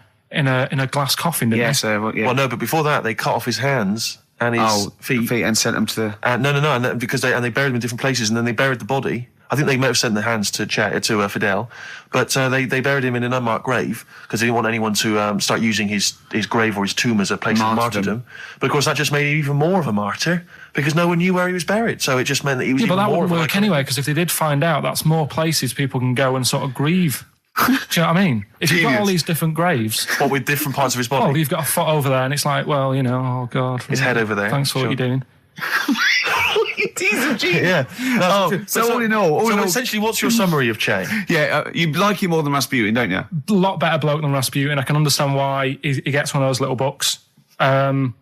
glass coffin, didn't they? Well, no, but before that, they cut off his hands and his feet and sent them to the... No, and because they buried him in different places, and then they buried the body. I think they might have sent the hands to Fidel, but they buried him in an unmarked grave because they didn't want anyone to start using his grave or his tomb as a place of martyrdom. But of course, that just made him even more of a martyr because no one knew where he was buried. So it just meant that he was even more. But that wouldn't work anyway, because if they did find out, that's more places people can go and sort of grieve. Do you know what I mean? If you've got all these different graves... What, with different parts of his body? Well, you've got a foot over there, and it's like, well, you know, oh, God. His head over there. Thanks for what you're doing. Yeah. So all in all... essentially, what's your summary of Che? Yeah, you like him more than Rasputin, don't you? A lot better bloke than Rasputin. I can understand why he gets one of those little books. Well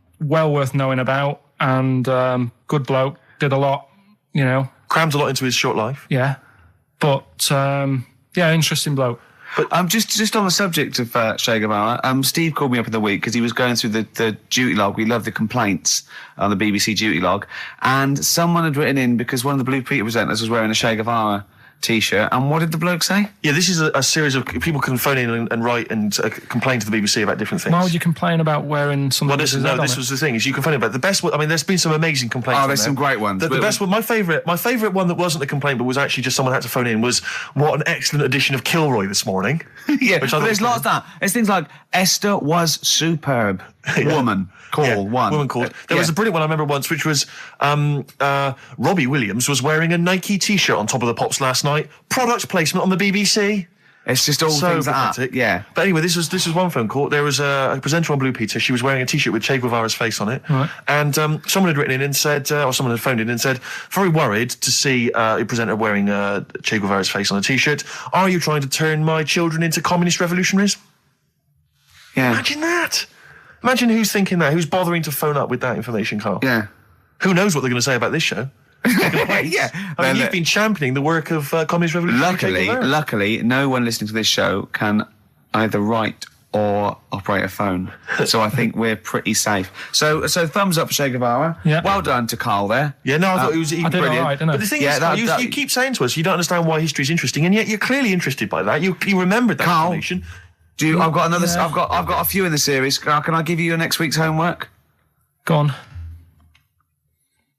worth knowing about, and good bloke. Did a lot, you know. Crammed a lot into his short life. Yeah. But, interesting bloke. But just on the subject of Che Guevara, Steve called me up in the week because he was going through the duty log. We love the complaints on the BBC duty log, and someone had written in because one of the Blue Peter presenters was wearing a Che Guevara T-shirt, and what did the bloke say? Yeah, this is a series of people can phone in and write and complain to the BBC about different things. Why would you complain about wearing something? Well, this was the thing, is you can phone about the best one. I mean, there's been some amazing complaints. Oh, there's some great ones. The best one, my favourite one that wasn't a complaint but was actually just someone had to phone in was, what an excellent edition of Kilroy this morning. Yeah, but there's lots of that. There's things like, Esther was superb. Woman call one. Woman called. There was a brilliant one I remember once, which was Robbie Williams was wearing a Nike T-shirt on Top of the Pops last night. Product placement on the BBC. It's just all so things like that. Yeah. But anyway, this was one phone call. There was a presenter on Blue Peter. She was wearing a T-shirt with Che Guevara's face on it. Right. And someone had written in and said, or someone had phoned in and said, very worried to see a presenter wearing Che Guevara's face on a T-shirt. Are you trying to turn my children into communist revolutionaries? Yeah. Imagine that. Imagine who's thinking that, who's bothering to phone up with that information, Karl. Yeah. Who knows what they're going to say about this show? Yeah. I mean, you've been championing the work of communist revolution. Luckily, no one listening to this show can either write or operate a phone. So I think we're pretty safe. So thumbs up for Che Guevara. Yeah. Well done to Karl there. Yeah, no, I thought it was I did brilliant. all right, didn't I? But the thing is, Karl, you keep saying to us you don't understand why history's interesting, and yet you're clearly interested by that. You remembered that Karl, information. I've got another. I've got a few in the series. Can I give you your next week's homework? Go on.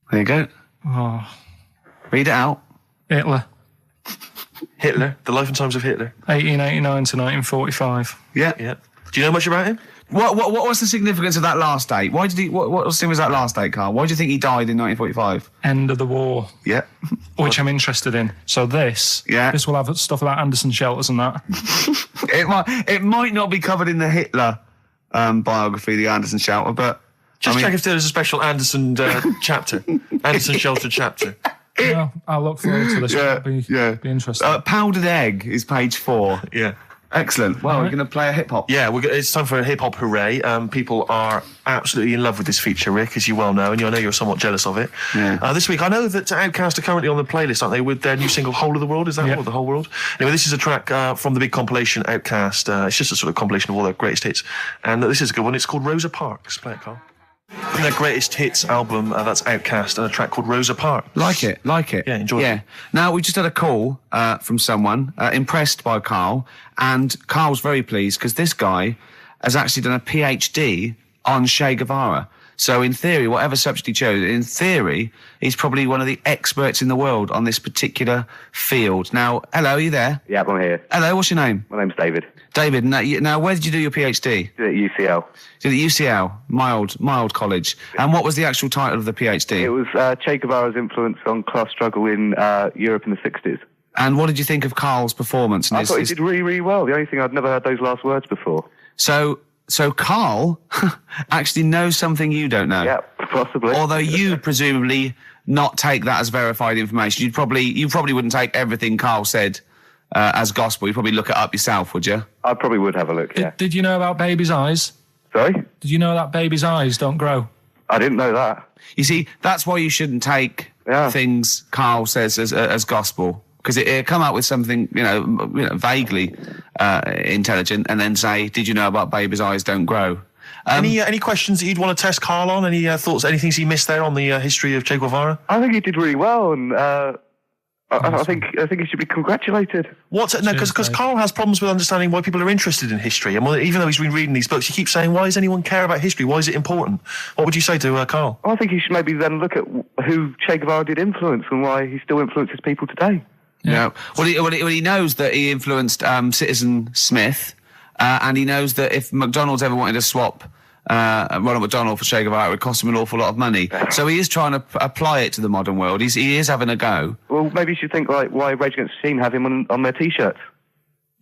There you go. Oh. Read it out. Hitler. The life and times of Hitler. 1889 to 1945. Yeah. Yeah. Do you know much about him? What was the significance of that last date? Why did he? What was that last date, Karl? Why do you think he died in 1945? End of the war. Yeah. Which I'm interested in. So this will have stuff about Anderson shelters and that. It might not be covered in the Hitler biography, the Anderson shelter, but check if there's a special Anderson chapter, Anderson shelter chapter. Yeah, I'll look forward to this. Be interesting. Powdered Egg is page 4. Yeah. Excellent. Well, we're going to play a hip-hop. Yeah, it's time for a hip-hop hooray. People are absolutely in love with this feature, Rick, as you well know, and I know you're somewhat jealous of it. Yeah. This week, I know that Outkast are currently on the playlist, aren't they, with their new single, Whole of the World? Is that what, The Whole World? Anyway, this is a track from the big compilation, Outkast. It's just a sort of compilation of all their greatest hits. And this is a good one. It's called Rosa Parks. Play it, Karl. From their greatest hits album, that's Outkast, and a track called Rosa Parks. Like it. Yeah, enjoy it. Now, we just had a call from someone impressed by Karl, and Karl's very pleased because this guy has actually done a PhD on Che Guevara. So in theory, whatever subject he chose, in theory, he's probably one of the experts in the world on this particular field. Now, hello, are you there? Yeah, I'm here. Hello, what's your name? My name's David. David, now where did you do your PhD? Did it at UCL. Did it at UCL, mild college. And what was the actual title of the PhD? It was Che Guevara's influence on class struggle in Europe in the 60s. And what did you think of Karl's performance? I thought he did really, really well. The only thing, I'd never heard those last words before. So Karl actually knows something you don't know. Yeah, possibly. Although you presumably not take that as verified information. You probably wouldn't take everything Karl said as gospel. You'd probably look it up yourself, would you? I probably would have a look, yeah. Did you know about babies' eyes? Sorry? Did you know that babies' eyes don't grow? I didn't know that. You see, that's why you shouldn't take things Karl says as gospel, because it come up with something, vaguely intelligent, and then say, did you know about babies' eyes don't grow? Any questions that you'd want to test Karl on? Any thoughts, any things he missed there on the history of Che Guevara? I think he did really well, and I think he should be congratulated. Because Karl has problems with understanding why people are interested in history, and even though he's been reading these books, he keeps saying, "Why does anyone care about history? Why is it important?" What would you say to Karl? I think he should maybe then look at who Che Guevara did influence and why he still influences people today. Yeah. Well, he knows that he influenced Citizen Smith, and he knows that if McDonald's ever wanted to swap Ronald McDonald for Che Guevara, it would cost him an awful lot of money. So he is trying to apply it to the modern world. He is having a go. Well, maybe you should think like why Rage Against the Machine have him on their T-shirts.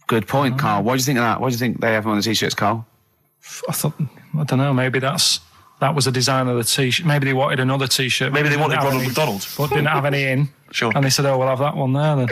Good point, Karl. Why do you think of that? Why do you think they have him on the T-shirts, Karl? I don't know, maybe that was the design of the T-shirt. Maybe they wanted another T-shirt. Maybe they wanted Ronald McDonald. But didn't have any in. Sure. And they said, we'll have that one there then.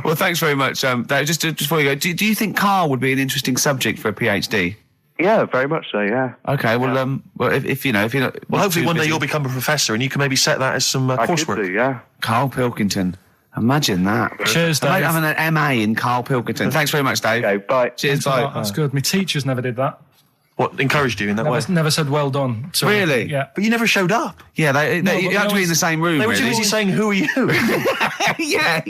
Well, thanks very much. Just before you go, do you think Karl would be an interesting subject for a PhD? Yeah, very much so, yeah. Okay, well, if you're not... Well, hopefully one day you'll become a professor and you can maybe set that as some coursework. I could do, yeah. Karl Pilkington. Imagine that. Cheers, Dave. Having an MA in Karl Pilkington. Thanks very much, Dave. Okay, bye. Cheers, bye. That's good. My teachers never did that. What, encouraged you in that way? Never said well done. So, really? Yeah. But you never showed up. Yeah, you had to be in the same room, They were really. too busy saying, who are you? yeah.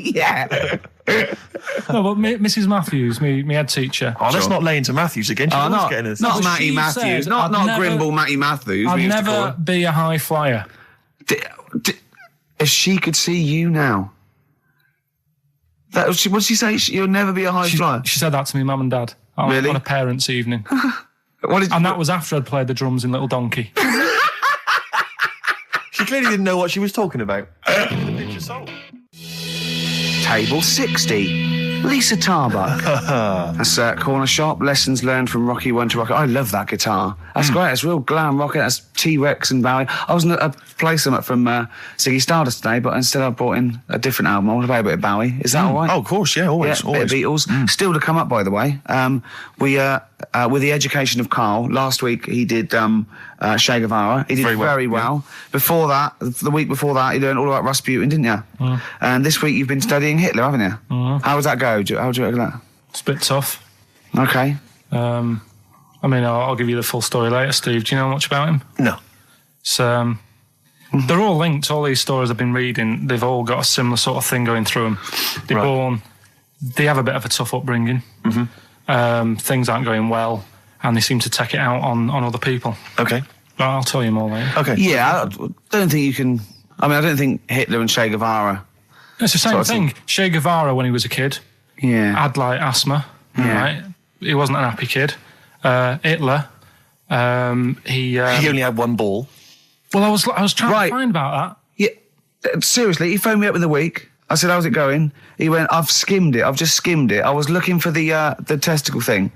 No, but Mrs. Matthews, me head teacher. Oh, let's not lay into Matthews again. Oh, not Well, Matty she Matthews. said Not I'd Grimble Matty Matthews. I'd never be a high flyer. If she could see you now. What did she say? You'll never be a high flyer? She said that to me, mum and dad. Really? On a parents' evening. And that was after I'd played the drums in Little Donkey. She clearly didn't know what she was talking about. Table 60. Lisa Tarbuck. That's Corner Shop. Lessons learned from Rocky 1 to Rocky. I love that guitar. That's great. It's real glam rock. That's T-Rex and Bowie. I was going to play some from Ziggy Stardust today, but instead I brought in a different album. I want to play a bit of Bowie. Is that all right? Oh, of course, yeah, always. Yeah, bit of Beatles. Still to come up, by the way. With the education of Karl, last week he did Che Guevara. He did very well. Before that, the week before that, you learned all about Rasputin, didn't you? And this week you've been studying Hitler, haven't you? How does that go? How do you reckon that? It's a bit tough. Okay. I'll give you the full story later, Steve. Do you know much about him? No. So, they're all linked. All these stories I've been reading, they've all got a similar sort of thing going through them. They have a bit of a tough upbringing. Things aren't going well, and they seem to take it out on other people. Okay. Well, I'll tell you more later. Okay. Yeah, I don't think you can... I don't think Hitler and Che Guevara... It's the same thing. Che Guevara, when he was a kid, had like asthma. Right? He wasn't an happy kid. Hitler, he only had one ball. Well, I was trying to find about that. Yeah, seriously, he phoned me up in the week. I said, "How's it going?" He went, "I've skimmed it. I've just skimmed it. I was looking for the testicle thing.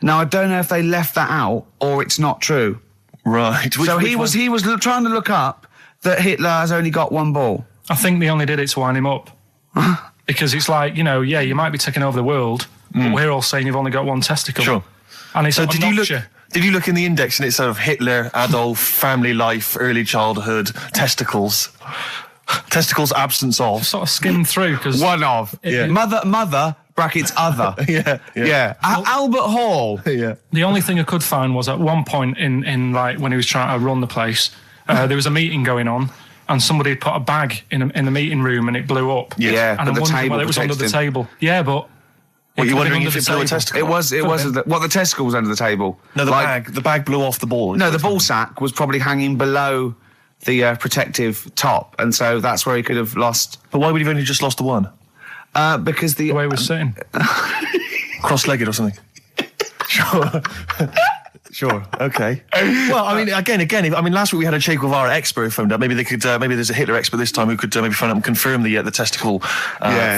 Now I don't know if they left that out or it's not true." Right. He was trying to look up that Hitler has only got one ball. I think they only did it to wind him up. Because it's like, you might be taking over the world, but we're all saying you've only got one testicle. Sure. And it's did you look in the index and it's sort of Hitler, Adolf, family life, early childhood, testicles, absence of? Sort of skimmed through because one of mother brackets other. yeah. Albert Hall. Yeah. The only thing I could find was at one point in like when he was trying to run the place, there was a meeting going on. And somebody had put a bag in the meeting room and it blew up. Yeah, and I'm wondering whether it was under the table. Yeah, but... What, you're wondering if it blew a testicle? It was the testicle was under the table. No, the bag blew off the ball. No, the ball sack was probably hanging below the protective top, and so that's where he could have lost. But why would he have only just lost the one? Because the way he was sitting. Cross-legged or something. Sure. Sure. Okay. Well, I mean, again. Last week we had a Che Guevara expert who phoned up. Maybe they could. Maybe there's a Hitler expert this time who could maybe phone up and confirm the testicle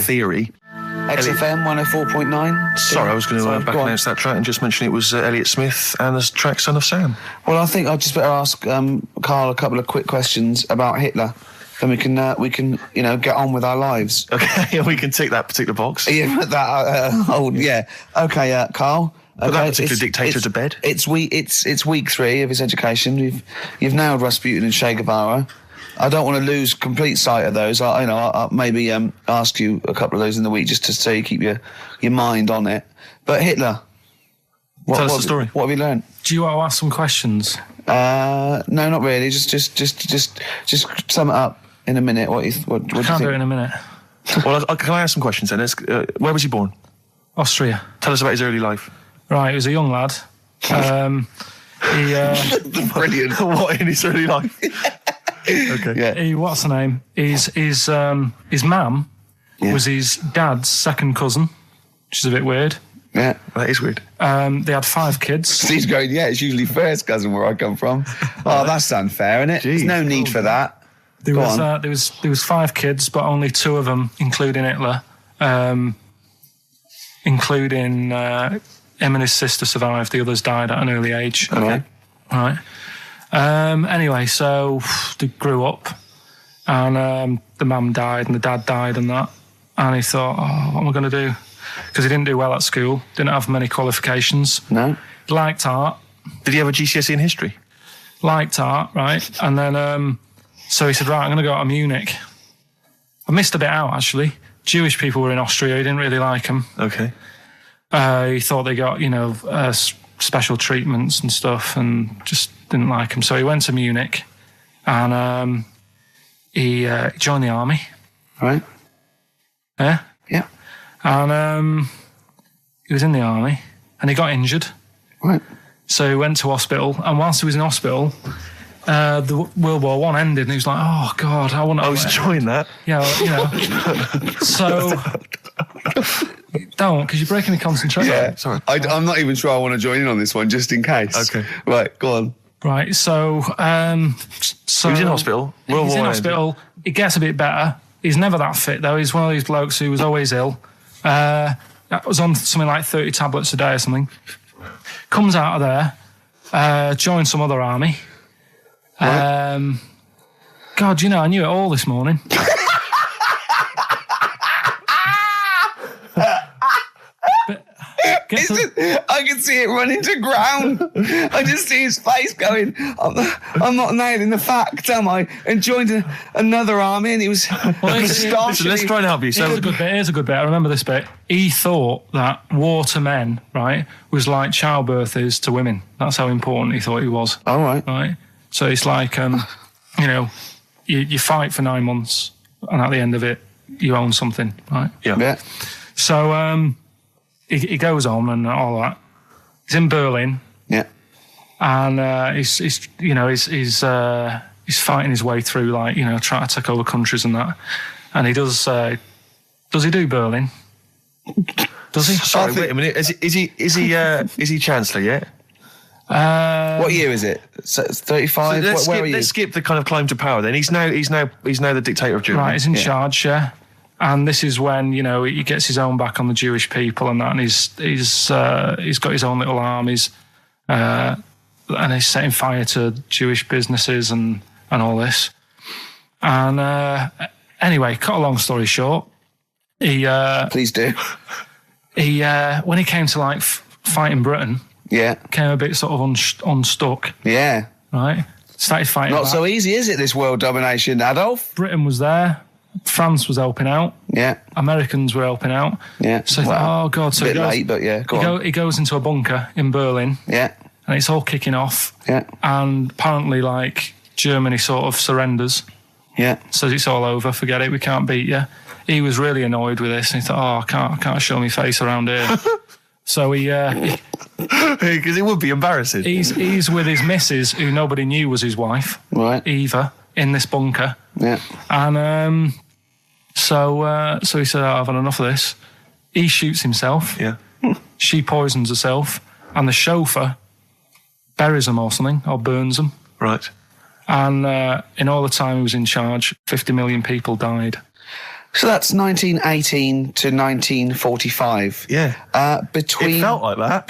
theory. XFM 104.9. Sorry, I was going to back announce that track and just mention it was Elliott Smith and the track "Son of Sam." Well, I think I'd just better ask Karl a couple of quick questions about Hitler. then we can get on with our lives. Okay, we can tick that particular box. Yeah, yeah. Okay, Karl. Put that particular dictator to bed. It's week 3 of his education. You've nailed Rasputin and Che Guevara. I don't want to lose complete sight of those. I'll maybe ask you a couple of those in the week just to so you keep your mind on it. But Hitler. Tell us the story. What have you learned? Do you want to ask some questions? No, not really. Just sum it up in a minute. What do you think? Can't do it in a minute. Well, can I ask some questions then? Where was he born? Austria. Tell us about his early life. Right, he was a young lad. Brilliant. What in his early life? Okay. Yeah. What's the name? His mum was his dad's second cousin, which is a bit weird. Yeah, that is weird. They had 5 kids. Steve's going, yeah, it's usually first cousin where I come from. Oh, that's unfair, isn't it? There's no need for that. There was 5 kids, but only 2 of them, including Hitler, including him and his sister survived. The others died at an early age. Okay. Right. Anyway, so they grew up, and the mum died and the dad died and that. And he thought, what am I going to do? Because he didn't do well at school, didn't have many qualifications. No. Liked art. Did he have a GCSE in history? Liked art, right. And then, so he said, right, I'm going to go to Munich. I missed a bit out, actually. Jewish people were in Austria. He didn't really like them. Okay. He thought they got, special treatments and stuff, and just didn't like them. So he went to Munich, and he joined the army. Right. Yeah? Yeah. And he was in the army, and he got injured. Right. So he went to hospital, and whilst he was in hospital, the World War I ended, and he was like, oh, God, I want to... I was enjoying that. Yeah, so... Don't, because you're breaking the concentration. Yeah, sorry. I'm not even sure I want to join in on this one, just in case. Okay. Right, go on. Right, so... he was in hospital. He's in hospital. It gets a bit better. He's never that fit, though. He's one of these blokes who was always ill. That was on something like 30 tablets a day or something. Comes out of there, joins some other army. Right. God, I knew it all this morning. I can see it running to ground. I just see his face going, I'm not nailing the fact, am I? And joined another army, and he was listen, let's try and help you. So Here's a good bit. I remember this bit. He thought that war to men, right, was like childbirth is to women. That's how important he thought he was. All right. Right? So it's like, you fight for 9 months, and at the end of it, you own something, right? Yeah. So, he goes on and all that. He's in Berlin. Yeah. And he's fighting his way through, trying to take over countries and that. And he does he do Berlin? Does he? Sorry, wait a minute. Is he Chancellor yet? What year is it? 35. So where are you? Let's skip the kind of climb to power. Then he's now the dictator of Germany. Right, he's in charge. Yeah. And this is when he gets his own back on the Jewish people and that, and he's got his own little armies, and he's setting fire to Jewish businesses and all this. And anyway, cut a long story short, please do. He when he came to fighting Britain, came a bit sort of unstuck. Yeah. Right. Started fighting. Not so easy, is it? This world domination, Adolf. Britain was there. France was helping out. Yeah. Americans were helping out. Yeah. So he thought, oh, God. So a bit late, but yeah, he goes into a bunker in Berlin. Yeah. And it's all kicking off. Yeah. And apparently, Germany sort of surrenders. Yeah. Says it's all over, forget it, we can't beat you. He was really annoyed with this, and he thought, I can't show my face around here. So because it would be embarrassing. He's with his missus, who nobody knew was his wife. Right. Eva, in this bunker. Yeah. And so he said, I've had enough of this. He shoots himself. Yeah. She poisons herself, and the chauffeur buries them or something, or burns them. Right. And in all the time he was in charge, 50 million people died. So that's 1918 to 1945. Yeah. Between it felt like that.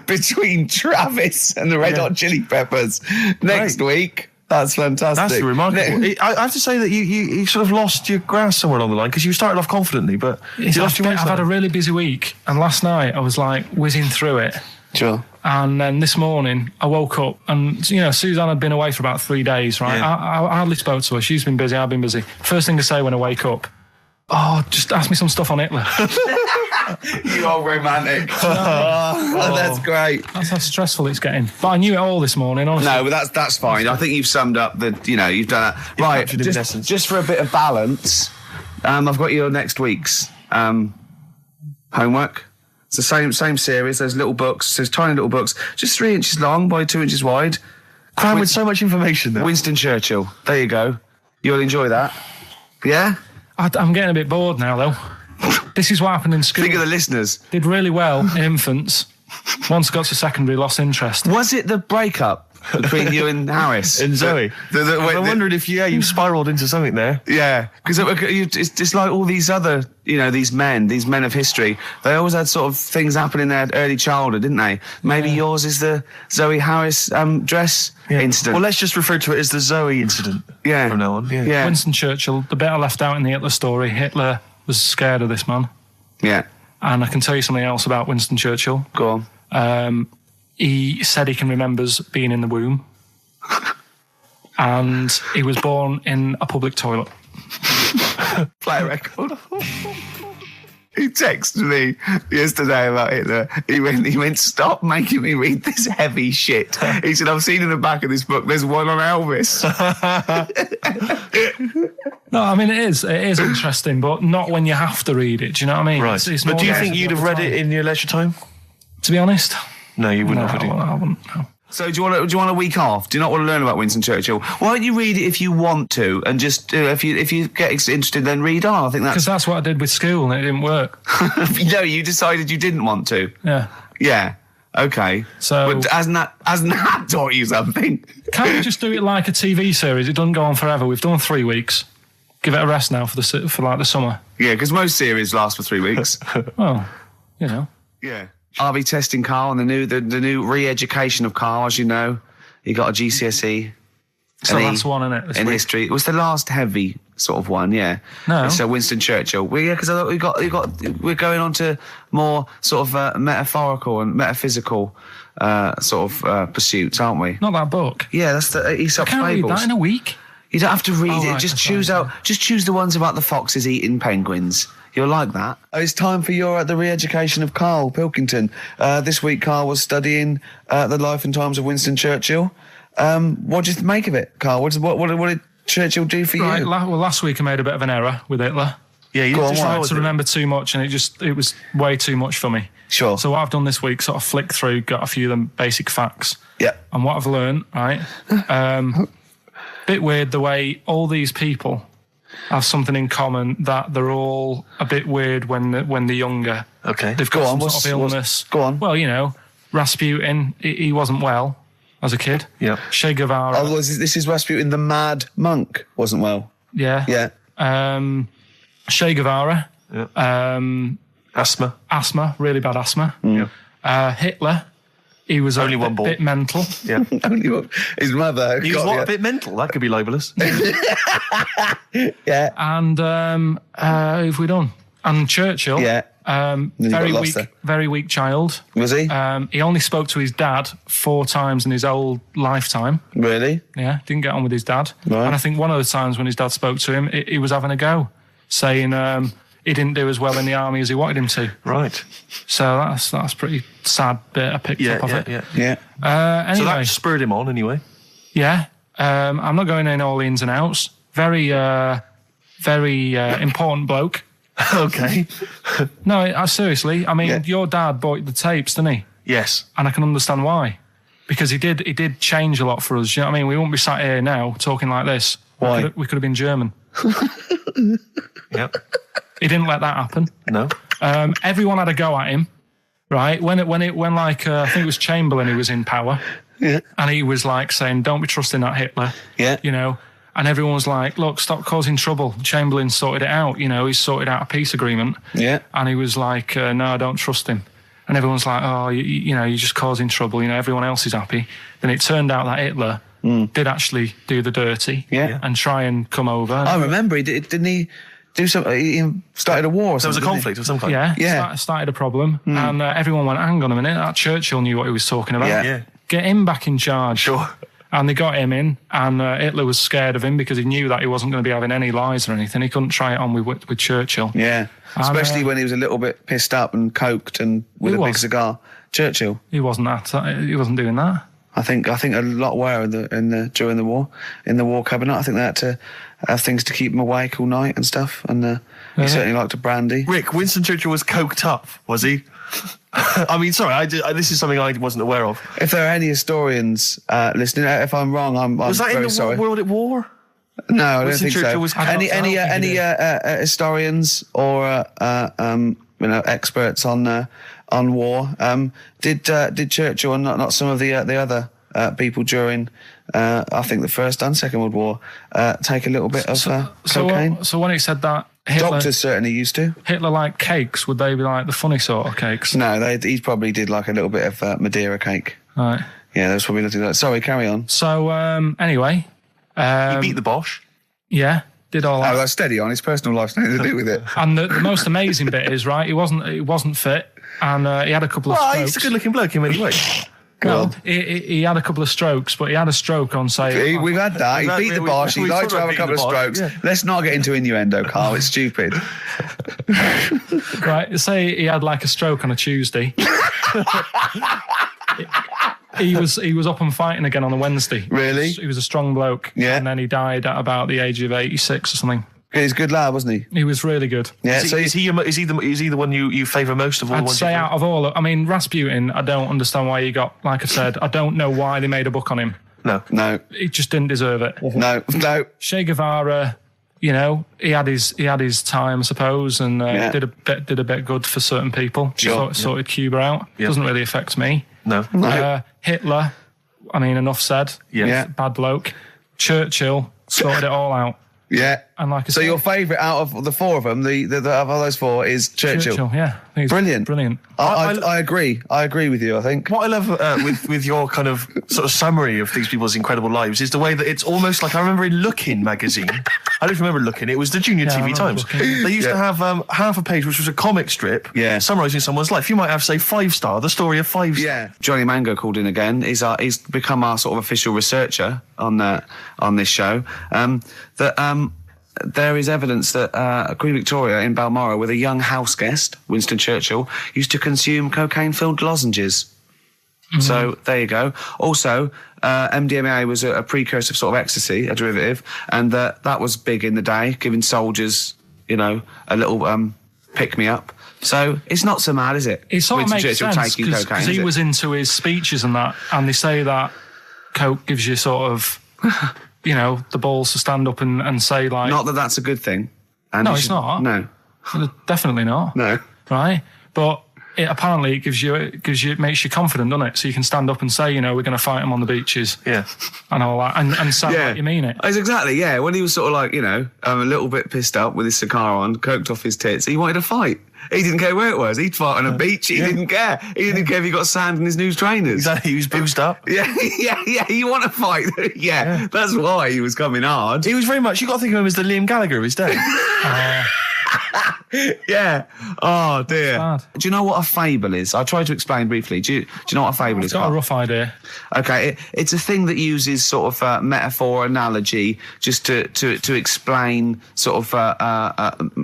Between Travis and the Red Hot Chili Peppers. Next week, That's fantastic. That's remarkable. I have to say that you sort of lost your grasp somewhere along the line because you started off confidently, but I've had a really busy week, and last night I was like whizzing through it. Sure. And then this morning I woke up and, Suzanne had been away for about 3 days, right? Yeah. I hardly spoke to her. She's been busy, I've been busy. First thing to say when I wake up, just ask me some stuff on Hitler. You are romantic. That's great. That's how stressful it's getting. But I knew it all this morning, honestly. No, but that's fine. I think you've summed up you've done that. Right, just for a bit of balance, I've got your next week's homework. It's the same series. There's little books. There's tiny little books, just 3 inches long by 2 inches wide. Crammed with so much information there. Winston Churchill. There you go. You'll enjoy that. Yeah? I'm getting a bit bored now, though. This is what happened in school. Think of the listeners. Did really well in infants. Once I got to secondary, lost interest. Was it the breakup between you and Harris? And Zoe? I'm wondering if you spiralled into something there. Yeah, because it's like all these other, these men of history, they always had sort of things happen in their early childhood, didn't they? Maybe yours is the Zoe Harris dress incident. Well, let's just refer to it as the Zoe incident from now on. Yeah. Winston Churchill, the bit I left out in the Hitler story, Hitler was scared of this man. Yeah. And I can tell you something else about Winston Churchill. Go on. He said he can remember being in the womb. And he was born in a public toilet. Play a record. He texted me yesterday about Hitler. He went, stop making me read this heavy shit. He said, I've seen in the back of this book, there's one on Elvis. No, I mean, it is interesting, but not when you have to read it. Do you know what I mean? Right. But do you think you'd have read it in your leisure time? To be honest? No, you wouldn't have. I wouldn't. No. So do you want a week off? Do you not want to learn about Winston Churchill? Why don't you read it if you want to, and just if you get interested, then read on. I think because that's what I did with school, and it didn't work. No, you decided you didn't want to. Yeah. Yeah. Okay. So but hasn't that taught you something? Can't we just do it like a TV series? It doesn't go on forever. We've done 3 weeks. Give it a rest now for the summer. Yeah, because most series last for 3 weeks. Well, Yeah. I'll be testing Karl on the new re-education of Karl, as you know. He got a GCSE. It's the last one, isn't it? In history. It was the last heavy sort of one, yeah. No. So Winston Churchill. Because I thought we're going on to more sort of metaphorical and metaphysical pursuits, aren't we? Not that book. Yeah, that's the Aesop's Fables. I can't read that in a week. You don't have to read it. Right, Just choose the ones about the foxes eating penguins. You'll like that. It's time for the re-education of Karl Pilkington. This week, Karl was studying the life and times of Winston Churchill. What did you make of it, Karl? What did Churchill do for you? Well, last week I made a bit of an error with Hitler. Yeah, you just tried to remember too much, and it was way too much for me. Sure. So what I've done this week, sort of flicked through, got a few of them basic facts. Yeah. And what I've learned, right? Bit weird the way all these people have something in common, that they're all a bit weird when they're younger. Okay. They've got some sort of illness. Go on. Well, Rasputin, he wasn't well as a kid. Yeah. Che Guevara. Oh, this is Rasputin, the mad monk, wasn't well. Yeah. Yeah. Che Guevara. Yeah. Asthma, really bad asthma. Mm. Hitler. He was only a bit mental. Yeah. Only one. His mother. He was a bit mental. That could be libelous. Yeah. And who have we done? And Churchill. Yeah. Very weak child. Was he? He only spoke to his dad 4 times in his whole lifetime. Really? Yeah, didn't get on with his dad. Right. And I think one of the times when his dad spoke to him, he was having a go, saying he didn't do as well in the army as he wanted him to. Right. So that's pretty sad bit I picked up of it. Yeah. Anyway, so that spurred him on anyway. Yeah. I'm not going in all the ins and outs. Very important bloke. Okay. No, seriously. I mean, your dad bought the tapes, didn't he? Yes. And I can understand why. Because he did change a lot for us. You know what I mean? We wouldn't be sat here now talking like this. Why? We could have been German. Yep. He didn't let that happen. No. Everyone had a go at him, right? When I think it was Chamberlain who was in power. Yeah. And he was like saying, don't be trusting that Hitler. Yeah. You know? And everyone was like, look, stop causing trouble. Chamberlain sorted it out. You know, he sorted out a peace agreement. Yeah. And he was like, no, I don't trust him. and everyone's like, oh, you know, you're just causing trouble, you know, everyone else is happy. Then it turned out that Hitler did actually do the dirty and try and come over. I remember, didn't he do something? He started a war or something. There was a conflict of some kind. Yeah. Started a problem, and everyone went, hang on a minute, that Churchill knew what he was talking about. Yeah. Get him back in charge. Sure. And they got him in, and Hitler was scared of him because he knew that he wasn't going to be having any lies or anything. He couldn't try it on with Churchill. Yeah, especially when he was a little bit pissed up and coked and with a big cigar. Churchill. He wasn't doing that. I think a lot were during the war, in the war cabinet. I think they had to have things to keep him awake all night and stuff. And he certainly liked a brandy. Rick, Winston Churchill was coked up, was he? I mean, sorry, this is something I wasn't aware of. If there are any historians listening, if I'm wrong, I'm was that very in the sorry. World at War? No, I don't Winston think Churchill so. was Any historians or experts on war? Did Churchill and not some of the other people during I think the First and Second World War take a little bit of cocaine? So when he said that, Hitler, doctors certainly used to. Hitler liked cakes. Would they be like the funny sort of cakes? No, he probably did like a little bit of Madeira cake. Right. Yeah, there was probably nothing like that. Sorry, carry on. So anyway, he beat the Bosch. Yeah, did all that. Oh, that's steady on. His personal life's nothing to do with it. And the most amazing bit is, right, he wasn't fit, and he had a couple of strokes. He's a good-looking bloke in many ways. Well, he had a couple of strokes, but he had a stroke on, say... We've had that. He beat the Bosch. He liked to have a couple of strokes. Yeah. Let's not get into innuendo, Karl. It's stupid. Right, say he had like a stroke on a Tuesday. He was up and fighting again on a Wednesday. Really? He was a strong bloke. Yeah. And then he died at about the age of 86 or something. He's a good lad, wasn't he? He was really good. Yeah. Is he the one you favour most of all? I'd the ones say out of all, I mean, Rasputin, I don't understand why he got, like I said, I don't know why they made a book on him. No. He just didn't deserve it. No. Che Guevara, you know, he had his time, I suppose, and did a bit good for certain people. Sure. Sorted Cuba out. Yeah. Doesn't really affect me. No. Hitler, I mean, enough said. Yeah. Bad bloke. Churchill sorted it all out. Yeah. And like I so said, your favourite out of the four of them, the of those four, is Churchill. Yeah. I think Brilliant. Brilliant. I agree. I agree with you, I think. What I love with your kind of sort of summary of these people's incredible lives is the way that it's almost like, I remember in Looking magazine, I don't remember Looking, it was the Junior TV Times. They used to have half a page which was a comic strip summarising someone's life. You might have, say, 5 Star, the story of 5 Star. Yeah. Johnny Mango called in again. He's become our sort of official researcher on this show. There is evidence that Queen Victoria in Balmoral, with a young house guest, Winston Churchill, used to consume cocaine-filled lozenges. Mm-hmm. So there you go. Also, MDMA was a precursor of sort of ecstasy, a derivative, and that was big in the day, giving soldiers, you know, a little pick-me-up. So it's not so mad, is it? It sort of Winston makes Churchill sense taking cocaine, because he was into his speeches and that, and they say that coke gives you sort of... you know, the balls to stand up and say, like... Not that that's a good thing. And no, it's not. No. Definitely not. No. Right? But apparently it makes you confident, doesn't it? So you can stand up and say, you know, we're going to fight them on the beaches. Yeah. And all that. And sound like you mean it. It's exactly, yeah. When he was sort of like, you know, a little bit pissed up with his cigar on, coked off his tits, he wanted to fight. He didn't care where it was. He'd fight on a beach. He didn't care. He didn't care if he got sand in his new trainers. Exactly. He was boozed up. Yeah. You want to fight? Yeah. That's why he was coming hard. He was very much. You got to think of him as the Liam Gallagher of his day. Yeah. Oh dear. Do you know what a fable is? I'll try to explain briefly. Do you know what a fable is? I've got a rough idea. Okay, it's a thing that uses sort of metaphor, analogy, just to explain sort of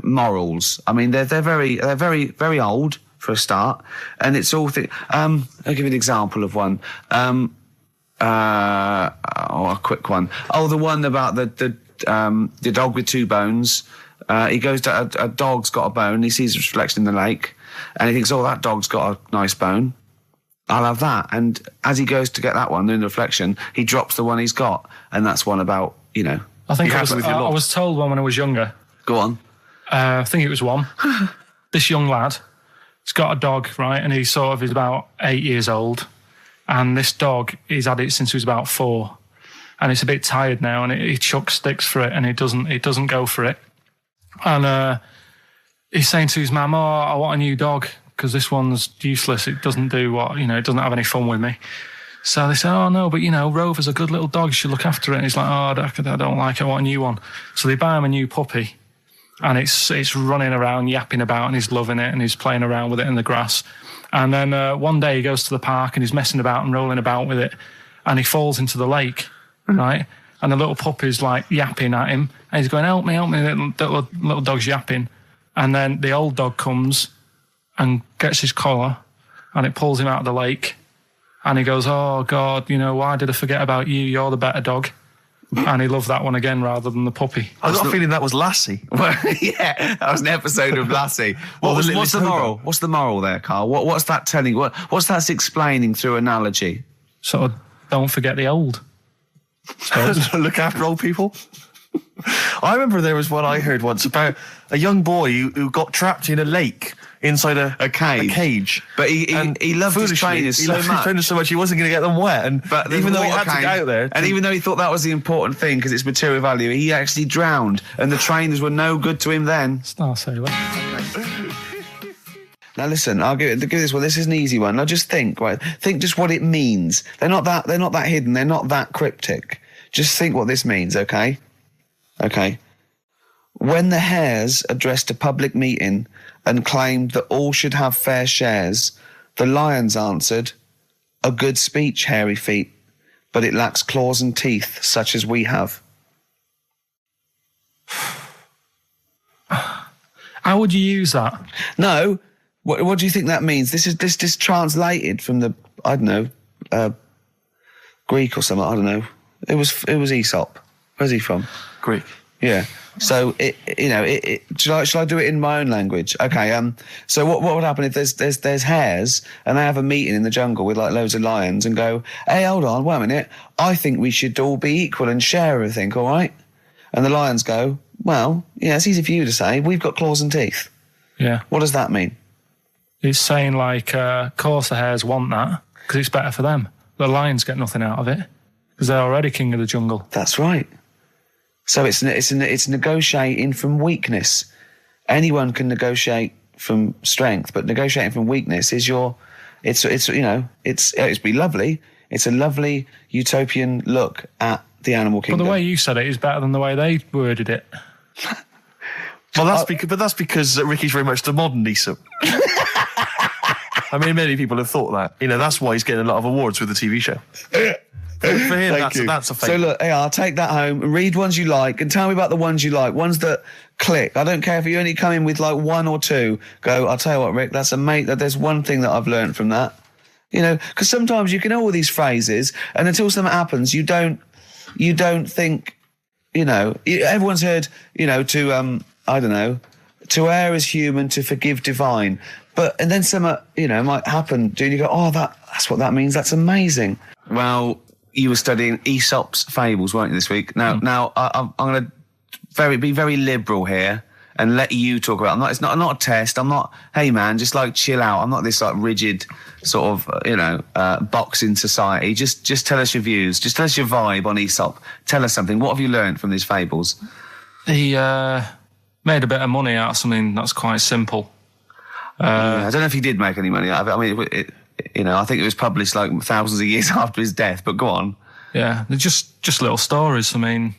morals. I mean, they're very old for a start, and it's all. I'll give you an example of one. A quick one. Oh, the one about the dog with 2 bones. He goes to a dog's got a bone. He sees a reflection in the lake, and he thinks, "Oh, that dog's got a nice bone. I'll have that." And as he goes to get that one in the reflection, he drops the one he's got, and that's one about, you know. I think I was told one when I was younger. Go on. I think it was one. This young lad, he's got a dog, right, and he sort of is about 8 years old, and this dog, he's had it since he was about 4, and it's a bit tired now, and he chucks sticks for it, and it doesn't go for it. And he's saying to his mum, "Oh, I want a new dog. because this one's useless. It doesn't do what, it doesn't have any fun with me. So they say, oh, no, but, Rover's a good little dog. You should look after it. And he's like, oh, I don't like it. I want a new one. So they buy him a new puppy. And it's running around, yapping about, and he's loving it, and he's playing around with it in the grass. And then one day he goes to the park, and he's messing about and rolling about with it, and he falls into the lake, right? And the little puppy's, yapping at him, and he's going, help me, the little dog's yapping. And then the old dog comes and gets his collar, and it pulls him out of the lake. And he goes, oh, God, why did I forget about you? You're the better dog. And he loved that one again rather than the puppy. I got a feeling that was Lassie. Well, yeah, that was an episode of Lassie. What's the moral? What's the moral there, Karl? What's that telling? What's that explaining through analogy? Sort of, don't forget the old. Look after old people. I remember there was one I heard once about a young boy who got trapped in a lake inside a cage. But he loved his trainers so much. He wasn't going to get them wet. But even though he had to get out there, and even though he thought that was the important thing because it's material value, he actually drowned, and the trainers were no good to him then. Star Sailor. Now listen, I'll give this one. This is an easy one. Now just think, right? Think just what it means. They're not that hidden. They're not that cryptic. Just think what this means, okay? Okay. When the Hares addressed a public meeting and claimed that all should have fair shares, the Lions answered, a good speech, hairy feet, but it lacks claws and teeth such as we have. How would you use that? No. What do you think that means? This is translated from the, I don't know, Greek or something, I don't know. It was Aesop. Where's he from? Greek. Yeah. So shall I do it in my own language? Okay. So what would happen if there's hares and they have a meeting in the jungle with loads of lions and go, hey, hold on, wait a minute. I think we should all be equal and share everything, all right? And the lions go, well, yeah, it's easy for you to say. We've got claws and teeth. Yeah. What does that mean? It's saying of course the hares want that because it's better for them. The lions get nothing out of it because they're already king of the jungle. That's right. So it's negotiating from weakness. Anyone can negotiate from strength, but negotiating from weakness is it's be lovely. It's a lovely utopian look at the animal kingdom. But the way you said it is better than the way they worded it. Well, that's because Ricky's very much the modern Aesop. I mean, many people have thought that. That's why he's getting a lot of awards with the TV show. For him, that's a fake. So look, I'll take that home and read ones you like and tell me about the ones you like, ones that click. I don't care if you only come in with one or two. Go, I'll tell you what, Rick, that's there's one thing that I've learned from that. Because sometimes you can know all these phrases and until something happens, you don't think, everyone's heard, to, I don't know, to err is human, to forgive divine. And then something, might happen, and you go, oh, that's what that means. That's amazing. Well, you were studying Aesop's fables, weren't you, this week? Now, I'm going to be very liberal here and let you talk about it. It's not a test. I'm not, hey, man, just chill out. I'm not this rigid sort of, box in society. Just tell us your views. Just tell us your vibe on Aesop. Tell us something. What have you learned from these fables? He made a bit of money out of something that's quite simple. I don't know if he did make any money out of it. I mean, I think it was published thousands of years after his death, but go on. Yeah, they're just little stories. I mean,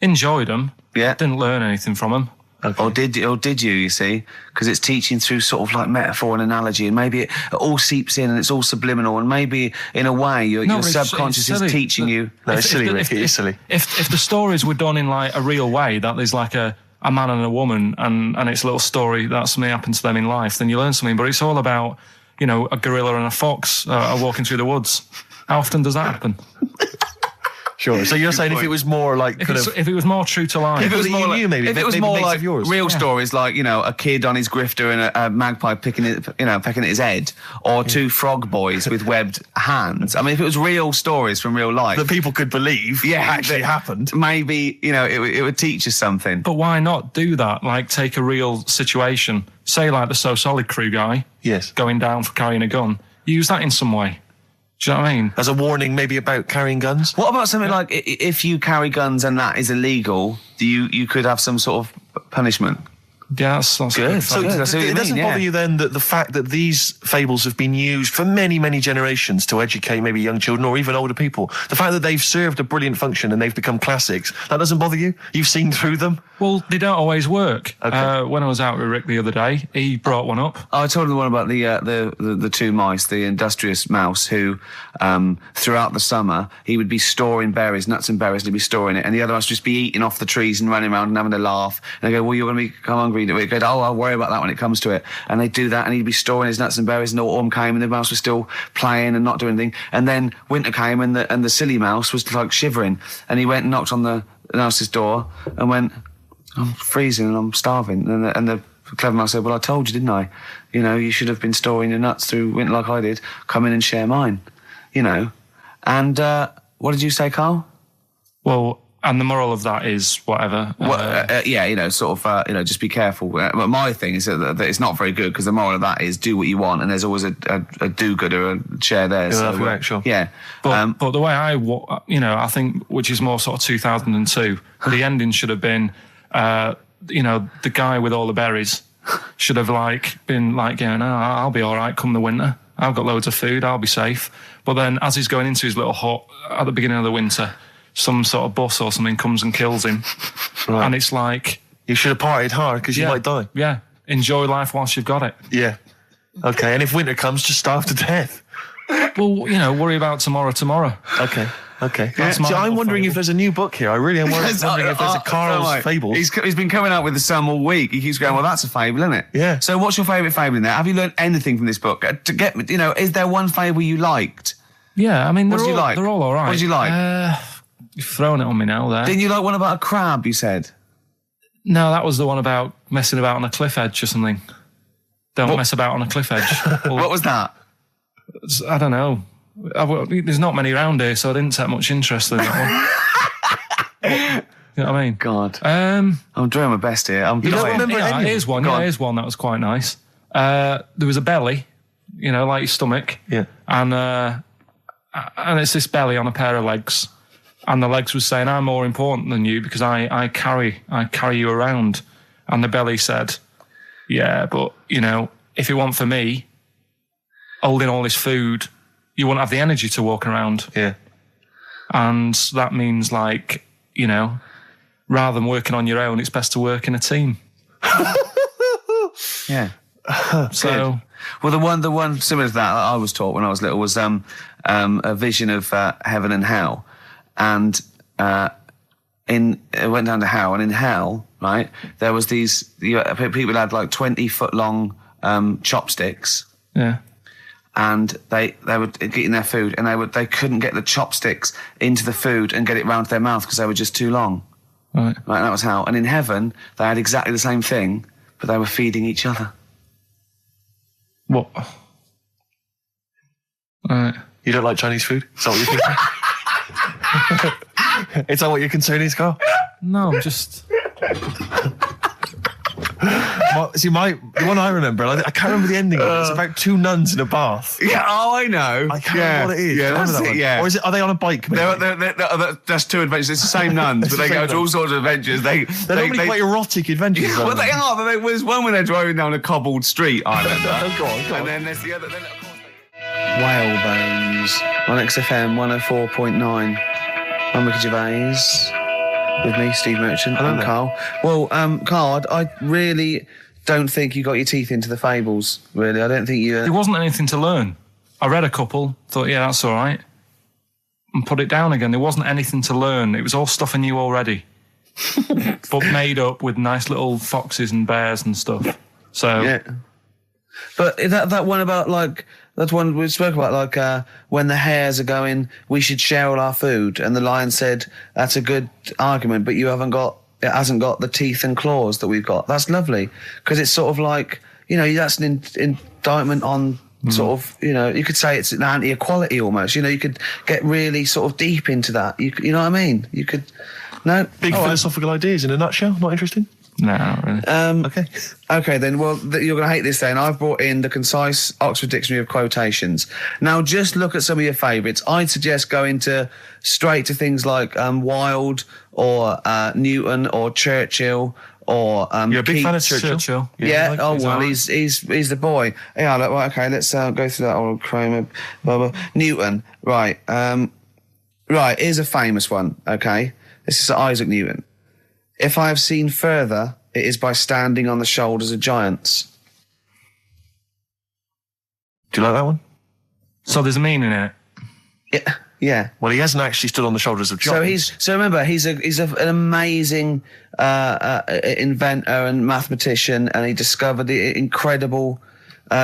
enjoyed them. Yeah. Didn't learn anything from them. Okay. Or did you see? Because it's teaching through sort of metaphor and analogy, and maybe it all seeps in and it's all subliminal, and maybe in a way your subconscious is teaching you. No, it's silly, Ricky. It's silly. If the stories were done in a real way, that there's a man and a woman, and it's a little story that something happened to them in life, then you learn something. But it's all about, a gorilla and a fox are walking through the woods. How often does that happen? Sure. So you're saying if it was more if it was more true to life, if it was more real Yeah. stories, a kid on his grifter and a magpie pecking at his head, or two frog boys with webbed hands. I mean, if it was real stories from real life that people could believe, actually happened, maybe it would teach us something. But why not do that? Take a real situation, say the So Solid Crew guy, yes, going down for carrying a gun. Use that in some way. Do you know what I mean? As a warning, maybe about carrying guns. What about something like if you carry guns and that is illegal, you could have some sort of punishment? Yeah, that's Good. So That's what you it doesn't mean, bother yeah. you then that the fact that these fables have been used for many, many generations to educate maybe young children or even older people, the fact that they've served a brilliant function and they've become classics, that doesn't bother you? You've seen through them? Well, they don't always work. Okay. When I was out with Rick the other day, he brought one up. I told him the one about the two mice, the industrious mouse, who throughout the summer he would be storing berries, nuts and berries, and he'd be storing it, and the other mice would just be eating off the trees and running around and having a laugh. And they go, "Well, you're going to become hungry." He goes, "Oh, I'll worry about that when it comes to it." And they'd do that, and he'd be storing his nuts and berries, and autumn came, and the mouse was still playing and not doing anything. And then winter came, and the silly mouse was like shivering, and he went and knocked on the mouse's door and went, "I'm freezing and I'm starving." And the clever mouse said, "Well, I told you, didn't I? You know, you should have been storing your nuts through winter like I did. Come in and share mine." You know. And what did you say, Karl? Well, and the moral of that is whatever. Yeah, you know, sort of, you know, just be careful. But my thing is that it's not very good, because the moral of that is do what you want, and there's always a do-gooder, a share there. Yeah, sure. Yeah. But the way I think, which is more sort of 2002, the ending should have been, you know, the guy with all the berries should have been going, "Oh, I'll be all right come the winter. I've got loads of food. I'll be safe." But then, as he's going into his little hut at the beginning of the winter, some sort of bus or something comes and kills him. Right. And it's like... You should have partied hard because you might die. Yeah. Enjoy life whilst you've got it. Yeah. Okay, and if winter comes, just starve to death. Well, you know, worry about tomorrow. Okay. Yeah. See, I'm wondering if there's a new book here. I really am wondering if there's a Karl's Fables. He's been coming out with some all week. He keeps going, "Well, that's a fable, isn't it?" Yeah. So what's your favourite fable in there? Have you learned anything from this book? You know, is there one fable you liked? Yeah, I mean, What did you like? They're all right. What did you like? You've thrown it on me now there. Didn't you like one about a crab, you said? No, that was the one about messing about on a cliff edge or something. Don't mess about on a cliff edge. Well, What was that? I don't know. There's not many around here, so I didn't take much interest in that one. You know what I mean? God. Um, I'm doing my best here. I'm You don't dying. remember any? Here's one. Go Yeah, on. here's one that was quite nice. There was a belly, you know, like your stomach. Yeah. And it's this belly on a pair of legs. And the legs was saying, "I'm more important than you because I carry you around." And the belly said, "Yeah, but, you know, if it weren't for me holding all this food, you wouldn't have the energy to walk around." Yeah. And that means, like, you know, rather than working on your own, it's best to work in a team. Yeah. So, Well, the one similar to that I was taught when I was little was a vision of heaven and hell, and it went down to hell, and in hell, right, there was these people had like 20-foot long chopsticks. yeah. And they were getting their food, and they couldn't get the chopsticks into the food and get it round to their mouth because they were just too long. Right. Right, that was hell. And in heaven, they had exactly the same thing, but they were feeding each other. What? Right. You don't like Chinese food? Is that what you're thinking? Is that what your concern is, Karl? No, I'm just... The one I remember, I can't remember the ending of it. It's about two nuns in a bath. Yeah, oh, I know. I can't remember what it is. Yeah, Do you remember that's that it, one? yeah. Or are they on a bike? Maybe? That's two adventures. It's the same nuns, but they go to all sorts of adventures. They're They're normally quite erotic adventures. Yeah, well, they are. But there's one where they're driving down a cobbled street, I remember. Go on. And then there's the other. Then, of course, Whalebones on XFM 104.9. I'm Ricky Gervais. With me, Steve Merchant, and Karl. Well, Karl, I really don't think you got your teeth into the fables, really. I don't think you... There wasn't anything to learn. I read a couple, thought, yeah, that's all right, and put it down again. There wasn't anything to learn. It was all stuff I knew already, but made up with nice little foxes and bears and stuff. So... Yeah. But that one about, like... That one we spoke about, like, when the hares are going, we should share all our food, and the lion said, that's a good argument, but it hasn't got the teeth and claws that we've got. That's lovely, because it's sort of like, you know, that's an indictment on sort of, you know, you could say it's an anti-equality almost. You know, you could get really sort of deep into that. You know what I mean? You could... No? Big philosophical ideas in a nutshell. Not interesting? No, not really. Okay. Okay, then. Well, you're going to hate this then. I've brought in the concise Oxford Dictionary of Quotations. Now, just look at some of your favourites. I'd suggest going straight to things like Wilde or Newton or Churchill or You're a big fan of Keats. Churchill. Yeah. like- He's the boy. Yeah. Right, okay. Let's go through that old Kramer. Blah, blah. Newton. Right. Right. Here's a famous one. Okay. This is Isaac Newton. If I have seen further, it is by standing on the shoulders of giants. Do you like that one? So there's a meaning in it. Yeah. Yeah. Well, he hasn't actually stood on the shoulders of giants. So remember, he's an amazing inventor and mathematician, and he discovered the incredible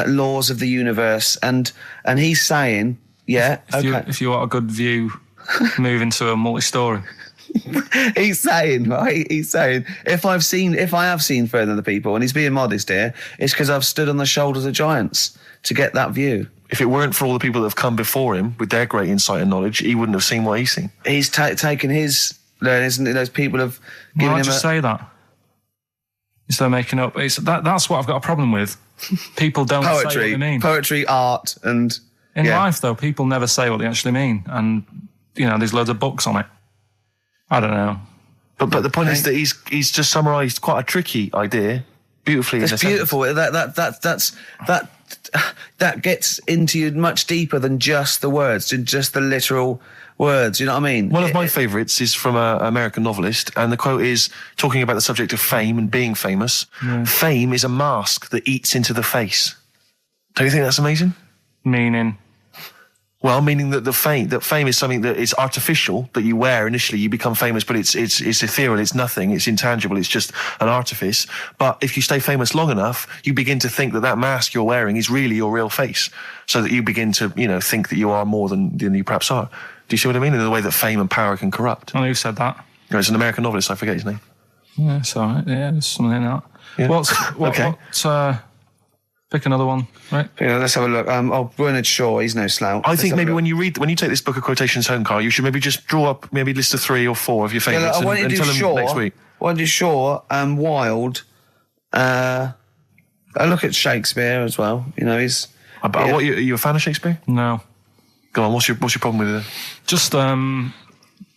laws of the universe. And he's saying, If you want a good view, move into a multi-story. He's saying, right? He's saying, if I have seen further than the people, and he's being modest here, it's because I've stood on the shoulders of giants to get that view. If it weren't for all the people that have come before him with their great insight and knowledge, he wouldn't have seen what he's seen. He's taken his learning, isn't it? Those people have given him just say that instead of making up. That's what I've got a problem with. People don't say what they mean. Poetry, art, and in life, though, people never say what they actually mean, and there's loads of books on it. I don't know. But the point is that he's just summarised quite a tricky idea beautifully. It's beautiful. That gets into you much deeper than just the words, just the literal words. You know what I mean? One of my favourites is from an American novelist, and the quote is talking about the subject of fame and being famous. Yeah. Fame is a mask that eats into the face. Don't you think that's amazing? Meaning? Well, meaning that fame is something that is artificial, that you wear initially, you become famous, but it's ethereal, it's nothing, it's intangible, it's just an artifice. But if you stay famous long enough, you begin to think that mask you're wearing is really your real face, so that you begin to, think that you are more than you perhaps are. Do you see what I mean? In the way that fame and power can corrupt. Oh, who said that? It's an American novelist, I forget his name. Yeah, it's all right. Yeah, there's something in that. Yeah. Okay. Pick another one, right? Yeah, let's have a look. Bernard Shaw, he's no slouch. I think maybe when you take this book of quotations home, Karl, you should maybe just draw up maybe a list of 3 or 4 of your favourites and tell them next week. I want to do Shaw and Wilde. I look at Shakespeare as well. He's. Are you a fan of Shakespeare? No. Go on. What's your problem with it? Just the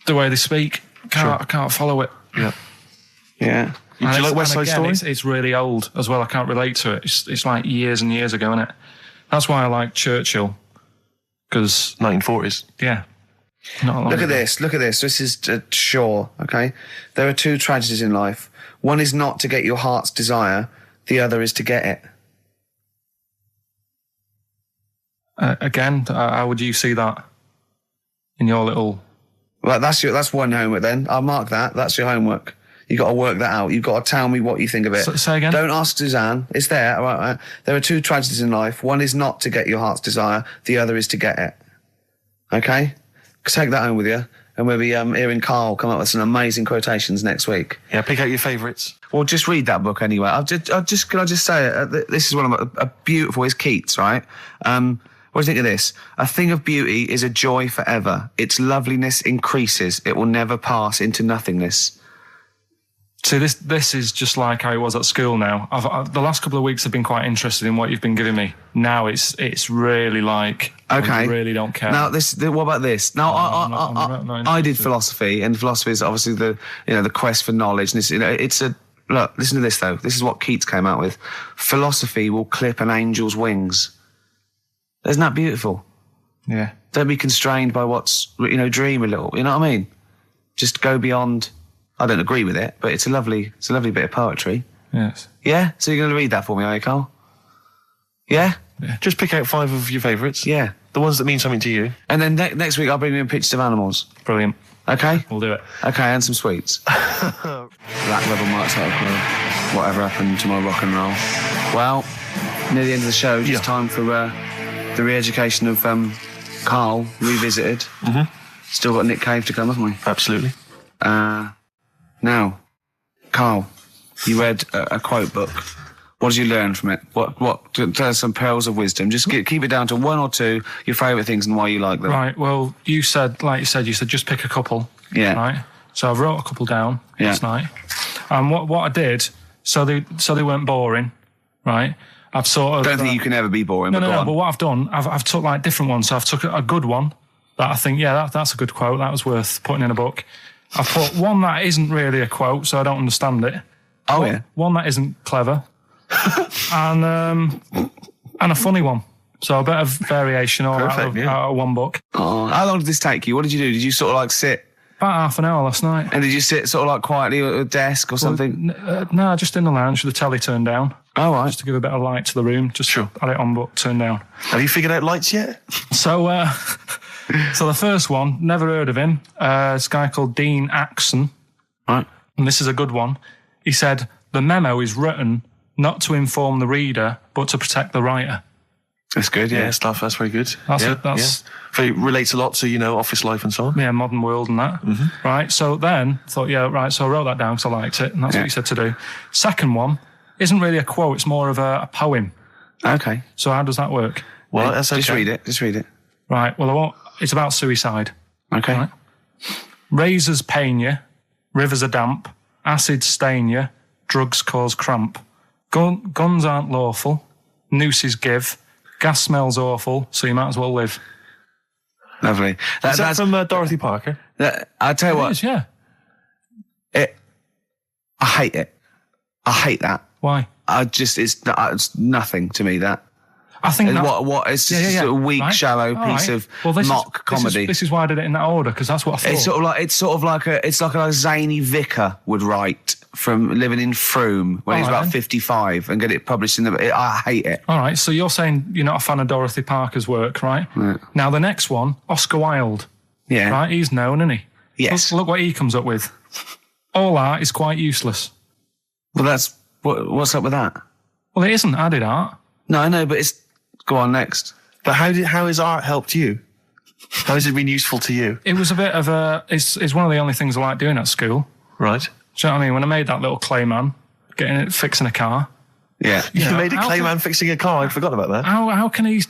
way they speak. I can't follow it. Yeah. Yeah. Do you like West Side Story? It's really old as well. I can't relate to it. It's like years and years ago, isn't it? That's why I like Churchill. Because 1940s. Yeah. Look at this. This is Shaw, okay? There are 2 tragedies in life. One is not to get your heart's desire. The other is to get it. Again, how would you see that in your little... Well, that's one homework then. I'll mark that. That's your homework. You've got to work that out. You've got to tell me what you think of it. Say again? Don't ask Suzanne. It's there. Right. There are 2 tragedies in life. One is not to get your heart's desire. The other is to get it. Okay? Take that home with you. And we'll be hearing Karl come up with some amazing quotations next week. Yeah, pick out your favourites. Well, just read that book anyway. Can I just say it? This is one of a beautiful. It's Keats, right? What do you think of this? A thing of beauty is a joy forever. Its loveliness increases. It will never pass into nothingness. See, this is just like how it was at school now. The last couple of weeks have been quite interested in what you've been giving me. Now it's really like, okay. I really don't care. Now, what about this? Now, I did philosophy, and philosophy is obviously the quest for knowledge. And look, listen to this though. This is what Keats came out with. Philosophy will clip an angel's wings. Isn't that beautiful? Yeah. Don't be constrained by what's, dream a little. You know what I mean? Just go beyond. I don't agree with it, but it's a lovely bit of poetry. Yes. Yeah? So you're going to read that for me, are you, Karl? Yeah? Just pick out 5 of your favourites. Yeah. The ones that mean something to you. And then next week I'll bring you in pictures of animals. Brilliant. Okay? We'll do it. Okay, and some sweets. Black Rebel Marks Out of Club. Whatever happened to my rock and roll. Well, near the end of the show, just time for the re-education of Karl, revisited. Mm-hmm. Still got Nick Cave to come, haven't we? Absolutely. Now, Karl, you read a quote book. What did you learn from it? Tell us some pearls of wisdom. Just keep it down to 1 or 2, your favourite things and why you like them. Right, well, you said just pick a couple. Yeah. Right? So I wrote a couple down last night. And what I did, so they weren't boring, right? I've sort of... Don't think you can ever be boring, No, but I've done, I've took like different ones. So I've took a good one that I think, that's a good quote. That was worth putting in a book. I've put one that isn't really a quote, so I don't understand it. Oh, yeah. One that isn't clever, and a funny one. So a bit of variation all out of one book. Oh, how long did this take you? What did you do? Did you sort of like sit? About half an hour last night. And did you sit sort of like quietly at a desk or something? No, just in the lounge with the telly turned down. Oh, right. Just to give a bit of light to the room. Just had it on, but turned down. Have you figured out lights yet? So, so the first one, never heard of him. This guy called Dean Axon. Right. And this is a good one. He said, the memo is written not to inform the reader, but to protect the writer. That's good, yeah. Stuff, that's very good. That's Very, relates a lot to, office life and so on. Yeah, modern world and that. Mm-hmm. Right, so then, thought, so I wrote that down because I liked it, and that's what he said to do. Second one isn't really a quote, it's more of a poem. Okay. So how does that work? Well, that's okay. Just read it. Right, well, it's about suicide. Okay. Right? Razors pain you, rivers are damp, acid stain you, drugs cause cramp. Guns aren't lawful, nooses give, gas smells awful, so you might as well live. Lovely. That's from Dorothy Parker. I'll tell you what. It is, yeah. I hate it. I hate that. Why? It's nothing to me, that. I think it's just a weak, shallow piece of mock comedy. This is why I did it in that order, because that's what I thought. It's like a zany vicar would write from living in Frome when he's about 55 and get it published in the. I hate it. All right, so you're saying you're not a fan of Dorothy Parker's work, right? Yeah. Now the next one, Oscar Wilde. Yeah. Right, he's known, isn't he? Yes. Look what he comes up with. All art is quite useless. Well, that's what's up with that? Well, it isn't. I did art. No, I know, but it's. Go on next. But how has art helped you? How has it been useful to you? It was a bit of it's one of the only things I like doing at school. Right. Do you know what I mean? When I made that little clay man, fixing a car. Yeah. You made a clay man fixing a car. I forgot about that. How can he?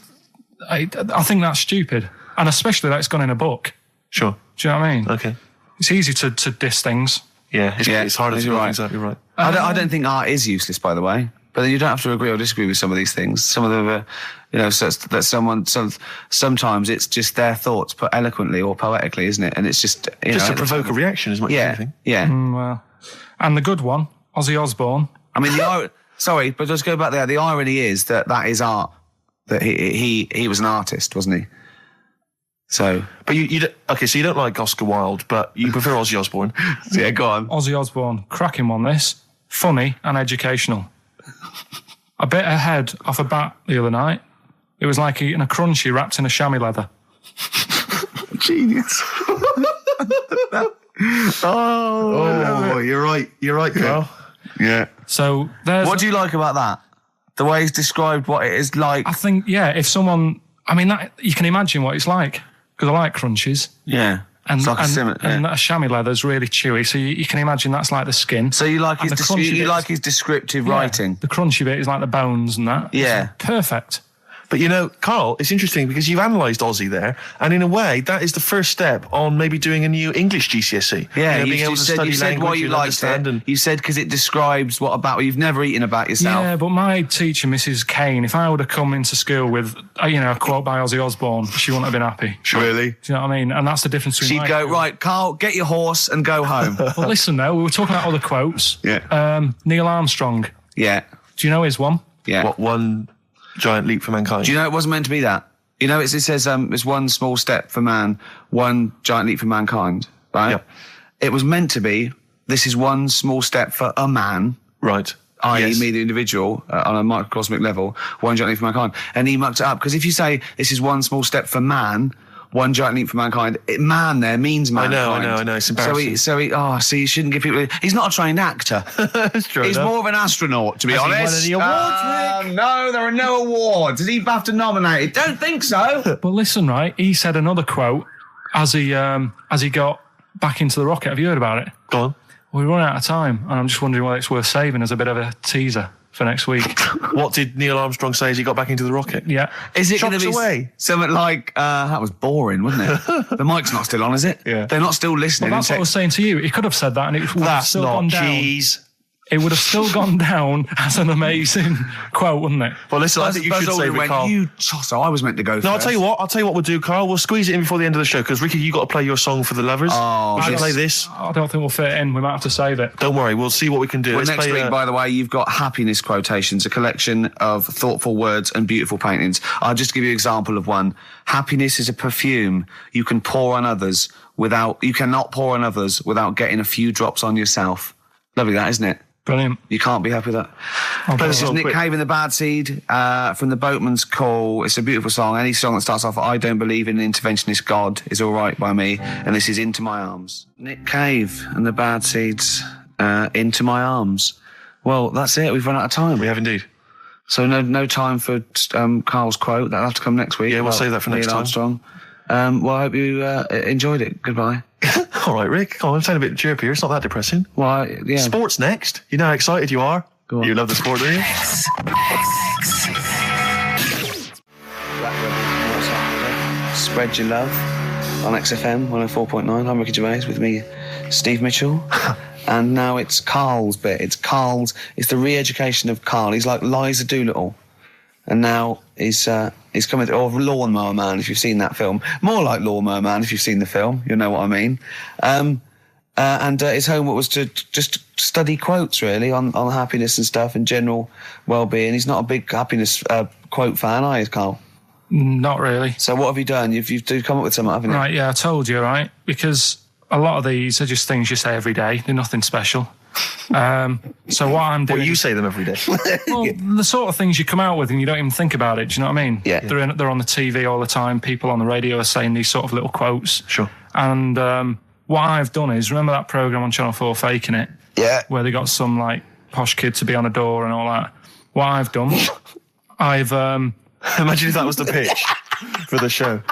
I think that's stupid, and especially that it's gone in a book. Sure. Do you know what I mean? Okay. It's easy to diss things. Yeah. It's hard to do things. Exactly right. I don't think art is useless, by the way. But then you don't have to agree or disagree with some of these things. Some of them are, sometimes it's just their thoughts put eloquently or poetically, isn't it? And it's just, to provoke a reaction as much as anything. Yeah. Well, and the good one, Ozzy Osbourne. I mean, sorry, but just go back there. The irony is that is art. That he was an artist, wasn't he? So, but so you don't like Oscar Wilde, but you prefer Ozzy Osbourne. Yeah, go on. Ozzy Osbourne, cracking one. This funny and educational. I bit a head off a bat the other night. It was like eating a crunchy wrapped in a chamois leather. Genius. You're right, Karl. Yeah. So what do you like about that? The way he's described what it is like. I think, if someone, that you can imagine what it's like, because I like crunchies. Yeah. And, it's like and a chamois leather is really chewy, so you can imagine that's like the skin. So you like his descriptive writing. The crunchy bit is like the bones and that. Yeah. It's perfect. But Karl, it's interesting because you've analysed Ozzy there, and in a way, that is the first step on maybe doing a new English GCSE. Yeah, being able to study you said why you liked it. You said because it describes you've never eaten about yourself. Yeah, but my teacher, Mrs. Kane, if I would have come into school with, a quote by Ozzy Osbourne, she wouldn't have been happy. Really? Do you know what I mean? And that's the difference between She'd go, right, Karl, get your horse and go home. Well, listen, though, we were talking about other quotes. Yeah. Neil Armstrong. Yeah. Do you know his one? Yeah. What one... Giant leap for mankind. Do you know it wasn't meant to be that? It says it's one small step for man, one giant leap for mankind, right? Yep. It was meant to be, this is one small step for a man. Right. I.e. me, the individual, on a microcosmic level, one giant leap for mankind. And he mucked it up, because if you say this is one small step for man, one giant leap for mankind, man there means mankind. I know, it's embarrassing. So you shouldn't give people... He's not a trained actor. That's true. He's more of an astronaut, to be honest. Has he won any awards, Rick? No, there are no awards. Is he BAFTA nominated? Don't think so. But listen, right, he said another quote as he got back into the rocket. Have you heard about it? Go on. We're running out of time, and I'm just wondering whether it's worth saving as a bit of a teaser for next week. What did Neil Armstrong say as he got back into the rocket? Yeah. Is it going to be something like, that was boring, wasn't it? The mic's not still on, is it? Yeah. They're not still listening. Well, that's what I was saying to you. He could have said that and it would have still gone down. That's not cheese. it would have still gone down as an amazing quote, wouldn't it? Well, listen, I think you should save it, Carl. You tosser, I was meant to go first. No, I'll tell you what we'll do, Carl. We'll squeeze it in before the end of the show, because, Ricky, you got to play your song for the lovers. Oh, we should play this. I don't think we'll fit it in. We might have to save it. Don't worry, we'll see what we can do. Well, Let's next play, week, by the way, you've got happiness quotations, a collection of thoughtful words and beautiful paintings. I'll just give you an example of one. Happiness is a perfume you can pour on others you cannot pour on others without getting a few drops on yourself. Lovely that, isn't it? Brilliant. You can't be happy with that. This is Nick Cave and the Bad Seed from the Boatman's Call. It's a beautiful song. Any song that starts off, I don't believe in an interventionist God is all right by me. And this is Into My Arms. Nick Cave and the Bad Seeds, Into My Arms. Well, that's it. We've run out of time. We have indeed. So no time for Karl's quote. That'll have to come next week. Yeah, we'll save that for next time. Armstrong. Well, I hope you enjoyed it. Goodbye. All right, Rick. Come on, I'm sounding a bit chirpier. It's not that depressing. Well, yeah. Sports next. You know how excited you are? Go on. You love the sport, do you? Spread your love on XFM 104.9. I'm Ricky Gervais with me, Steve Mitchell. And now it's Karl's bit. It's the re-education of Karl. He's like Liza Doolittle. And now he's coming to, or Lawnmower Man, if you've seen that film. More like Lawnmower Man, if you've seen the film. You'll know what I mean. And his homework was to just study quotes, really, on happiness and stuff and general well-being. He's not a big happiness quote fan, are you, Karl? Not really. So what have you done? You've come up with something, haven't you? Right, yeah, I told you, right? Because a lot of these are just things you say every day. They're nothing special. So what I'm doing... Well, you say them every day. Well, the sort of things you come out with and you don't even think about it. Do you know what I mean? Yeah. They're on the TV all the time. People on the radio are saying these sort of little quotes. Sure. And what I've done is, remember that programme on Channel 4, Faking It? Yeah. Where they got some, like, posh kid to be on a door and all that. What I've done, I've... Imagine if that was the pitch for the show.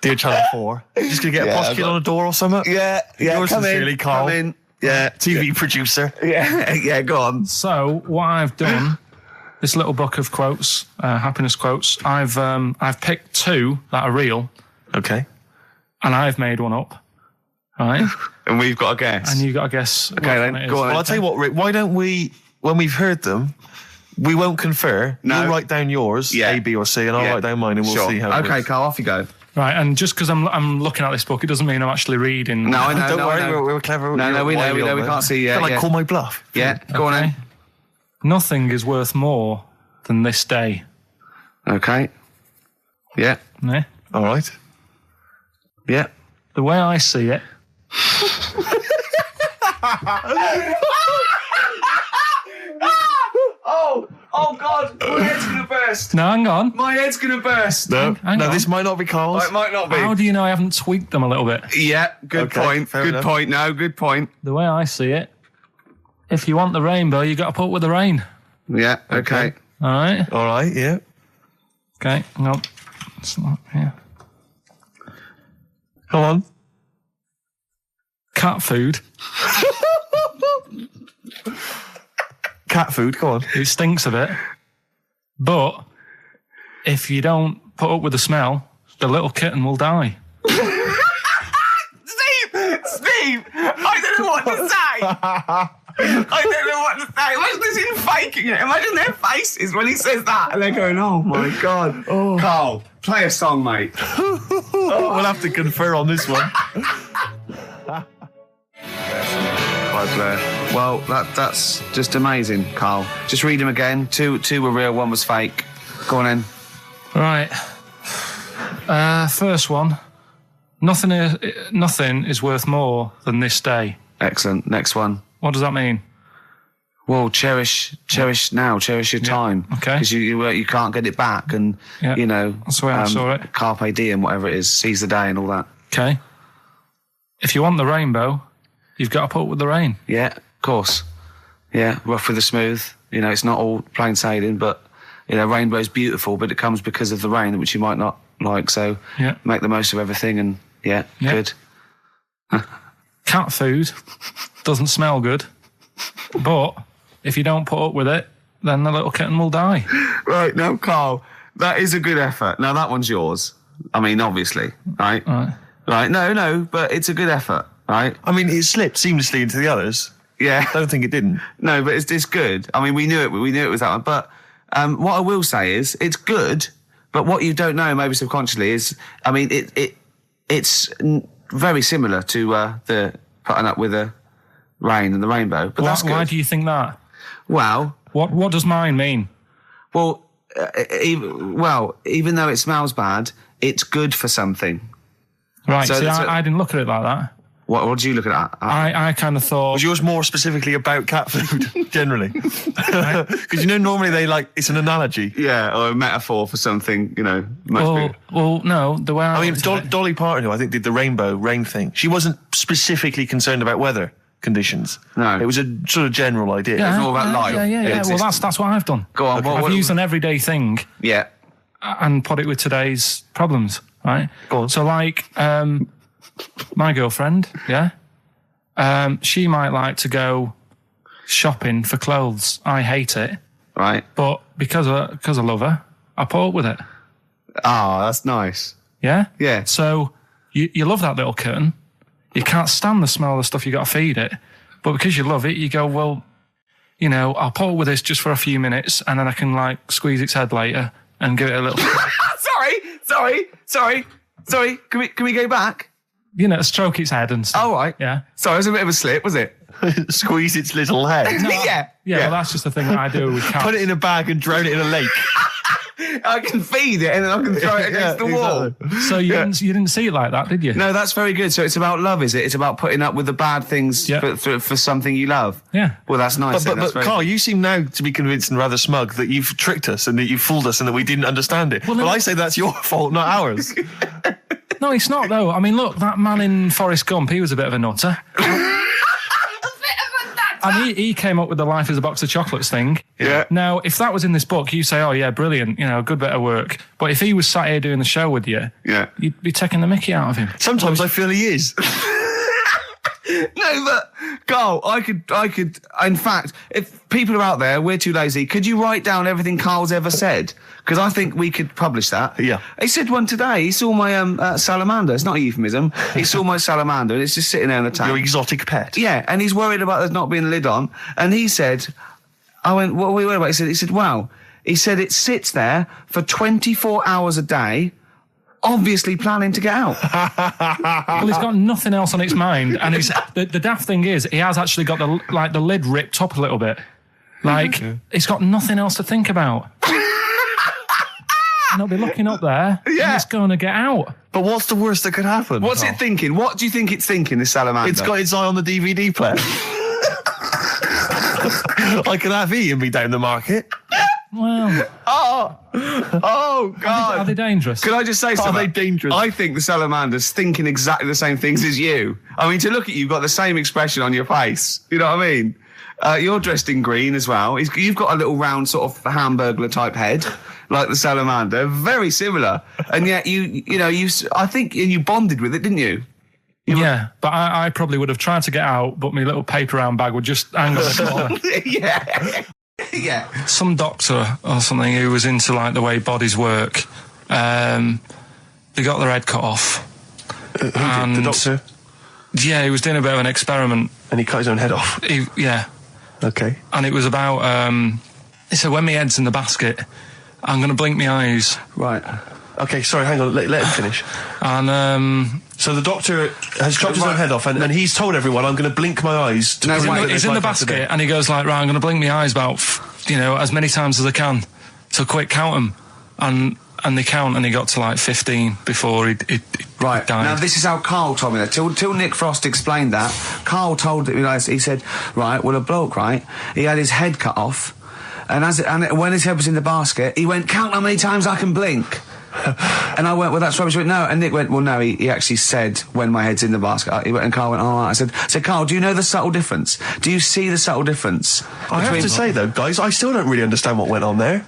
Dear Channel 4. Just going to get a posh kid on a door or something? Yeah. Yours Come sincerely, in, Karl. come in. Yeah. TV producer. Yeah, go on. So what I've done, this little book of quotes, happiness quotes, I've picked two that are real. Okay. And I've made one up. Right? And we've got to guess. And you've got to guess. Okay, then, go on. Well, I'll tell you what, Rick, why don't we, when we've heard them, we won't confer. No. You'll write down yours, A, B, or C, and I'll write down mine, and we'll see how it Okay, works. Karl, off you go. Right, and just because I'm looking at this book, it doesn't mean I'm actually reading. No, I know. Don't worry, I know. we're clever. No, we know. We can't see yet. Like, call my bluff. Yeah, go on then. Nothing is worth more than this day. Okay. Yeah. Yeah. All right. Yeah. The way I see it. Oh God, my head's gonna burst. No, hang on. My head's gonna burst. No, Hang on. this might not be Karl's. Oh, it might not be. How do you know I haven't tweaked them a little bit? Yeah, good Okay, point. fair Good enough. point. No, good point. The way I see it, if you want the rainbow, you got to put up with the rain. Yeah, okay. All right? All right, yeah. Okay, no. It's not, yeah. Come on. Cat food. Cat food, go on. It stinks a bit. But if you don't put up with the smell, the little kitten will die. Steve, I don't know what to say. I don't know what to say. Imagine this in faking it. Imagine their faces when he says that, and they're going, "Oh my God." Oh. Karl, play a song, mate. We'll have to confer on this one. Well, that's just amazing, Karl. Just read them again. Two were real, one was fake. Go on in. Right. First one. Nothing is worth more than this day. Excellent. Next one. What does that mean? Well, cherish now, cherish your time. Okay. Because you can't get it back, and you know that's the way I saw it. Carpe diem, whatever it is, seize the day, and all that. Okay. If you want the rainbow, you've got to put up with the rain. Yeah, of course. Yeah, rough with the smooth. You know, it's not all plain sailing, but you know, rainbow's beautiful, but it comes because of the rain, which you might not like. So make the most of everything, and good. Cat food doesn't smell good, but if you don't put up with it, then the little kitten will die. Right, now, Karl, that is a good effort. Now, that one's yours. I mean, obviously, right? Right. Right, no, but it's a good effort, right? I mean, it slipped seamlessly into the others. Yeah. I don't think it didn't. No, but it's good. I mean, we knew it was that one. But what I will say is, it's good. But what you don't know, maybe subconsciously, is, I mean, it's very similar to the Putting Up with the Rain and the Rainbow. But that's good. Why do you think that? Well, what does mine mean? Well, even though it smells bad, it's good for something. Right. So I didn't look at it like that. What did you look at? I kind of thought... Was yours more specifically about cat food, generally? Because, normally it's an analogy. Yeah, or a metaphor for something, much bigger. Well, no, the way I mean, Dolly Parton, who I think did the rainbow rain thing, she wasn't specifically concerned about weather conditions. No. It was a sort of general idea. Yeah, it's all about life. Yeah. Well, that's what I've done. Go on. I've used an everyday thing. Yeah. And put it with today's problems, right? Go on. So, my girlfriend, she might like to go shopping for clothes. I hate it. Right. But because I love her, I put up with it. Oh, that's nice. Yeah? Yeah. So, you love that little kitten. You can't stand the smell of the stuff you got to feed it. But because you love it, you go, well, I'll put up with this just for a few minutes and then I can, squeeze its head later and give it a little... Sorry. Can we go back? Stroke its head and stuff. Oh, right. Yeah. Sorry, it was a bit of a slip, was it? Squeeze its little head. Yeah, well, that's just the thing that I do with cats. Put it in a bag and drown it in a lake. I can feed it and then I can throw it against the wall. Exactly. So you didn't see it like that, did you? No, that's very good. So it's about love, is it? It's about putting up with the bad things for something you love. Yeah. Well, that's nice. But Karl, you seem now to be convinced and rather smug that you've tricked us and that you've fooled us and that we didn't understand it. Well, I say that's your fault, not ours. No, it's not, though. I mean, look, that man in Forrest Gump, he was a bit of a nutter. And he came up with the life is a box of chocolates thing. Yeah. Now, if that was in this book, you say, oh, yeah, brilliant, good bit of work. But if he was sat here doing the show with you, you'd be taking the mickey out of him. Sometimes I feel he is. No, but Karl, I could. In fact, if people are out there, we're too lazy. Could you write down everything Karl's ever said? Because I think we could publish that. Yeah. He said one today. He saw my salamander. It's not a euphemism. He saw my salamander, and it's just sitting there in the tank. Your exotic pet. Yeah, and he's worried about there not being a lid on. And he said, I went, what are we worried about? He said, wow. He said it sits there for 24 hours a day, obviously planning to get out. Well, he's got nothing else on its mind, and the daft thing is, he has actually got the lid ripped up a little bit. He's got nothing else to think about. And he'll be looking up there, and it's going to get out. But what's the worst that could happen? What's it thinking? What do you think it's thinking, this salamander? It's got its eye on the DVD player. I could have Ian be down the market. Well... Oh, God. Are they dangerous? Can I just say something? Are they dangerous? I think the salamander's thinking exactly the same things as you. I mean, to look at you, you've got the same expression on your face. You know what I mean? You're dressed in green as well. You've got a little round sort of Hamburglar type head, like the salamander. Very similar. And yet I think you bonded with it, didn't you? Yeah, but I probably would have tried to get out, but my little paper round bag would just hang on the corner. Yeah. Some doctor or something who was into the way bodies work, they got their head cut off. Who did? The doctor? Yeah, he was doing a bit of an experiment. And he cut his own head off? Yeah. Okay. And it was about, he said, when my head's in the basket, I'm going to blink my eyes. Right. Okay, sorry, hang on, let him finish. And, so the doctor has chopped his own head off, and he's told everyone, I'm going to blink my eyes. He's in the basket, and he goes right, I'm going to blink my eyes about, as many times as I can. So quick, count them. And they count, and he got to 15 before he died. Now this is how Karl told me that. Till Nick Frost explained that, Karl told he said, right, well, a bloke, right, he had his head cut off, and when his head was in the basket, he went, count how many times I can blink. And I went, well, that's rubbish. He went, no. And Nick went, well, no, he actually said, when my head's in the basket. He went, and Karl went, all right. I said, Karl, do you know the subtle difference? Do you see the subtle difference? I have to say, though, guys, I still don't really understand what went on there.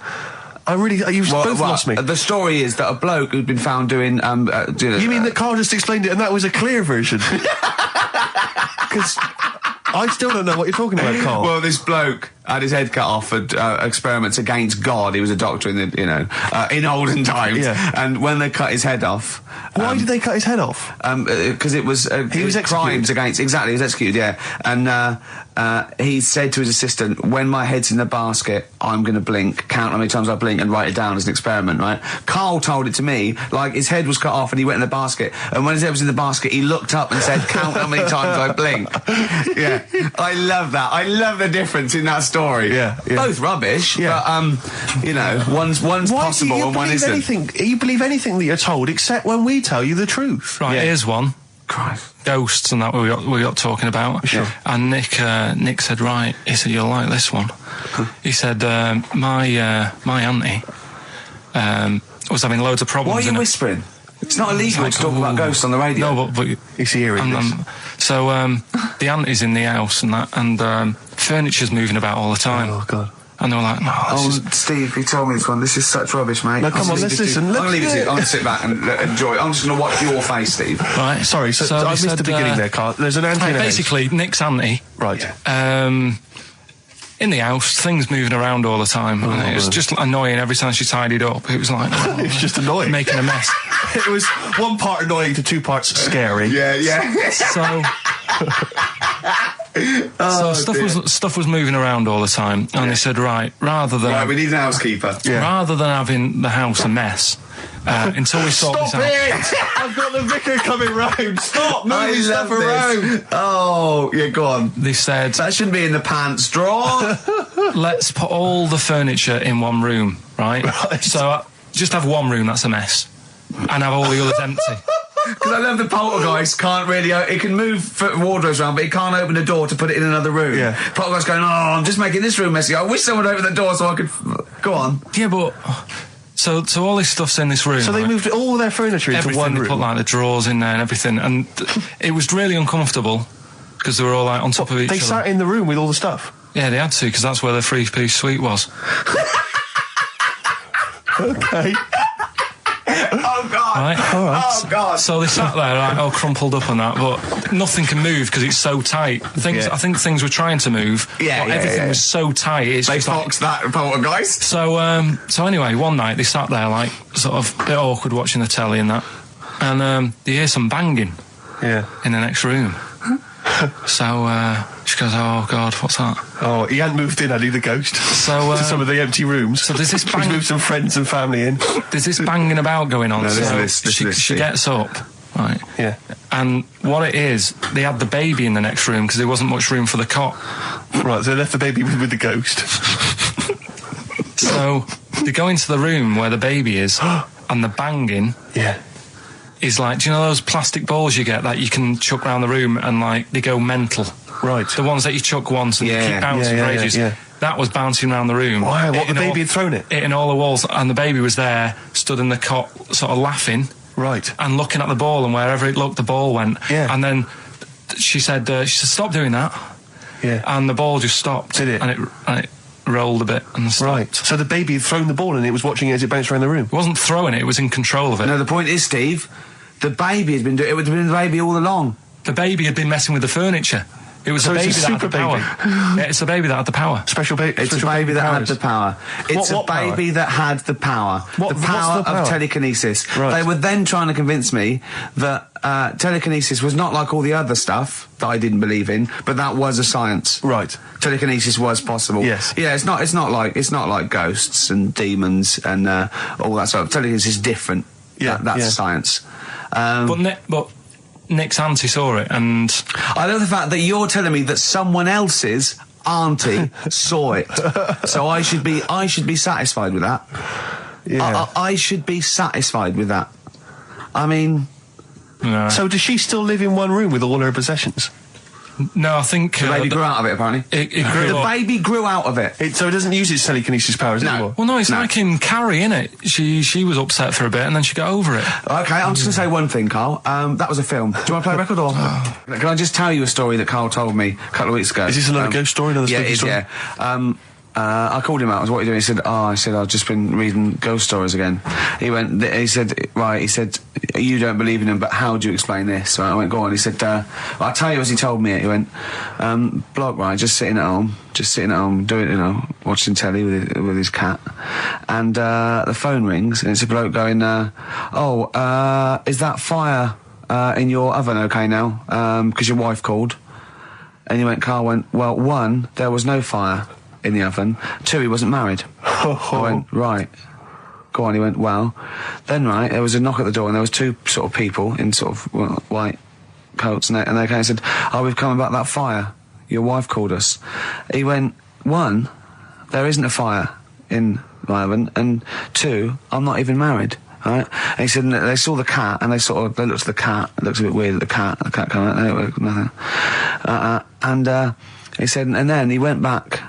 You've both lost me. The story is that a bloke who'd been found doing... you mean that Karl just explained it and that was a clear version? Because I still don't know what you're talking about, Karl. Well, this bloke had his head cut off for experiments against God. He was a doctor in the, in olden times. Yeah. And when they cut his head off, Why did they cut his head off? because it was He was executed. crimes against. Exactly, he was executed. Yeah, and he said to his assistant, "When my head's in the basket, I'm going to blink. Count how many times I blink and write it down as an experiment." Right? Karl told it to me like his head was cut off and he went in the basket, and when his head was in the basket, he looked up and said, "Count how many times I blink." Yeah, I love that. I love the difference in that story. Yeah. Both rubbish. Yeah. But one's possible and one isn't. You believe anything that you're told, except when we tell you the truth. Right, here's one. Christ. Ghosts and that we got talking about. Sure. And Nick said, right, he said, you'll like this one. He said, my auntie was having loads of problems. Why are you whispering? It's not illegal to talk about ghosts on the radio. No, but It's hearing this. so the auntie's in the house and that, and furniture's moving about all the time. Oh, God. And they were like, no, this is... Steve, he told me this one. This is such rubbish, mate. No, come on, let's listen. I'm going to leave it to you. I'm going to sit back and enjoy it. I'm just going to watch your face, Steve. Right. Sorry, so I missed the beginning there, Karl. There's an auntie in the house. Basically, Nick's auntie. Right. In the house, things moving around all the time. And it was just annoying every time she tidied up. It was like... It's just annoying. Making a mess. It was one part annoying to two parts scary. Yeah. So stuff was moving around all the time, and they said, right, we need an housekeeper. rather than having the house a mess, until we sort this out. I've got the vicar coming round. Stop moving stuff around. Oh, yeah, go on. They said, That shouldn't be in the pants drawer. let's put all the furniture in one room, right? Right. So just have one room that's a mess, and have all the others empty. Because I love the poltergeist can't really... It can move wardrobes around, but it can't open the door to put it in another room. Yeah. Poltergeist going, I'm just making this room messy. I wish someone would open the door so I could... Go on. Yeah, but... So all this stuff's in this room. So they moved all their furniture into everything, one they room. put like the drawers in there and everything, and it was really uncomfortable because they were all like on top of each other. They sat in the room with all the stuff. Yeah, they had to, because that's where the three-piece suite was. Okay. Oh, God. Right? All right. Oh, God. So they sat there, like, all crumpled up and that, but nothing can move because it's so tight. I think things were trying to move, but everything was so tight. It's They just like, foxed that poltergeist. So anyway, one night they sat there, like, sort of a bit awkward watching the telly and that, and they hear some banging in the next room. So she goes, oh God, what's that? Oh, he hadn't moved in, had he, the ghost? So to some of the empty rooms. So there's this He's moved some friends and family in. There's this banging about going on. She gets up, right? Yeah. And what it is, they had the baby in the next room because there wasn't much room for the cot. Right, so they left the baby with the ghost. So they go into the room where the baby is, and the banging. Yeah. Is like, do you know those plastic balls you get that you can chuck around the room and like they go mental? Right. The ones that you chuck once and you keep bouncing for ages. Yeah. That was bouncing around the room. Wow, what, the baby had thrown it? Hitting all the walls, and the baby was there, stood in the cot, sort of laughing. Right. And looking at the ball, and wherever it looked, the ball went. Yeah. And then she said, stop doing that. Yeah. And the ball just stopped. Did it? And it rolled a bit and stopped. Right. So the baby had thrown the ball and it was watching it as it bounced around the room? It wasn't throwing it, it was in control of it. No, the point is, Steve, the baby has been doing it. It would have been the baby all along. The baby had been messing with the furniture. It was So the baby it's a that had the super power. baby. Yeah, it's the baby that had the power. Special baby. It's a baby that had the power. It's What a baby that had the power. What- the power what's the power? of telekinesis. Right. They were then trying to convince me that telekinesis was not like all the other stuff that I didn't believe in, but that was a science. Right. Telekinesis was possible. Yes. Yeah, it's not like ghosts and demons and all that sort of. Telekinesis is different. Yeah, That's science. But Nick's auntie saw it, and I love the fact that you're telling me that someone else's auntie saw it. So I should be satisfied with that. Yeah. I should be satisfied with that. I mean, no. So does she still live in one room with all her possessions? No, I think the baby grew out of it. Apparently, it grew the up. baby grew out of it. So it doesn't use its telekinesis powers anymore? Well, no, it's like in Carrie, innit? She was upset for a bit, and then she got over it. Okay, I'm just going to say one thing, Karl. That was a film. Do you want to play a record or? Can I just tell you a story that Karl told me a couple of weeks ago? Is this another ghost story? Another yeah, spooky it is, story? yeah. I called him out. I was, what are you doing? He said, I said, I've just been reading ghost stories again. He said, you don't believe in them, but how do you explain this? Right, I went, go on. He said, I'll tell you as he told me it. He went, bloke, right, just sitting at home, doing, watching telly with his cat. And, the phone rings, and it's a bloke going, is that fire, in your oven okay now? 'Cause your wife called. And he went, Karl went, well, 1, there was no fire in the oven. 2, he wasn't married. I went, right. Go on. He went, well, then, right, there was a knock at the door, and there was 2 sort of people in sort of white coats, and they came and said, we've come about that fire. Your wife called us. He went, 1, there isn't a fire in my oven, and 2, I'm not even married. Right? And he said, they saw the cat, and they looked at the cat. It looks a bit weird at the cat came out, nothing. And he said, and then he went back,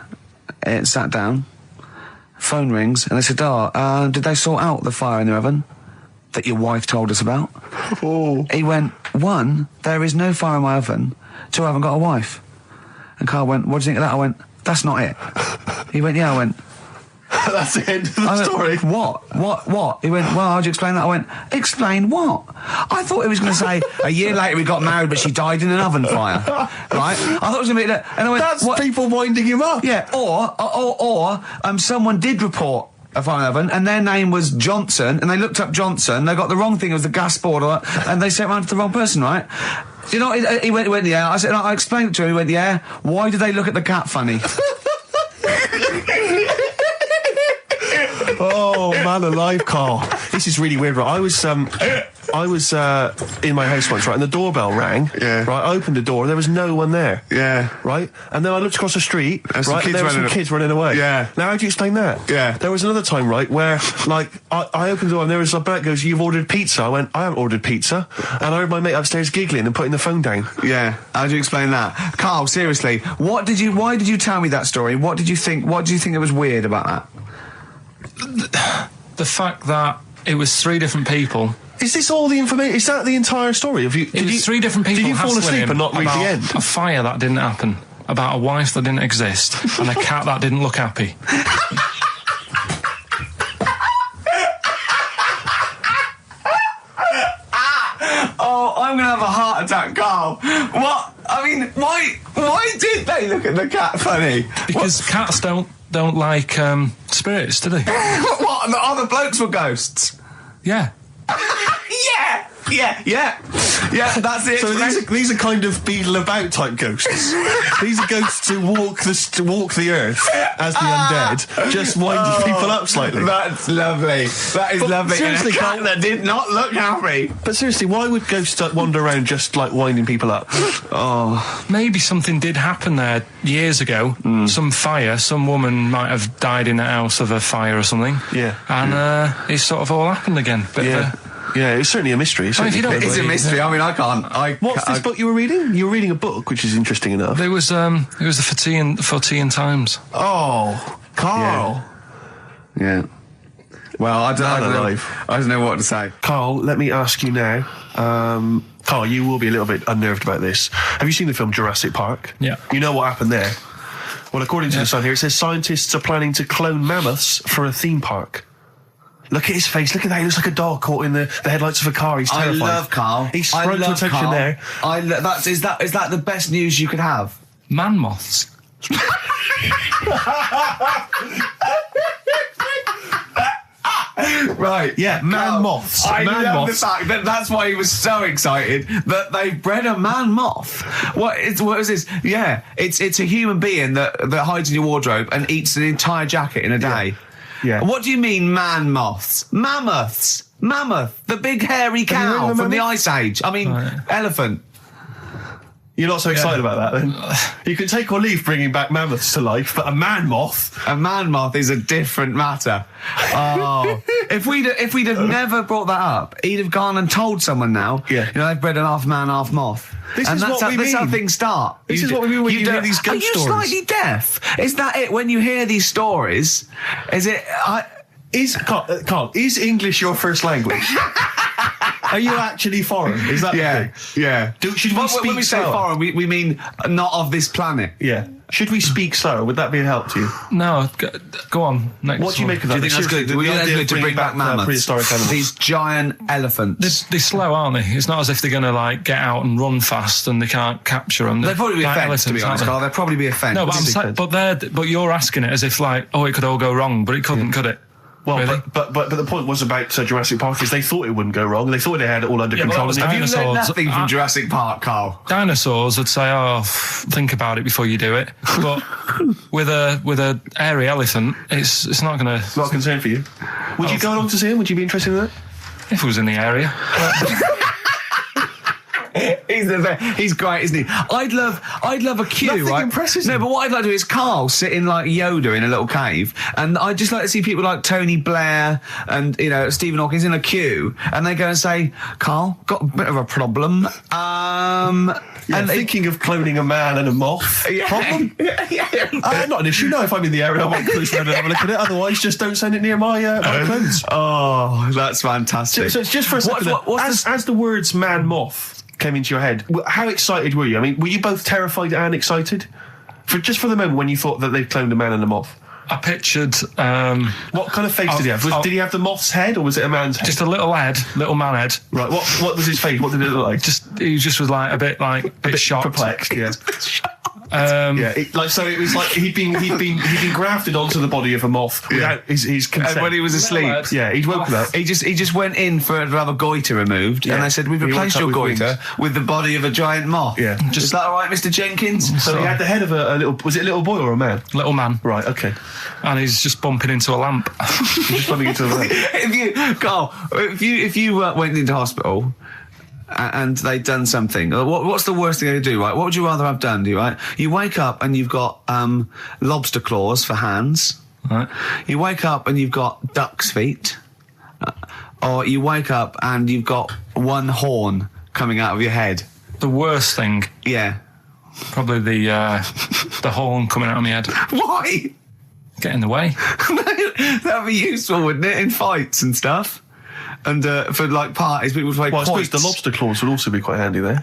sat down, phone rings, and they said, did they sort out the fire in the oven that your wife told us about? Oh. He went, 1, there is no fire in my oven. 2, I haven't got a wife. And Karl went, what do you think of that? I went, that's not it. He went, yeah. I went, that's the end of the story. What? He went, well, how'd you explain that? I went, explain what? I thought he was going to say, a year later we got married, but she died in an oven fire. Right? I thought it was going to be that. And I went, that's what? People winding him up. Yeah, or someone did report a fire oven, and their name was Johnson, and they looked up Johnson, they got the wrong thing, it was the gas board, and they sent it round to the wrong person, right? You know, he went, yeah. I said, I explained it to him, he went, yeah. Why did they look at the cat funny? Oh, man alive, Karl. This is really weird, right? I was in my house once, right, and the doorbell rang. Yeah. Right, I opened the door, and there was no one there. Yeah. Right? And then I looked across the street, right, and there were some kids running away. Yeah. Now, how do you explain that? Yeah. There was another time, right, where, like, I opened the door, and there was a bloke goes, you've ordered pizza. I went, I haven't ordered pizza. And I heard my mate upstairs giggling and putting the phone down. Yeah. How do you explain that? Karl, seriously, why did you tell me that story? What do you think it was weird about that? The fact that it was 3 different people. Is this all the information? Is that the entire story? It was 3 different people. Did you fall asleep and not read the end? A fire that didn't happen, about a wife that didn't exist, and a cat that didn't look happy. Oh, I'm gonna have a heart attack, Karl. What? I mean, why did they look at the cat funny? Because cats don't like spirits, do they? What? The other blokes were ghosts? Yeah. Yeah, that's it. So these are kind of beetle about type ghosts. These are ghosts who walk the earth as the undead, just winding people up slightly. That's lovely. That is lovely. Seriously, and a cat that did not look happy. But seriously, why would ghosts wander around just like winding people up? Oh, maybe something did happen there years ago. Some fire. Some woman might have died in a house of a fire or something. Yeah. And it's sort of all happened again. Yeah, it's certainly a mystery. It's a mystery. I mean, I can't. What's this book you were reading? You were reading a book, which is interesting enough. It was the Fortean Times. Oh, Karl. Yeah. Well, I don't know what to say. Karl, let me ask you now. Karl, you will be a little bit unnerved about this. Have you seen the film Jurassic Park? Yeah. You know what happened there? Well, according to the Sun here, it says scientists are planning to clone mammoths for a theme park. Look at his face. Look at that. He looks like a dog caught in the headlights of a car. He's terrified. I love Karl. He sprung to attention there. Is that the best news you could have? Man moths. Right. Yeah, man moths. I love the fact that that's why he was so excited that they bred a man moth. What is this? Yeah, it's a human being that hides in your wardrobe and eats an entire jacket in a day. Yeah. What do you mean, man moths? Mammoths. Mammoth. The big hairy cow from the Ice Age. I mean, elephant. You're not so excited about that, then? You can take or leave bringing back mammoths to life, but a man moth... A man moth is a different matter. Oh. If we'd have never brought that up, he'd have gone and told someone now, they've bred an half man, half moth. That's how things start. This is what we mean when you hear these ghost stories. Are you slightly deaf? Is that it? When you hear these stories, is it... Karl, is English your first language? Are you actually foreign? Is that the thing? Yeah. Should we speak when we say foreign, we mean not of this planet. Yeah. Should we speak slower? Would that be a help to you? No, go on. Next What do you one. make of that? Do you think that's good? The Well, that's idea good of to bring back mammoths. prehistoric animals. These giant elephants. They're slow, aren't they? It's not as if they're going to like get out and run fast and they can't capture them. They'd probably be a like fence, to be elephants, honest, aren't Carl. They'd probably be a fence. they? No, but I'm saying, but you're asking it as if like, oh, it could all go wrong, but it couldn't, could it? Well, Really? but the point was about Jurassic Park is they thought it wouldn't go wrong. They thought they had it all under Yeah, but control. that was And Have you learned dinosaurs. nothing from Jurassic Park, Carl? Dinosaurs would say, oh, think about it before you do it. But with a airy elephant, it's not going to... not a concern for you. Would you go along to see him? Would you be interested in that? If it was in the area. He's great, isn't he? I'd love a queue, Nothing right? impresses No, him. but what I'd like to do is Carl sitting like Yoda in a little cave, and I'd just like to see people like Tony Blair and Stephen Hawking in a queue, and they go and say, "Carl, got a bit of a problem." And thinking of cloning a man and a moth. Problem? Not an issue. No, if I'm in the area, I might cruise around and have a look at it. Otherwise, just don't send it near my clothes. Oh, that's fantastic. So it's just for a second. As the words "man moth" came into your head, how excited were you? I mean, were you both terrified and excited? For the moment when you thought that they'd cloned a man and a moth? I pictured... what kind of face did he have? Did he have the moth's head, or was it a man's head? Just a little man head. Right, what was his face? What did it look like? He just was like a bit shocked. Perplexed, yeah. So it was like he'd been grafted onto the body of a moth without his consent. And when he was asleep, he'd woken up. He just went in to have a goiter removed, and they said, "We've replaced your goiter with the body of a giant moth." Yeah. Is that all right, Mr. Jenkins? So he had the head of a little. Was it a little boy or a man? Little man. Right. Okay. And he's just bumping into a lamp. He's just bumping into a lamp. If you went into hospital and they'd done something, what's the worst thing they do, right? What would you rather have done, right? You wake up and you've got lobster claws for hands. Right. You wake up and you've got duck's feet. Or you wake up and you've got one horn coming out of your head. The worst thing, Yeah. probably the horn coming out of my head. Why? Get in the way. That'd be useful, wouldn't it, in fights and stuff? And for like parties, people would play Well, I suppose quoits. the lobster claws would also be quite handy there.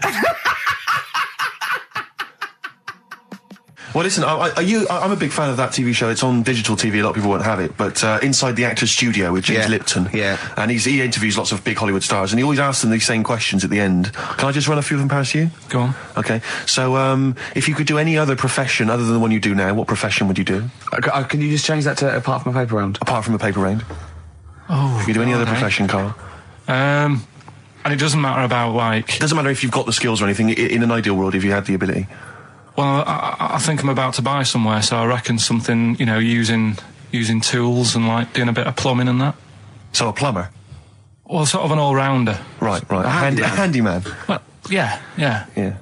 Well, listen, I'm a big fan of that TV show. It's on digital TV. A lot of people won't have it, but Inside the Actor's Studio with James Lipton. Yeah. And he interviews lots of big Hollywood stars, and he always asks them these same questions at the end. Can I just run a few of them past you? Go on. Okay. So, if you could do any other profession other than the one you do now, what profession would you do? Can you just change that to apart from a paper round? Apart from a paper round. Oh. If you could do any other okay. profession, Karl. And it doesn't matter about like... Doesn't matter if you've got the skills or anything. In an ideal world, if you had the ability. Well, I think I'm about to buy somewhere, so I reckon something, using tools and like doing a bit of plumbing and that. So a plumber? Well, sort of an all-rounder. Right. A handyman. Well, yeah. Yeah.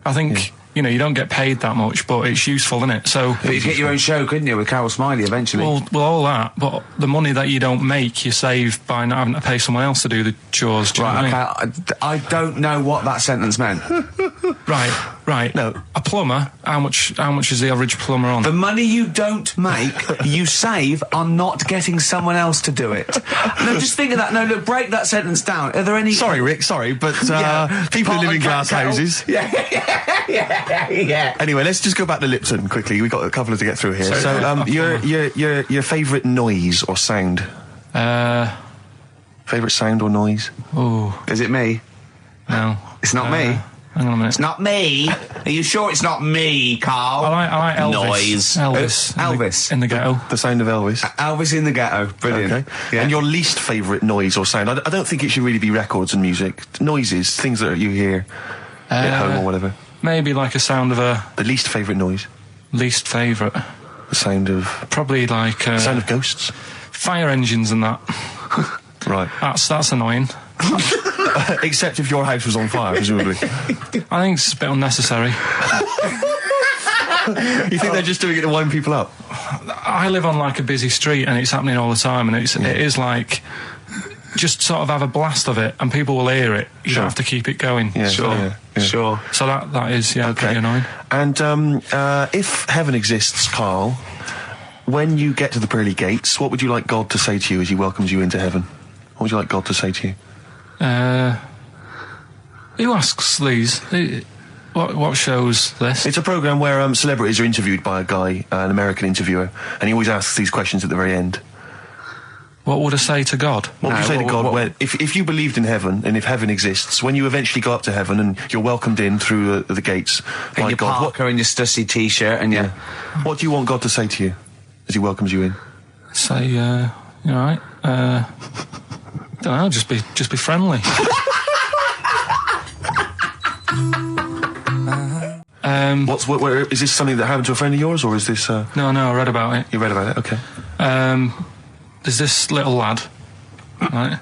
I think, you don't get paid that much, but it's useful, isn't it? So... But you'd get your own show, couldn't you, with Carol Smiley eventually? Well, all that, but the money that you don't make, you save by not having to pay someone else to do the chores. Do you know what I mean? I don't know what that sentence meant. Right. No. A plumber, how much is the average plumber on? The money you don't make, you save on not getting someone else to do it. No, just think of that. No, look, break that sentence down. Are there any... Sorry, Rick, but people who live in glass houses. Yeah. Anyway, let's just go back to Lipton quickly. We've got a couple to get through here. So, your favourite noise or sound? Favourite sound or noise? Oh. Is it me? No. It's not me. Hang on a minute. It's not me. Are you sure it's not me, Carl? I like Elvis. Noise. Elvis. In the ghetto. The sound of Elvis. Elvis in the ghetto. Brilliant. Okay. Yeah. And your least favourite noise or sound? I don't think it should really be records and music. Noises, things that you hear at home or whatever. Maybe like a sound of a... The least favourite noise? Least favourite? The sound of... Probably like... the sound of ghosts? Fire engines and that. Right. That's annoying. Except if your house was on fire, presumably. I think it's a bit unnecessary. You think they're just doing it to wind people up? I live on like a busy street and it's happening all the time, and it is like... Just sort of have a blast of it, and people will hear it. You don't have to keep it going. Yeah, Sure. So that is pretty annoying. And if heaven exists, Karl, when you get to the pearly gates, what would you like God to say to you as he welcomes you into heaven? What would you like God to say to you? Who asks these? What show's this? It's a programme where celebrities are interviewed by a guy, an American interviewer, and he always asks these questions at the very end. What would I say to God? What would you say to God when, if you believed in heaven, and if heaven exists, when you eventually go up to heaven and you're welcomed in through the gates by your God, parker and your stussy t-shirt and your... What do you want God to say to you as he welcomes you in? Say, you alright? Don't know, just be friendly. Is this something that happened to a friend of yours, or is this... No, I read about it. You read about it, okay. There's this little lad, right?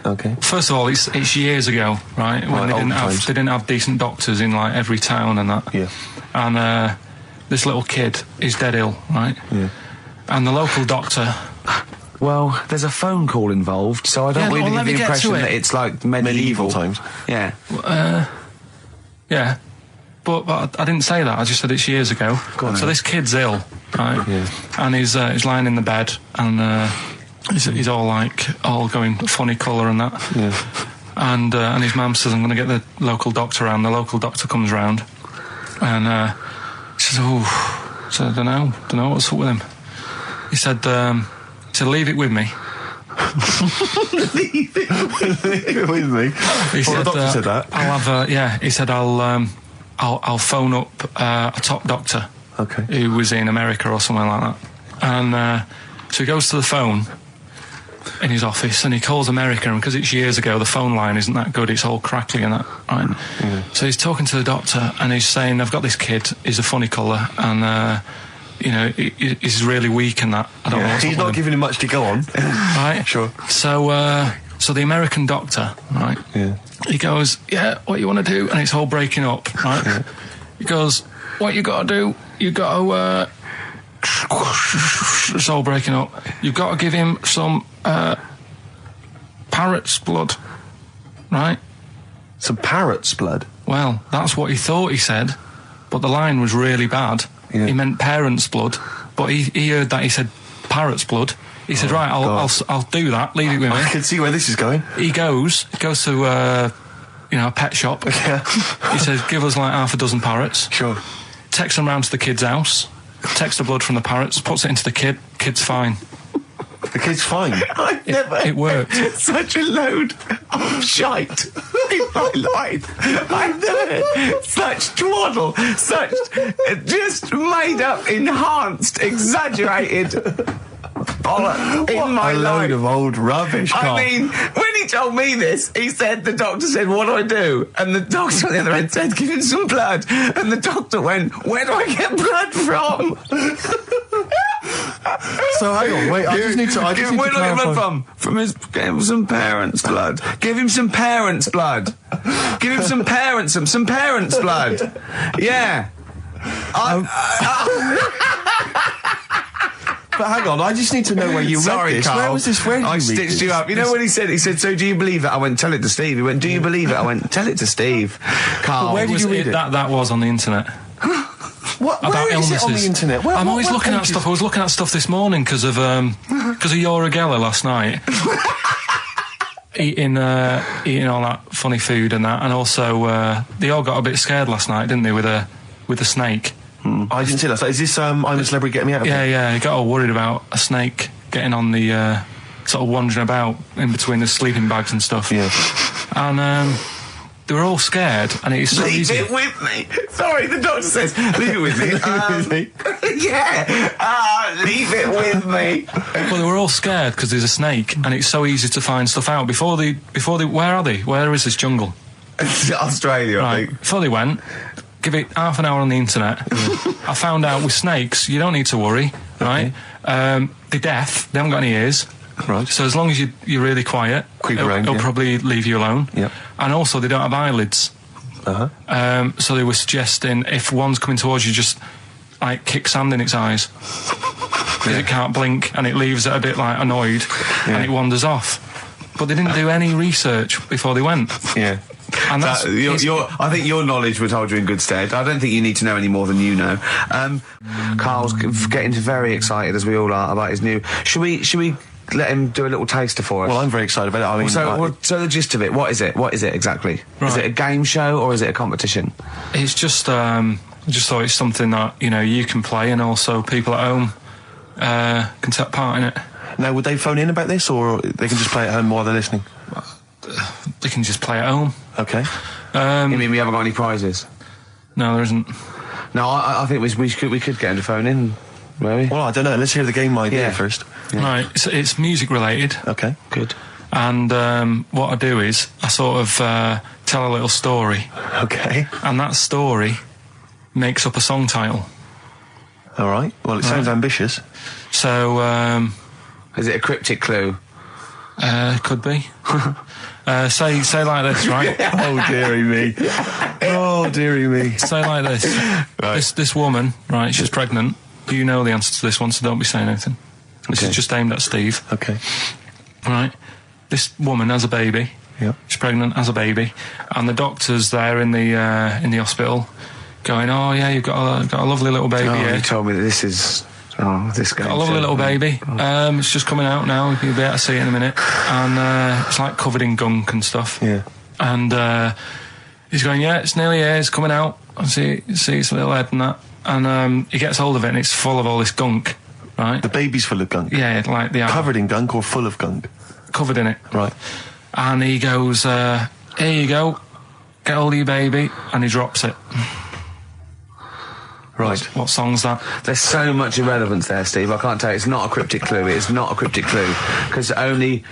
Okay. First of all, it's years ago, right? When they didn't have decent doctors in, like, every town and that. Yeah. And, this little kid is dead ill, right? Yeah. And the local doctor... Well, there's a phone call involved, so I don't really get the impression that it's like medieval times. Yeah. Yeah. But I didn't say that. I just said it's years ago. So this kid's ill, right? Yeah. And he's lying in the bed, and he's all going funny colour and that. Yeah. And his mum says, "I'm going to get the local doctor round." The local doctor comes round, and she says, "Oh, so I don't know what's up with him." He said, "Leave it with me." Leave it with me. He said, the doctor said that. I'll have he said I'll phone up a top doctor. Okay. Who was in America or somewhere like that. And so he goes to the phone in his office and he calls America, and because it's years ago, the phone line isn't that good, it's all crackly and that, right? Yeah. So he's talking to the doctor and he's saying, "I've got this kid, he's a funny colour, and he's really weak and that. I don't know what's he's up not with him." giving him much to go on. Right? Sure. So the American doctor, right? Yeah. He goes, "Yeah, what you want to do?" And it's all breaking up, right? Yeah. He goes, "What you got to do? You got to it's all breaking up. You've got to give him some parrot's blood, right?" Some parrot's blood? Well, that's what he thought he said, but the line was really bad. Yeah. He meant parents' blood, but he heard that he said parrot's blood. He said, "Right, I'll do that. Leave it with me." I can see where this is going. He goes to a pet shop. Yeah. He says, "Give us like half a dozen parrots." Sure. Takes them round to the kid's house. Takes the blood from the parrots, puts it into the kid. Kid's fine. The kid's fine. It worked. Such a load of shite in my life. I've never heard such twaddle, such just made up, enhanced, exaggerated bollock in my life. A load of old rubbish, Karl. I mean, when he told me this, he said, the doctor said, "What do I do?" And the doctor on the other end said, "Give him some blood." And the doctor went, "Where do I get blood from?" So hang on, wait, I just need to where do I get blood from? Give him some parents' blood. Give him some parents' blood. Give him some parents' blood. Yeah. But hang on, I just need to know where you read this. Karl. Where was this? Where did I stitched you up. You know what he said? He said, "So do you believe it?" I went, "Tell it to Steve." He went, "Do you believe it?" I went, "Tell it to Steve." Karl. Where did you read it? That was on the internet. What? About Where illnesses. is it on the internet? I'm always looking at stuff. I was looking at stuff this morning because of Yoragella last night. eating all that funny food and that, and also they all got a bit scared last night, didn't they, with a snake? I didn't see that. So is this I'm a Celebrity, Get Me Out of Here? Yeah, he got all worried about a snake getting on the sort of wandering about in between the sleeping bags and stuff. Yeah. And they were all scared, and it's so easy. Leave it with me. Sorry, the doctor says, "Leave it with me." Yeah. Leave it with me. Well, they were all scared because there's a snake, and it's so easy to find stuff out. Before they, where are they? Where is this jungle? Australia, I think. Before they went, give it half an hour on the internet. I found out with snakes, you don't need to worry, right? They're deaf. They haven't got any ears. Right. So as long as you're really quiet, it'll probably leave you alone. Yep. And also, they don't have eyelids. Uh-huh. So they were suggesting if one's coming towards you, just like kick sand in its eyes. Because it can't blink, and it leaves it a bit like annoyed, and it wanders off. But they didn't do any research before they went. Yeah. And that's, I think your knowledge would hold you in good stead. I don't think you need to know any more than you know. Karl's getting very excited, as we all are, about his new... Should we let him do a little taster for us? Well, I'm very excited about it. I mean, So the gist of it, what is it? What is it exactly? Right. Is it a game show or is it a competition? It's just, I just thought it's something that, you know, you can play and also people at home can take part in it. now, would they phone in about this, or they can just play at home while they're listening? They can just play at home. Okay. You mean we haven't got any prizes? No, there isn't. No, I think we could get him to phone in, maybe. Well, I don't know. Let's hear the game idea first. Yeah. Right, it's music related. Okay. Good. And what I do is I sort of tell a little story. Okay. And that story makes up a song title. All right. Well, it sounds ambitious. So, is it a cryptic clue? Could be. Say like this, right? Oh, dearie me. Oh, dearie me. Say like this. Right. This woman, right, she's pregnant. You know the answer to this one, so don't be saying anything. This is just aimed at Steve. Okay. Right. This woman has a baby. Yeah. She's pregnant, has a baby, and the doctor's there in the hospital, going, "Oh yeah, you've got a lovely little baby here." You told me that this is. Oh, this guy. Got a lovely little baby. It's just coming out now. You'll be able to see it in a minute. And it's like covered in gunk and stuff. Yeah. And he's going, "Yeah, it's nearly here. It's coming out. I see its little head and that." And he gets hold of it, and it's full of all this gunk. Right. The baby's full of gunk. Yeah, like the covered in gunk or full of gunk. Covered in it. Right. And he goes, "Here you go. Get hold of your baby," and he drops it. Right. What song's that? There's so much irrelevance there, Steve. I can't tell you. It's not a cryptic clue. It's not a cryptic clue. Because only...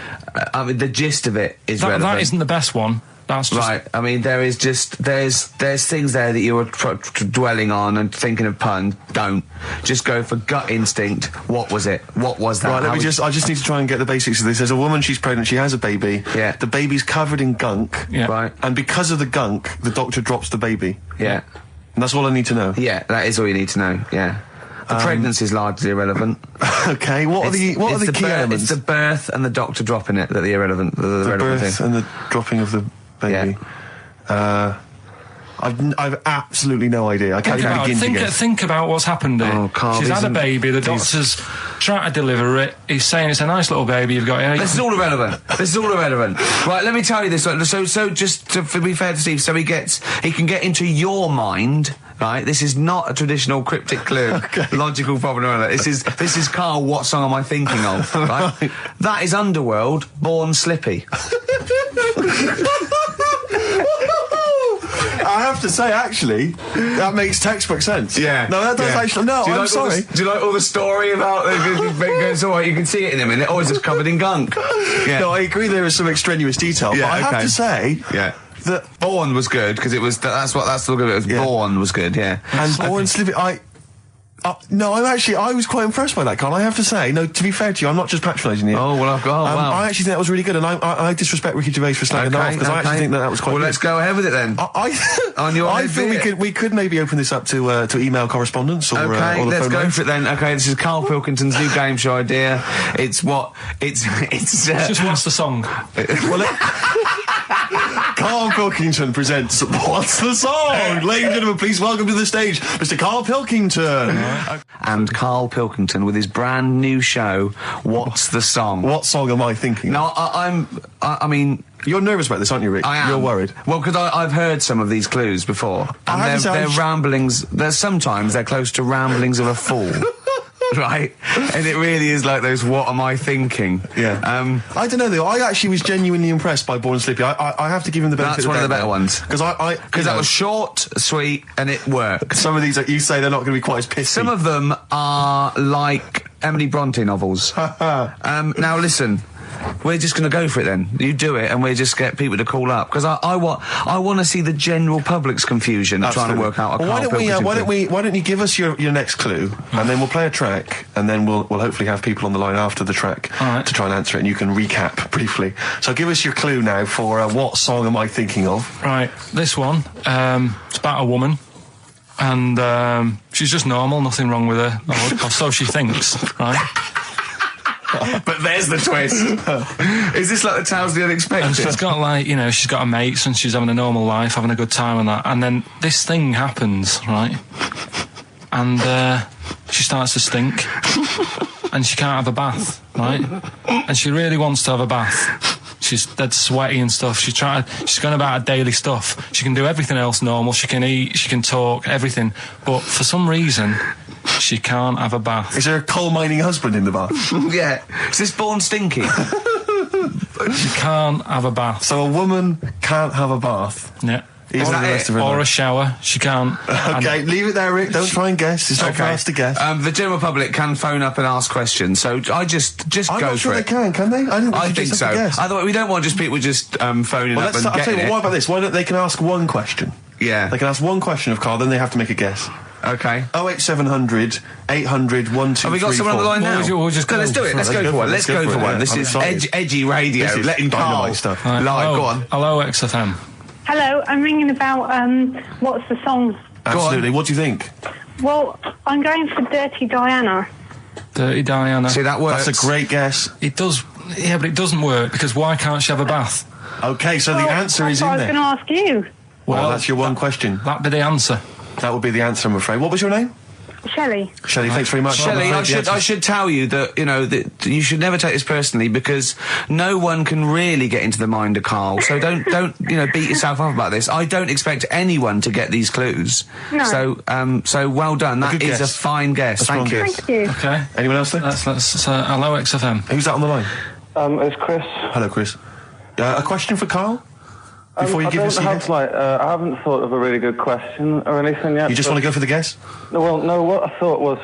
I mean, the gist of it is relevant. That isn't the best one. That's just... Right. I mean, there is just... There's things there that you were dwelling on and thinking of puns. Don't. Just go for gut instinct. What was it? What was that? Right, I just need to try and get the basics of this. There's a woman, she's pregnant, she has a baby. Yeah. The baby's covered in gunk. Yeah. Right. And because of the gunk, the doctor drops the baby. Yeah. And that's all I need to know. Yeah, that is all you need to know, yeah. The pregnancy is largely irrelevant. Okay, what are the key elements? It's the birth and the doctor dropping it that are the irrelevant. The relevant birth thing. and the dropping of the baby. Yeah. I've absolutely no idea. I can't even begin to guess. Think about what's happened here. Oh, Karl, she's had a baby. The doctor's trying to deliver it. He's saying it's a nice little baby you've got here. This is all irrelevant. Right, let me tell you this. So just to be fair to Steve, so he can get into your mind. Right, this is not a traditional cryptic clue, logical problem or other. This is Karl. What song am I thinking of? Right, that is Underworld, Born Slippy. I have to say, actually, that makes textbook sense. Yeah. No, that does actually. No, I'm sorry. Do you like all the story about? It's all right. You can see it in a minute. Oh, it's just covered in gunk. Yeah. No, I agree. There is some extraneous detail, Yeah, but I have to say, that Born was good because it was. That's the look of it. Was Born was good. Yeah. And Born Slippy, no, I was quite impressed by that, Karl. I have to say, no, to be fair to you, I'm not just patronising you. Oh, well, wow. I actually think that was really good, and I disrespect Ricky Gervais for slagging that off, because I actually think that was quite good. Well, let's go ahead with it then. I feel we could maybe open this up to email correspondence or okay, or the let's phone go lines. for it then. Okay, this is Karl Pilkington's new game show idea. It's just what's the song? Karl Pilkington presents What's the Song? Ladies and gentlemen, please welcome to the stage Mr. Karl Pilkington. And Karl Pilkington with his brand new show, What's the Song? What song am I thinking? No, I mean... You're nervous about this, aren't you, Rick? I am. You're worried. Well, because I've heard some of these clues before. And they're ramblings... Sometimes they're close to ramblings of a fool. Right? And it really is like those what am I thinking? Yeah. I don't know though, I actually was genuinely impressed by Born Slippy. I have to give him the benefit That's of one the of the doubt better ones. Because that was short, sweet, and it worked. Some of these, you say, they're not going to be quite as pissy. Some of them are like Emily Bronte novels. Now listen, we're just going to go for it then. You do it, and we'll just get people to call up because I want to see the general public's confusion trying to work out. Why don't you give us your next clue, and then we'll play a track, and then we'll hopefully have people on the line after the track to try and answer it, and you can recap briefly. So give us your clue now for what song am I thinking of? Right, this one. It's about a woman. And she's just normal, nothing wrong with her, or so she thinks, right? But there's the twist. Is this like the Tales of the Unexpected? And she's got she's got her mates and she's having a normal life, having a good time and that. And then this thing happens, right? And she starts to stink. And she can't have a bath. right? And she really wants to have a bath. She's dead sweaty and stuff. She's going about her daily stuff. She can do everything else normal. She can eat, she can talk, everything. But for some reason, she can't have a bath. Is there a coal mining husband in the bath? Yeah. Is this born stinky? She can't have a bath. So a woman can't have a bath? Yeah. Even the rest of her Or a life. shower. She can't. Okay, leave it there, Rick. Don't try and guess. It's not for us to guess. The general public can phone up and ask questions, so I just I'm go not sure for they it. can they? I think so. Otherwise, we don't want just people just phoning Well, up and I'll tell getting you it. what about this? Why don't they can ask one question? Yeah. They can ask one question of Karl, then they have to make a guess. Okay. 08700 800 1234. Have we got someone on the line now? We'll just go. Let's do it. Let's go for one. Let's go for one. This I'm is excited. edgy radio. This is Letting Karl dynamite stuff. Right, live. Go on. Hello, XFM. Hello, I'm ringing about what's the song? Absolutely. What do you think? Well, I'm going for Dirty Diana. Dirty Diana. See, that works. That's a great guess. It does. Yeah, but it doesn't work because why can't she have a bath? Okay, so the answer is in I was going to there. ask you. Well, that's your one question. That'd be the answer. That would be the answer, I'm afraid. What was your name? Shelley. Shelley, thanks very much. Shelley, I'm afraid I should tell you that, that you should never take this personally because no one can really get into the mind of Karl. So don't beat yourself up about this. I don't expect anyone to get these clues. No. So well done. That good is guess. a fine guess. strong Thank you. Thank you. Okay. Anyone else there? Let's hello, XFM. Who's that on the line? It's Chris. Hello, Chris. A question for Karl? Before you give us your guess? I haven't thought of a really good question or anything yet. You just want to go for the guess? No, what I thought was,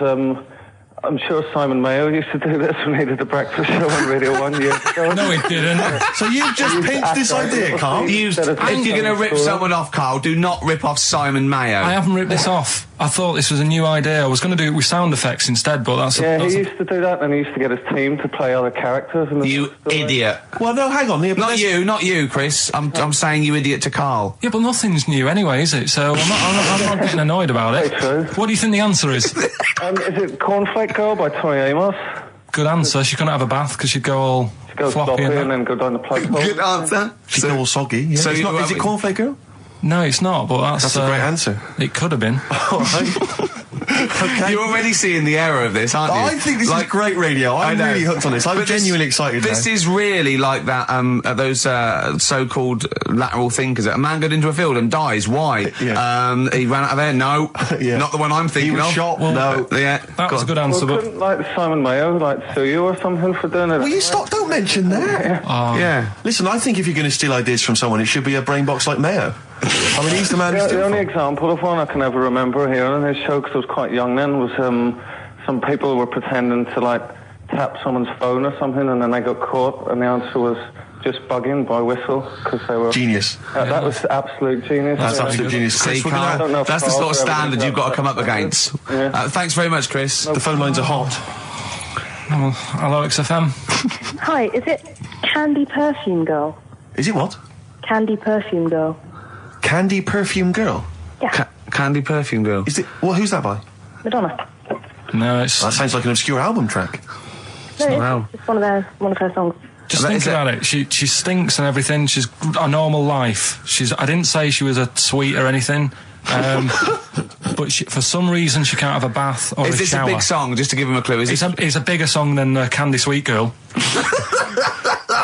I'm sure Simon Mayo used to do this when he did the breakfast show on Radio 1 years ago. No, it didn't. So you've just pinched this idea, Karl? If you're going to rip someone off, Karl, do not rip off Simon Mayo. I haven't ripped this off. I thought this was a new idea. I was going to do it with sound effects instead, but that's Yeah, he used to do that, and he used to get his team to play other characters. In the You idiot. Well, no, hang on. Not you, Chris. I'm saying you idiot to Karl. Yeah, but nothing's new anyway, is it? So I'm not getting annoyed about it. Very true. What do you think the answer is? Is it Cornflake Girl by Tonny Amos? Good answer. She couldn't have a bath because she'd go all She goes floppy sloppy and and that. then go down the plug hole. Good answer. She's all soggy. Yeah. So It's not, is it Cornflake Girl? No, it's not, but That's a great answer. It could have been. All right. Okay. You're already seeing the error of this, aren't you? I think this is great radio. I'm I know. really hooked on this. I'm But genuinely excited This now. is really like that, those so-called lateral thinkers. A man got into a field and dies. Why? Yeah. He ran out of air. No, Yeah. not the one I'm He thinking was of. shot. No. Yeah, That go was a on. good answer, Well, but couldn't Simon Mayo sue you or something for doing it? Will you stop? Don't mention that. Yeah. Listen, I think if you're going to steal ideas from someone, it should be a brain box like Mayo. I mean, he's the man who's The only doing it. example of one I can ever remember hearing on his show, because I was quite young then, was some people were pretending to tap someone's phone or something, and then they got caught, and the answer was just bugging by whistle, because they were Genius. That was absolute genius. That's Yeah. absolute genius. See, Chris, we're gonna- I don't know Karl, if that's the sort of Karl's ever standard gonna you've got to get come up that. against. Yeah. Thanks very much, Chris. the phone lines are hot. hello, XFM. Hi, is it Candy Perfume Girl? Is it what? Candy Perfume Girl. Candy Perfume Girl? Yeah, Candy Perfume Girl. Is it? Well, who's that by? Madonna. No, it's That sounds like an obscure album track. No, Wow. it's one of her songs. just That think is it. about it. She stinks and everything. She's a normal life. I didn't say she was a sweet or anything. But for some reason she can't have a bath or Is a this shower. a big song? Just to give him a clue. It's a bigger song than Candy Sweet Girl.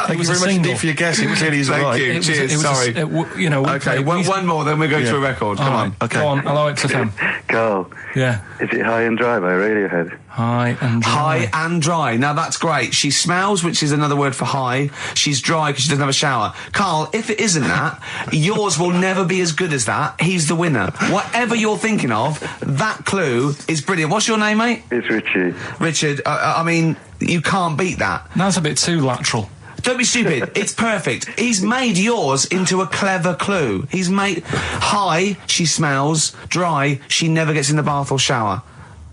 Thank you was a very much single. indeed for your guess. It clearly is Thank right. you. Cheers. Sorry. We Okay, one more, then we go Yeah. to a record. Come on. Okay. Go on. Hello, XFM. Carl, Yeah. is it High and Dry by Radiohead? High and dry. High and dry. Now that's great. She smells, which is another word for high. She's dry because she doesn't have a shower. Karl, if it isn't that, yours will never be as good as that. He's the winner. Whatever you're thinking of, that clue is brilliant. What's your name, mate? It's Richie. Richard. I mean, you can't beat that. That's a bit too lateral. Don't be stupid. It's perfect. He's made yours into a clever clue. He's made high, she smells, dry, she never gets in the bath or shower.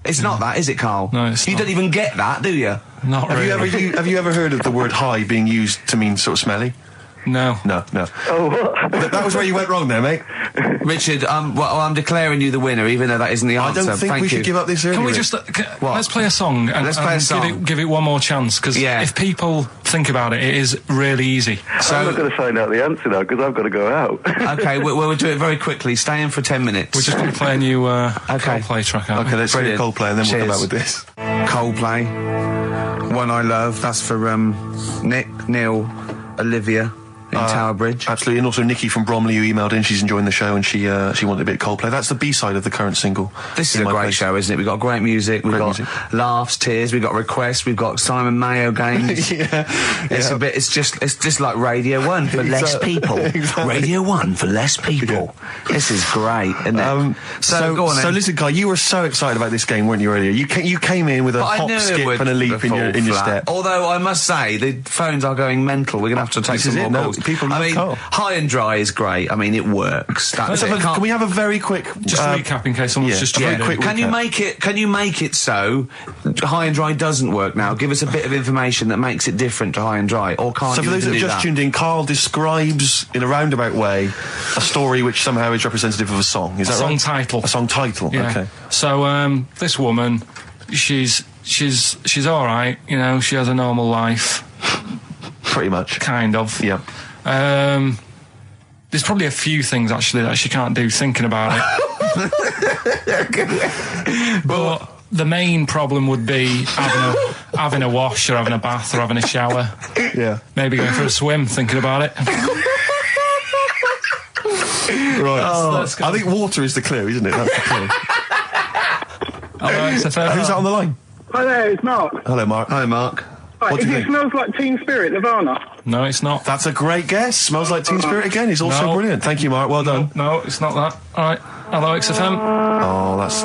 It's not that, is it, Karl? No, it's You not. don't even get that, do you? Not Have really. you ever heard of the word high being used to mean sort of smelly? No. No. Oh, what? That was where you went wrong there, mate. Richard, I'm declaring you the winner, even though that isn't the I answer. don't think Thank we you. should give up this early. Can we Rick. just What? let's play a song and, Let's play a and song. give it one more chance because Yeah. if people think about it, it is really easy. I'm not going to find out the answer now because I've got to go out. Okay, we'll do it very quickly. Stay in for 10 minutes. We're just going to play a new Okay. Coldplay track. Aren't Okay, we? let's hear Brilliant. Coldplay and then we'll come Cheers. back with this. Coldplay. One I Love. That's for Nick, Neil, Olivia in Tower Bridge. Absolutely, and also Nikki from Bromley, who emailed in. She's enjoying the show, and she wanted a bit of Coldplay. That's the B-side of the current single. This is a great show, isn't it? We've got great music, we've got laughs, tears, we've got requests, we've got Simon Mayo games. It's just like Radio 1 for less people. Exactly. Radio 1 for less people. This is great, isn't it? So go on then. So listen, Karl, you were so excited about this game, weren't you, earlier? You came in with a hop, skip and a leap in your step. Although I must say, the phones are going mental. We're going to have to take some more calls. People love Karl. High and Dry is great. I mean, it works. That's it. Can we have a very quick recap in case someone's just very quick Can you make it so High and Dry doesn't work now? Give us a bit of information that makes it different to High and Dry, or can't you? So for those that have just tuned in, Karl describes in a roundabout way a story which somehow is representative of a song. Is that right? A song title. Yeah. Okay. So this woman, she's all right. You know, she has a normal life. Pretty much. Kind of. Yeah. There's probably a few things actually that she can't do thinking about it. But the main problem would be having a wash or having a bath or having a shower. Yeah. Maybe going for a swim thinking about it. Right. I think water is the clue, isn't it? That's the clue. Who's that on the line? Hi there, it's Mark. Hello, Mark. Hi, Mark. Right, What do you it think? Smells Like Teen Spirit, Nirvana. No, it's not. That's a great guess. Smells Like Teen Spirit again. He's also brilliant. Thank you, Mark. Well done. No, it's not that. All right. Hello, XFM. Oh, that's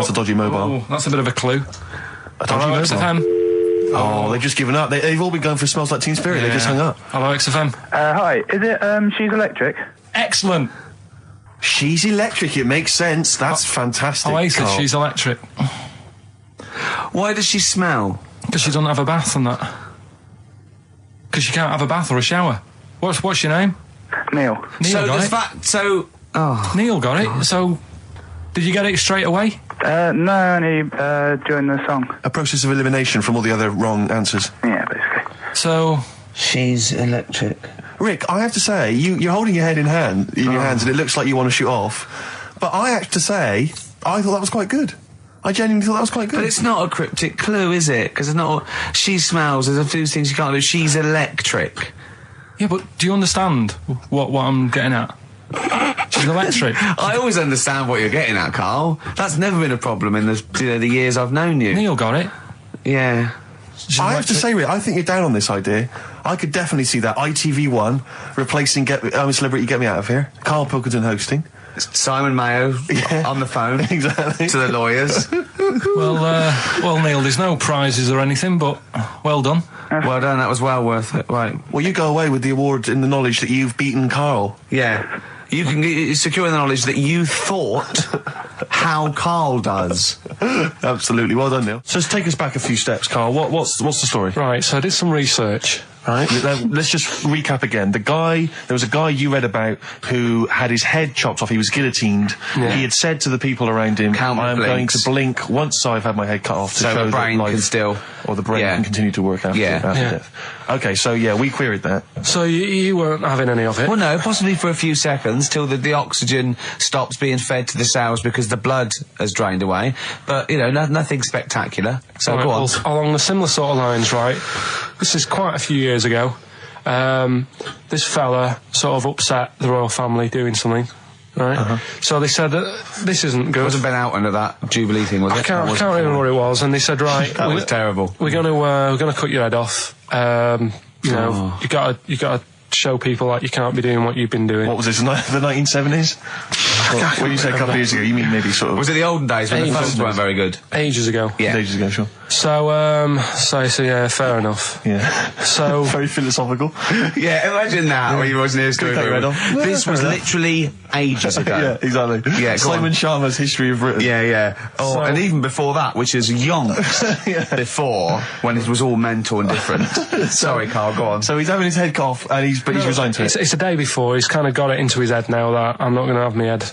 a dodgy mobile. Oh, that's a bit of a clue. A dodgy Hello, mobile. XFM. Oh, they've just given up. They've all been going for Smells Like Teen Spirit. They just hung up. Hello, XFM. Hi, is it She's Electric? Excellent. She's Electric. It makes sense. That's fantastic. Oasis, Karl. She's Electric. Why does she smell? Because she doesn't have a bath and that. Because she can't have a bath or a shower. What's your name? Neil. Neil got it. Neil got it. So, did you get it straight away? No, only during the song. A process of elimination from all the other wrong answers. Yeah, basically. So, She's Electric. Rick, I have to say, you're holding your head in your hands, and it looks like you want to shoot off. But I have to say, I thought that was quite good. I genuinely thought that was quite good. But it's not a cryptic clue, is it? Because it's not. She smells. There's a few things you can't do. She's electric. yeah, but do you understand what I'm getting at? She's electric. I always understand what you're getting at, Karl. That's never been a problem in the years I've known you. Neil got it. Yeah. I have to say, Rick, I think you're down on this idea. I could definitely see that ITV1 replacing I'm a Celebrity, Get Me Out of Here. Karl Pilkington hosting. Simon Mayo on the phone. Exactly. To the lawyers. Well, Neil, there's no prizes or anything, but well done. Well done, that was well worth it. Right. Well, you go away with the award in the knowledge that you've beaten Karl. Yeah. You can secure the knowledge that you thought how Karl does. Absolutely. Well done, Neil. So let's take us back a few steps, Karl. What's the story? Right, so I did some research. Right. Let's just recap again. There was a guy you read about who had his head chopped off. He was guillotined. Yeah. He had said to the people around him, I am going to blink once I've had my head cut off to so show the brain that life, can still... or the brain can continue to work after death. Okay, so we queried that. So you weren't having any of it? Well, no, possibly for a few seconds till the oxygen stops being fed to the cells because the blood has drained away. But, nothing spectacular. So go on. Well, along the similar sort of lines, right? This is quite a few years ago. This fella sort of upset the royal family doing something. Right, so they said this isn't good. It wasn't Ben out under that Jubilee thing, was it? I can't remember what it was. And they said, right, that was terrible. We're gonna cut your head off. You gotta show people that you can't be doing what you've been doing. What was this? The 1970s? What you said a couple of years ago? You mean maybe sort of? Was it the olden days when the phones weren't very good? Ages ago. Yeah, ages ago, sure. So yeah, fair enough. Yeah. So very philosophical. Yeah, imagine that when you wasn't here doing it. This was literally ages ago. Yeah, exactly. Yeah, Simon Sharma's History of Britain. Yeah. Oh, and even before that, which is yonks before, when it was all mental and different. Sorry, Karl, go on. So he's having his head cut off, and he's resigned to it. It's a day before. He's kind of got it into his head now that I'm not going to have my head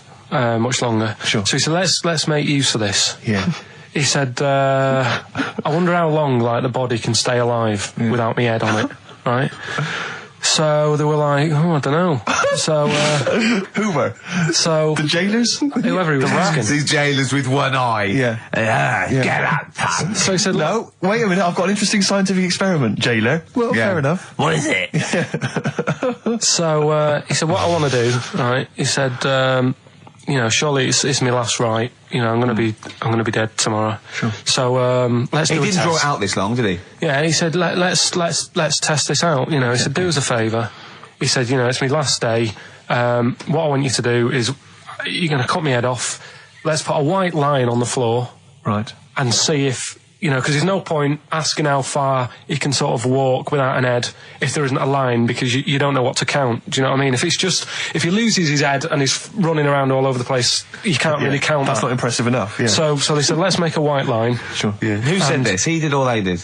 much longer. Sure. So he said, let's make use of this. Yeah. He said, I wonder how long the body can stay alive without my head on it, right? So they were like, I don't know. So, Hoover. So the jailers, whoever he was asking. These jailers with one eye. Yeah. Get out, pal. So he said, "No, wait a minute. I've got an interesting scientific experiment, jailer." Well, fair enough. What is it? So he said, "What I want to do, right?" He said, surely it's my last right. I'm going to be dead tomorrow. Sure. So let's do a test. He didn't draw it out this long, did he? Yeah, and he said, let's test this out. He said, do us a favour. He said, it's my last day. What I want you to do is, you're going to cut my head off. Let's put a white line on the floor. Right. And see if, because there's no point asking how far he can sort of walk without an head if there isn't a line, because you don't know what to count. Do you know what I mean? If he loses his head and he's running around all over the place, you can't really count That's that. not impressive enough, yeah. So they said, let's make a white line. Sure. Yeah. Who said this? He did or they did?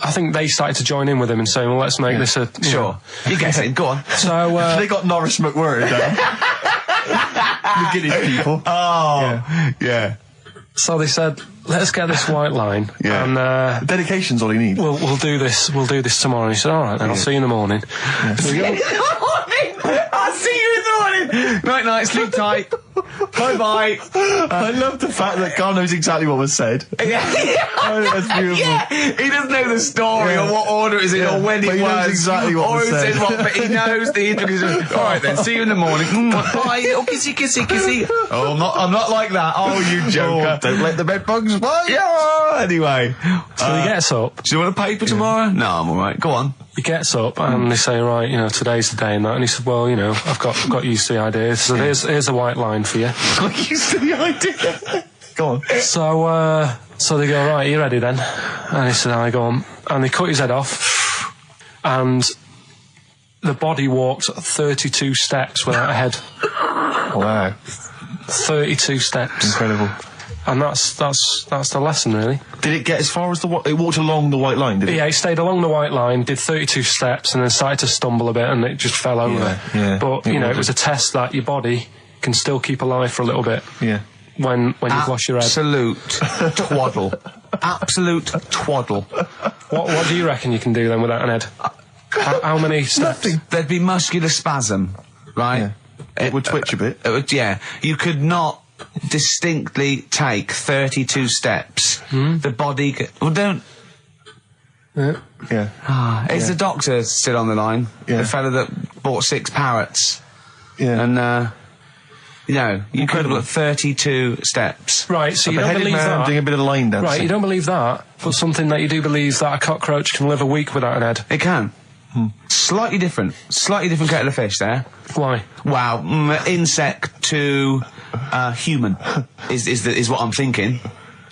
I think they started to join in with him and saying, well, let's make this a... Sure. You guess it. Go on. So... they got Norris McWhirter down. The Guinness people. Oh. Yeah. So they said, let's get this white line. Yeah. And dedication's all he needs. We'll do this. We'll do this tomorrow. And he said, all right, then I'll see you in the morning. I'll see you in the morning. Night, sleep tight. Bye. I love the fact that Karl knows exactly what was said. That's beautiful. Yeah. He doesn't know the story or what order it is in or when but it he was. knows exactly what was said. But he knows the intricacies. All right then, see you in the morning. Bye, little kissy. Oh, I'm not like that. Oh, you joker. Don't let the bed bugs fly. Yeah. Anyway. So he gets up. Do you want a paper tomorrow? No, I'm all right. Go on. He gets up and they say, right, today's the day and that. And he said, well, I've got used to the idea. So here's a white line for you. Got used to the idea. Go on. So they go, right, are you ready then? And he said, I go on. And they cut his head off. And the body walked 32 steps without a head. Wow. 32 steps. Incredible. And that's the lesson, really. Did it get as far as it walked along the white line, did it? Yeah, it stayed along the white line, did 32 steps, and then started to stumble a bit, and it just fell over. Yeah. But, it was a test that your body can still keep alive for a little bit. Yeah. When you've lost your head. Absolute twaddle. Absolute twaddle. What do you reckon you can do then without an head? How many steps? Nothing. There'd be muscular spasm, right? Yeah. It would twitch a bit. It would, yeah. You could not distinctly take 32 steps. The body don't... Yeah. Is the doctor still on the line? Yeah. The fella that bought 6 parrots. Yeah. And, you could have got 32 steps. Right, so you don't beheaded believe man that. doing a bit of line dancing. Right, you don't believe that, but something that you do believe that a cockroach can live a week without an head. It can. Slightly different kettle of fish there. Why? Wow, insect to human is what I'm thinking.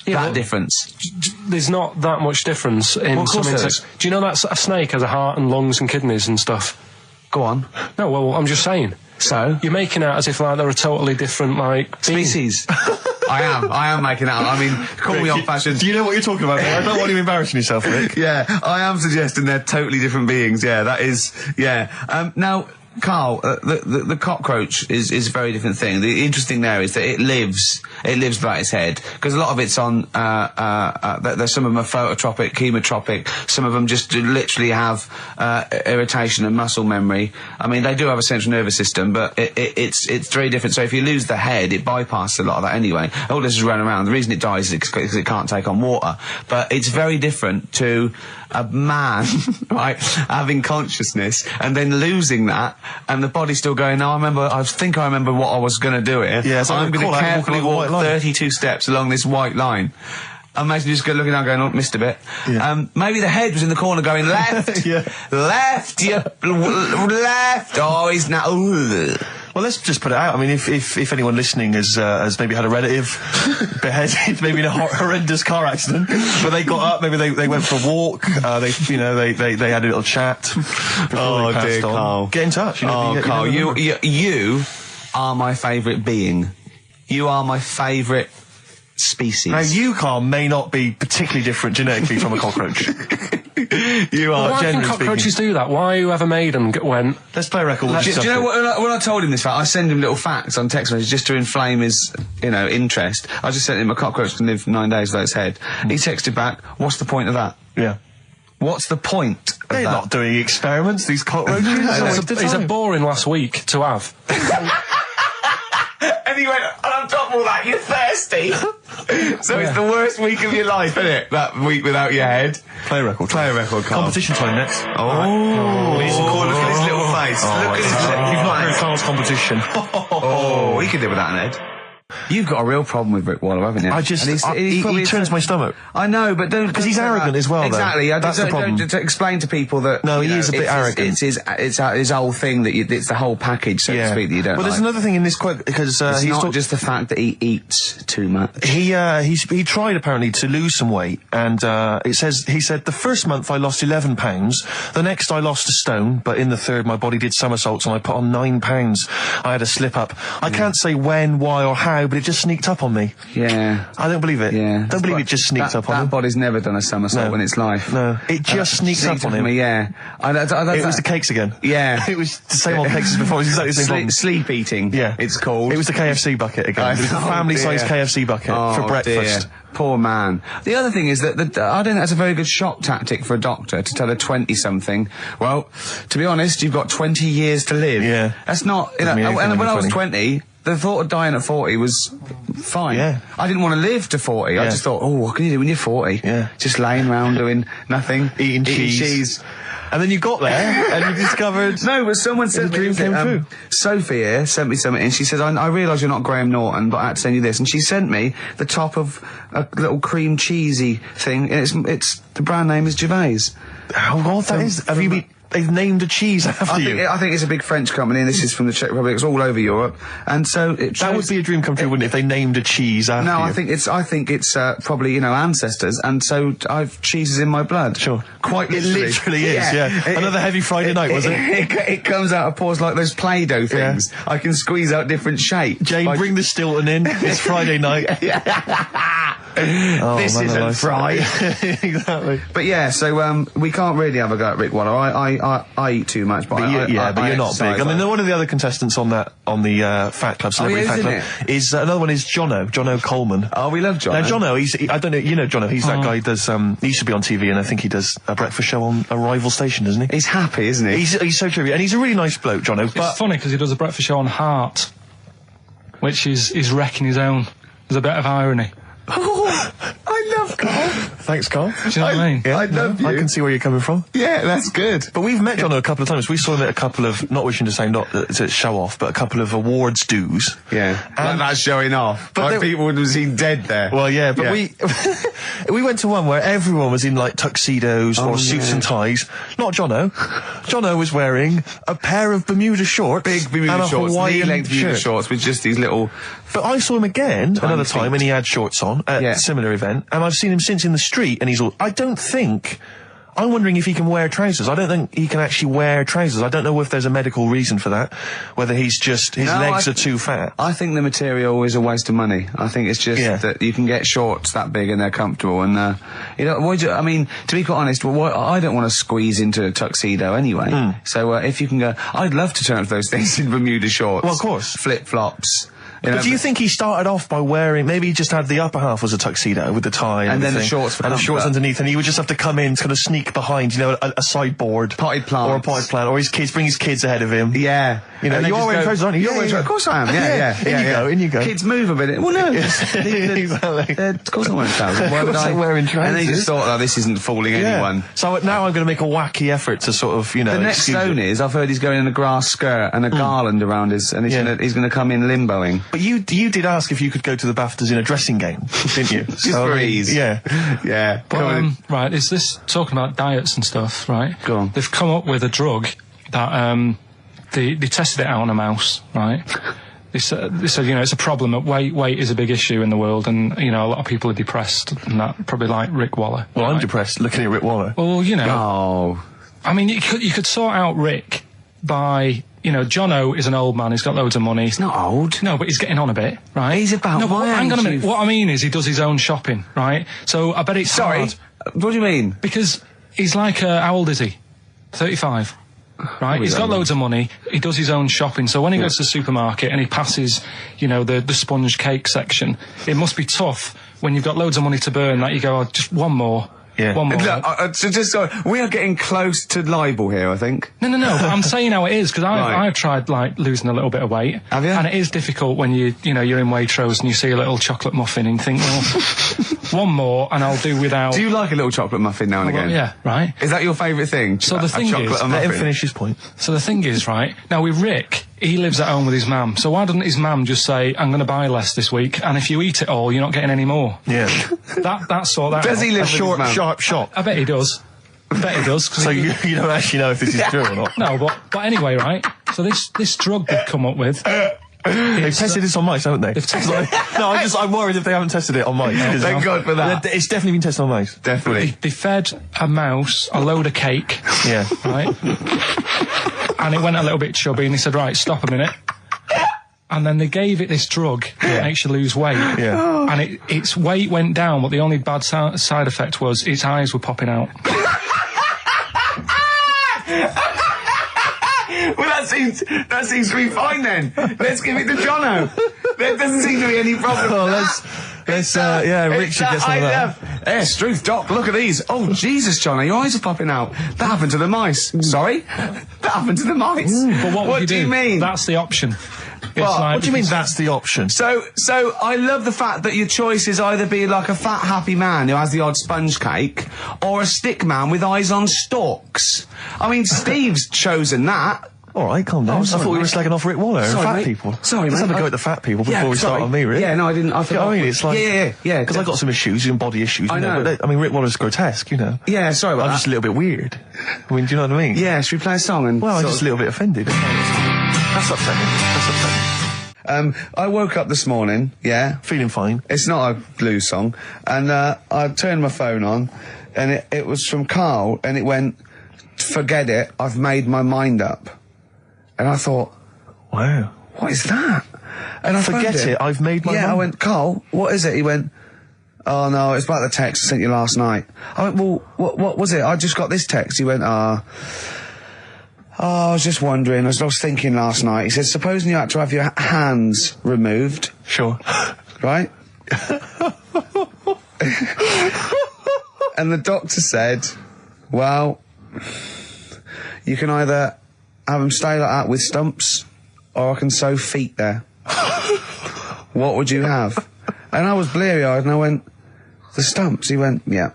Yeah, that difference. There's not that much difference in Well, of some course there insects. Do you know that a snake has a heart and lungs and kidneys and stuff? Go on. No, well, I'm just saying. So? You're making out as if they're a totally different, species. I am making out. I mean, call me old-fashioned. Do you know what you're talking about? I don't want you embarrassing yourself, Rick. Yeah, I am suggesting they're totally different beings. Yeah, that is. Yeah. Now, Karl, the cockroach is a very different thing. The interesting there is that it lives without its head, because a lot of it's on. There's some of them are phototropic, chemotropic. Some of them just literally have irritation and muscle memory. I mean, they do have a central nervous system, but it's very different. So if you lose the head, it bypasses a lot of that anyway. All this is running around. The reason it dies is because it can't take on water. But it's very different to a man, right, having consciousness and then losing that, and the body still going, no, I think I remember what I was going to do here. Yeah, so I'm going to carefully walk 32 steps along this white line. Imagine just looking down going, oh, missed a bit. Yeah. Maybe the head was in the corner going, left, left, left, oh, he's now, Well, let's just put it out. I mean, if anyone listening has maybe had a relative beheaded, maybe in a horrendous car accident, but they got up, maybe they went for a walk, they had a little chat before they passed on. Karl. Get in touch. Karl, you are my favourite being. You are my favourite species. Now, you, Karl, may not be particularly different genetically from a cockroach. You are, why can generally cockroaches do that? Why whoever made them went... Let's play a record. Do you know what, when I told him this fact, I send him little facts on text messages just to inflame his, interest. I just sent him a cockroach can live 9 days without its head. He texted back, what's the point of that? Yeah. What's the point They're that. not doing experiments, these cockroaches. It's a boring last week to have. And he went, and on top of all that, you're thirsty. So it's the worst week of your life, isn't it? That week without your head. Play a record. Play a record, Karl. Competition time next. Oh. Look at his little face. Look at his little You've not heard face. Karl's competition. Oh, he could do with that, Ned. You've got a real problem with Rick Waller, haven't you? I just, he turns my stomach. I know, but don't... Because he's arrogant as well, though. Exactly. That's the problem. Don't explain to people that... No, he is a bit arrogant. It's his whole thing, that it's the whole package, so to speak, that you don't Well, there's another thing in this quote, because it's not just the fact that he eats too much. He tried, apparently, to lose some weight, and he said, the first month I lost 11 pounds, the next I lost a stone, but in the third my body did somersaults and I put on 9 pounds. I had a slip up. I can't say when, why, or how, but it just sneaked up on me. Yeah. I don't believe it. Yeah. Don't believe it just sneaked up on him. That body's never done a somersault in its life. No. It just sneaked up on him. Yeah. It was the cakes again. Yeah. It was the same old cakes as before. It was exactly the same problem. Sleep eating. Yeah. It's called. It was the KFC bucket again. It was the family-sized KFC bucket for breakfast. Dear. Poor man. The other thing is that I don't think that's a very good shock tactic for a doctor to tell a 20-something, well, to be honest, you've got 20 years to live. Yeah. That's not, and when I was 20, the thought of dying at 40 was fine. Yeah. I didn't want to live to 40. I just thought, what can you do when you're 40? Yeah. Just laying around doing nothing. Eating cheese. And then you got there and you discovered... No, but someone sent me... Sophie here sent me something and she said, I realise you're not Graham Norton, but I had to send you this. And she sent me the top of a little cream cheesy thing. And it's the brand name is Gervais. How odd that is. Have you been... They've named a cheese after you. I think it's a big French company, and this is from the Czech Republic. It's all over Europe, and so that would be a dream come true, wouldn't it? If they named a cheese after you. No, I think it's probably ancestors, and so I've cheeses in my blood. Sure, quite literally. It literally is. Yeah. Another heavy Friday night, was it? It comes out of pores like those Play-Doh things. I can squeeze out different shapes. Jane, bring the Stilton in. It's Friday night. This isn't fried. Exactly. But yeah, so we can't really have a go at Rick Waller. I eat too much, but you're not big. I mean, one of the other contestants on the Fat Club, Celebrity Fat Club, is another one is Jono Coleman. Oh, we love Jono. Now Jono, I don't know, you know Jono. He's that guy who does. He used to be on TV, and I think he does a breakfast show on a rival station, doesn't he? He's happy, isn't he? He's so true, and he's a really nice bloke, Jono. It's funny because he does a breakfast show on Heart, which is wrecking his own. There's a bit of irony. Oh, I love Karl. Thanks, Karl. Do you know what I mean? Yeah, I love you. I can see where you're coming from. Yeah, that's good. But we've met Jono a couple of times. We saw him at a couple of, not wishing to say not to show off, but a couple of awards dues. Yeah, like that's showing off. But like people would have seen dead there. Well, yeah, but we went to one where everyone was in like tuxedos or suits and ties. Not Jono. Jono was wearing a pair of Bermuda shorts, big Bermuda shorts, knee-length Bermuda shorts with just these little. But I saw him again another time, and he had shorts on at a similar event, and I've seen him since in the street, and he's all. I'm wondering if he can wear trousers. I don't think he can actually wear trousers. I don't know if there's a medical reason for that, whether he's just, his legs are too fat. I think the material is a waste of money. I think it's just that you can get shorts that big and they're comfortable, and, I mean, to be quite honest, I don't want to squeeze into a tuxedo anyway. So, if you can go, I'd love to turn up those things in Bermuda shorts. Well, of course. Flip-flops. But do you think he started off by wearing, maybe he just had the upper half was a tuxedo with the tie and then the shorts for and the shorts underneath, and he would just have to come in, kind of sneak behind, a sideboard. Potted plant. Or a potted plant, or bring his kids ahead of him. Yeah. You are wearing trousers, aren't you? You're wearing trousers. Of course I am, In you go. Kids move a bit. Well, no. Exactly. Of course I'm wearing trousers. Why would I? Wearing trousers. And they just thought, this isn't fooling anyone. So now I'm going to make a wacky effort to sort of, The next zone is, I've heard he's going in a grass skirt and a garland around his, and he's going to come in limboing. But you did ask if you could go to the BAFTAs in a dressing gown, didn't you? Just for ease. Yeah. Yeah. But, right, is this talking about diets and stuff, right? Go on. They've come up with a drug that, they tested it out on a mouse, right? They said, it's a problem that weight is a big issue in the world, and, a lot of people are depressed, and that, probably like Rick Waller. Well, I'm depressed looking at Rick Waller. Well, Oh. I mean, you could sort out Rick by, Jono is an old man, he's got loads of money. He's not old. No, but he's getting on a bit, right? He's about my age. Hang on a minute. What I mean is he does his own shopping, right? So I bet it's hard. What do you mean? Because he's like, how old is he? 35. Right, he's got loads of money, he does his own shopping, so when he goes to the supermarket and he passes, the sponge cake section, it must be tough when you've got loads of money to burn that you go, just one more. Yeah. One more. Look, so we are getting close to libel here, I think. No, but I'm saying how it is, because Right. I've tried, like, losing a little bit of weight. Have you? And it is difficult when you're in Waitrose and you see a little chocolate muffin and you think, well, one more and I'll do without... Do you like a little chocolate muffin now and Well, again? yeah, right. Is that your favourite thing? So the thing is... Let him finish his point. So the thing is, right, now with Rick, he lives at home with his mum, so why doesn't his mum just say, I'm going to buy less this week, and if you eat it all, you're not getting any more? Yeah. That's sort that Does out. he live A with short, his mum? sharp shock. I bet he does. So you don't actually know if this is true or not? No, but anyway, right, so this drug they've come up with... They've tested this on mice, haven't they? They've tested I'm worried if they haven't tested it on mice. Thank God for that. It's definitely been tested on mice. Definitely. They fed a mouse a load of cake. Yeah. Right? And it went a little bit chubby, and they said, right, stop a minute. And then they gave it this drug that makes you lose weight. Yeah. And its weight went down, but the only bad side effect was its eyes were popping out. Well, that seems to be fine then. Let's give it to Jono. There doesn't seem to be any problem. Oh, let's Rick should get some of that. Yes, truth, Doc, look at these. Oh, Jesus, Jono, your eyes are popping out. That happened to the mice. Sorry? That happened to the mice. But what do you mean? That's the option. What do you mean that's the option? So I love the fact that your choice is either be like a fat, happy man who has the odd sponge cake, or a stick man with eyes on stalks. I mean, Steve's chosen that. All right, calm down. I thought we were slagging off Rick Waller and fat people. Sorry, Let's mate. have a go at the fat people before we start on me, really. Yeah, no, I didn't. I forgot. I mean, it's like... Yeah. Because I've got some issues, and body issues. I know. But Rick Waller's grotesque, you know. Yeah, sorry about I'm that. just a little bit weird. I mean, do you know what I mean? Yeah, should we play a song and... Well, I'm just a little bit offended. That's upsetting. I woke up this morning, feeling fine. It's not a blues song, and I turned my phone on, and it was from Karl, and it went, forget it, I've made my mind up. And I thought, wow, what is that? And I forget phoned him. it, I've made my mind. Yeah, I went, Karl, what is it? He went, oh no, it's about the text I sent you last night. I went, well, what was it? I just got this text. He went, I was just wondering, I was thinking last night. He said, supposing you had to have your hands removed. Sure. Right? And the doctor said, well, you can either have them stay like that with stumps, or I can sew feet there. What would you have? And I was bleary-eyed, and I went, the stumps? He went, yeah.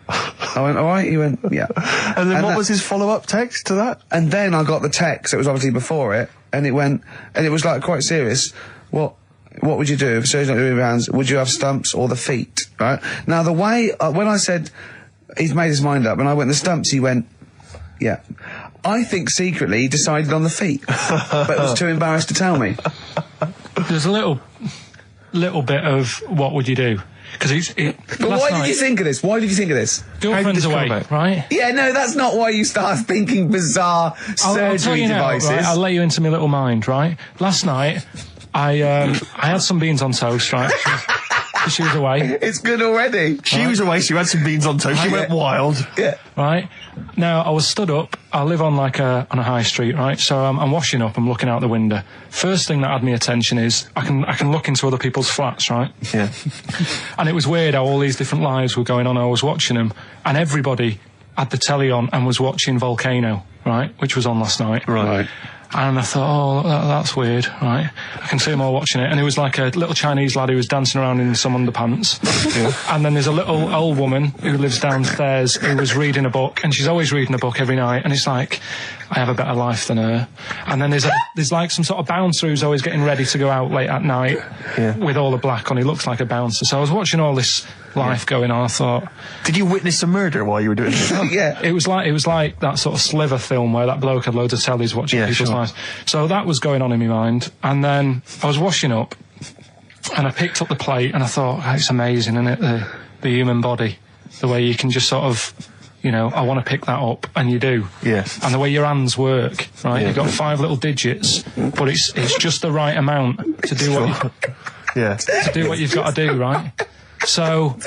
I went, all right? He went, yeah. And then what was his follow-up text to that? And then I got the text, it was obviously before it, and it went, and it was like quite serious. What would you do if surgery not doing your hands? Would you have stumps or the feet? Right? Now the way, when I said he's made his mind up, and I went the stumps, he went, yeah. I think secretly he decided on the feet, but was too embarrassed to tell me. There's a little bit of what would you do? Because But why did you think of this? Why did you think of this? Girlfriend's away, right? Yeah, no, that's not why you start thinking bizarre I'll tell you now, devices. right? I'll let you into my little mind, right? Last night, I had some beans on toast, right? She was away. It's good already. She was away, she had some beans on toast, she went wild. Yeah. Right? Now, I was stood up, I live on on a high street, right? So I'm washing up, I'm looking out the window. First thing that had me attention is, I can look into other people's flats, right? Yeah. And it was weird how all these different lives were going on, I was watching them, and everybody had the telly on and was watching Volcano, right? Which was on last night. Right. And I thought, oh, that's weird, right? I can see them all watching it. And it was like a little Chinese lad who was dancing around in some underpants. Yeah. And then there's a little old woman who lives downstairs who was reading a book, and she's always reading a book every night. And it's like, I have a better life than her. And then there's like some sort of bouncer who's always getting ready to go out late at night with all the black on. He looks like a bouncer. So I was watching all this life going on. I thought, did you witness a murder while you were doing this? Yeah. It was like that sort of Sliver film where that bloke had loads of tellies watching people's lives. So that was going on in my mind. And then I was washing up, and I picked up the plate, and I thought, oh, it's amazing, isn't it? The human body, the way you can just sort of, you know, I want to pick that up, and you do. Yes. And the way your hands work, right? You've got 5 little digits, but it's just the right amount to do to do what you've got to do, right? So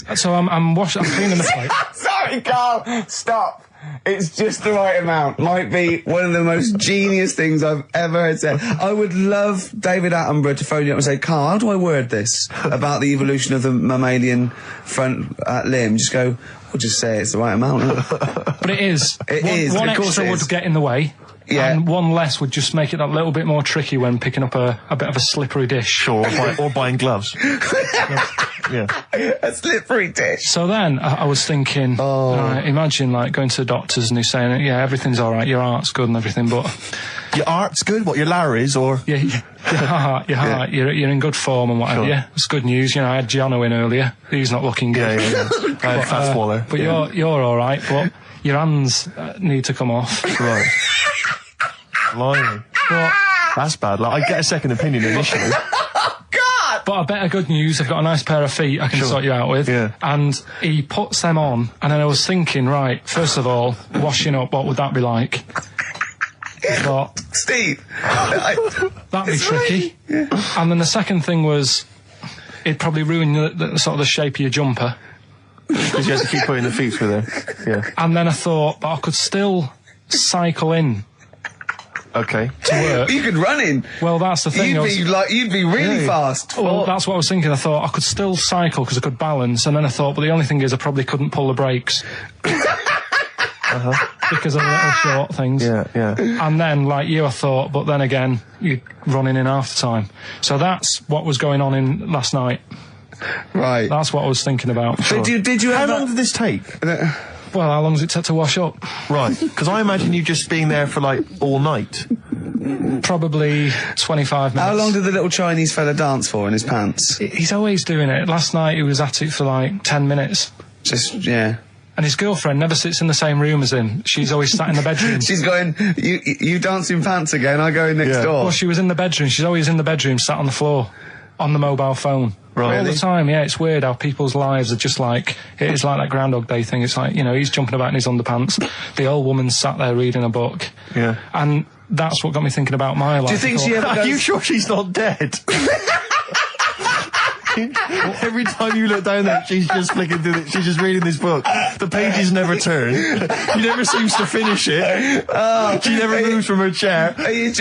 I'm cleaning the plate. Sorry, Karl. Stop. It's just the right amount. Might be one of the most genius things I've ever heard said. I would love David Attenborough to phone you up and say, Karl, how do I word this about the evolution of the mammalian front limb? Just go, we'll just say it's the right amount. But it is. One of course extra it would is. get in the way. Yeah. And one less would just make it that little bit more tricky when picking up a bit of a slippery dish. Sure, or buying gloves. Yeah. A slippery dish. So then I was thinking, imagine like going to the doctors and he's saying, yeah, everything's all right, your heart's good and everything, but your heart's good. What, your Larry's or your heart, you're in good form and whatever. Sure. Yeah, it's good news. You know, I had Giano in earlier. He's not looking good. Yeah. I had fat swaller. But you're all right. But your hands need to come off. Right. Blimey. That's bad. Like, I get a second opinion initially. But I better good news, I've got a nice pair of feet I can sort you out with. Yeah. And he puts them on, and then I was thinking, right, first of all, washing up, what would that be like? I thought, Steve, that'd be tricky. Yeah. And then the second thing was, it'd probably ruin the sort of the shape of your jumper. Because you have to keep putting the feet through there. Yeah. And then I thought, but I could still cycle in. Okay. To work. You could run in. Well, that's the thing. You'd be really fast. Well, that's what I was thinking. I thought I could still cycle because I could balance, and then I thought, but the only thing is I probably couldn't pull the brakes. Because of the little short things. Yeah. And then, like you, I thought, but then again, you're running in half the time. So that's what was going on in last night. Right. That's what I was thinking about. Sure. Did you? How long did this take? Well, how long does it take to wash up? Right, because I imagine you just being there for, like, all night. Probably 25 minutes. How long did the little Chinese fella dance for in his pants? He's always doing it. Last night he was at it for, like, 10 minutes. Yeah. And his girlfriend never sits in the same room as him. She's always sat in the bedroom. She's going, you dance in pants again, I go in next door. Well, she was in the bedroom. She's always in the bedroom, sat on the floor, on the mobile phone. Right. All the time, yeah. It's weird how people's lives are just like, it's like that Groundhog Day thing. It's like, you know, he's jumping about in his underpants. The old woman's sat there reading a book. Yeah. And that's what got me thinking about my life. Do you think she ever goes... Are you sure she's not dead? Every time you look down there, she's just flicking through it. She's just reading this book. The pages never turn. She never seems to finish it. She never moves from her chair. Are you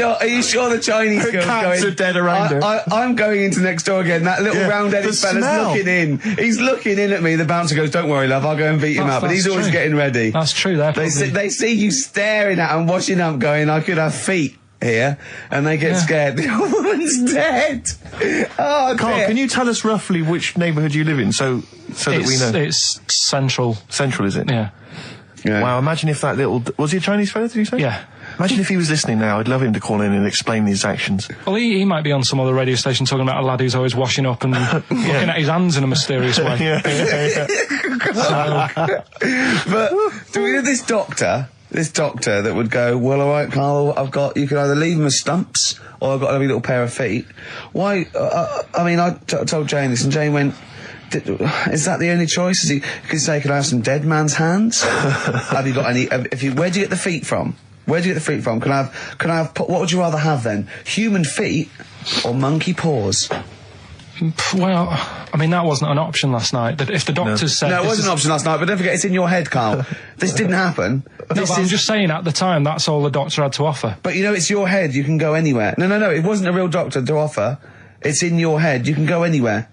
sure the Chinese girl's cats going? Are dead around her. I'm going into next door again. That little round-headed fella's looking in. He's looking in at me. The bouncer goes, "Don't worry, love. I'll go and beat him up." But he's always getting ready. That's true. They see you staring at him, washing up, going, "I could have feet here," and they get scared. The old woman's dead. Oh, Karl, dear. can you tell us roughly which neighbourhood you live in, so that we know? It's central. Central, is it? Yeah. Wow, imagine if that little... Was he a Chinese fella, did you say? Yeah. Imagine if he was listening now. I'd love him to call in and explain his actions. Well, he might be on some other radio station talking about a lad who's always washing up and looking at his hands in a mysterious way. But do we know this doctor that would go, "Well, all right, Karl, you can either leave them as stumps or I've got a lovely little pair of feet." Why? I mean, I told Jane this, and Jane went, "Is that the only choice?" Because they could have some dead man's hands. Have you got any? Where do you get the feet from? Can I have? What would you rather have then? Human feet or monkey paws? Well, I mean, that wasn't an option last night. That if the doctors said... No, it wasn't an option last night, but don't forget, it's in your head, Karl. This didn't happen. No, but I'm just saying, at the time, that's all the doctor had to offer. But, you know, it's your head. You can go anywhere. No, it wasn't a real doctor to offer. It's in your head. You can go anywhere.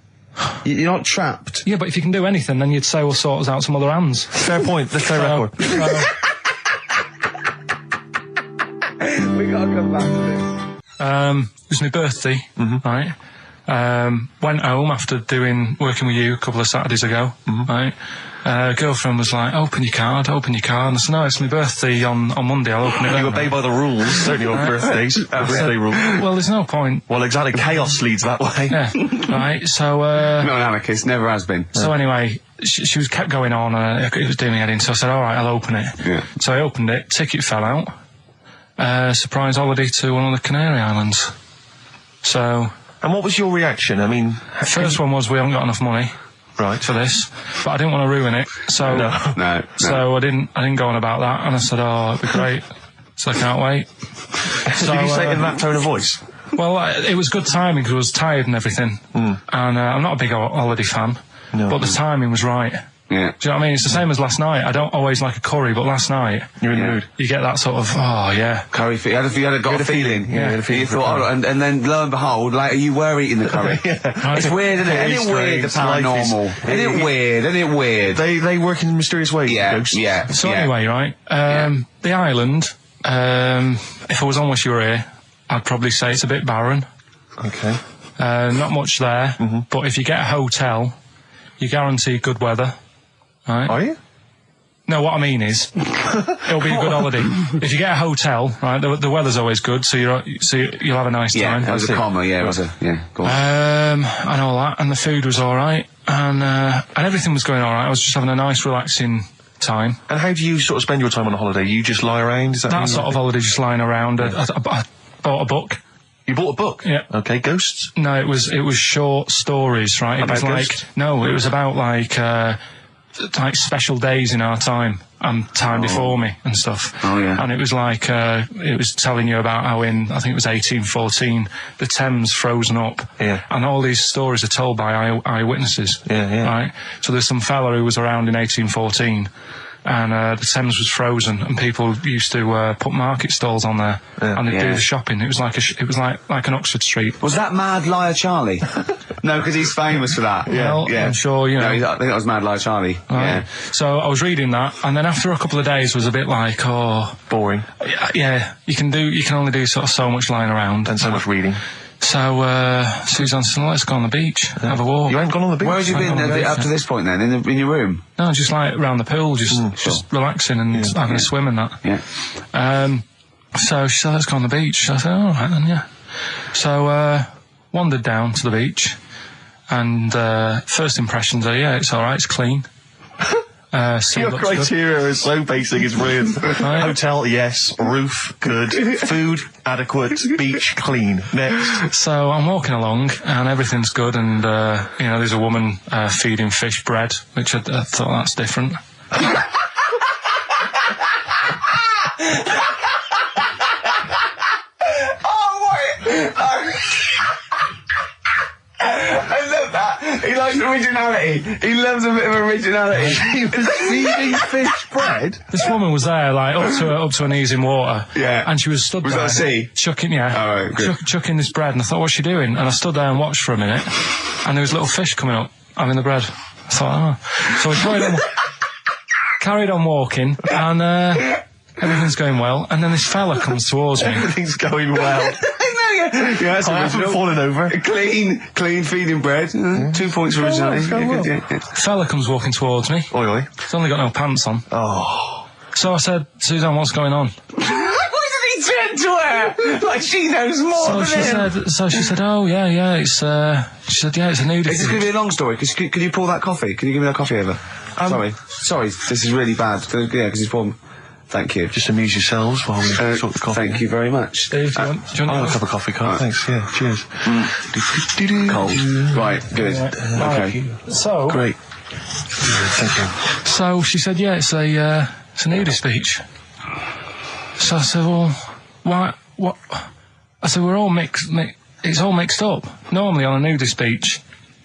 You're not trapped. Yeah, but if you can do anything, then you'd say, we'll sort us out some other hands. Fair point. Let's play record. We gotta come back to this. It was my birthday, right? Went home after working with you a couple of Saturdays ago, right? Girlfriend was like, open your card. And I said, no, it's my birthday on Monday, I'll open it. You obey by the rules, don't you, on birthdays? Birthday rules. Well, there's no point. Well, exactly, chaos leads that way. Yeah, right, so... Not an anarchist, never has been. So anyway, she was kept going on, it was doing me head in, so I said, all right, I'll open it. Yeah. So I opened it, ticket fell out. Surprise holiday to one of the Canary Islands. So... And what was your reaction? I mean... First one was, we haven't got enough money. Right. For this, but I didn't want to ruin it, so no. So I didn't go on about that, and I said, "Oh, it'd be great." So I can't wait. So did you say it in that tone of voice? Well, it was good timing because I was tired and everything, and I'm not a big holiday fan, but the timing was right. Yeah. Do you know what I mean? It's the same as last night. I don't always like a curry, but last night You're in the mood. you get that sort of, oh yeah. Curry, you had a feeling. Yeah, you had a feeling You for a thought, curry. and then lo and behold, later you were eating the curry. It's weird, isn't it? Very Isn't it weird, the strange. Life is- paranormal? Isn't it weird? Isn't it weird? They work in mysterious ways. Yeah, ghosts. yeah. So anyway, right, the island, if I was on with you here, I'd probably say it's a bit barren. Okay. Not much there, but if you get a hotel, you guarantee good weather. Right? Are you? No, what I mean is, it'll be a good holiday. If you get a hotel, right, the weather's always good, so you'll have a nice Yeah, time. that was a comma, yeah, it was a, yeah, go on. And all that, and the food was alright, and everything was going alright. I was just having a nice, relaxing time. And how do you sort of spend your time on a holiday? You just lie around? Is That sort of holiday, just lying around. I bought a book. You bought a book? Yeah. Okay, ghosts? No, it was short stories, right? About It was ghosts? it was about like special days in our time and time before me and stuff. Oh, yeah. And it was like it was telling you about how in, I think it was 1814, the Thames frozen up. Yeah. And all these stories are told by eyewitnesses. Yeah. Right? So there's some fella who was around in 1814 and the Thames was frozen and people used to put market stalls on there and they'd do the shopping. It was like an Oxford Street. Was that Mad Liar Charlie? No, because he's famous for that. Well, I'm sure, you know. No, I think that was Mad Liar Charlie. Right. Yeah. So I was reading that, and then after a couple of days was a bit like, boring. Yeah, you can only do sort of so much lying around And so much reading. So Suzanne said, let's go on the beach, have a walk. You ain't gone on the beach? Where have you been up to this point then? In your room? No, just like around the pool, just relaxing and having a swim and that. Yeah. So she said, let's go on the beach. I said, all right then, yeah. So wandered down to the beach, and first impressions are, yeah, it's all right, it's clean. Your criteria is so basic, it's brilliant. Hotel, yes. Roof, good. Food, adequate. Beach, clean. Next. So I'm walking along and everything's good, and there's a woman feeding fish bread, which I thought that's different. I love that. He likes originality. He loves a bit of originality. He was feeding fish bread? This woman was there, like, up to her knees in water. Yeah. And she was stood there. Was that a sea? Chucking, yeah. All right, good. Chucking this bread, and I thought, what's she doing? And I stood there and watched for a minute, and there was little fish coming up, having the bread. I thought, oh. So I carried on walking, and everything's going well, and then this fella comes towards me. Everything's going well. Yeah, I haven't fallen over. Clean feeding bread. 2 points for originality. Yeah. Fella comes walking towards me. Oi, oi. He's only got no pants on. Oh. So I said, Suzanne, what's going on? Why did he turn to her? Like she knows more than him. So she said, oh, yeah, it's, she said, yeah, it's a nudity. Is this going to be a long story? Could you pour that coffee? Can you give me that coffee over? Sorry, this is really bad. Yeah, because he's pouring... Thank you. Just amuse yourselves while we sort the coffee. Thank you very much. Steve, do you want I'll have a cup of coffee, Karl. Thanks, yeah, cheers. Cold. Right, good. Okay. So... Great. Thank you. So she said, yeah, it's a nudist beach. So I said, well, why, what? I said, we're all it's all mixed up. Normally on a nudist beach,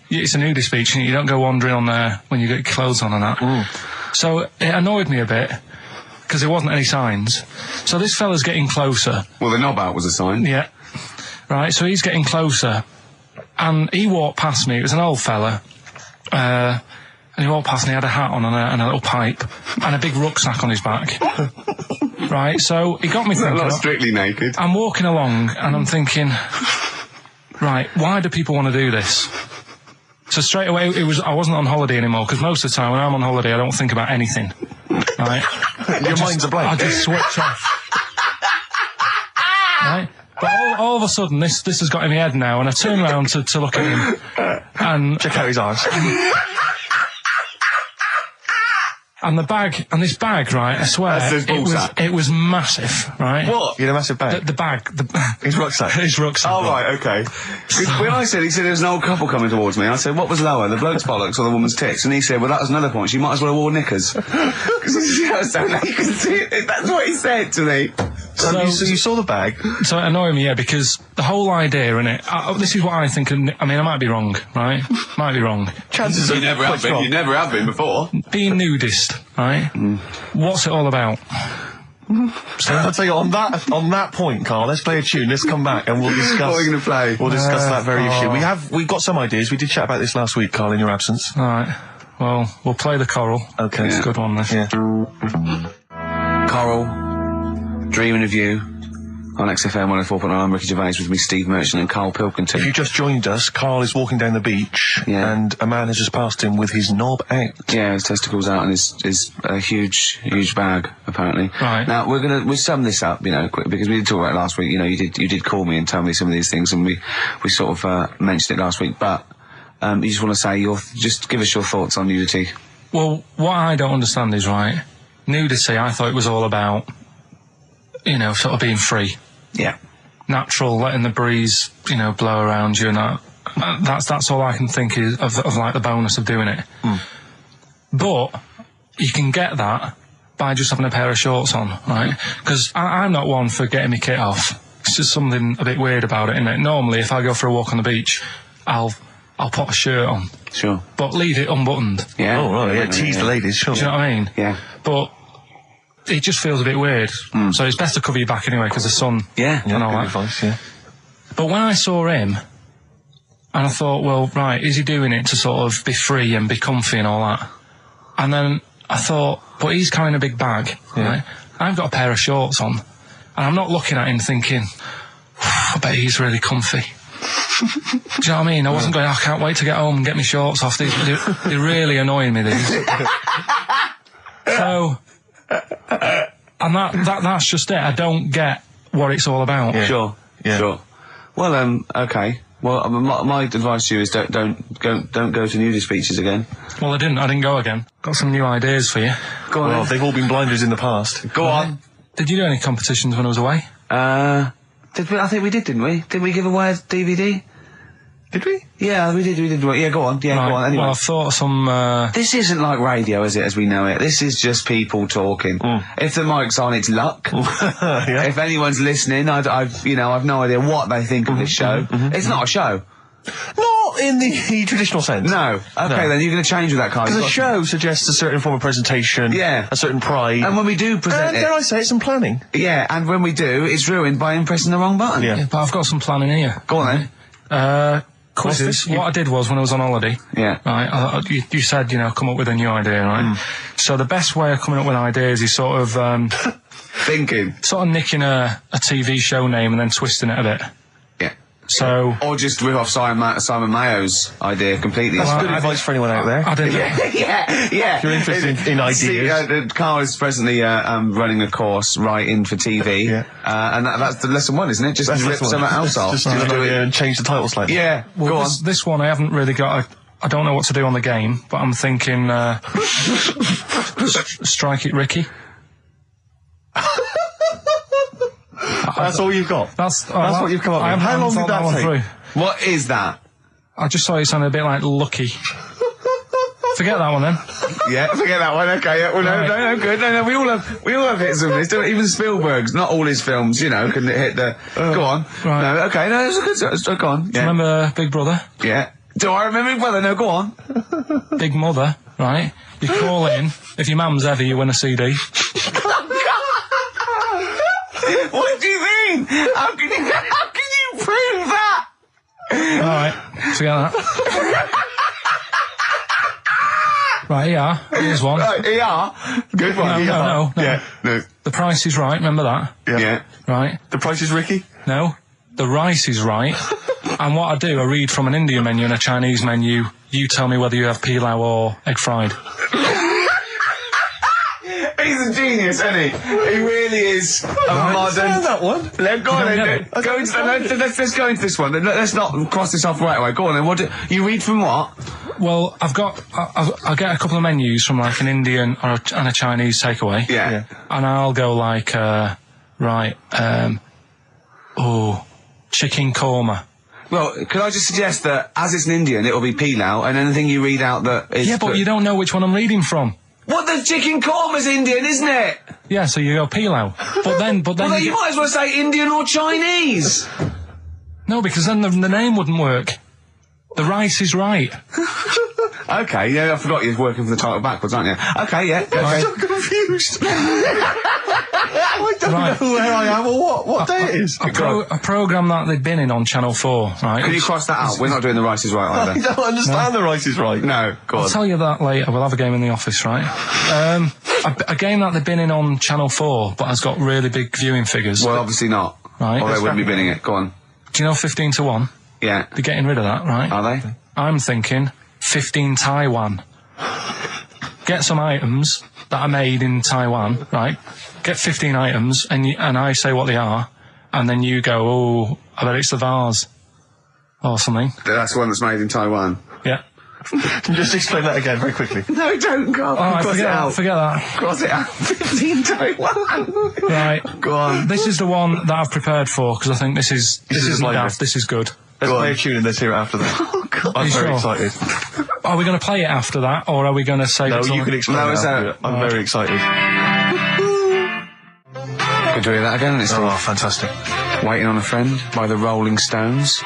it's a nudist beach and you don't go wandering on there when you get your clothes on and that. So it annoyed me a bit, because there wasn't any signs. So this fella's getting closer. Well, the knob out was a sign. Yeah. Right, so he's getting closer. And he walked past me. It was an old fella. And he walked past and he had a hat on and a little pipe. And a big rucksack on his back. Right, so he got me thinking... Not strictly naked. I'm walking along and I'm thinking... Right, why do people want to do this? So straight away, I wasn't on holiday anymore, because most of the time when I'm on holiday, I don't think about anything. Right? Your mind's a blank. I just switch off. Right? But all of a sudden, this has got in my head now, and I turn around to look at him, and... Check out his arse. And this bag, right, I swear, it was massive, right? What? You had a massive bag? The bag. His rucksack? His rucksack. Oh, right, okay. When he said there was an old couple coming towards me, I said, what was lower, the bloke's bollocks or the woman's tits? And he said, well, that was another point, she might as well have worn knickers. Because so you can see it. That's what he said to me. So you saw the bag. So it annoyed me, yeah, because the whole idea in it. This is what I think. I mean, I might be wrong, right? Might be wrong. Chances are You never have been. You never have been before. Being nudist, right? What's it all about? So I'll tell you on that point, Karl. Let's play a tune. Let's come back and we'll discuss. What are we going to play? We'll discuss that very issue. We've got some ideas. We did chat about this last week, Karl, in your absence. All right. Well, we'll play the choral. Okay, It's a good one. This. Yeah. Coral, dreaming of you. On XFM 104.9, I'm Ricky Gervais, with me Steve Merchant and Karl Pilkington. If you just joined us, Karl is walking down the beach, and a man has just passed him with his knob out. Yeah, his testicles out and his huge bag, apparently. Right. Now, we'll sum this up, quick, because we did talk about it last week. You did call me and tell me some of these things, and we sort of mentioned it last week, but you just want to say just give us your thoughts on nudity. Well, what I don't understand is, right, nudity, I thought it was all about, sort of being free. Yeah. Natural, letting the breeze, blow around you and that. That's all I can think is of like the bonus of doing it. But you can get that by just having a pair of shorts on, right? Because I'm not one for getting my kit off. It's just something a bit weird about it, isn't it? Normally, if I go for a walk on the beach, I'll put a shirt on. Sure. But leave it unbuttoned. Yeah. Oh, right, yeah, tease the ladies, sure. Do you know what I mean? Yeah. But it just feels a bit weird. So it's best to cover your back anyway, because the sun and all good that. advice, yeah. But when I saw him, and I thought, well, right, is he doing it to sort of be free and be comfy and all that? And then I thought, but he's carrying a big bag, right? I've got a pair of shorts on, and I'm not looking at him thinking, I bet he's really comfy. Do you know what I mean? I wasn't going, I can't wait to get home and get my shorts off. They're really annoying me, these. So... and that's just it. I don't get what it's all about. Yeah. Sure. Well, okay. Well, my advice to you is don't go to nudist beaches again. Well, I didn't go again. Got some new ideas for you. Go on. Well, they've all been blinders in the past. Go on. Did you do any competitions when I was away? Did we? I think we did, didn't we? Did we give away a DVD? Did we? Yeah, we did. Yeah, go on. Yeah, right. Go on. Anyway. Well, I thought some... This isn't like radio, is it, as we know it? This is just people talking. If the mic's on, it's luck. If anyone's listening, I've no idea what they think of this show. It's not a show. Not in the traditional sense. No. Okay, then you're going to change with that, Karl. Because a show suggests a certain form of presentation. Yeah. A certain pride. And when we do present dare I say it, some planning. Yeah, and when we do, it's ruined by him pressing the wrong button. Yeah, but I've got some planning here. Go on then. Quizzes. What I did was, when I was on holiday, right, you said, come up with a new idea, right? So the best way of coming up with ideas is sort of... thinking. Sort of nicking a TV show name and then twisting it a bit. Yeah. So... Or just rip off Simon Mayo's idea completely. That's good advice for anyone out there. I didn't... Yeah. If you're interested in ideas. Karl is presently running a course writing for TV. Yeah. And that's the lesson one, isn't it? Just rip something else off. Just do it and change the title slightly. Yeah. Well, go on. This one I haven't really got... I don't know what to do on the game, but I'm thinking... Strike It Ricky. That's all you've got? That's what you've come up with. How long did that take? What is that? I just thought it sounded a bit like Lucky. Forget that one then. Yeah, forget that one. Okay, yeah, well, no, good. No, we all have hits of this. Even Spielberg's, not all his films, can hit the. Go on. Right. No, okay, no, it's a good. Go on. Do you remember Big Brother? Yeah. Do I remember Big Brother? No, go on. Big Mother, right? You call in. If your mum's heavy, you win a CD. What do you mean? How can you prove that? All right, forget that. Right, ER. Here's one. Right, ER. Good one. No. Yeah. No. The Price is Right. Remember that? Yeah. Right. The Price is Ricky? No. The Rice is Right. And what I do, I read from an Indian menu and a Chinese menu. You tell me whether you have pilau or egg fried. He's a genius, isn't he? He really is a modern... that one. Go on then. Let's go into this one. Let's not cross this off right away. Go on then. You read from what? Well, I'll get a couple of menus from like an Indian and a Chinese takeaway. Yeah. And I'll go like, chicken korma. Well, could I just suggest that as it's an Indian, it'll be pilau, and anything you read out that is... Yeah, but you don't know which one I'm reading from. What, the chicken korma's Indian, isn't it? Yeah, so you go pilau. But then Well, then you might as well say Indian or Chinese. No, because then the name wouldn't work. The rice is right. Okay, yeah, I forgot you was working for the title backwards, aren't you? Okay, yeah. Okay. I'm so confused. I don't know where I am or what day it is. A programme that they've been in on Channel 4, right? Can you cross that out? We're not doing The Rice Is Right I either. don't understand The Rice Is Right. No, go on. I'll tell you that later. We'll have a game in the office, right? A game that they've been in on Channel 4, but has got really big viewing figures. Well, obviously not. Right. Or they wouldn't be binning it. Go on. Do you know 15 to 1? Yeah. They're getting rid of that, right? Are they? I'm thinking 15 Taiwan. Get some items that are made in Taiwan, right? Get 15 items, and I say what they are, and then you go, oh, I bet it's the vase. Or something. That's the one that's made in Taiwan. Yeah. Can you just explain that again very quickly? No, don't, go. Alright, forget that. Cross it out. 15 Taiwan. Right. Go on. This is the one that I've prepared for, because I think this isn't daft, this is good. Let's play a tune and let's hear it after that. Oh, God. I'm very excited. Are we going to play it after that, or are we going to save it? No, you can explain it after. I'm very excited. Could do that again, Steve? Oh, fantastic. Waiting on a Friend by the Rolling Stones.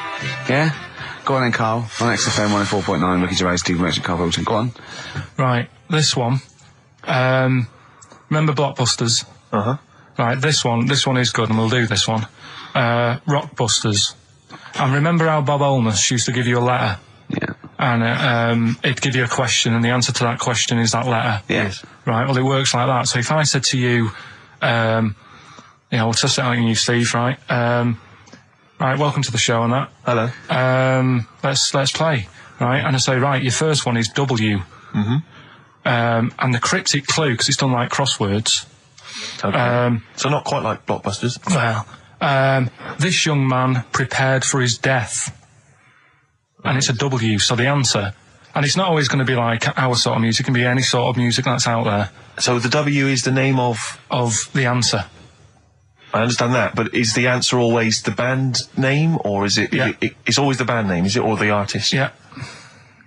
Yeah? Go on then, Karl. On XFM 104.9, Ricky Gervais, Steve Merchant, Karl Pilkington. Go on. Right, this one. Remember Blockbusters? Uh-huh. Right, this one is good, and we'll do this one. Rockbusters. And remember how Bob Olmus used to give you a letter? Yeah. And it'd give you a question, and the answer to that question is that letter. Yes. Right, well, it works like that. So if I said to you, we'll test it out on you, Steve, right? Right, welcome to the show and that. Hello. Let's play, right? And I say, right, your first one is W. Mm-hmm. And the cryptic clue, because it's done like crosswords. Okay. So not quite like Blockbusters. Well, this young man prepared for his death. And it's a W, so the answer. And it's not always going to be like our sort of music, it can be any sort of music that's out there. So the W is the name of the answer. I understand that, but is the answer always the band name, or is it? Yeah. It's always the band name, is it, or the artist? Yeah.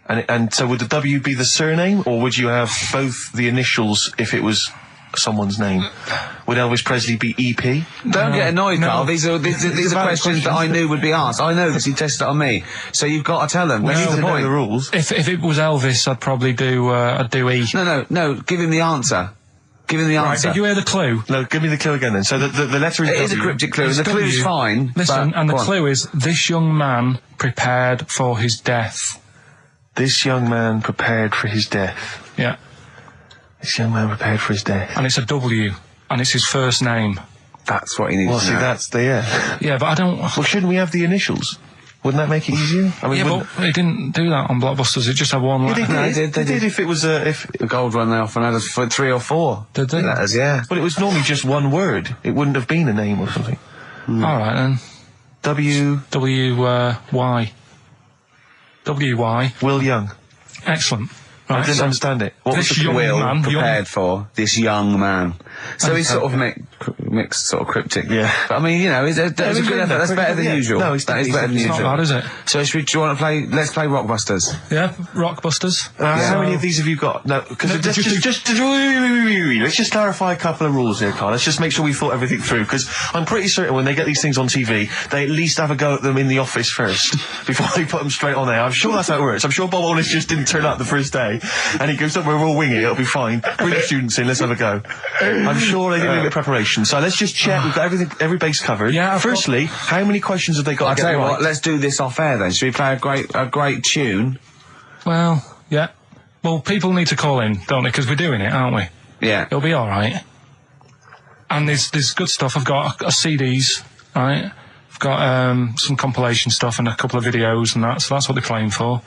And so would the W be the surname, or would you have both the initials if it was someone's name? Would Elvis Presley be EP? Don't get annoyed, no. Karl. These are questions that I knew would be asked. I know because he tested it on me. So you've got to tell them. We That's need the to know point. the rules. If it was Elvis, I'd probably do E. No. Give him the answer. Give him the Right, answer. did you hear the clue? No, give me the clue again then. So the letter is It W. is a cryptic clue, and the clue's W. fine. Listen, but, and the go on. clue is, this young man prepared for his death. This young man prepared for his death. Yeah. This young man prepared for his death. And it's a W, and it's his first name. That's what he needs Well, to see, know. that's the, yeah. Yeah, but I don't... Well, shouldn't we have the initials? Wouldn't that make it easier? I mean, Yeah, wouldn't- but they didn't do that on Blockbusters, it just had one letter. No, they did. If it was if The gold run they often had us for 3 or 4. Did they? Letters, yeah. but it was normally just one word. It wouldn't have been a name or something. Alright then. W. W-Y. W-Y. Will Young. Excellent. I Right, didn't so understand it. What was this the young Will man... prepared for this young man. So he's sort of mixed, sort of cryptic. Yeah. But I mean, you know, that's a good effort. That's better than usual. No, that is better than It's not usual. bad, is it? So do you want to play? Let's play Rockbusters. Yeah, Rockbusters. How many of these have you got? No, because let's just clarify a couple of rules here, Karl. Let's just make sure we thought everything through, because I'm pretty certain when they get these things on TV, they at least have a go at them in the office first before they put them straight on there. I'm sure that's how it works. I'm sure Bob Wallace just didn't turn up the first day, and he goes, "Don't worry, we'll wing it. It'll be fine. Bring the students in. Let's have a go." I'm sure they did a bit of preparation. So let's just check. We've got every base covered. Yeah. Firstly, how many questions have they got? I'll to tell get you right? what. Let's do this off air then. Should we play a great tune? Well, yeah. Well, people need to call in, don't they? Because we're doing it, aren't we? Yeah. It'll be alright. And there's good stuff. I've got CDs, right? I've got some compilation stuff and a couple of videos and that, so that's what they're playing for.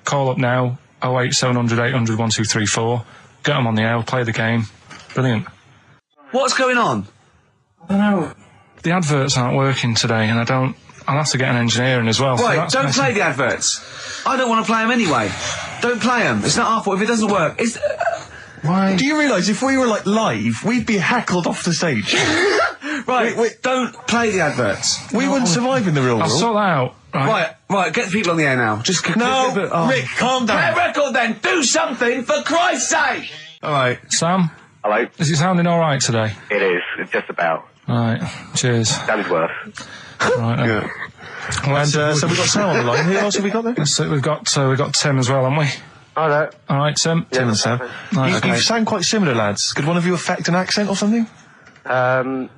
Call up now, 08700 800 1234. Get them on the air, we'll play the game. Brilliant. What's going on? I don't know. The adverts aren't working today, and I'll have to get an engineer in as well. Right, don't play the adverts. I don't want to play them anyway. Don't play them. It's not our fault if it doesn't work. It's... Why? Do you realise if we were like live, we'd be heckled off the stage? Right, don't play the adverts. We wouldn't survive in the real I'll world. sort that out. Right, get the people on the air now. Just Rick, calm down. Play a record then. Do something, for Christ's sake. All right. Sam? Hello? Is it sounding all right today? It is. It's just about. Right. Cheers. Sounded worse. Right. Yeah. And so we've got Sam on the line. Who else have we got there? So we've got Tim as well, haven't we? Hi there. All right, Tim. Tim and Sam. Right, You sound quite similar, lads. Could one of you affect an accent or something?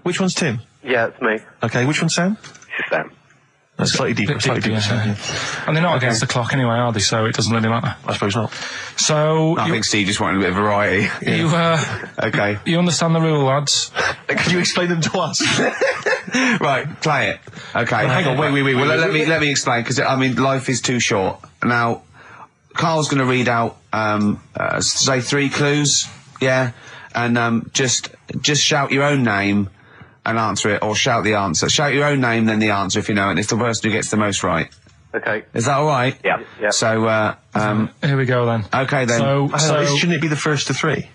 Which one's Tim? Yeah, it's me. Okay, which one's Sam? This is Sam. That's slightly deeper, Sam. And they're not against the clock anyway, are they? So it doesn't really matter. I suppose not. So I think Steve just wanted a bit of variety. Okay. You understand the rule, lads? Can you explain them to us? Right, play it. Okay. Hang on, wait. Well, let me explain, because I mean, life is too short. Now, Karl's going to read out, say 3 clues, yeah, and just shout your own name and answer it, or shout the answer. Shout your own name, then the answer if you know it. And it's the person who gets the most right. Okay. Is that all right? Yeah. So, here we go then. Okay then. So shouldn't it be the first to 3?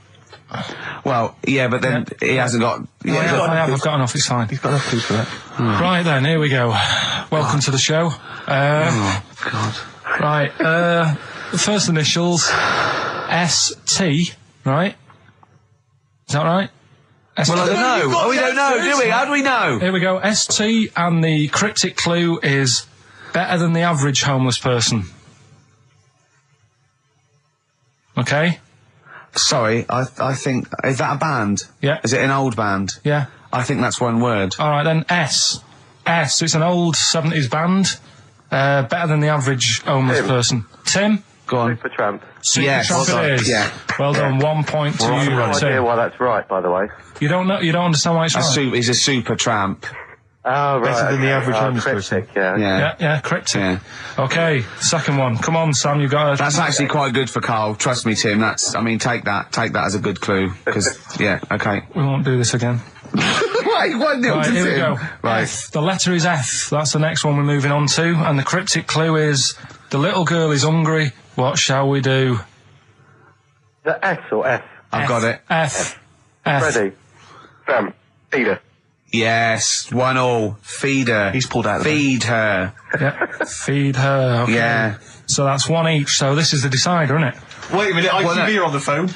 Well, yeah, but then he hasn't got. I've got enough. It's fine. He's got enough clues for that. Right then, here we go. Welcome to the show. Oh God. Right. The first initials ST. Right. Is that right? Well, I don't know. We don't know, do we? How do we know? Here we go. ST, and the cryptic clue is better than the average homeless person. Okay? Sorry, I think... Is that a band? Yeah. Is it an old band? Yeah. I think that's one word. All right, then S. It's an old 70s band. Better than the average homeless person. Tim? Go on. Supertramp. Supertramp it is. Yeah. Well done, 1 point to you. I have no idea why that's right, by the way. You don't understand why it's right? He's a super tramp. Oh, right. Better than the average homeless cryptic, person. Yeah, cryptic. Yeah. Okay, second one. Come on, Sam, you got it. That's actually quite good for Karl. Trust me, Tim. Take that as a good clue. Because, yeah, okay. We won't do this again. Wait, 1-0 right, to here Tim. we go. Right. F. The letter is F. That's the next one we're moving on to. And the cryptic clue is, the little girl is hungry. What shall we do? The S or F? I've got it. F. Ready? Sam. Peter. Yes, 1-1. Feed her. He's pulled out. Feed her. Yeah. Feed her. Okay. Yeah. So that's 1 each. So this is the decider, isn't it? Wait a minute, ITV are on the phone.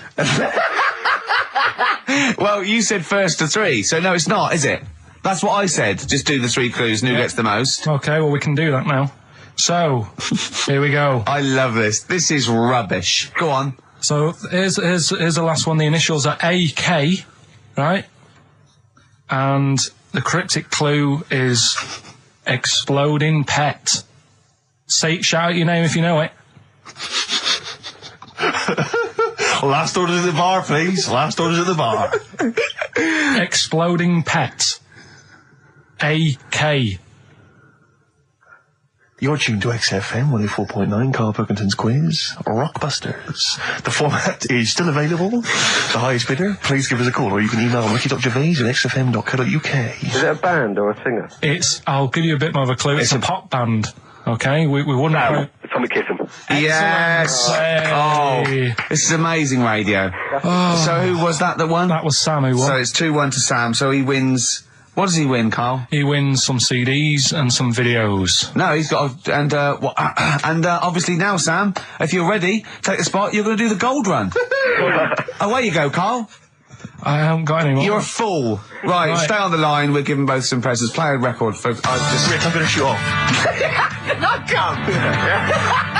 Well, you said first to 3, so no, it's not, is it? That's what I said. Just do the 3 clues and who gets the most. Okay, well, we can do that now. So, here we go. I love this. This is rubbish. Go on. So, here's the last one. The initials are AK, right? And the cryptic clue is exploding pet. Shout out your name if you know it. Last orders at the bar, please. Last orders at the bar. Exploding pet. AK. You're tuned to XFM 104.9, Karl Pilkington's quiz, Rockbusters. The format is still available. The highest bidder, please give us a call, or you can email ricky.gervais@xfm.co.uk. Is it a band or a singer? I'll give you a bit more of a clue. It's a pop band. Okay, we wouldn't... No, Tommy Kissem. Yes! Hey. Oh, this is amazing radio. Oh. So who was that won? That was Sam who won. So it's 2-1 to Sam, so he wins... What does he win, Karl? He wins some CDs and some videos. No, he's got... obviously now, Sam, if you're ready, take the spot, you're going to do the gold run. Away you go, Karl. I haven't got any more. You're a fool. Right, stay on the line. We're giving both some presents. Play a record for... Rick, I'm going to shoot off. Not come!